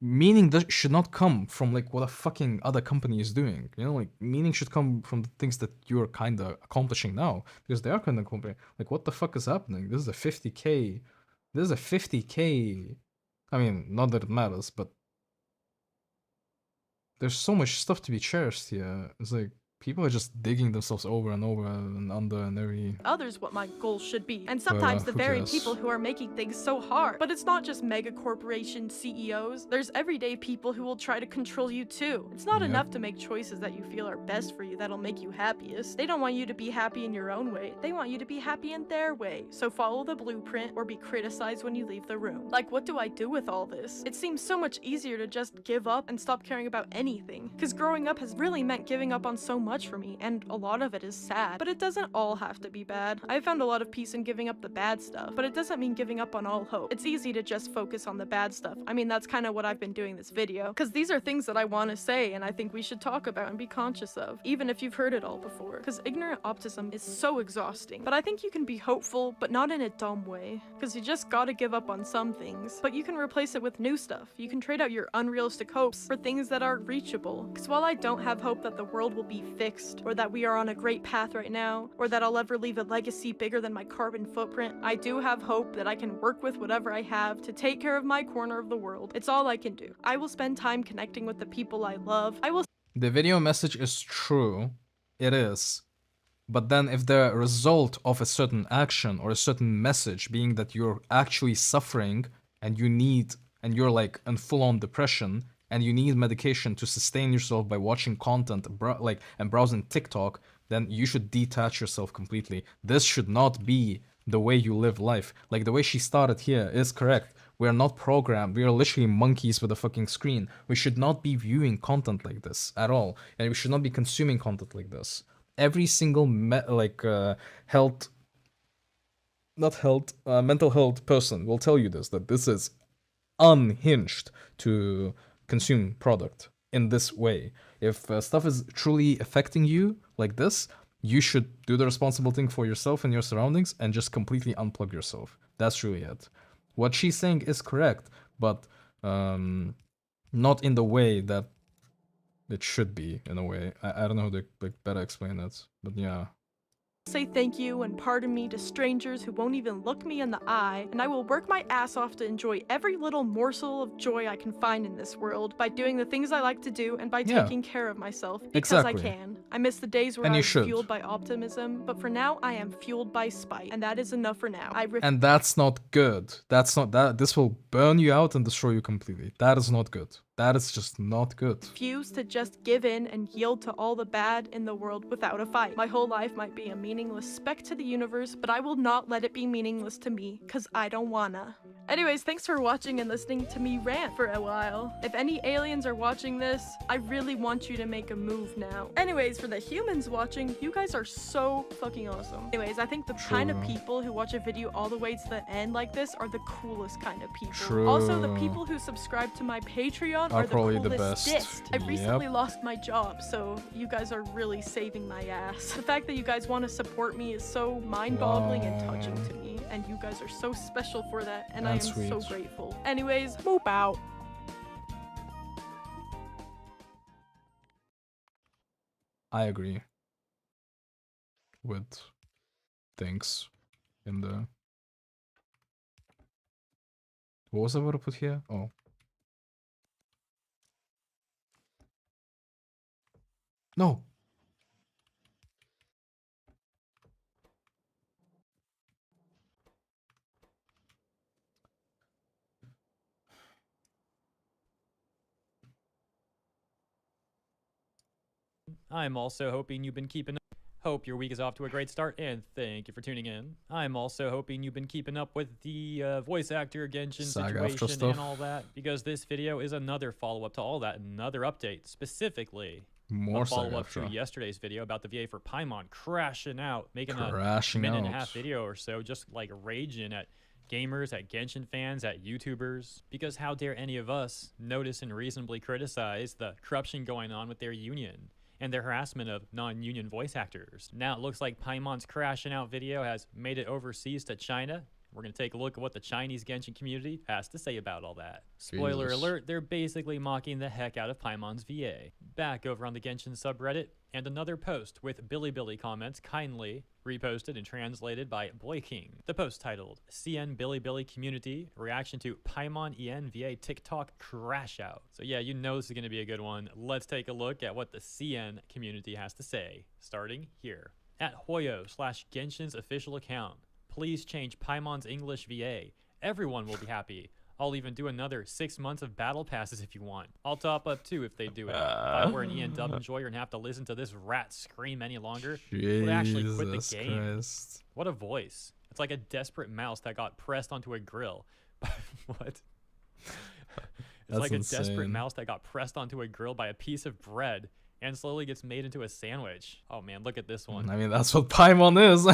A: meaning that should not come from like what a fucking other company is doing, you know, like meaning should come from the things that you're kind of accomplishing now, because they are kind of accomplishing. Like, what the fuck is happening? This is a 50K, I mean, not that it matters, but there's so much stuff to be cherished here. It's like people are just digging themselves over and over and under and every.
G: others what my goals should be. And sometimes the
A: who
G: very
A: cares?
G: people who are making things so hard. But it's not just mega corporation CEOs. There's everyday people who will try to control you too. It's not
A: Yep.
G: enough to make choices that you feel are best for you that'll make you happiest. They don't want you to be happy in your own way. They want you to be happy in their way. So follow the blueprint or be criticized when you leave the room. Like, what do I do with all this? It seems so much easier to just give up and stop caring about anything. Because growing up has really meant giving up on so much. much for me, and a lot of it is sad. But it doesn't all have to be bad. I've found a lot of peace in giving up the bad stuff, but it doesn't mean giving up on all hope. It's easy to just focus on the bad stuff. I mean, that's kind of what I've been doing this video, because these are things that I want to say and I think we should talk about and be conscious of, even if you've heard it all before, because ignorant optimism is so exhausting. But I think you can be hopeful, but not in a dumb way, because you just gotta give up on some things, but you can replace it with new stuff. You can trade out your unrealistic hopes for things that are reachable, because while I don't have hope that the world will be fixed, or that we are on a great path right now, or that I'll ever leave a legacy bigger than my carbon footprint, I do have hope that I can work with whatever I have to take care of my corner of the world. It's all I can do. I will spend time connecting with the people I love. I will.
A: The video message is true. It is. But then if the result of a certain action or a certain message being that you're actually suffering and you're like in full-on depression and you need medication to sustain yourself by watching content and browsing TikTok, then you should detach yourself completely. This should not be the way you live life. Like the way she started here is correct. We are not programmed. We are literally monkeys with a fucking screen. We should not be viewing content like this at all. And we should not be consuming content like this. Every single mental health person will tell you this, that this is unhinged to consume product in this way. If stuff is truly affecting you like this, you should do the responsible thing for yourself and your surroundings and just completely unplug yourself. That's really it. What she's saying is correct, but not in the way that it should be, in a way. I don't know how to better explain it, but yeah.
G: Say thank you and pardon me to strangers who won't even look me in the eye, and I will work my ass off to enjoy every little morsel of joy I can find in this world by doing the things I like to do and by taking care of myself because I can. I miss the days where I was fueled by optimism, but for now I am fueled by spite, and that is enough for now.
A: And that's not good. That's not that. This will burn you out and destroy you completely. That is not good. That is just not good.
G: Refuse to just give in and yield to all the bad in the world without a fight. My whole life might be a meaningless speck to the universe, but I will not let it be meaningless to me, cause I don't wanna. Anyways, thanks for watching and listening to me rant for a while. If any aliens are watching this, I really want you to make a move now. Anyways, for the humans watching, you guys are so fucking awesome. Anyways, I think the kind of people who watch a video all the way to the end like this are the coolest kind of people. Also, the people who subscribe to my Patreon are
A: probably
G: the
A: the
G: coolest.
A: best.
G: I recently lost my job, so you guys are really saving my ass. The fact that you guys want to support me is so mind-boggling and touching to me, and you guys are so special for that, and I am so grateful. Anyways, moop out.
A: I agree with things in the... What was I about to put here? Oh. No.
D: I'm also hoping you've been keeping up. Hope your week is off to a great start, and thank you for tuning in. I'm also hoping you've been keeping up with the voice actor Genshin situation and all that, because this video is another follow-up to all that, another update, specifically
A: More
D: a follow-up to
A: Saga
D: yesterday's video about the VA for Paimon crashing out, making a
A: Crashing
D: minute and a
A: out.
D: half video or so, just like raging at gamers, at Genshin fans, at YouTubers, because how dare any of us notice and reasonably criticize the corruption going on with their union and their harassment of non-union voice actors. Now it looks like Paimon's crashing out video has made it overseas to China. We're going to take a look at what the Chinese Genshin community has to say about all that. Spoiler alert, they're basically mocking the heck out of Paimon's VA. Back over on the Genshin subreddit, and another post with Bilibili comments kindly reposted and translated by Boy King. The post titled, CN Bilibili Community Reaction to Paimon EN VA TikTok Crash Out. So yeah, you know this is going to be a good one. Let's take a look at what the CN community has to say, starting here. At Hoyo/Genshin's official account, please change Paimon's English VA. Everyone will be happy. I'll even do another 6 months of battle passes if you want. I'll top up too if they do it. If I were an Ian Dub enjoyer and have to listen to this rat scream any longer, I would actually quit the game.
A: Christ.
D: What a voice. It's like a desperate mouse that got pressed onto a grill. What? It's like a desperate mouse that got pressed onto a grill by a piece of bread, and slowly gets made into a sandwich. Oh man, look at this one.
A: I mean, that's what Paimon is.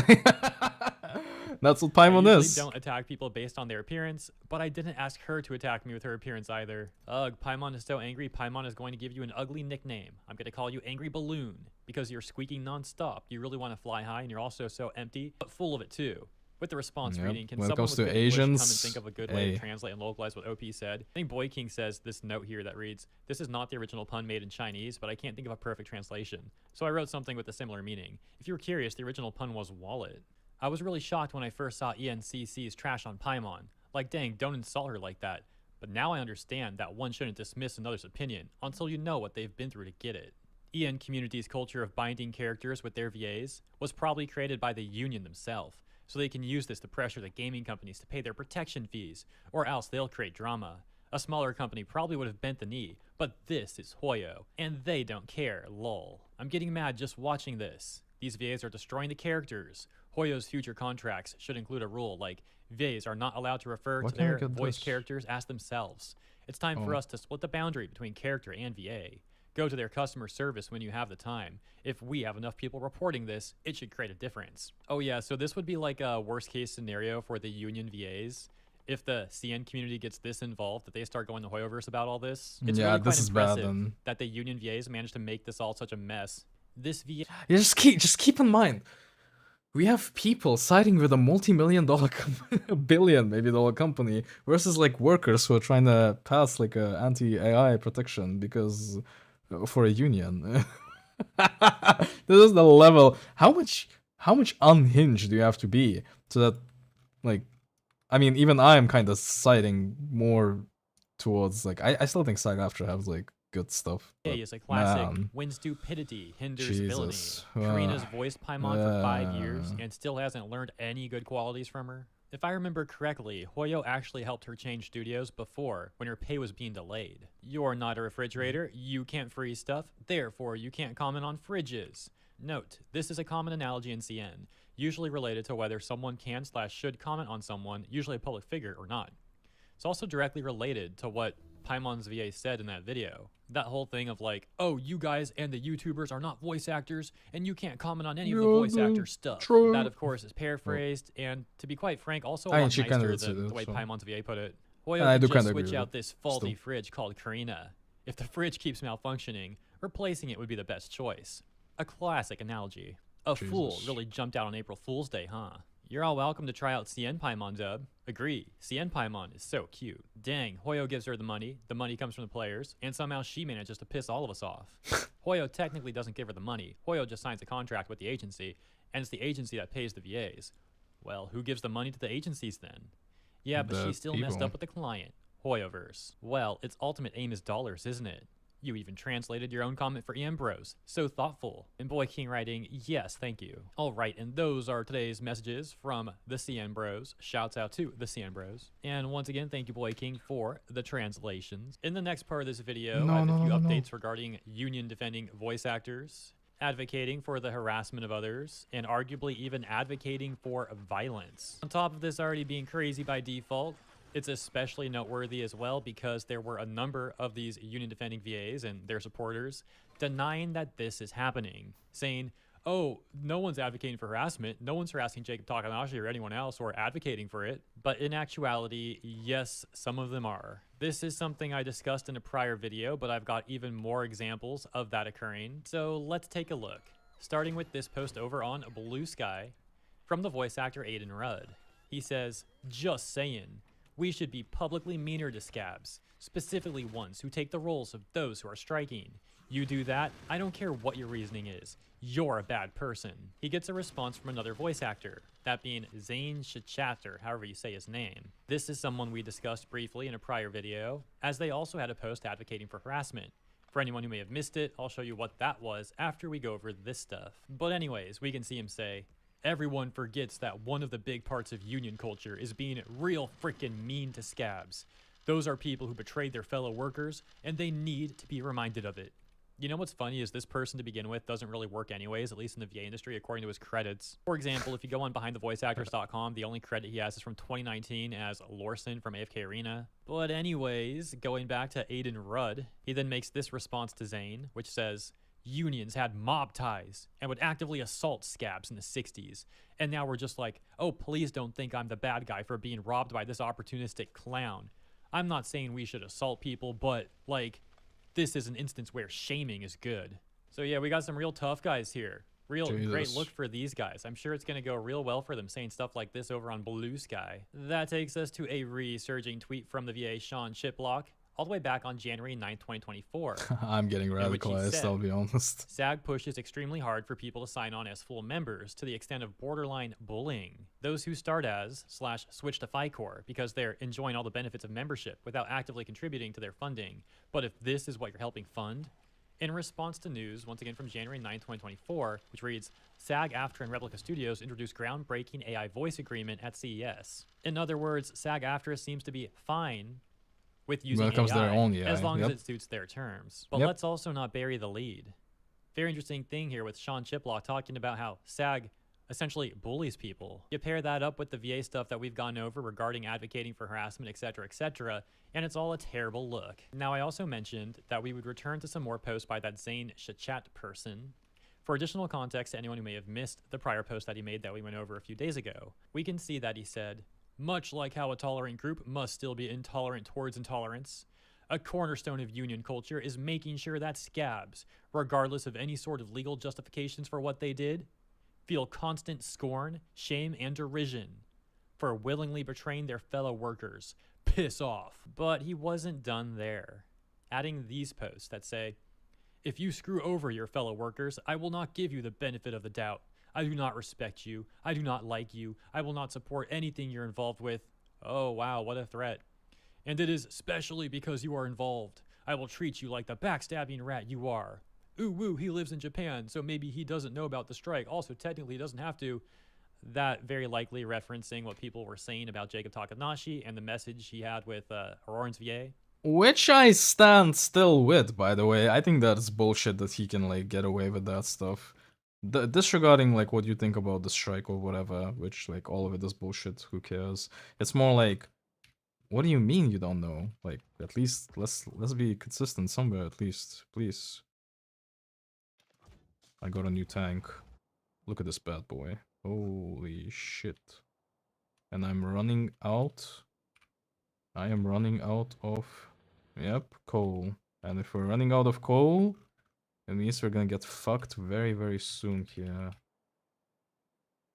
A: That's what Paimon
D: I
A: is.
D: usually don't attack people based on their appearance, but I didn't ask her to attack me with her appearance either. Ugh, Paimon is so angry, Paimon is going to give you an ugly nickname. I'm going to call you Angry Balloon, because you're squeaking non-stop. You really want to fly high, and you're also so empty, but full of it too. With the response
A: Yep.
D: reading, can
A: When it
D: someone
A: comes
D: with
A: to
D: good English come and
A: Asians,
D: think of a good way
A: hey.
D: to translate and localize what OP said? I think Boy King says this note here that reads, "This is not the original pun made in Chinese, but I can't think of a perfect translation. So I wrote something with a similar meaning. If you were curious, the original pun was wallet." I was really shocked when I first saw ENCC's trash on Paimon. Like, dang, don't insult her like that. But now I understand that one shouldn't dismiss another's opinion until you know what they've been through to get it. EN Community's culture of binding characters with their VAs was probably created by the union themselves, so they can use this to pressure the gaming companies to pay their protection fees, or else they'll create drama. A smaller company probably would have bent the knee, but this is Hoyo, and they don't care, lol. I'm getting mad just watching this. These VAs are destroying the characters. Hoyo's future contracts should include a rule like VAs are not allowed to refer
A: Why
D: to
A: can't I
D: their
A: get
D: voice
A: this?
D: characters as themselves. It's time for
A: Oh.
D: us to split the boundary between character and VA. Go to their customer service when you have the time. If we have enough people reporting this, it should create a difference. Oh yeah, so this would be like a worst case scenario for the union VAs. If the CN community gets this involved, that they start going to Hoyoverse about all this. It's
A: Yeah,
D: really quite
A: this is bad
D: impressive
A: then.
D: that the union VAs managed to make this all such a mess. This VA
A: Yeah, just keep in mind, we have people siding with a multi-million-dollar billion maybe dollar company versus like workers who are trying to pass like a anti-AI protection because for a union. This is the level. How much unhinged do you have to be so that, like, I mean, even I am kind of siding more towards like I still think SAG-AFTRA has like good stuff.
D: A
A: But
D: is a classic.
A: man,
D: When stupidity hinders
A: Jesus.
D: villainy. Karina's voiced Paimon for 5 years
A: uh.
D: and still hasn't learned any good qualities from her. If I remember correctly, Hoyo actually helped her change studios before, when her pay was being delayed. You're not a refrigerator, you can't freeze stuff, therefore you can't comment on fridges. Note, this is a common analogy in CN, usually related to whether someone can/should comment on someone, usually a public figure, or not. It's also directly related to what Paimon's VA said in that video. That whole thing of like, oh, you guys and the YouTubers are not voice actors, and you can't comment on any of the
A: You're
D: voice
A: the
D: actor stuff.
A: truth.
D: That, of course, is paraphrased, and to be quite frank, also a
A: I mean,
D: lot
A: she kinda
D: nicer
A: did say
D: than
A: that,
D: the way
A: so.
D: Paimon's VA put it. Hoyo
A: And I
D: can
A: do
D: just
A: kinda agree
D: switch
A: with
D: out
A: it,
D: this faulty
A: still.
D: fridge called Karina. If the fridge keeps malfunctioning, replacing it would be the best choice. A classic analogy. A fool
A: Jesus.
D: really jumped out on April Fool's Day, huh? You're all welcome to try out CN Paimon, dub. Agree, CN Paimon is so cute. Dang, Hoyo gives her the money comes from the players, and somehow she manages to piss all of us off. Hoyo technically doesn't give her the money, Hoyo just signs a contract with the agency, and it's the agency that pays the VAs. Well, who gives the money to the agencies then? Yeah, but
A: The
D: she still messed
A: people.
D: up with the client. Hoyoverse. Well, its ultimate aim is dollars, isn't it? You even translated your own comment for EM Bros. So thoughtful. And Boy King writing, yes, thank you. Alright, and those are today's messages from the CN Bros. Shouts out to the CN Bros. And once again, thank you, Boy King, for the translations. In the next part of this video, I have a few updates regarding union defending voice actors, advocating for the harassment of others, and arguably even advocating for violence. On top of this already being crazy by default, it's especially noteworthy as well because there were a number of these union defending VAs and their supporters denying that this is happening, saying, oh, no one's advocating for harassment, no one's harassing Jacob Takanashi or anyone else or advocating for it. But in actuality, yes, some of them are. This is something I discussed in a prior video, but I've got even more examples of that occurring. So let's take a look, starting with this post over on Blue Sky from the voice actor Aiden Rudd. He says, just saying. We should be publicly meaner to scabs, specifically ones who take the roles of those who are striking. You do that, I don't care what your reasoning is. You're a bad person. He gets a response from another voice actor, that being Zane Shachatter, however you say his name. This is someone we discussed briefly in a prior video, as they also had a post advocating for harassment. For anyone who may have missed it, I'll show you what that was after we go over this stuff. But anyways, we can see him say, everyone forgets that one of the big parts of union culture is being real freaking mean to scabs. Those are people who betrayed their fellow workers, and they need to be reminded of it. You know what's funny is this person to begin with doesn't really work anyways, at least in the VA industry, according to his credits. For example, if you go on BehindTheVoiceActors.com, the only credit he has is from 2019 as Lorson from AFK Arena. But anyways, going back to Aiden Rudd, he then makes this response to Zane, which says, unions had mob ties and would actively assault scabs in the 60s. And now we're just like, oh, please don't think I'm the bad guy for being robbed by this opportunistic clown. I'm not saying we should assault people, but like, this is an instance where shaming is good. So yeah, we got some real tough guys here. Real great look for these guys. I'm sure it's going to go real well for them saying stuff like this over on Blue Sky. That takes us to a resurging tweet from the VA Sean Chiplock, all the way back on January 9th, 2024.
A: I'm getting radicalized, I'll be honest.
D: SAG pushes extremely hard for people to sign on as full members to the extent of borderline bullying. Those who start as / switch to FICOR because they're enjoying all the benefits of membership without actively contributing to their funding. But if this is what you're helping fund, in response to news, once again from January 9, 2024, which reads, SAG-AFTRA and Replica Studios introduced groundbreaking AI voice agreement at CES. In other words, SAG-AFTRA seems to be fine with using
A: when it comes
D: AI,
A: to their own AI,
D: as long as it suits their terms. But let's also not bury the lead. Very interesting thing here with Sean Chiplock talking about how SAG essentially bullies people. You pair that up with the VA stuff that we've gone over regarding advocating for harassment, etc., and it's all a terrible look. Now, I also mentioned that we would return to some more posts by that Zane Shachat person. For additional context to anyone who may have missed the prior post that he made that we went over a few days ago, we can see that he said, much like how a tolerant group must still be intolerant towards intolerance, a cornerstone of union culture is making sure that scabs, regardless of any sort of legal justifications for what they did, feel constant scorn, shame, and derision for willingly betraying their fellow workers. Piss off. But he wasn't done there, adding these posts that say, if you screw over your fellow workers, I will not give you the benefit of the doubt. I do not respect you. I do not like you. I will not support anything you're involved with. Oh, wow, what a threat. And it is especially because you are involved. I will treat you like the backstabbing rat you are. Ooh, woo, he lives in Japan, so maybe he doesn't know about the strike. Also, technically, he doesn't have to. That very likely referencing what people were saying about Jacob Takanashi and the message he had with Auroran's VA.
A: Which I stand still with, by the way. I think that's bullshit that he can, like, get away with that stuff. Disregarding, like, what you think about the strike or whatever, which, like, all of it is bullshit, who cares? It's more like, what do you mean you don't know? Like, at least, let's be consistent somewhere, at least, please. I got a new tank. Look at this bad boy. Holy shit. And I'm running out. I am running out of, yep, coal. And if we're running out of coal, it means we're gonna get fucked very, very soon here.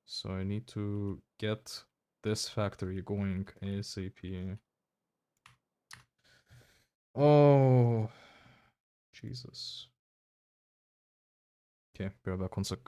A: So I need to get this factory going ASAP. Oh, Jesus. Okay, be right back 1 sec.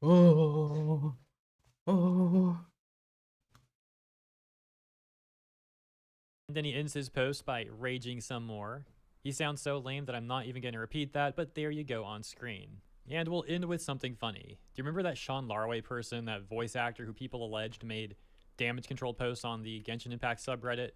A: Oh. Oh.
D: And then he ends his post by raging some more. He sounds so lame that I'm not even going to repeat that, but there you go on screen. And we'll end with something funny. Do you remember that Sean Larway person, that voice actor who people alleged made damage control posts on the Genshin Impact subreddit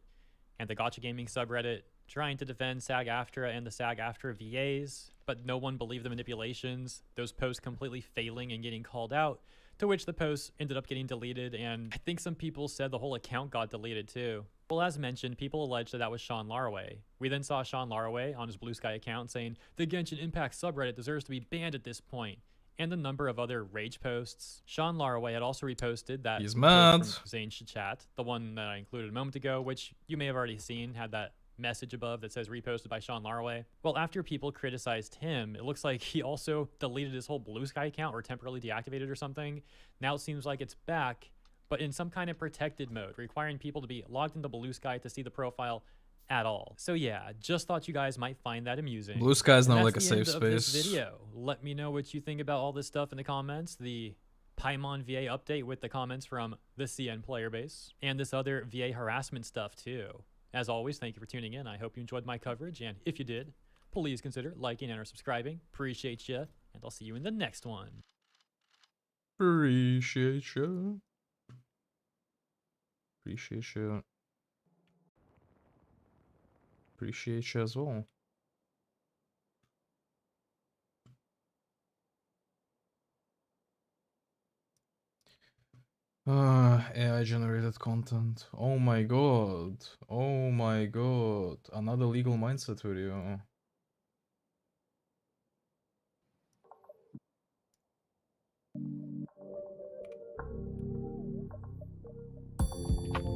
D: and the Gacha Gaming subreddit, trying to defend SAG-AFTRA and the SAG-AFTRA VAs, but no one believed the manipulations, those posts completely failing and getting called out, to which the posts ended up getting deleted, and I think some people said the whole account got deleted too. Well, as mentioned, people alleged that that was Sean Larway. We then saw Sean Larway on his Blue Sky account saying, the Genshin Impact subreddit deserves to be banned at this point, and a number of other rage posts. Sean Larway had also reposted that
A: He's
D: post
A: mad.
D: from Zane Chichat, the one that I included a moment ago, which you may have already seen, had that message above that says reposted by Sean Larway. Well, after people criticized him, it looks like he also deleted his whole Blue Sky account or temporarily deactivated or something. Now it seems like it's back, but in some kind of protected mode, requiring people to be logged into Blue Sky to see the profile at all. So yeah, just thought you guys might find that amusing.
A: Blue Sky's
D: And
A: not
D: that's
A: like a
D: the end
A: safe
D: of this
A: space.
D: video. Let me know what you think about all this stuff in the comments. The Paimon VA update with the comments from the CN player base, and this other VA harassment stuff too. As always, thank you for tuning in. I hope you enjoyed my coverage, and if you did, please consider liking and or subscribing. Appreciate you, and I'll see you in the next one.
A: Appreciate you. Appreciate you. Appreciate you as well. AI generated content. Oh my god. Oh my god. Another legal mindset video.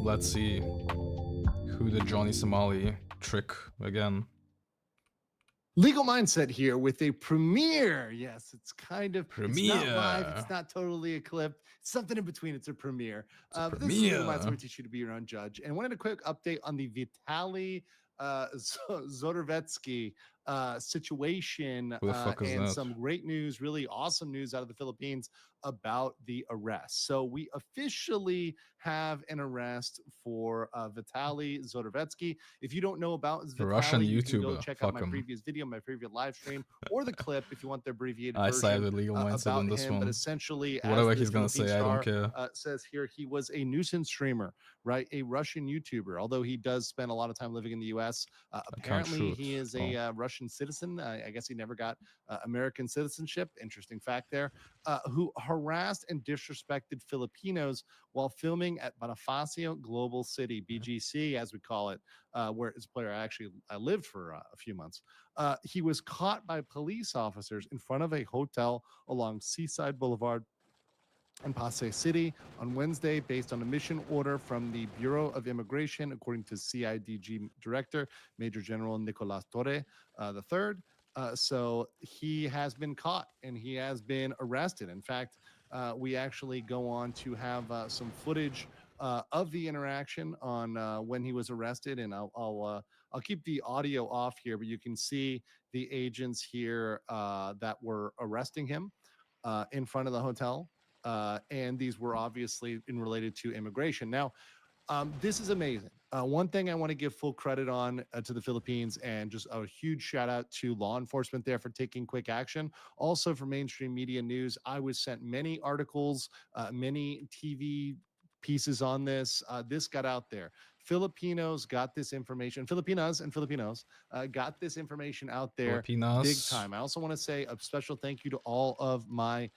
A: Let's see who did Johnny Somali trick again.
H: Legal Mindset here with a premiere. Yes, it's kind of It's not live.
A: Premiere.
H: It's not totally a clip. It's something in between. It's a premiere. But this is
A: premiere.
H: Legal Mindset. We teach you to be your own judge. And wanted a quick update on the Vitaly Zorovetsky situation
A: Who the fuck is
H: and
A: that?
H: some great news, really awesome news out of the Philippines about the arrest. So we officially have an arrest for Vitaly Zorovetsky. If you don't know about
A: The
H: Vitaly,
A: Russian
H: you can go
A: YouTuber.
H: check out
A: Fuck
H: my
A: him.
H: previous video, my previous live stream, or the clip if you want the abbreviated
A: I
H: version
A: sided with Legal Mindset
H: about
A: on this
H: him. But
A: one.
H: essentially,
A: Whatever
H: as
A: he's
H: the
A: gonna
H: Philippine
A: say, I don't
H: Star,
A: care.
H: says here, he was a nuisance streamer, right? A Russian YouTuber. Although he does spend a lot of time living in the U.S., apparently he
A: shoot.
H: is a Russian citizen. I guess he never got American citizenship. Interesting fact there. Who harassed and disrespected Filipinos while filming at Bonifacio Global City, BGC, as we call it, where his player actually lived for a few months. He was caught by police officers in front of a hotel along Seaside Boulevard in Pasay City on Wednesday, based on a mission order from the Bureau of Immigration, according to CIDG Director Major General Nicolas Torre III. So he has been caught and he has been arrested. In fact, we actually go on to have some footage of the interaction on when he was arrested, and I'll keep the audio off here, but you can see the agents here that were arresting him in front of the hotel, and these were obviously related to immigration. Now, this is amazing. One thing I want to give full credit on to the Philippines, and just a huge shout out to law enforcement there for taking quick action. Also for mainstream media news, I was sent many articles, many TV pieces on this. This got out there. Filipinos got this information. Filipinas and Filipinos got this information out there big
A: Filipinas.
H: time. I also want to say a special thank you to all of my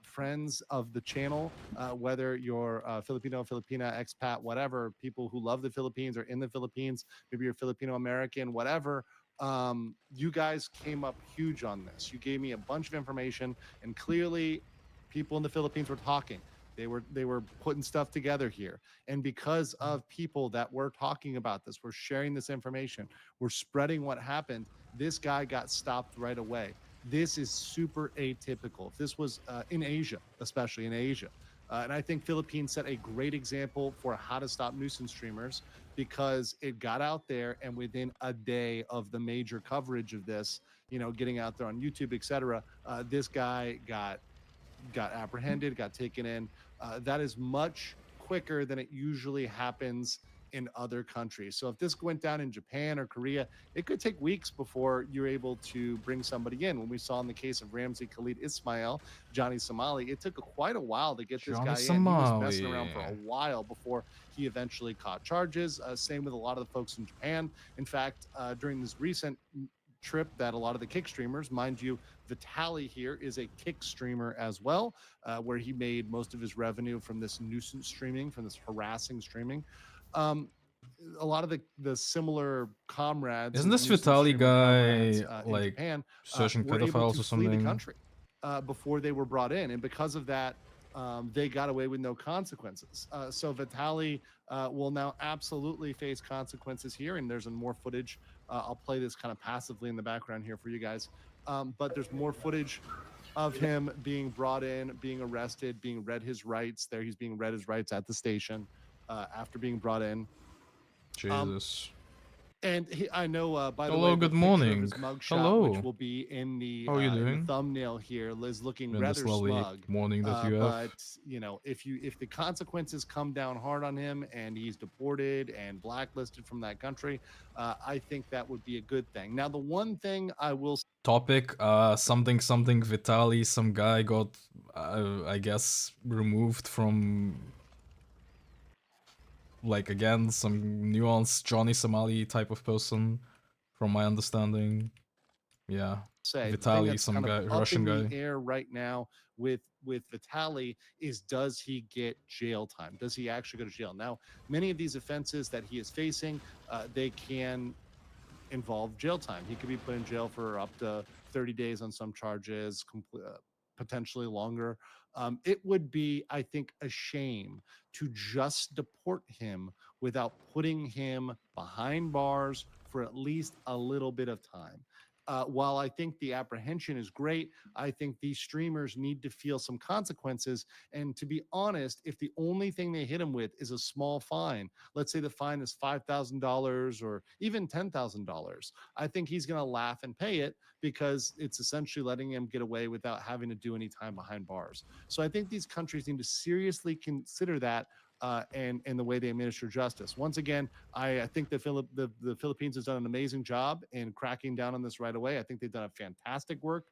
H: friends of the channel, whether you're Filipino, Filipina, expat, whatever, people who love the Philippines or in the Philippines, maybe you're Filipino American, whatever. You guys came up huge on this. You gave me a bunch of information, and clearly people in the Philippines were talking. They were putting stuff together here. And because of people that were talking about this, we're sharing this information, we're spreading what happened, this guy got stopped right away. This is super atypical. If this was in Asia, especially in Asia, and I think Philippines set a great example for how to stop nuisance streamers, because it got out there, and within a day of the major coverage of this, you know, getting out there on YouTube, etc., this guy got got apprehended, got taken in. That is much quicker than it usually happens in other countries. So if this went down in Japan or Korea, it could take weeks before you're able to bring somebody in. When we saw in the case of Ramzi Khalid Ismail, Johnny Somali, it took quite a while to get this
A: Johnny
H: guy in. He was messing
A: Somali.
H: around for a while before he eventually caught charges. Same with a lot of the folks in Japan. In fact, during this recent trip that a lot of the kick streamers, mind you, Vitaly here is a kick streamer as well, where he made most of his revenue from this nuisance streaming, from this harassing streaming. A lot of the similar comrades.
A: Isn't
H: and
A: this
H: nuisance
A: Vitaly
H: streaming
A: guy
H: comrades, in
A: like
H: Japan,
A: searching
H: were able
A: pedophiles
H: to
A: or
H: flee the
A: something?
H: country before they were brought in, and because of that, they got away with no consequences. So Vitaly will now absolutely face consequences here, and there's more footage. I'll play this kind of passively in the background here for you guys, but there's more footage of him being brought in, being arrested, being read his rights. There, he's being read his rights at the station after being brought in.
A: Jesus.
H: And I know, by the
A: Hello,
H: way,
A: good
H: the picture
A: morning.
H: of his mugshot,
A: Hello.
H: which will be in the,
A: How are you
H: in the
A: doing?
H: thumbnail here, is looking
A: In this
H: rather
A: lovely
H: smug.
A: morning that you have.
H: But you know, if the consequences come down hard on him and he's deported and blacklisted from that country, I think that would be a good thing. Now, the one thing I will
A: Topic, something Vitaly, some guy got, I guess, removed from, like, again, some nuanced Johnny Somali type of person, from my understanding. Yeah,
H: say, the thing
A: Vitaly,
H: that's
A: some
H: kind
A: guy,
H: of up
A: Russian
H: in the
A: guy.
H: air right now with Vitaly is, does he get jail time? Does he actually go to jail? Now, many of these offenses that he is facing, they can involve jail time. He could be put in jail for up to 30 days on some charges, potentially longer. It would be, I think, a shame to just deport him without putting him behind bars for at least a little bit of time. While I think the apprehension is great, I think these streamers need to feel some consequences. And to be honest, if the only thing they hit him with is a small fine, let's say the fine is $5,000 or even $10,000, I think he's going to laugh and pay it because it's essentially letting him get away without having to do any time behind bars. So I think these countries need to seriously consider that. And the way they administer justice. Once again, I think the Philippines has done an amazing job in cracking down on this right away. I think they've done a fantastic work,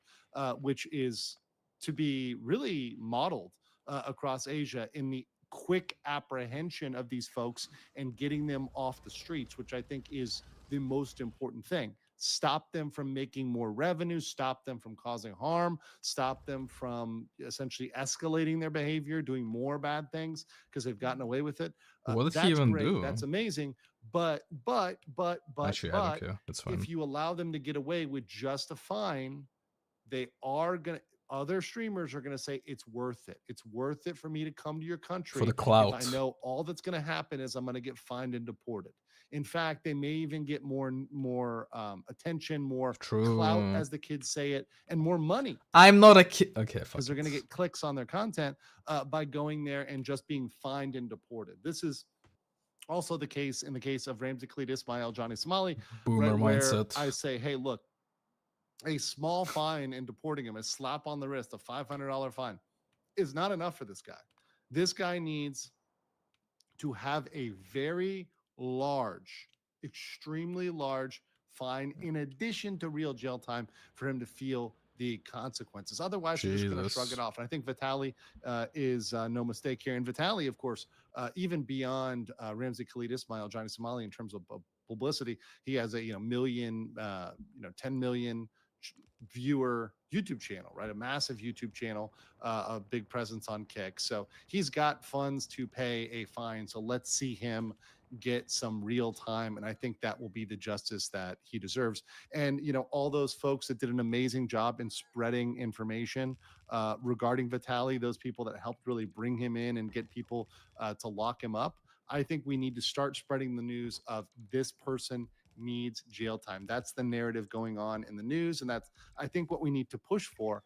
H: which is to be really modeled across Asia in the quick apprehension of these folks and getting them off the streets, which I think is the most important thing. Stop them from making more revenue, stop them from causing harm, stop them from essentially escalating their behavior, doing more bad things because they've gotten away with it.
A: What did he
H: That's
A: even
H: great.
A: do?
H: That's amazing. But
A: Actually, I don't care. It's fine.
H: if you allow them to get away with just a fine, they are gonna. Other streamers are gonna say it's worth it. It's worth it for me to come to your country
A: For the clout.
H: If I know all that's gonna happen is I'm gonna get fined and deported. In fact, they may even get more attention, more clout,
A: True.
H: as the kids say it, and more money
A: I'm not a kid. Okay, fuck.
H: because they're going to get clicks on their content by going there and just being fined and deported. This is also the case in the case of Ramzi Khalid Ismail, Johnny Somali,
A: Boomer
H: where
A: mindset.
H: I say, hey, look, a small fine in deporting him, a slap on the wrist, a $500 fine, is not enough for this guy. This guy needs to have a very large, extremely large fine in addition to real jail time for him to feel the consequences. Otherwise, he's just going to shrug it
A: Jesus.
H: off. And I think Vitaly is no mistake here. And Vitaly, of course, even beyond Ramzi Khalid Ismail, Johnny Somali, in terms of publicity, he has a million, 10 million viewer YouTube channel, right? A massive YouTube channel, a big presence on Kick. So he's got funds to pay a fine. So let's see him get some real time, and I think that will be the justice that he deserves. And all those folks that did an amazing job in spreading information regarding Vitaly, those people that helped really bring him in and get people to lock him up, I think we need to start spreading the news of this person needs jail time. That's the narrative going on in the news, and that's, I think, what we need to push for,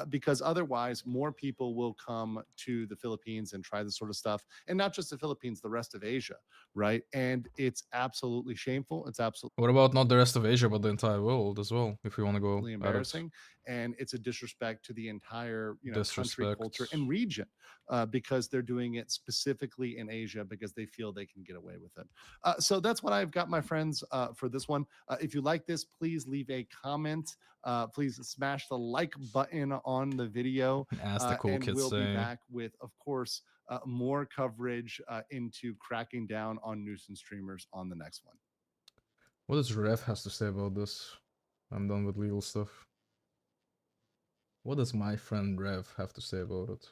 H: because otherwise more people will come to the Philippines and try this sort of stuff, and not just the Philippines, the rest of Asia, right? And it's absolutely shameful. It's absolutely
A: What about not the rest of Asia, but the entire world as well, if we want to go at it?
H: embarrassing, and it's a disrespect to the entire country, culture,
A: Disrespect.
H: and region, because they're doing it specifically in Asia because they feel they can get away with it. So that's what I've got, my friends, for this one. If you like this, please leave a comment. Please smash the like button on the video.
A: As the cool
H: and
A: kids
H: we'll
A: say.
H: be back with, of course, more coverage into cracking down on nuisance streamers on the next one.
A: What does Rev has to say about this? I'm done with legal stuff. What does my friend Rev have to say about it?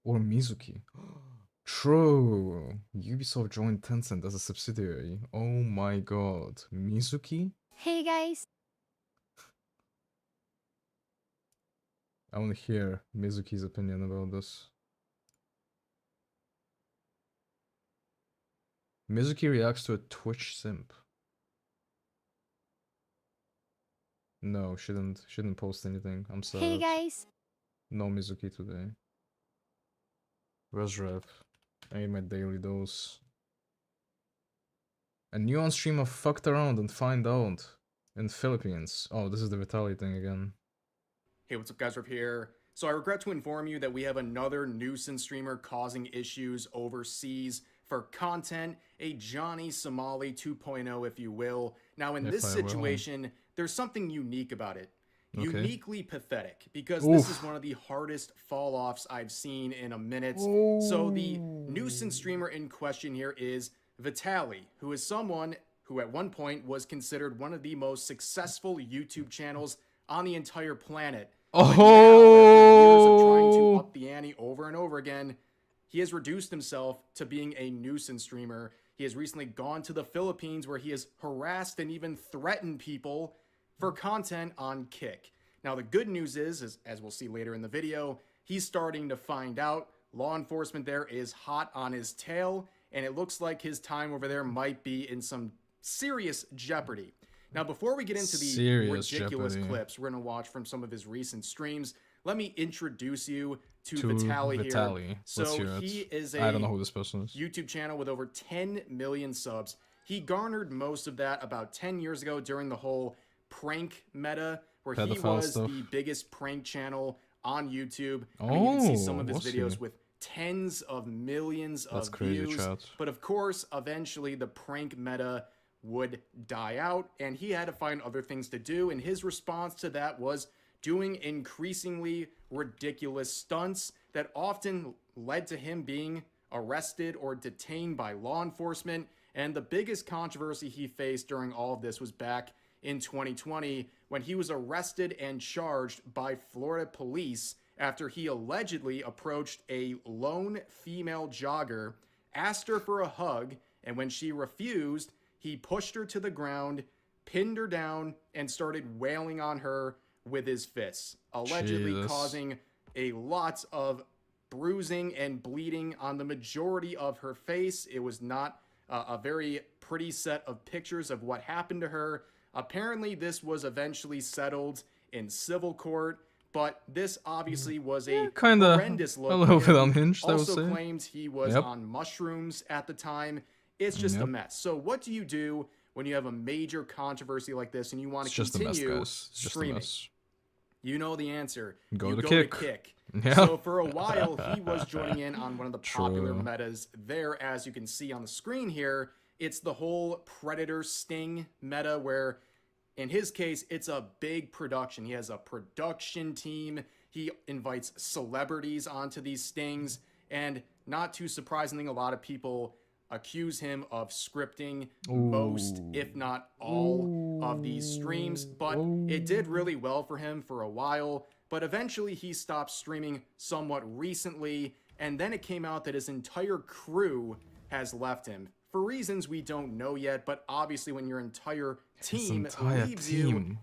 A: Or Mizuki? True! Ubisoft joined Tencent as a subsidiary. Oh my god. Mizuki?
I: Hey guys.
A: I want to hear Mizuki's opinion about this. Mizuki reacts to a Twitch simp. No, she didn't post anything. I'm sad.
I: Hey guys.
A: No Mizuki today. Where's Rev? I need my daily dose. A new streamer fucked around and find out in Philippines. Oh, this is the Vitaly thing again.
F: Hey, what's up guys, Rev here. So I regret to inform you that we have another nuisance streamer causing issues overseas for content, a Johnny Somali 2.0 if you will. Now in this situation, there's something unique about it.
A: Okay.
F: Uniquely pathetic, because this is one of the hardest fall-offs I've seen in a minute. So the nuisance streamer in question here is Vitaly, who is someone who at one point was considered one of the most successful YouTube channels on the entire planet. But now, after years of trying to up the ante over and over again, he has reduced himself to being a nuisance streamer. He has recently gone to the Philippines where he has harassed and even threatened people for content on Kick. Now the good news is, as we'll see later in the video, he's starting to find out. Law enforcement there is hot on his tail, and it looks like his time over there might be in some serious jeopardy. Now before we get into the ridiculous clips we're going to watch from some of his recent streams, let me introduce you to Vitaly here. So he is
A: I don't know who this person is.
F: YouTube channel with over 10 million subs. He garnered most of that about 10 years ago during the whole prank meta, where he was the biggest prank channel on YouTube. I mean, you can see some of his videos with tens of millions of views. But of course, eventually the prank meta would die out, and he had to find other things to do, and his response to that was doing increasingly ridiculous stunts that often led to him being arrested or detained by law enforcement. And the biggest controversy he faced during all of this was back in 2020 when he was arrested and charged by Florida police after he allegedly approached a lone female jogger, asked her for a hug, and when she refused, he pushed her to the ground, pinned her down, and started wailing on her with his fists, allegedly causing a lot of bruising and bleeding on the majority of her face. It was not a very pretty set of pictures of what happened to her. Apparently, this was eventually settled in civil court, but this obviously was a horrendous look.
A: A little bit unhinged, I would
F: Also
A: say.
F: claims he was on mushrooms at the time. It's just a mess. So what do you do when you have a major controversy like this and you want to continue streaming? You know the answer.
A: Go
F: you
A: to
F: go
A: Kick.
F: to Kick.
A: Yeah.
F: So for a while, he was joining in on one of the popular metas there, as you can see on the screen here. It's the whole Predator Sting meta where, in his case, it's a big production. He has a production team. He invites celebrities onto these stings. And not too surprisingly, a lot of people accuse him of scripting most, if not all, of these streams. But it did really well for him for a while. But eventually he stopped streaming somewhat recently. And then it came out that his entire crew has left him for reasons we don't know yet. But obviously when your entire team leaves you,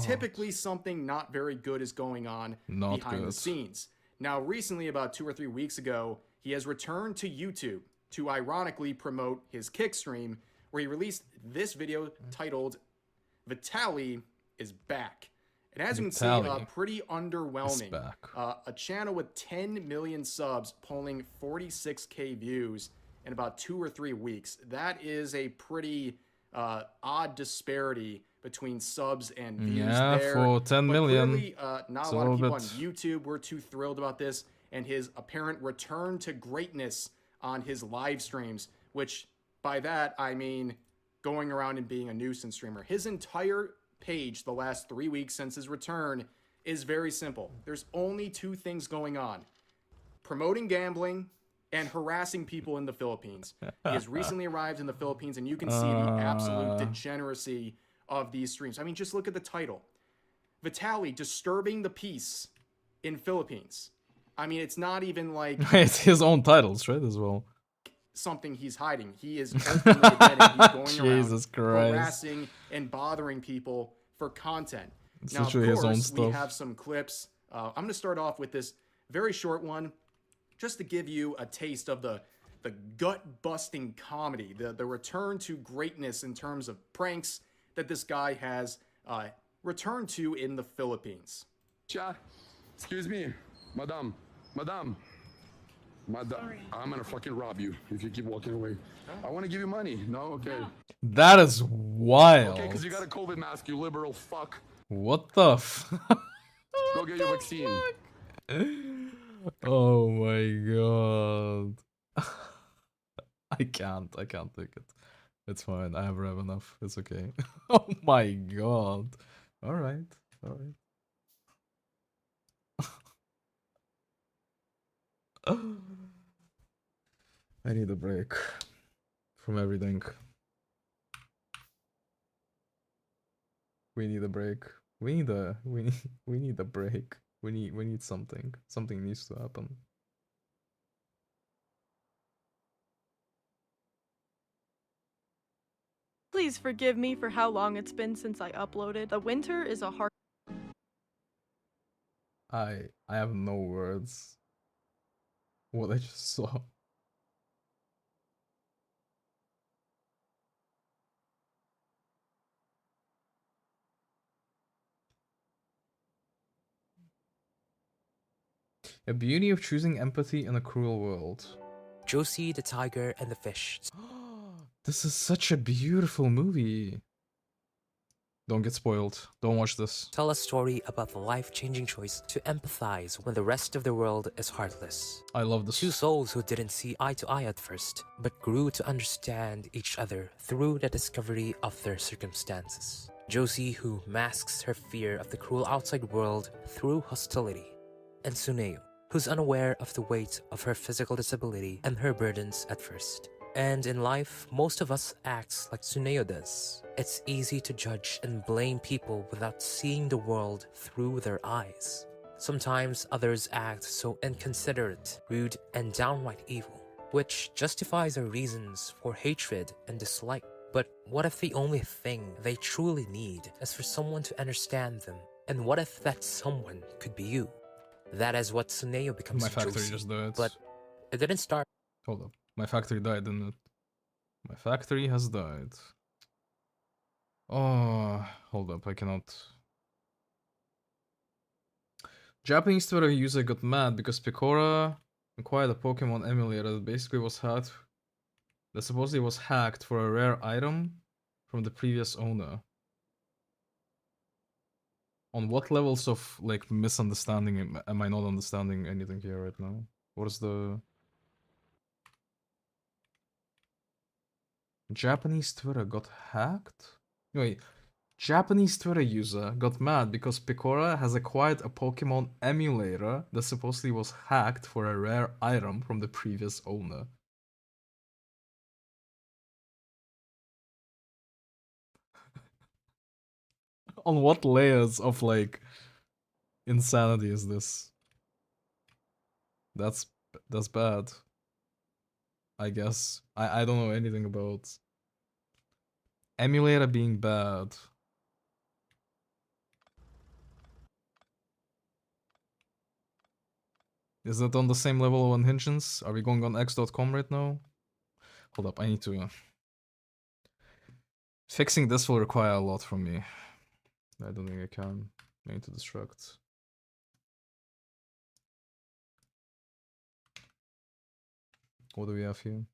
F: typically something not very good is going on behind the scenes. Now recently, about 2 or 3 weeks ago, he has returned to YouTube to ironically promote his Kick stream, where he released this video titled Vitaly is back. And as you can see,
A: Vitaly
F: pretty underwhelming.
A: back.
F: A channel with 10 million subs pulling 46k views in about 2 or 3 weeks. That is a pretty odd disparity between subs and views
A: Yeah,
F: there.
A: for 10
F: But
A: million,
F: clearly, not
A: it's
F: a
A: a
F: lot of
A: little
F: people on
A: bit-
F: YouTube were too thrilled about this and his apparent return to greatness on his live streams, which by that I mean going around and being a nuisance streamer. His entire page the last 3 weeks since his return is very simple. There's only 2 things going on: promoting gambling and harassing people in the Philippines. He has recently arrived in the Philippines, and you can see the absolute degeneracy of these streams. I mean, just look at the title. Vitaly, disturbing the peace in Philippines. I mean, it's not even like
A: It's his own titles, right, as well.
F: something he's hiding. He is openly admitting he's going around
A: Jesus Christ.
F: harassing and bothering people for content.
A: It's
F: Now, of
A: literally his own
F: course, we
A: stuff.
F: have some clips. I'm going to start off with this very short one, just to give you a taste of the gut-busting comedy, the return to greatness in terms of pranks that this guy has returned to in the Philippines.
E: Excuse me, madam. Madam, I'm gonna fucking rob you if you keep walking away. I want to give you money. No, okay.
A: That is wild.
E: Okay, because you got a COVID mask, you liberal fuck.
A: What the f?
E: Go get your vaccine.
A: Oh my god. I can't take it. It's fine. I have rev enough. It's okay. Oh my god. Alright. Alright. I need a break from everything. We need a break. We need a break. We need something. Something needs to happen.
G: Please forgive me for how long it's been since I uploaded. The winter is a hard.
A: I have no words. What I just saw. A beauty of choosing empathy in a cruel world.
B: Josie, the Tiger, and the Fish.
A: This is such a beautiful movie. Don't get spoiled. Don't watch this.
B: Tell a story about the life-changing choice to empathize when the rest of the world is heartless.
A: I love this.
B: Two souls who didn't see eye to eye at first, but grew to understand each other through the discovery of their circumstances. Josie, who masks her fear of the cruel outside world through hostility. And Tsuneo, who's unaware of the weight of her physical disability and her burdens at first. And in life, most of us act like Tsuneo does. It's easy to judge and blame people without seeing the world through their eyes. Sometimes others act so inconsiderate, rude, and downright evil, which justifies their reasons for hatred and dislike. But what if the only thing they truly need is for someone to understand them? And what if that someone could be you? That is what Tsuneo becomes
A: My
B: to
A: factory
B: Josie.
A: just died.
B: But it didn't start.
A: Hold up. My factory died, didn't it? My factory has died. Oh, hold up. I cannot. Japanese Twitter user got mad because Picora acquired a Pokemon emulator that basically was hacked. That supposedly was hacked for a rare item from the previous owner. On what levels of like misunderstanding am I not understanding anything here right now? What is the Japanese Twitter got hacked? Wait, Japanese Twitter user got mad because Picora has acquired a Pokemon emulator that supposedly was hacked for a rare item from the previous owner. On what layers of like insanity is this? That's bad. I guess. I don't know anything about emulator being bad. Is that on the same level of Unhinged? Are we going on x.com right now? Hold up, I need to Fixing this will require a lot from me. I don't think I can. I need to destruct. What do we have here?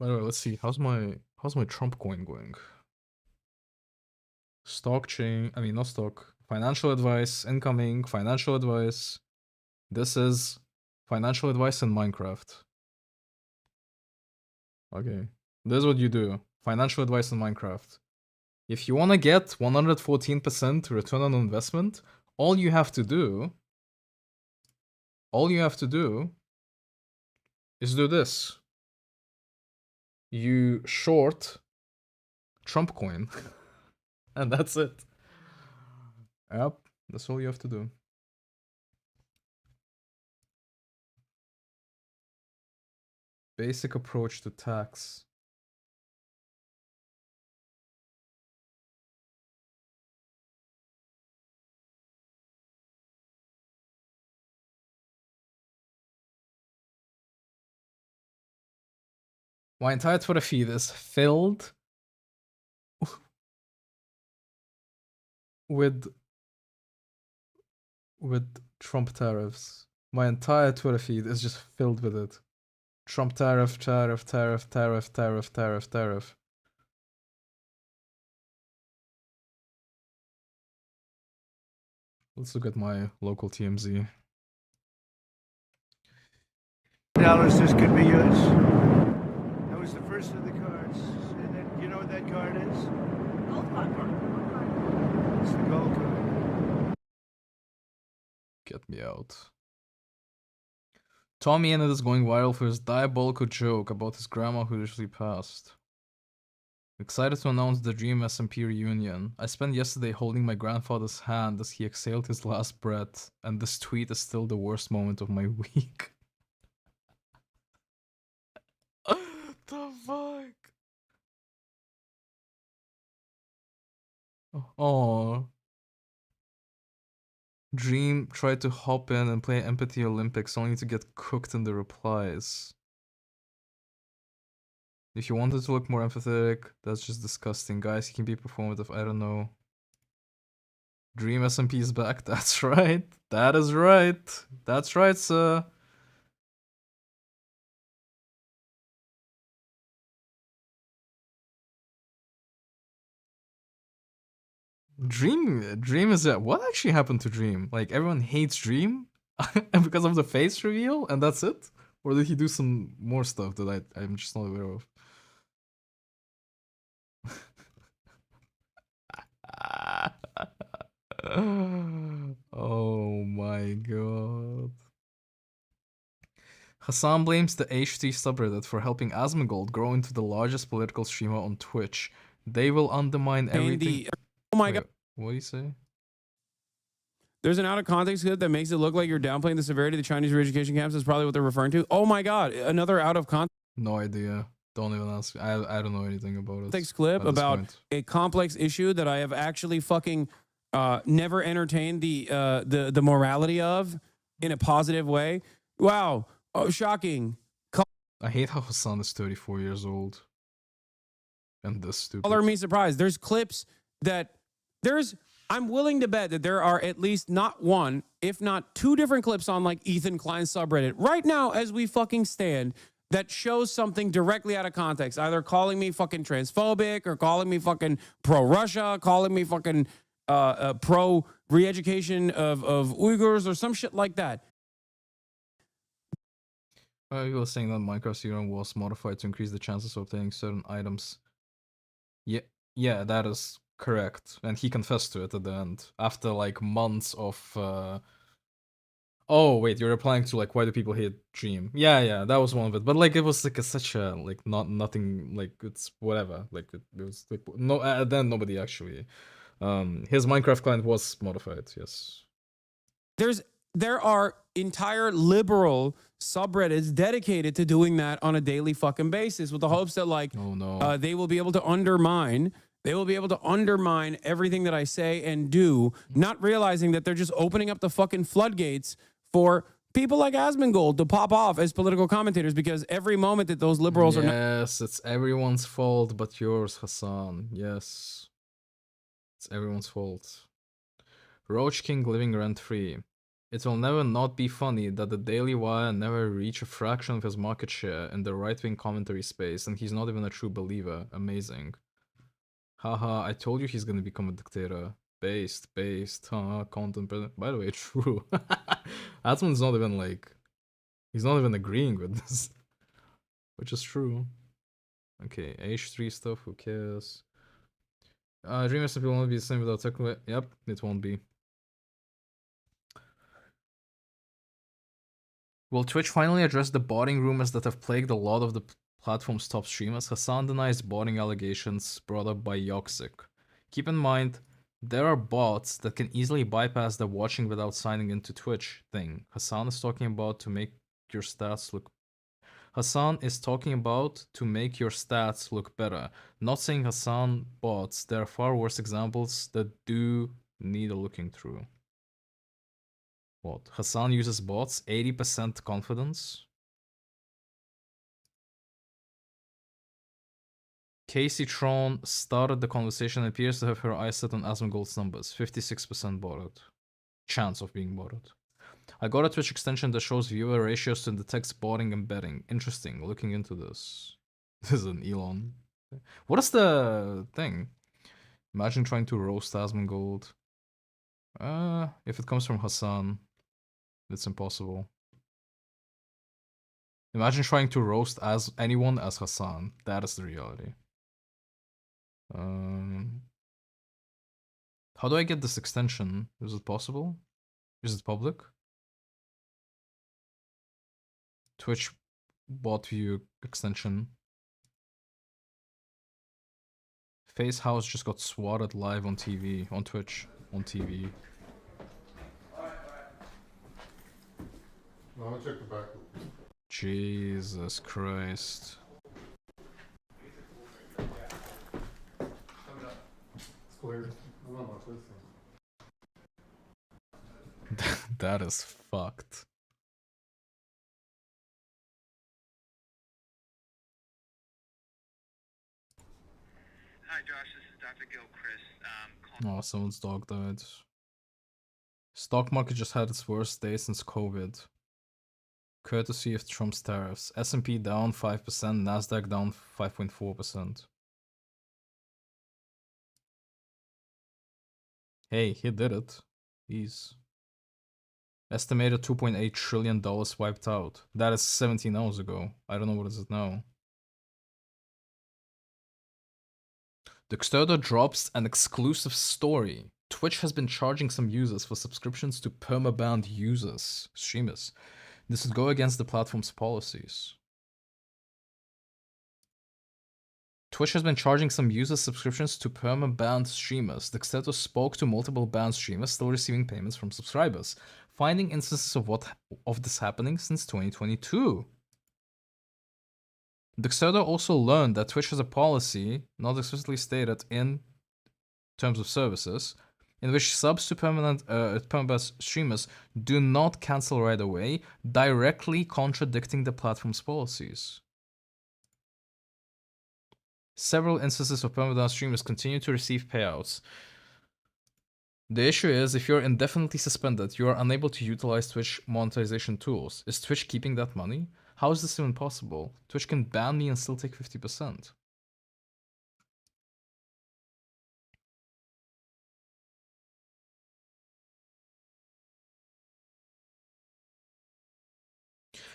A: By the way, let's see. How's my Trump coin going? Stock chain. I mean, not stock. Financial advice incoming. Financial advice. This is financial advice in Minecraft. Okay. This is what you do. Financial advice in Minecraft. If you want to get 114% return on investment, all you have to do is do this. You short Trump coin. And that's it. Yep, that's all you have to do. Basic approach to tax. My entire Twitter feed is filled with Trump tariffs. My entire Twitter feed is just filled with it. Trump tariff, tariff, tariff, tariff, tariff, tariff, tariff. Let's look at my local TMZ.
J: $1 this could be yours. That was the first of the cards. And then, you know what that card is? Gold card. It's the gold card.
A: Get me out. Tommy Ennett is going viral for his diabolical joke about his grandma who recently passed. Excited to announce the Dream SMP reunion. I spent yesterday holding my grandfather's hand as he exhaled his last breath, and this tweet is still the worst moment of my week. The fuck? Oh. Dream tried to hop in and play Empathy Olympics only to get cooked in the replies. If you wanted to look more empathetic, that's just disgusting. Guys, he can be performative, I don't know. Dream SMP is back, that's right. That is right. That's right, sir. Dream is that what actually happened to Dream? Like everyone hates Dream because of the face reveal and that's it? Or did he do some more stuff that I'm just not aware of? Oh my god. Hassan blames the HT subreddit for helping Asmongold grow into the largest political streamer on Twitch. They will undermine everything.
K: Oh my god.
A: What do you say?
K: There's an out of context clip that makes it look like you're downplaying the severity of the Chinese re-education camps. Is probably what they're referring to. Oh my god, another out of context.
A: No idea. Don't even ask. I don't know anything about it.
K: Context clip about a complex issue that I have actually fucking never entertained the morality of in a positive way. Wow. Oh, shocking.
A: I hate how Hassan is 34 years old. And this stupid.
K: Color me surprised. There's clips that I'm willing to bet that there are at least not one, if not two different clips on like Ethan Klein's subreddit right now as we fucking stand that shows something directly out of context, either calling me fucking transphobic or calling me fucking pro-Russia, calling me fucking pro re-education of Uyghurs or some shit like that.
A: You were saying that Minecraft Serum was modified to increase the chances of obtaining certain items. Yeah, that is correct. And he confessed to it at the end. After like months of Oh wait, you're replying to like why do people hate Dream? Yeah, that was one of it. But like it was like such a like nothing like it's whatever. Like it was like no then nobody actually his Minecraft client was modified, yes.
K: There are entire liberal subreddits dedicated to doing that on a daily fucking basis with the hopes that like they will be able to undermine They will be able to undermine everything that I say and do, not realizing that they're just opening up the fucking floodgates for people like Asmongold to pop off as political commentators, because every moment that those liberals are...
A: Yes, it's everyone's fault but yours, Hassan. Yes. It's everyone's fault. Roach King living rent-free. It will never not be funny that the Daily Wire never reach a fraction of his market share in the right-wing commentary space, and he's not even a true believer. Amazing. Haha, I told you he's gonna become a dictator. Based, haha, content. By the way, true. Atman's not even like... He's not even agreeing with this. Which is true. Okay, H3 stuff, who cares? Dream SMP will not be the same without technical... Yep, it won't be. Will Twitch finally address the botting rumors that have plagued a lot of the platform's top streamers? Hassan denies botting allegations brought up by Yoxic. Keep in mind, there are bots that can easily bypass the watching without signing into Twitch thing. Hassan is talking about to make your stats look... Hassan is talking about to make your stats look better. Not saying Hassan bots. There are far worse examples that do need a looking through. What? Hassan uses bots? 80% confidence? Casey Tron started the conversation and appears to have her eyes set on Asmongold's numbers. 56% botted. Chance of being botted. I got a Twitch extension that shows viewer ratios to detect botting and betting. Interesting. Looking into this. This is an Elon. What is the thing? Imagine trying to roast Asmongold. If it comes from Hassan, it's impossible. Imagine trying to roast as anyone as Hassan. That is the reality. How do I get this extension? Is it possible? Is it public? Twitch bot view extension. Face House just got swatted live on TV, on Twitch, on TV.
E: No, I'll check the back.
A: Jesus Christ.
E: It's clear. I'm not about this.
A: That is fucked.
L: Hi Josh, this is Dr. Gilchrist.
A: Oh, someone's dog died. Stock market just had its worst day since COVID. Courtesy of Trump's tariffs. S&P down 5%, Nasdaq down 5.4%. Hey, he did it. He's estimated $2.8 trillion wiped out. That is 17 hours ago. I don't know what is it now. Dexterdo drops an exclusive story. Twitch has been charging some users for subscriptions to permabanned streamers. This would go against the platform's policies. Twitch has been charging some users subscriptions to perma-banned streamers. Dexterdo spoke to multiple banned streamers still receiving payments from subscribers, finding instances of this happening since 2022. Dexterdo also learned that Twitch has a policy, not explicitly stated in terms of services, in which subs to permanent streamers do not cancel right away, directly contradicting the platform's policies. Several instances of permanent streamers continue to receive payouts. The issue is, if you're indefinitely suspended, you are unable to utilize Twitch monetization tools. Is Twitch keeping that money? How is this even possible? Twitch can ban me and still take 50%.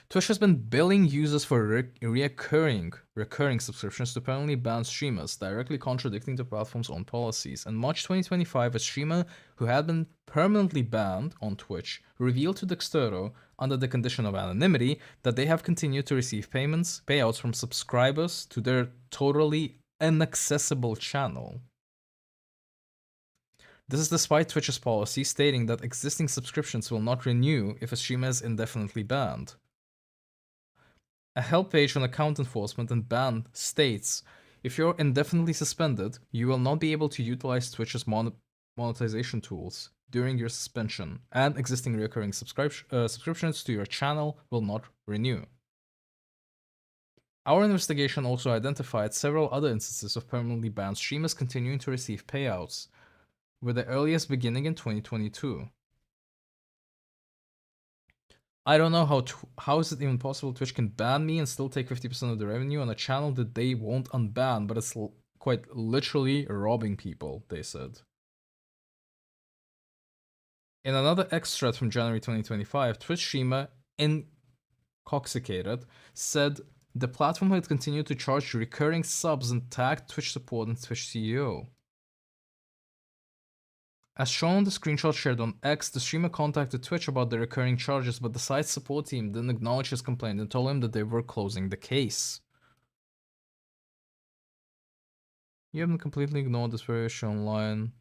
A: Twitch has been billing users for recurring subscriptions to permanently banned streamers, directly contradicting the platform's own policies. In March 2025, a streamer who had been permanently banned on Twitch revealed to Dexterdo, under the condition of anonymity, that they have continued to receive payouts from subscribers to their totally inaccessible channel. This is despite Twitch's policy stating that existing subscriptions will not renew if a streamer is indefinitely banned. A help page on account enforcement and ban states, If you're indefinitely suspended, you will not be able to utilize Twitch's monetization tools during your suspension, and existing recurring subscriptions to your channel will not renew. Our investigation also identified several other instances of permanently banned streamers continuing to receive payouts, with the earliest beginning in 2022. I don't know how is it even possible Twitch can ban me and still take 50% of the revenue on a channel that they won't unban, but it's quite literally robbing people, they said. In another extract from January 2025, Twitch streamer Incoxicated said the platform had continued to charge recurring subs and tagged Twitch support and Twitch CEO. As shown on the screenshot shared on X, the streamer contacted Twitch about the recurring charges, but the site's support team didn't acknowledge his complaint and told him that they were closing the case. You haven't completely ignored this variation online.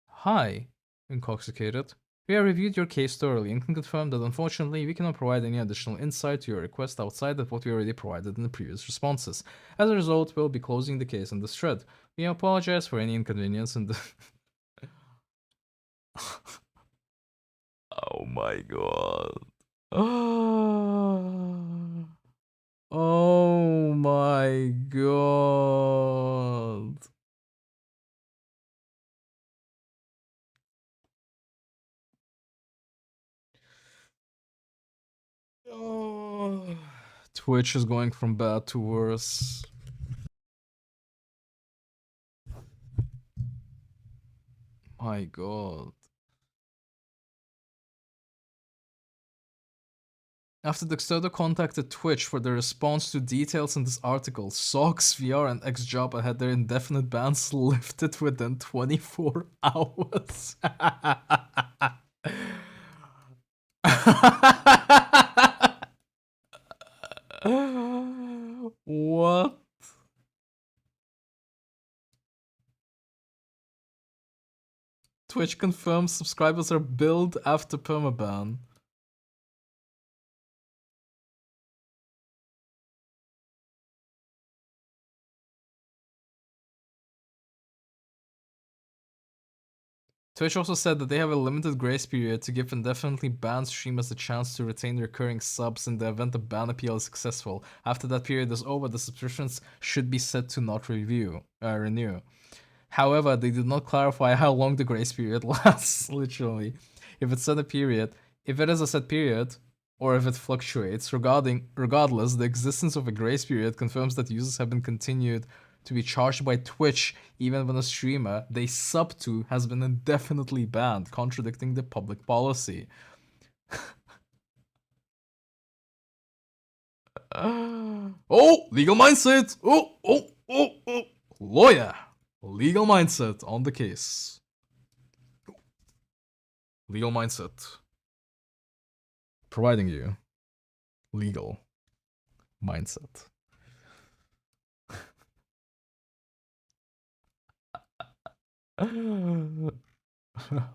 A: Hi, Incoxicated. We have reviewed your case thoroughly and can confirm that unfortunately we cannot provide any additional insight to your request outside of what we already provided in the previous responses. As a result, we'll be closing the case in this thread. We apologize for any inconvenience in the... Oh my god. Oh my god. Oh. Twitch is going from bad to worse. My god. After Dexterdo contacted Twitch for their response to details in this article, Sox, VR, and XJob had their indefinite bans lifted within 24 hours. What? Twitch confirms subscribers are billed after permaban. Twitch also said that they have a limited grace period to give indefinitely banned streamers a chance to retain recurring subs in the event the ban appeal is successful. After that period is over, the subscriptions should be set to not renew. However, they did not clarify how long the grace period lasts, literally. If it's set a period, if it is a set period, or if it fluctuates, regardless, the existence of a grace period confirms that users have been continued to be charged by Twitch even when a streamer they sub to has been indefinitely banned, contradicting the public policy. Oh, legal mindset! Oh! Lawyer! Legal mindset on the case. Legal mindset. Providing you legal mindset.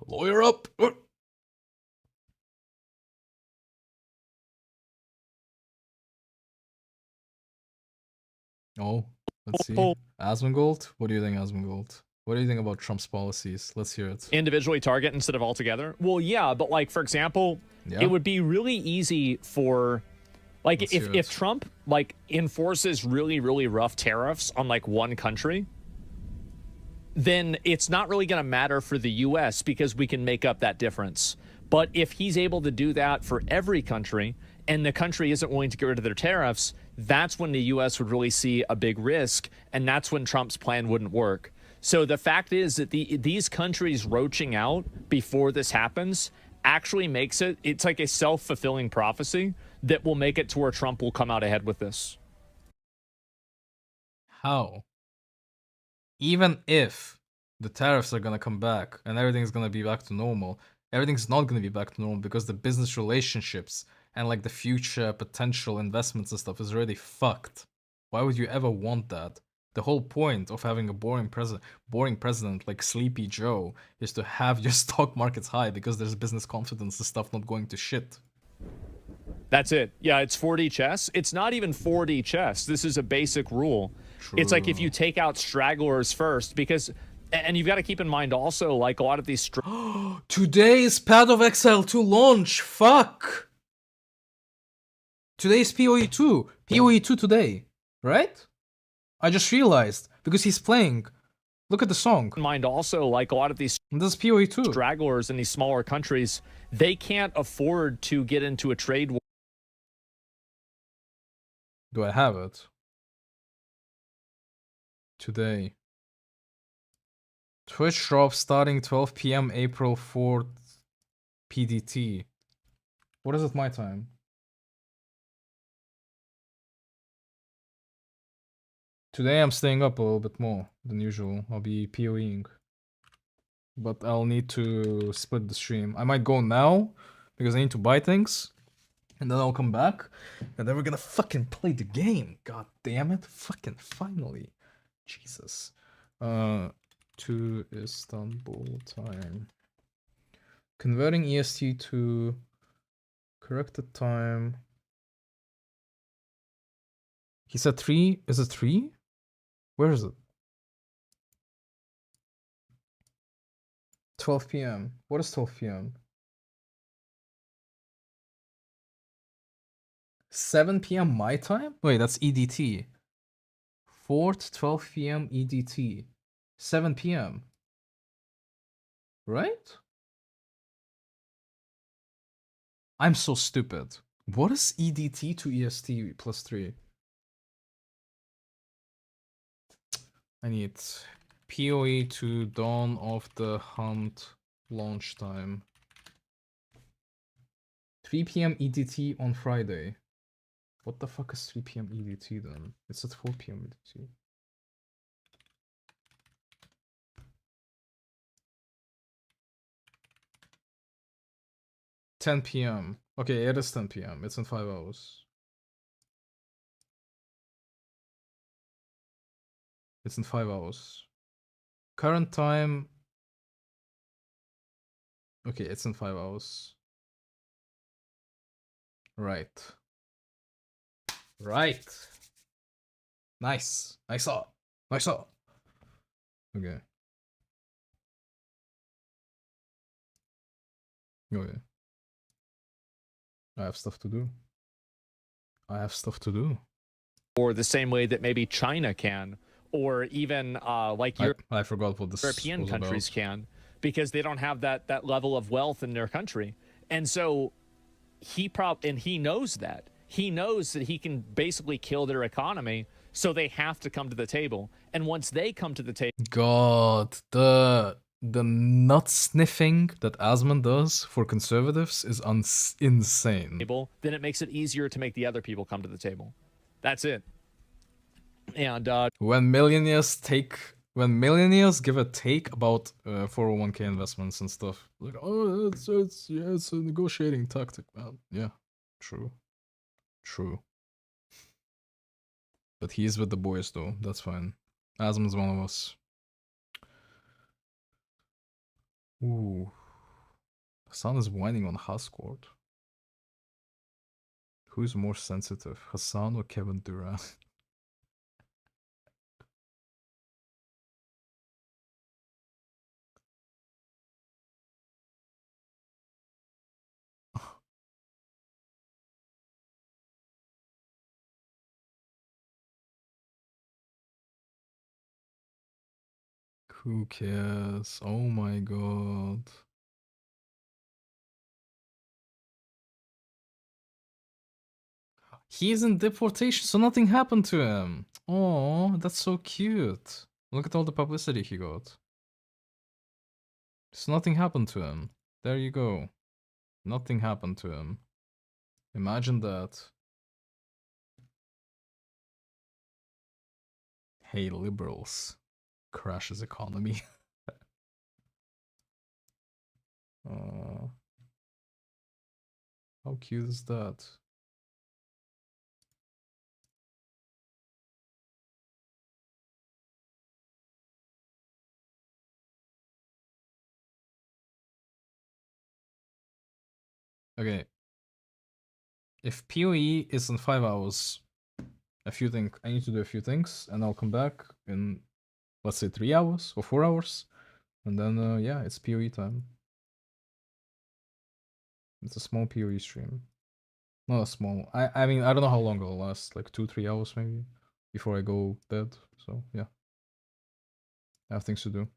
A: Lawyer up! Oh, let's see. Asmongold? What do you think, Asmongold? What do you think about Trump's policies? Let's hear it.
N: Individually target instead of altogether? Well, yeah, but like, for example, it would be really easy for, like, if Trump, like, enforces really, really rough tariffs on, like, one country, then it's not really going to matter for the U.S. because we can make up that difference. But if he's able to do that for every country and the country isn't willing to get rid of their tariffs, that's when the U.S. would really see a big risk, and that's when Trump's plan wouldn't work. So the fact is that these countries roaching out before this happens actually makes it's like a self-fulfilling prophecy that will make it to where Trump will come out ahead with this.
A: How? Even if the tariffs are going to come back and everything's going to be back to normal, everything's not going to be back to normal because the business relationships and like the future potential investments and stuff is already fucked. Why would you ever want that? The whole point of having a boring president like Sleepy Joe is to have your stock markets high because there's business confidence and stuff not going to shit.
N: That's it. Yeah, it's 4D chess. It's not even 4D chess. This is a basic rule. It's like if you take out stragglers first, because, and you've got to keep in mind also, like a lot of these.
A: Today is Path of Exile 2 launch. Fuck. Today is PoE 2. PoE 2 today, right? I just realized because he's playing. Look at the song.
N: Mind also, like a lot of these.
A: This is PoE 2.
N: Stragglers in these smaller countries, they can't afford to get into a trade war.
A: Do I have it? Today. Twitch drop starting 12 p.m. April 4th PDT. What is it my time? Today I'm staying up a little bit more than usual. I'll be PoEing. But I'll need to split the stream. I might go now because I need to buy things. And then I'll come back. And then we're gonna fucking play the game. God damn it. Fucking finally. Jesus. To Istanbul time. Converting EST to corrected time. He said 3. Is it 3? Where is it? 12 p.m. What is 12 p.m.? 7 p.m. my time? Wait, that's EDT. 4th, 12 p.m. EDT. 7 p.m. Right? I'm so stupid. What is EDT to EST plus 3? I need PoE to Dawn of the Hunt launch time. 3 p.m. EDT on Friday. What the fuck is 3 p.m. EDT then? It's at 4 p.m. EDT. $10 p.m. Okay, it is 10 p.m. It's in 5 hours. It's in 5 hours. Current time. Okay, it's in 5 hours. Right. Right. Nice. I saw. I saw. Okay. Okay. I have stuff to do. I have stuff to do.
N: Or the same way that maybe China can, or even like
A: I forgot what this
N: European
A: was
N: countries
A: about.
N: can, because they don't have that level of wealth in their country. And so he knows that. He knows that he can basically kill their economy, so they have to come to the table. And once they come to the table,
A: God, the nut sniffing that Asman does for conservatives is insane.
N: then it makes it easier to make the other people come to the table. That's it. And
A: when millionaires give a take about 401k investments and stuff, like, oh, it's a negotiating tactic, man. Yeah, true. But he's with the boys though. That's fine. Asman's one of us. Ooh, Hassan is whining on Hascourt. Who's more sensitive, Hassan or Kevin Durant? Who cares? Oh my god. He's in deportation, so nothing happened to him. Oh, that's so cute. Look at all the publicity he got. So nothing happened to him. There you go. Nothing happened to him. Imagine that. Hey, liberals. Crashes economy. How cute is that? Okay. If PoE is in 5 hours, a few things. I need to do a few things, and I'll come back in, let's say, 3 hours or 4 hours, and then yeah, it's PoE time. It's a small PoE stream. Not a small. I mean, I don't know how long it'll last. Like 2-3 hours maybe before I go bed. So yeah, I have things to do.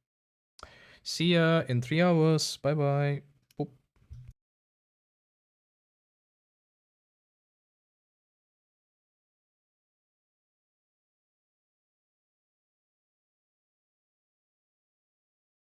A: See ya in 3 hours. Bye bye.